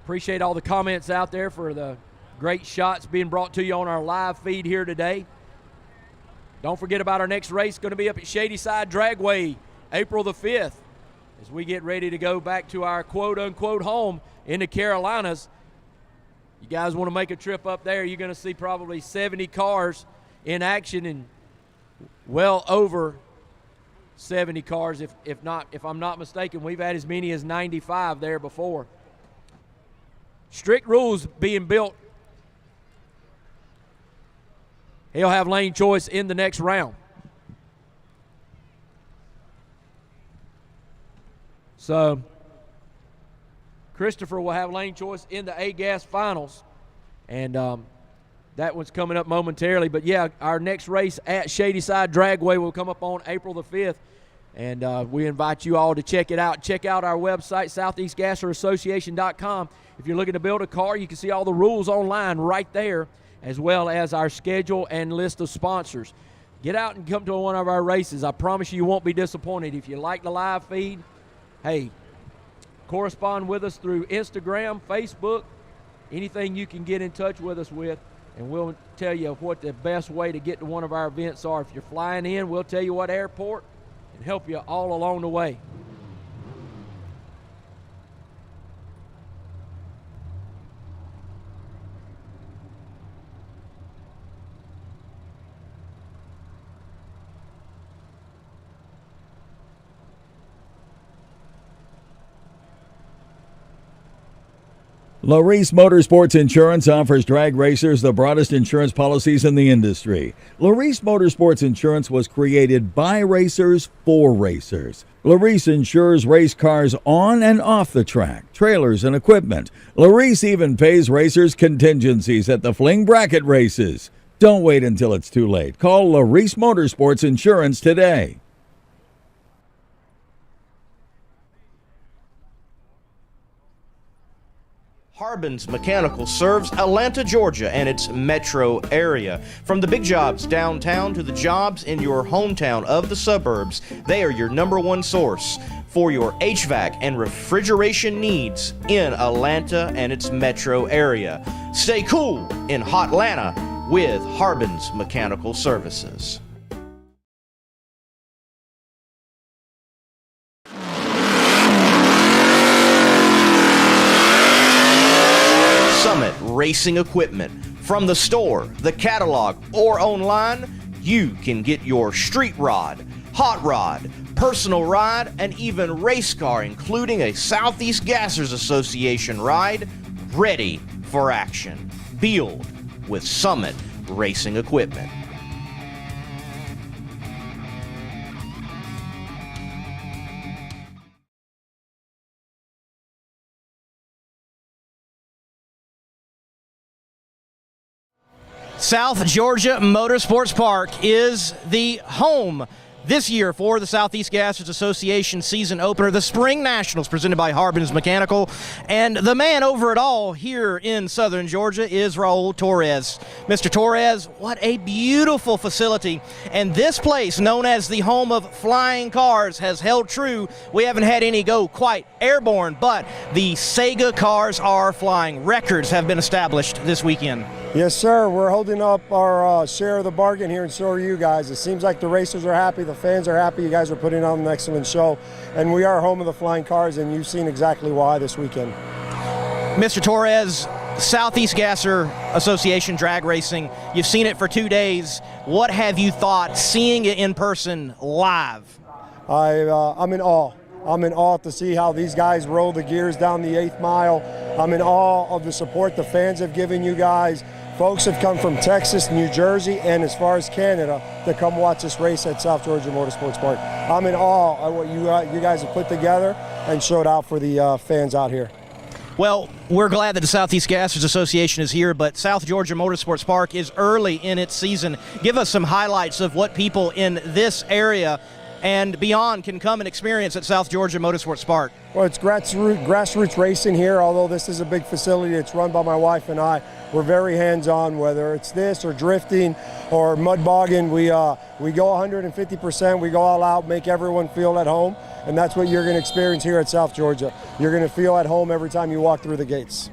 Appreciate all the comments out there for the great shots being brought to you on our live feed here today. Don't forget about our next race, going to be up at Shadyside Dragway, April the 5th, as we get ready to go back to our quote-unquote home in the Carolinas. You guys want to make a trip up there, you're going to see probably 70 cars in action and well over 70 cars, if I'm not mistaken. We've had as many as 95 there before. Strict rules being built. He'll have lane choice in the next round. So Christopher will have lane choice in the A-Gas finals. And that one's coming up momentarily. But, yeah, our next race at Shadyside Dragway will come up on April the 5th. And we invite you all to check it out. Check out our website, southeastgasserassociation.com. If you're looking to build a car, you can see all the rules online right there, as well as our schedule and list of sponsors. Get out and come to one of our races. I promise you won't be disappointed. If you like the live feed, hey, correspond with us through Instagram, Facebook, anything you can get in touch with us with, and we'll tell you what the best way to get to one of our events are. If you're flying in, we'll tell you what airport and help you all along the way. Larice Motorsports Insurance offers drag racers the broadest insurance policies in the industry. Larice Motorsports Insurance was created by racers for racers. Larice insures race cars on and off the track, trailers and equipment. Larice even pays racers contingencies at the fling bracket races. Don't wait until it's too late. Call Larice Motorsports Insurance today. Harbin's Mechanical serves Atlanta, Georgia and its metro area. From the big jobs downtown to the jobs in your hometown of the suburbs, they are your #1 source for your HVAC and refrigeration needs in Atlanta and its metro area. Stay cool in Hotlanta with Harbin's Mechanical Services. Summit Racing Equipment. From the store, the catalog, or online, you can get your street rod, hot rod, personal ride, and even race car, including a Southeast Gassers Association ride, ready for action. Build with Summit Racing Equipment. South Georgia Motorsports Park is the home this year for the Southeast Gassers Association season opener, the Spring Nationals presented by Harbin's Mechanical. And the man over it all here in southern Georgia is Raul Torres. Mr. Torres, what a beautiful facility. And this place, known as the home of flying cars, has held true. We haven't had any go quite airborne, but the SEGA cars are flying. Records have been established this weekend. Yes, sir. We're holding up our share of the bargain here, and so are you guys. It seems like the racers are happy, the fans are happy. You guys are putting on an excellent show, and we are home of the flying cars, and you've seen exactly why this weekend. Mr. Torres, Southeast Gasser Association drag racing, you've seen it for 2 days. What have you thought seeing it in person live? I'm in awe. I'm in awe to see how these guys roll the gears down the 8th mile. I'm in awe of the support the fans have given you guys. Folks have come from Texas, New Jersey, and as far as Canada to come watch this race at South Georgia Motorsports Park. I'm in awe of what you guys have put together and showed out for the fans out here. Well, we're glad that the Southeast Gassers Association is here, but South Georgia Motorsports Park is early in its season. Give us some highlights of what people in this area and beyond can come and experience at South Georgia Motorsports Park. Well, it's grassroots racing here, although this is a big facility. It's run by my wife and I. We're very hands-on, whether it's this or drifting or mud bogging. We go 150%. We go all out, make everyone feel at home, and that's what you're going to experience here at South Georgia. You're going to feel at home every time you walk through the gates.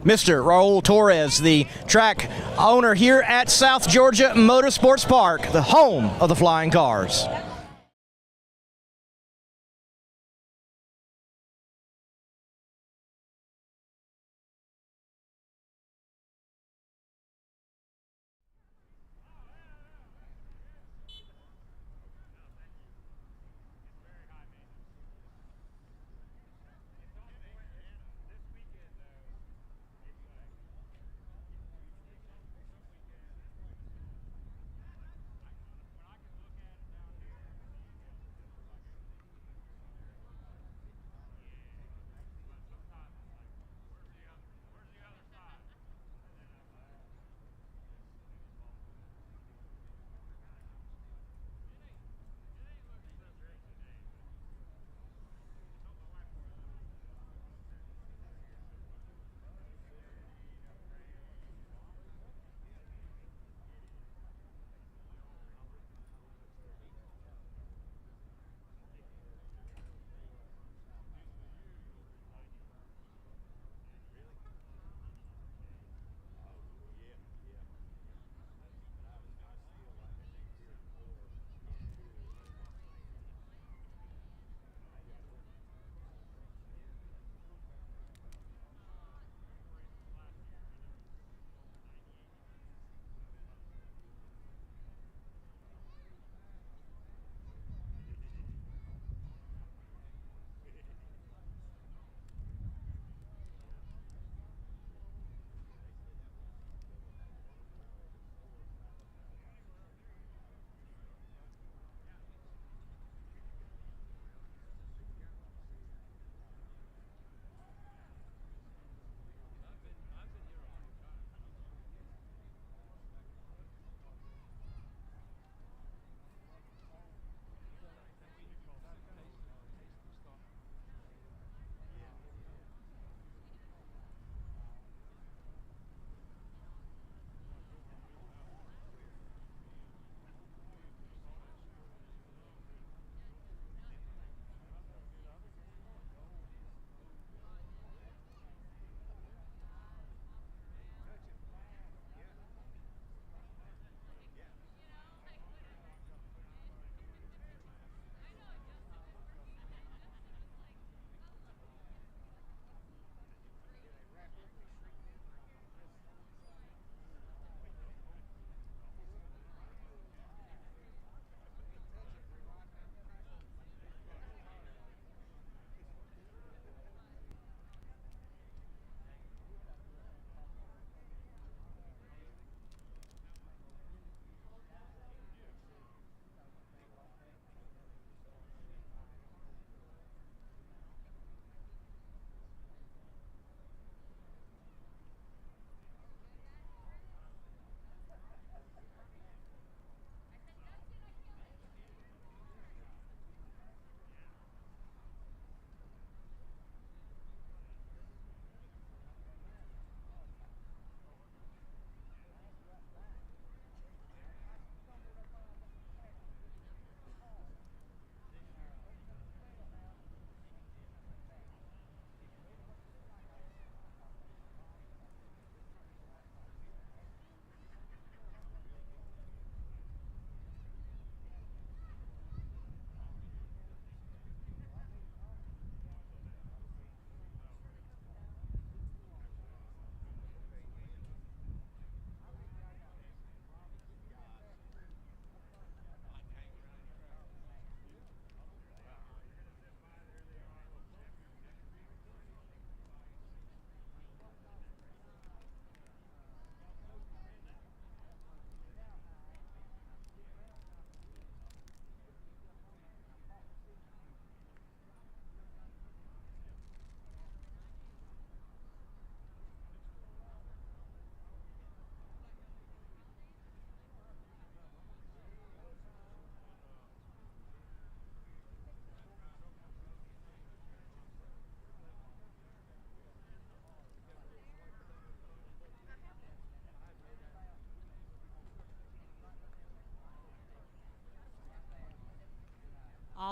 Mr. Raul Torres, the track owner here at South Georgia Motorsports Park, the home of the flying cars.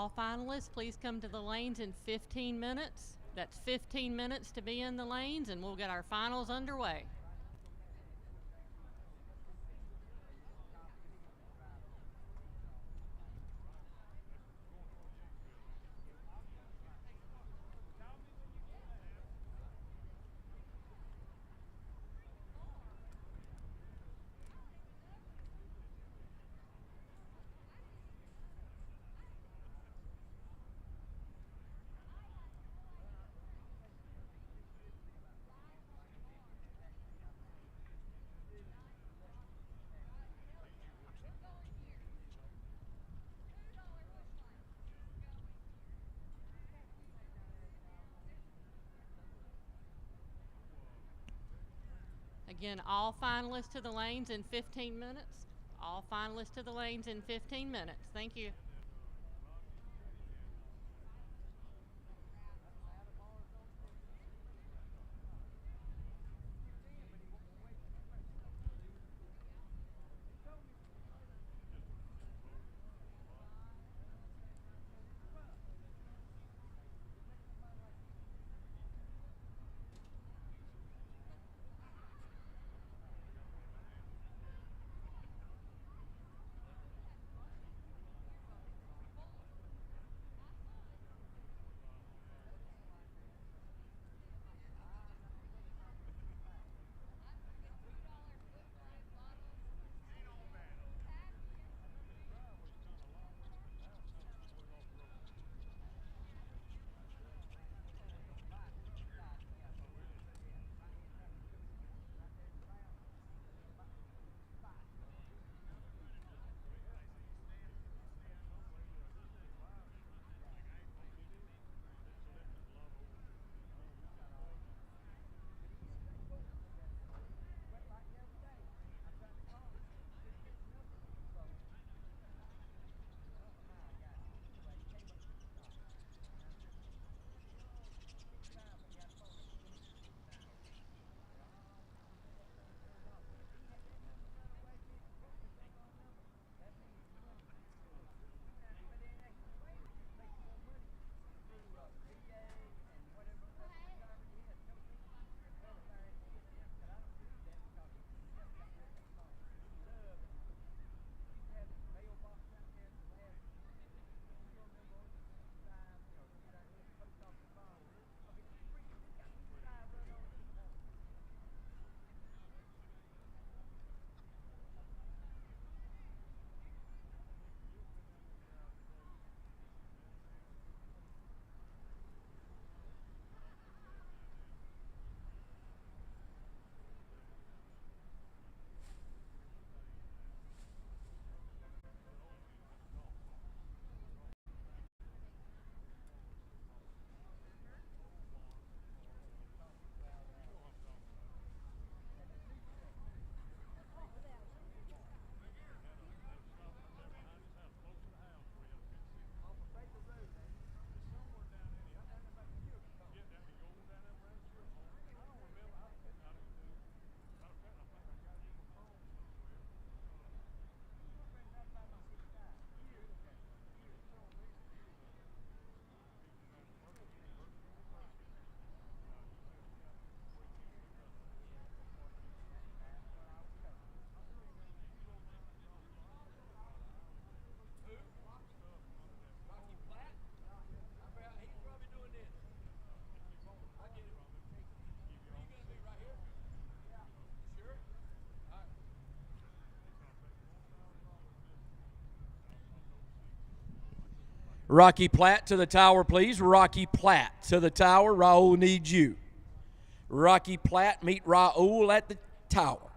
all finalists please come to the lanes in 15 minutes. That's 15 minutes to be in the lanes, and we'll get our finals underway. Again, all finalists to the lanes in 15 minutes. All finalists to the lanes in 15 minutes. Thank you. Rocky Platt to the tower, please. Rocky Platt to the tower. Raul needs you. Rocky Platt, meet Raul at the tower.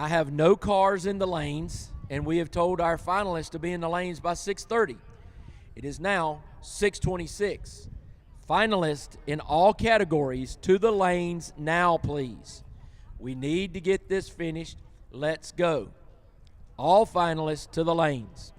I have no cars in the lanes, and we have told our finalists to be in the lanes by 6:30. It is now 6:26. Finalists in all categories to the lanes now, please. We need to get this finished. Let's go. All finalists to the lanes.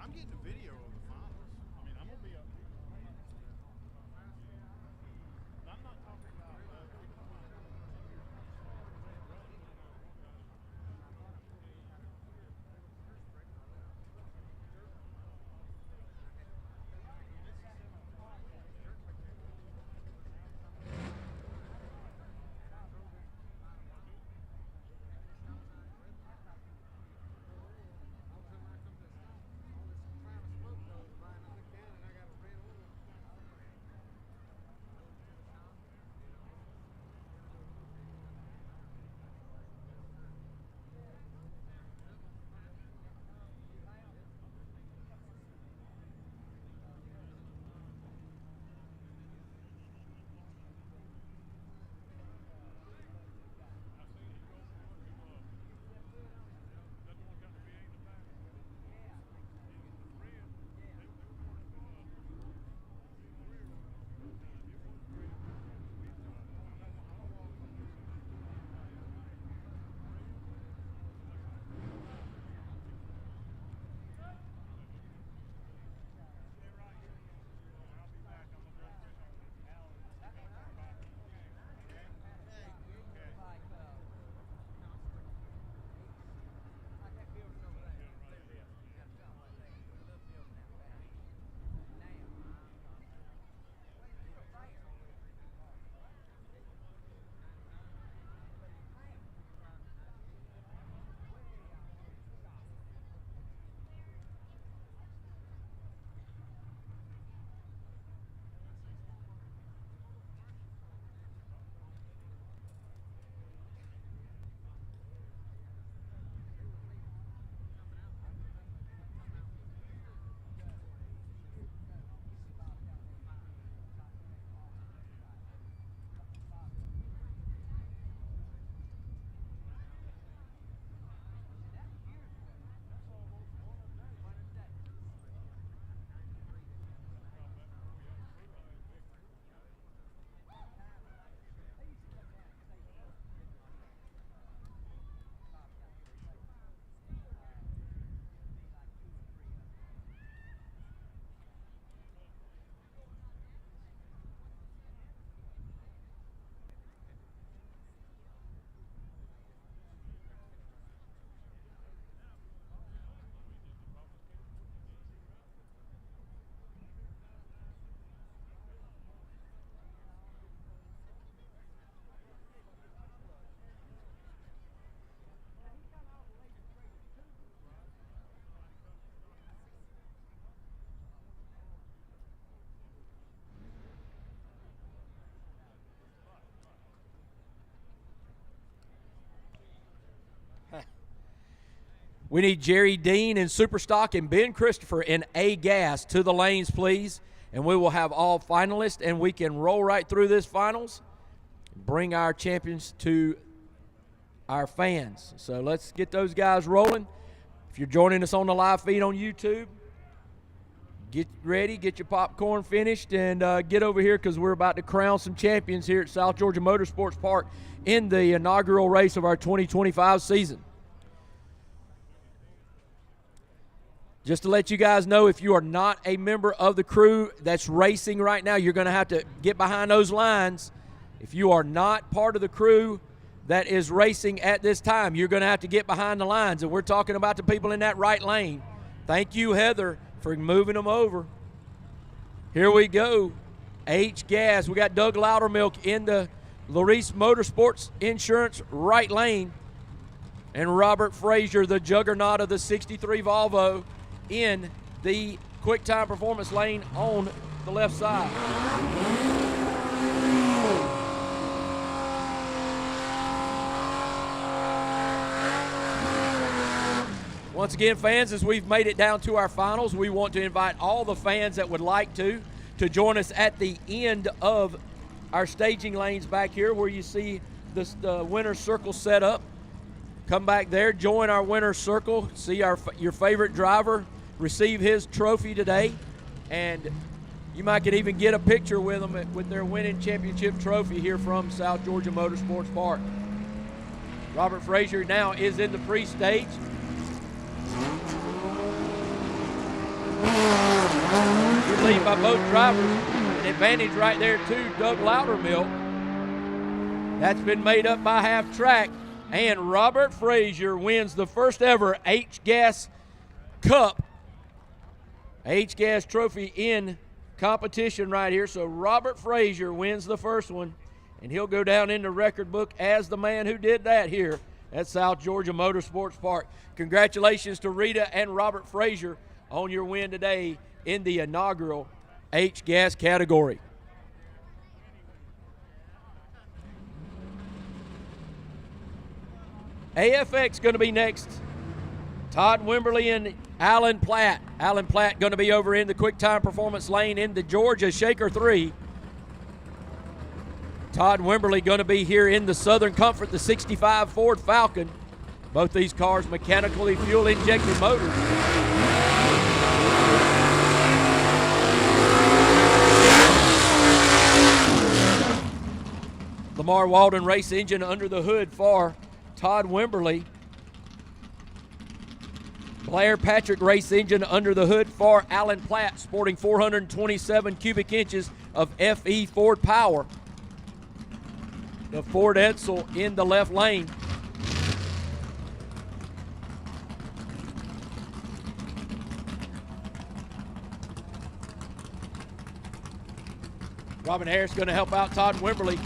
I'm getting a video of the finals. I mean, I'm gonna be up. I'm not talking about. We need Jerry Dean in Superstock and Ben Christopher in A-Gas to the lanes, please. And we will have all finalists, and we can roll right through this finals, bring our champions to our fans. So let's get those guys rolling. If you're joining us on the live feed on YouTube, get ready, get your popcorn finished, and get over here because we're about to crown some champions here at South Georgia Motorsports Park in the inaugural race of our 2025 season. Just to let you guys know, if you are not a member of the crew that's racing right now, you're going to have to get behind those lines. If you are not part of the crew that is racing at this time, you're going to have to get behind the lines, and we're talking about the people in that right lane. Thank you, Heather, for moving them over. Here we go. H-Gas. We got Doug Loudermilk in the Larice Motorsports Insurance right lane, and Robert Frazier, the juggernaut of the 63 Volvo, in the quick time performance lane on the left side. Once again, fans, as we've made it down to our finals, we want to invite all the fans that would like to join us at the end of our staging lanes back here where you see the winner's circle set up. Come back there, join our winner's circle, see your favorite driver receive his trophy today, and you might could even get a picture with them with their winning championship trophy here from South Georgia Motorsports Park. Robert Frazier now is in the pre-stage. Good lead by both drivers. An advantage right there to Doug Loudermilk. That's been made up by half track, and Robert Frazier wins the first ever H-Gas Cup, H-Gas Trophy in competition right here. So Robert Frazier wins the first one, and he'll go down in the record book as the man who did that here at South Georgia Motorsports Park. Congratulations to Rita and Robert Frazier on your win today in the inaugural H-Gas category. AFX going to be next. Todd Wimberly and Alan Platt. Alan Platt going to be over in the quick time performance lane in the Georgia Shaker 3. Todd Wimberly going to be here in the Southern Comfort, the 65 Ford Falcon. Both these cars mechanically fuel injected motors. Lamar Walden race engine under the hood for Todd Wimberly. Blair Patrick race engine under the hood for Alan Platt, sporting 427 cubic inches of FE Ford power. The Ford Edsel in the left lane. Robin Harris going to help out Todd Wimberly.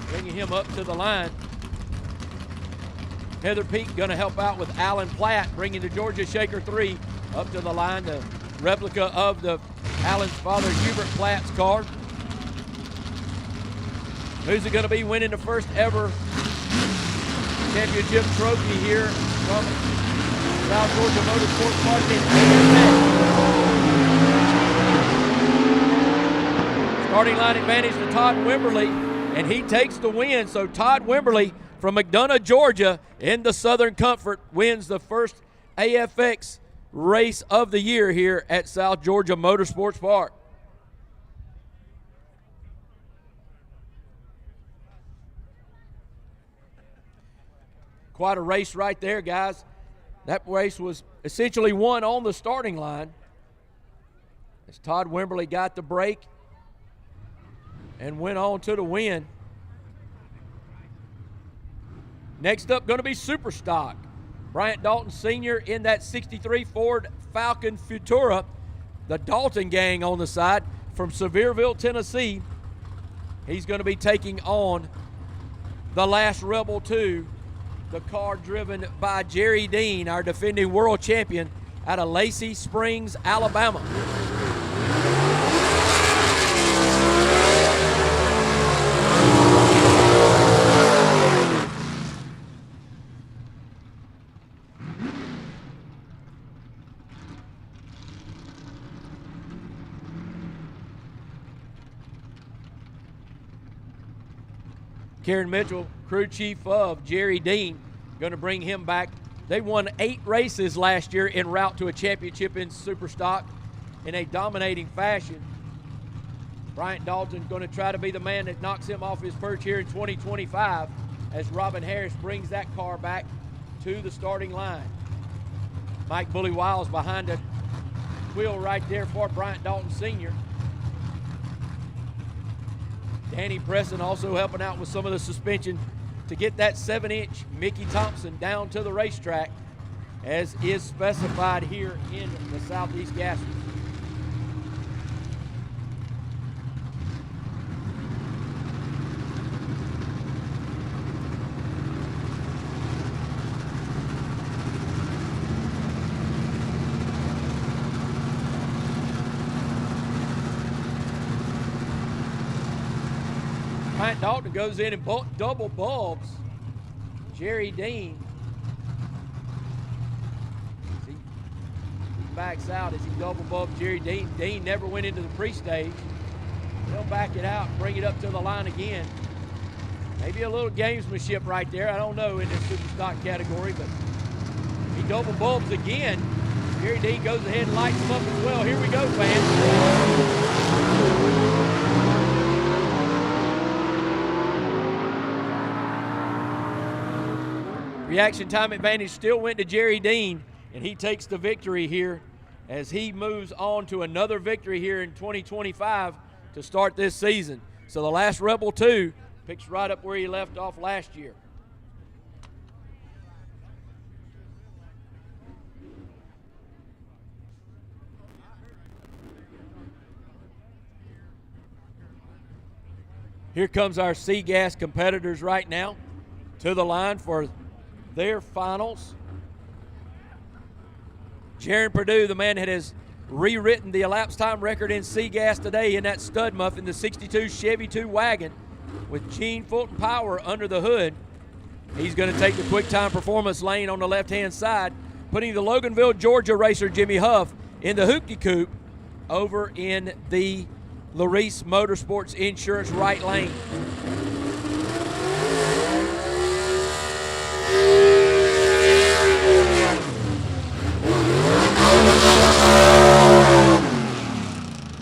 Bringing him up to the line. Heather Peak going to help out with Alan Platt, bringing the Georgia Shaker 3 up to the line, the replica of Alan's father, Hubert Platt's car. Who's it going to be winning the first ever championship trophy here from South Georgia Motorsports Park in AFX? Starting line advantage to Todd Wimberly, and he takes the win. So Todd Wimberly from McDonough, Georgia, in the Southern Comfort, wins the first AFX race of the year here at South Georgia Motorsports Park. Quite a race right there, guys. That race was essentially won on the starting line as Todd Wimberly got the break and went on to the win. Next up, going to be Superstock. Bryant Dalton Sr. in that 63 Ford Falcon Futura. The Dalton gang on the side from Sevierville, Tennessee. He's going to be taking on the Last Rebel 2, the car driven by Jerry Dean, our defending world champion out of Lacey Springs, Alabama. Karen Mitchell, crew chief of Jerry Dean, going to bring him back. They won 8 races last year en route to a championship in Superstock in a dominating fashion. Bryant Dalton going to try to be the man that knocks him off his perch here in 2025 as Robin Harris brings that car back to the starting line. Mike Bully Wiles behind the wheel right there for Bryant Dalton Sr. Danny Preston also helping out with some of the suspension to get that 7-inch Mickey Thompson down to the racetrack as is specified here in the Southeast Gassers. Bryant Dalton goes in and double bulbs Jerry Dean. He backs out as he double bulbs Jerry Dean. Dean never went into the pre-stage. He'll back it out and bring it up to the line again. Maybe a little gamesmanship right there. I don't know in this super stock category, but he double bulbs again. Jerry Dean goes ahead and lights him up as well. Here we go, fans. Reaction time advantage still went to Jerry Dean, and he takes the victory here as he moves on to another victory here in 2025 to start this season. So the last Rebel 2 picks right up where he left off last year. Here comes our SEGA competitors right now to the line for their finals. Jaron Purdue, the man that has rewritten the elapsed time record in SEGA today in that stud muffin, the 62 Chevy 2 wagon with Gene Fulton power under the hood. He's going to take the quick time performance lane on the left-hand side, putting the Loganville, Georgia racer Jimmy Huff in the hoopty coupe over in the Larice Motorsports Insurance right lane.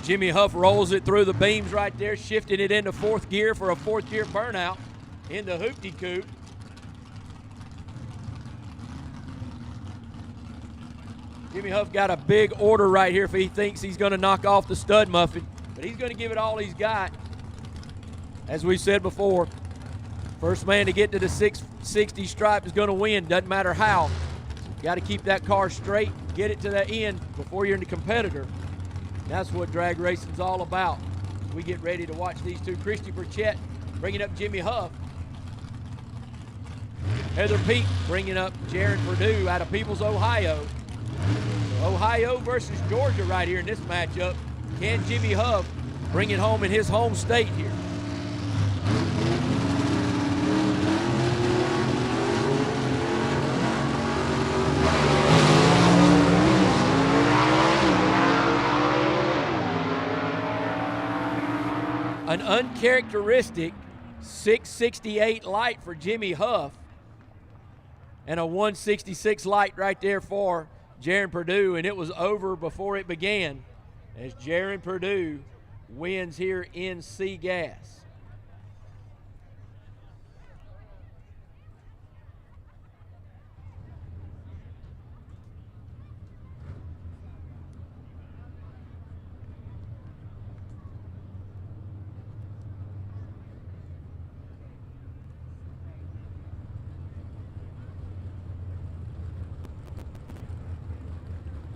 Jimmy Huff rolls it through the beams right there, shifting it into 4th gear for a 4th gear burnout in the hoopty coupe. Jimmy Huff got a big order right here if he thinks he's going to knock off the stud muffin, but he's going to give it all he's got. As we said before, first man to get to the 660 stripe is going to win, doesn't matter how. You got to keep that car straight, get it to the end before you're in the competitor. That's what drag racing's all about. We get ready to watch these two. Christy Burchett bringing up Jimmy Huff. Heather Peak bringing up Jaron Purdue out of Peoples, Ohio. Ohio versus Georgia right here in this matchup. Can Jimmy Huff bring it home in his home state here? An uncharacteristic 668 light for Jimmy Huff and a 166 light right there for Jaron Purdue, and it was over before it began as Jaron Purdue wins here in SEGA.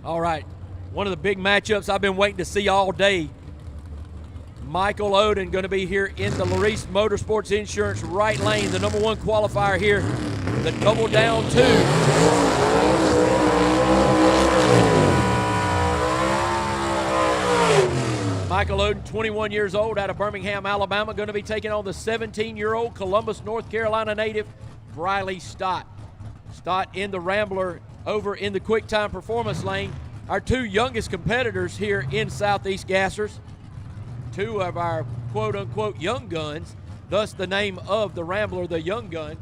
All right, one of the big matchups I've been waiting to see all day. Michael Oden going to be here in the Larice Motorsports Insurance right lane, the number 1 qualifier here, the double down 2. Michael Oden, 21 years old, out of Birmingham, Alabama, going to be taking on the 17-year-old Columbus, North Carolina native, Briley Stott. Stott in the Rambler over in the quick time performance lane. Our 2 youngest competitors here in Southeast Gassers, 2 of our quote-unquote young guns. thus the name of the Rambler, the Young Gun.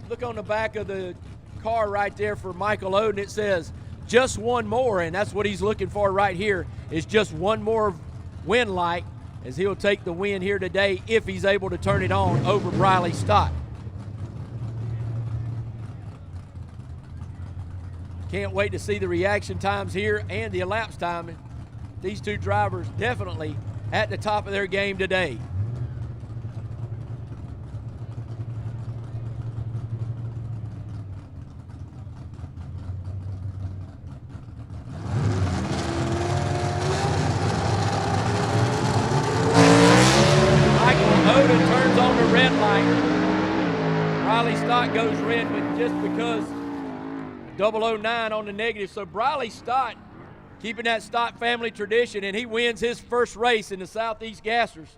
Look on the back of the car right there for Michael Oden. It says just one more, and that's what he's looking for right here, is just one more win light, as he'll take the win here today if he's able to turn it on over Briley Stott. Can't wait to see the reaction times here and the elapsed time. These two drivers definitely at the top of their game today. Oden turns on the red light. Briley Stott goes red, but just because 009 on the negative. So Briley Stott keeping that Stott family tradition, and he wins his first race in the Southeast Gassers.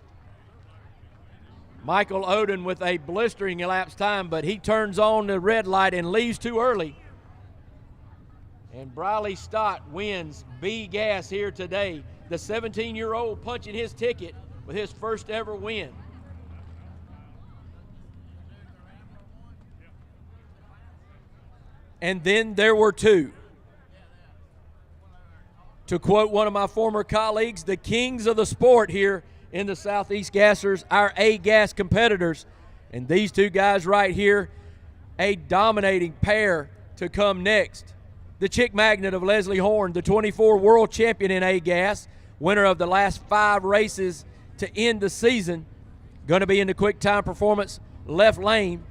Michael Oden with a blistering elapsed time, but he turns on the red light and leaves too early. And Briley Stott wins B Gas here today. The 17-year-old punching his ticket with his first ever win. And then there were two. To quote one of my former colleagues, the kings of the sport here in the Southeast Gassers, our A-Gas competitors. And these two guys right here, a dominating pair to come next. The chick magnet of Leslie Horn, the 24 world champion in A-Gas, winner of the last 5 races to end the season, going to be in the quick time performance left lane.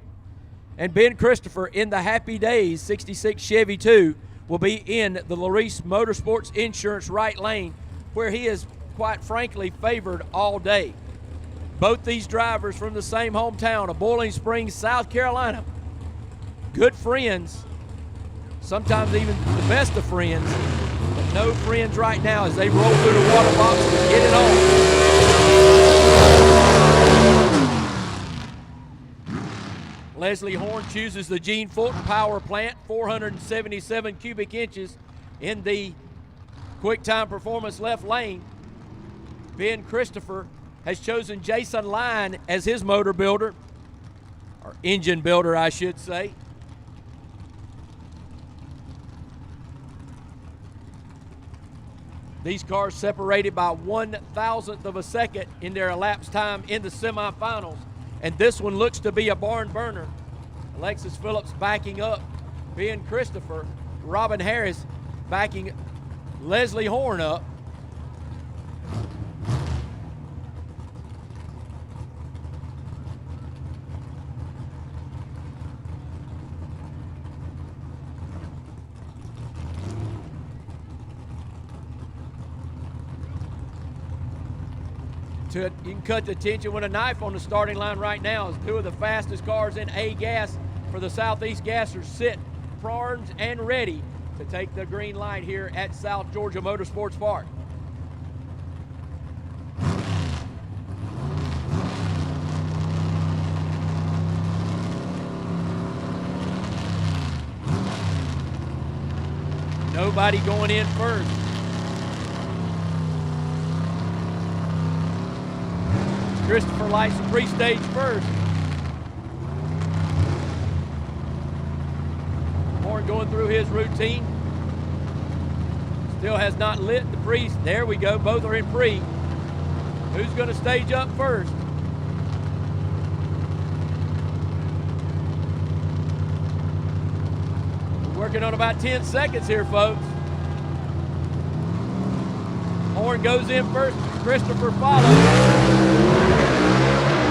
And Ben Christopher in the Happy Days 66 Chevy 2 will be in the Larice Motorsports Insurance right lane, where he is quite frankly favored all day. Both these drivers from the same hometown of Boiling Springs, South Carolina. Good friends, sometimes even the best of friends, but no friends right now as they roll through the water box and get it on. Leslie Horn chooses the Gene Fulton Power Plant, 477 cubic inches in the quick time performance left lane. Ben Christopher has chosen Jason Line as his motor builder, or engine builder, I should say. These cars separated by 1/1000th of a second in their elapsed time in the semifinals. And this one looks to be a barn burner. Alexis Phillips backing up Ben Christopher. Robin Harris backing Leslie Horn up. You can cut the tension with a knife on the starting line right now as two of the fastest cars in A-Gas for the Southeast Gassers sit primed and ready to take the green light here at South Georgia Motorsports Park. Nobody going in first. Christopher lights the pre-stage first. Horn going through his routine. Still has not lit the pre. There we go, both are in pre. Who's going to stage up first? We're working on about 10 seconds here, folks. Horn goes in first, Christopher follows.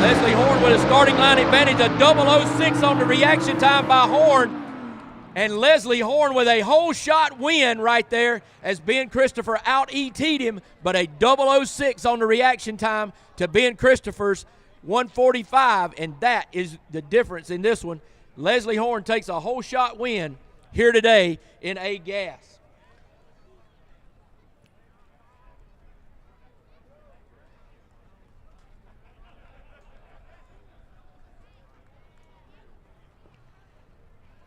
Leslie Horn with a starting line advantage, a 006 on the reaction time by Horn. And Leslie Horn with a whole shot win right there as Ben Christopher out-ET'd him, but a 006 on the reaction time to Ben Christopher's 145, and that is the difference in this one. Leslie Horn takes a whole shot win here today in A-Gas.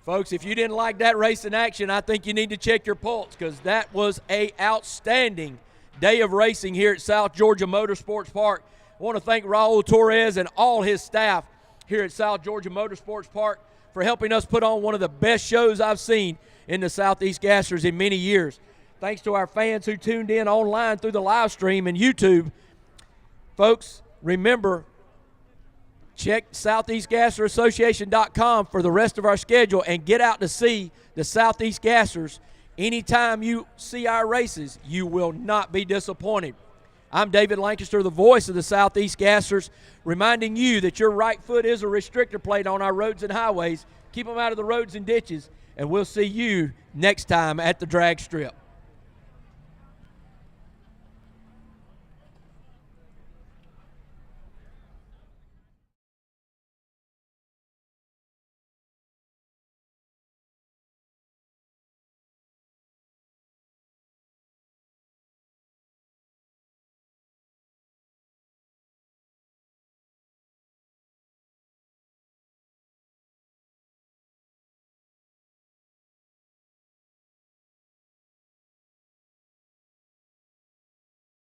Folks, if you didn't like that race in action, I think you need to check your pulse, because that was an outstanding day of racing here at South Georgia Motorsports Park. I want to thank Raul Torres and all his staff here at South Georgia Motorsports Park for helping us put on one of the best shows I've seen in the Southeast Gassers in many years. Thanks to our fans who tuned in online through the live stream and YouTube. Folks, remember, check SoutheastGasserAssociation.com for the rest of our schedule and get out to see the Southeast Gassers. Anytime you see our races, you will not be disappointed. I'm David Lancaster, the voice of the Southeast Gassers, reminding you that your right foot is a restrictor plate on our roads and highways. Keep them out of the roads and ditches, and we'll see you next time at the drag strip.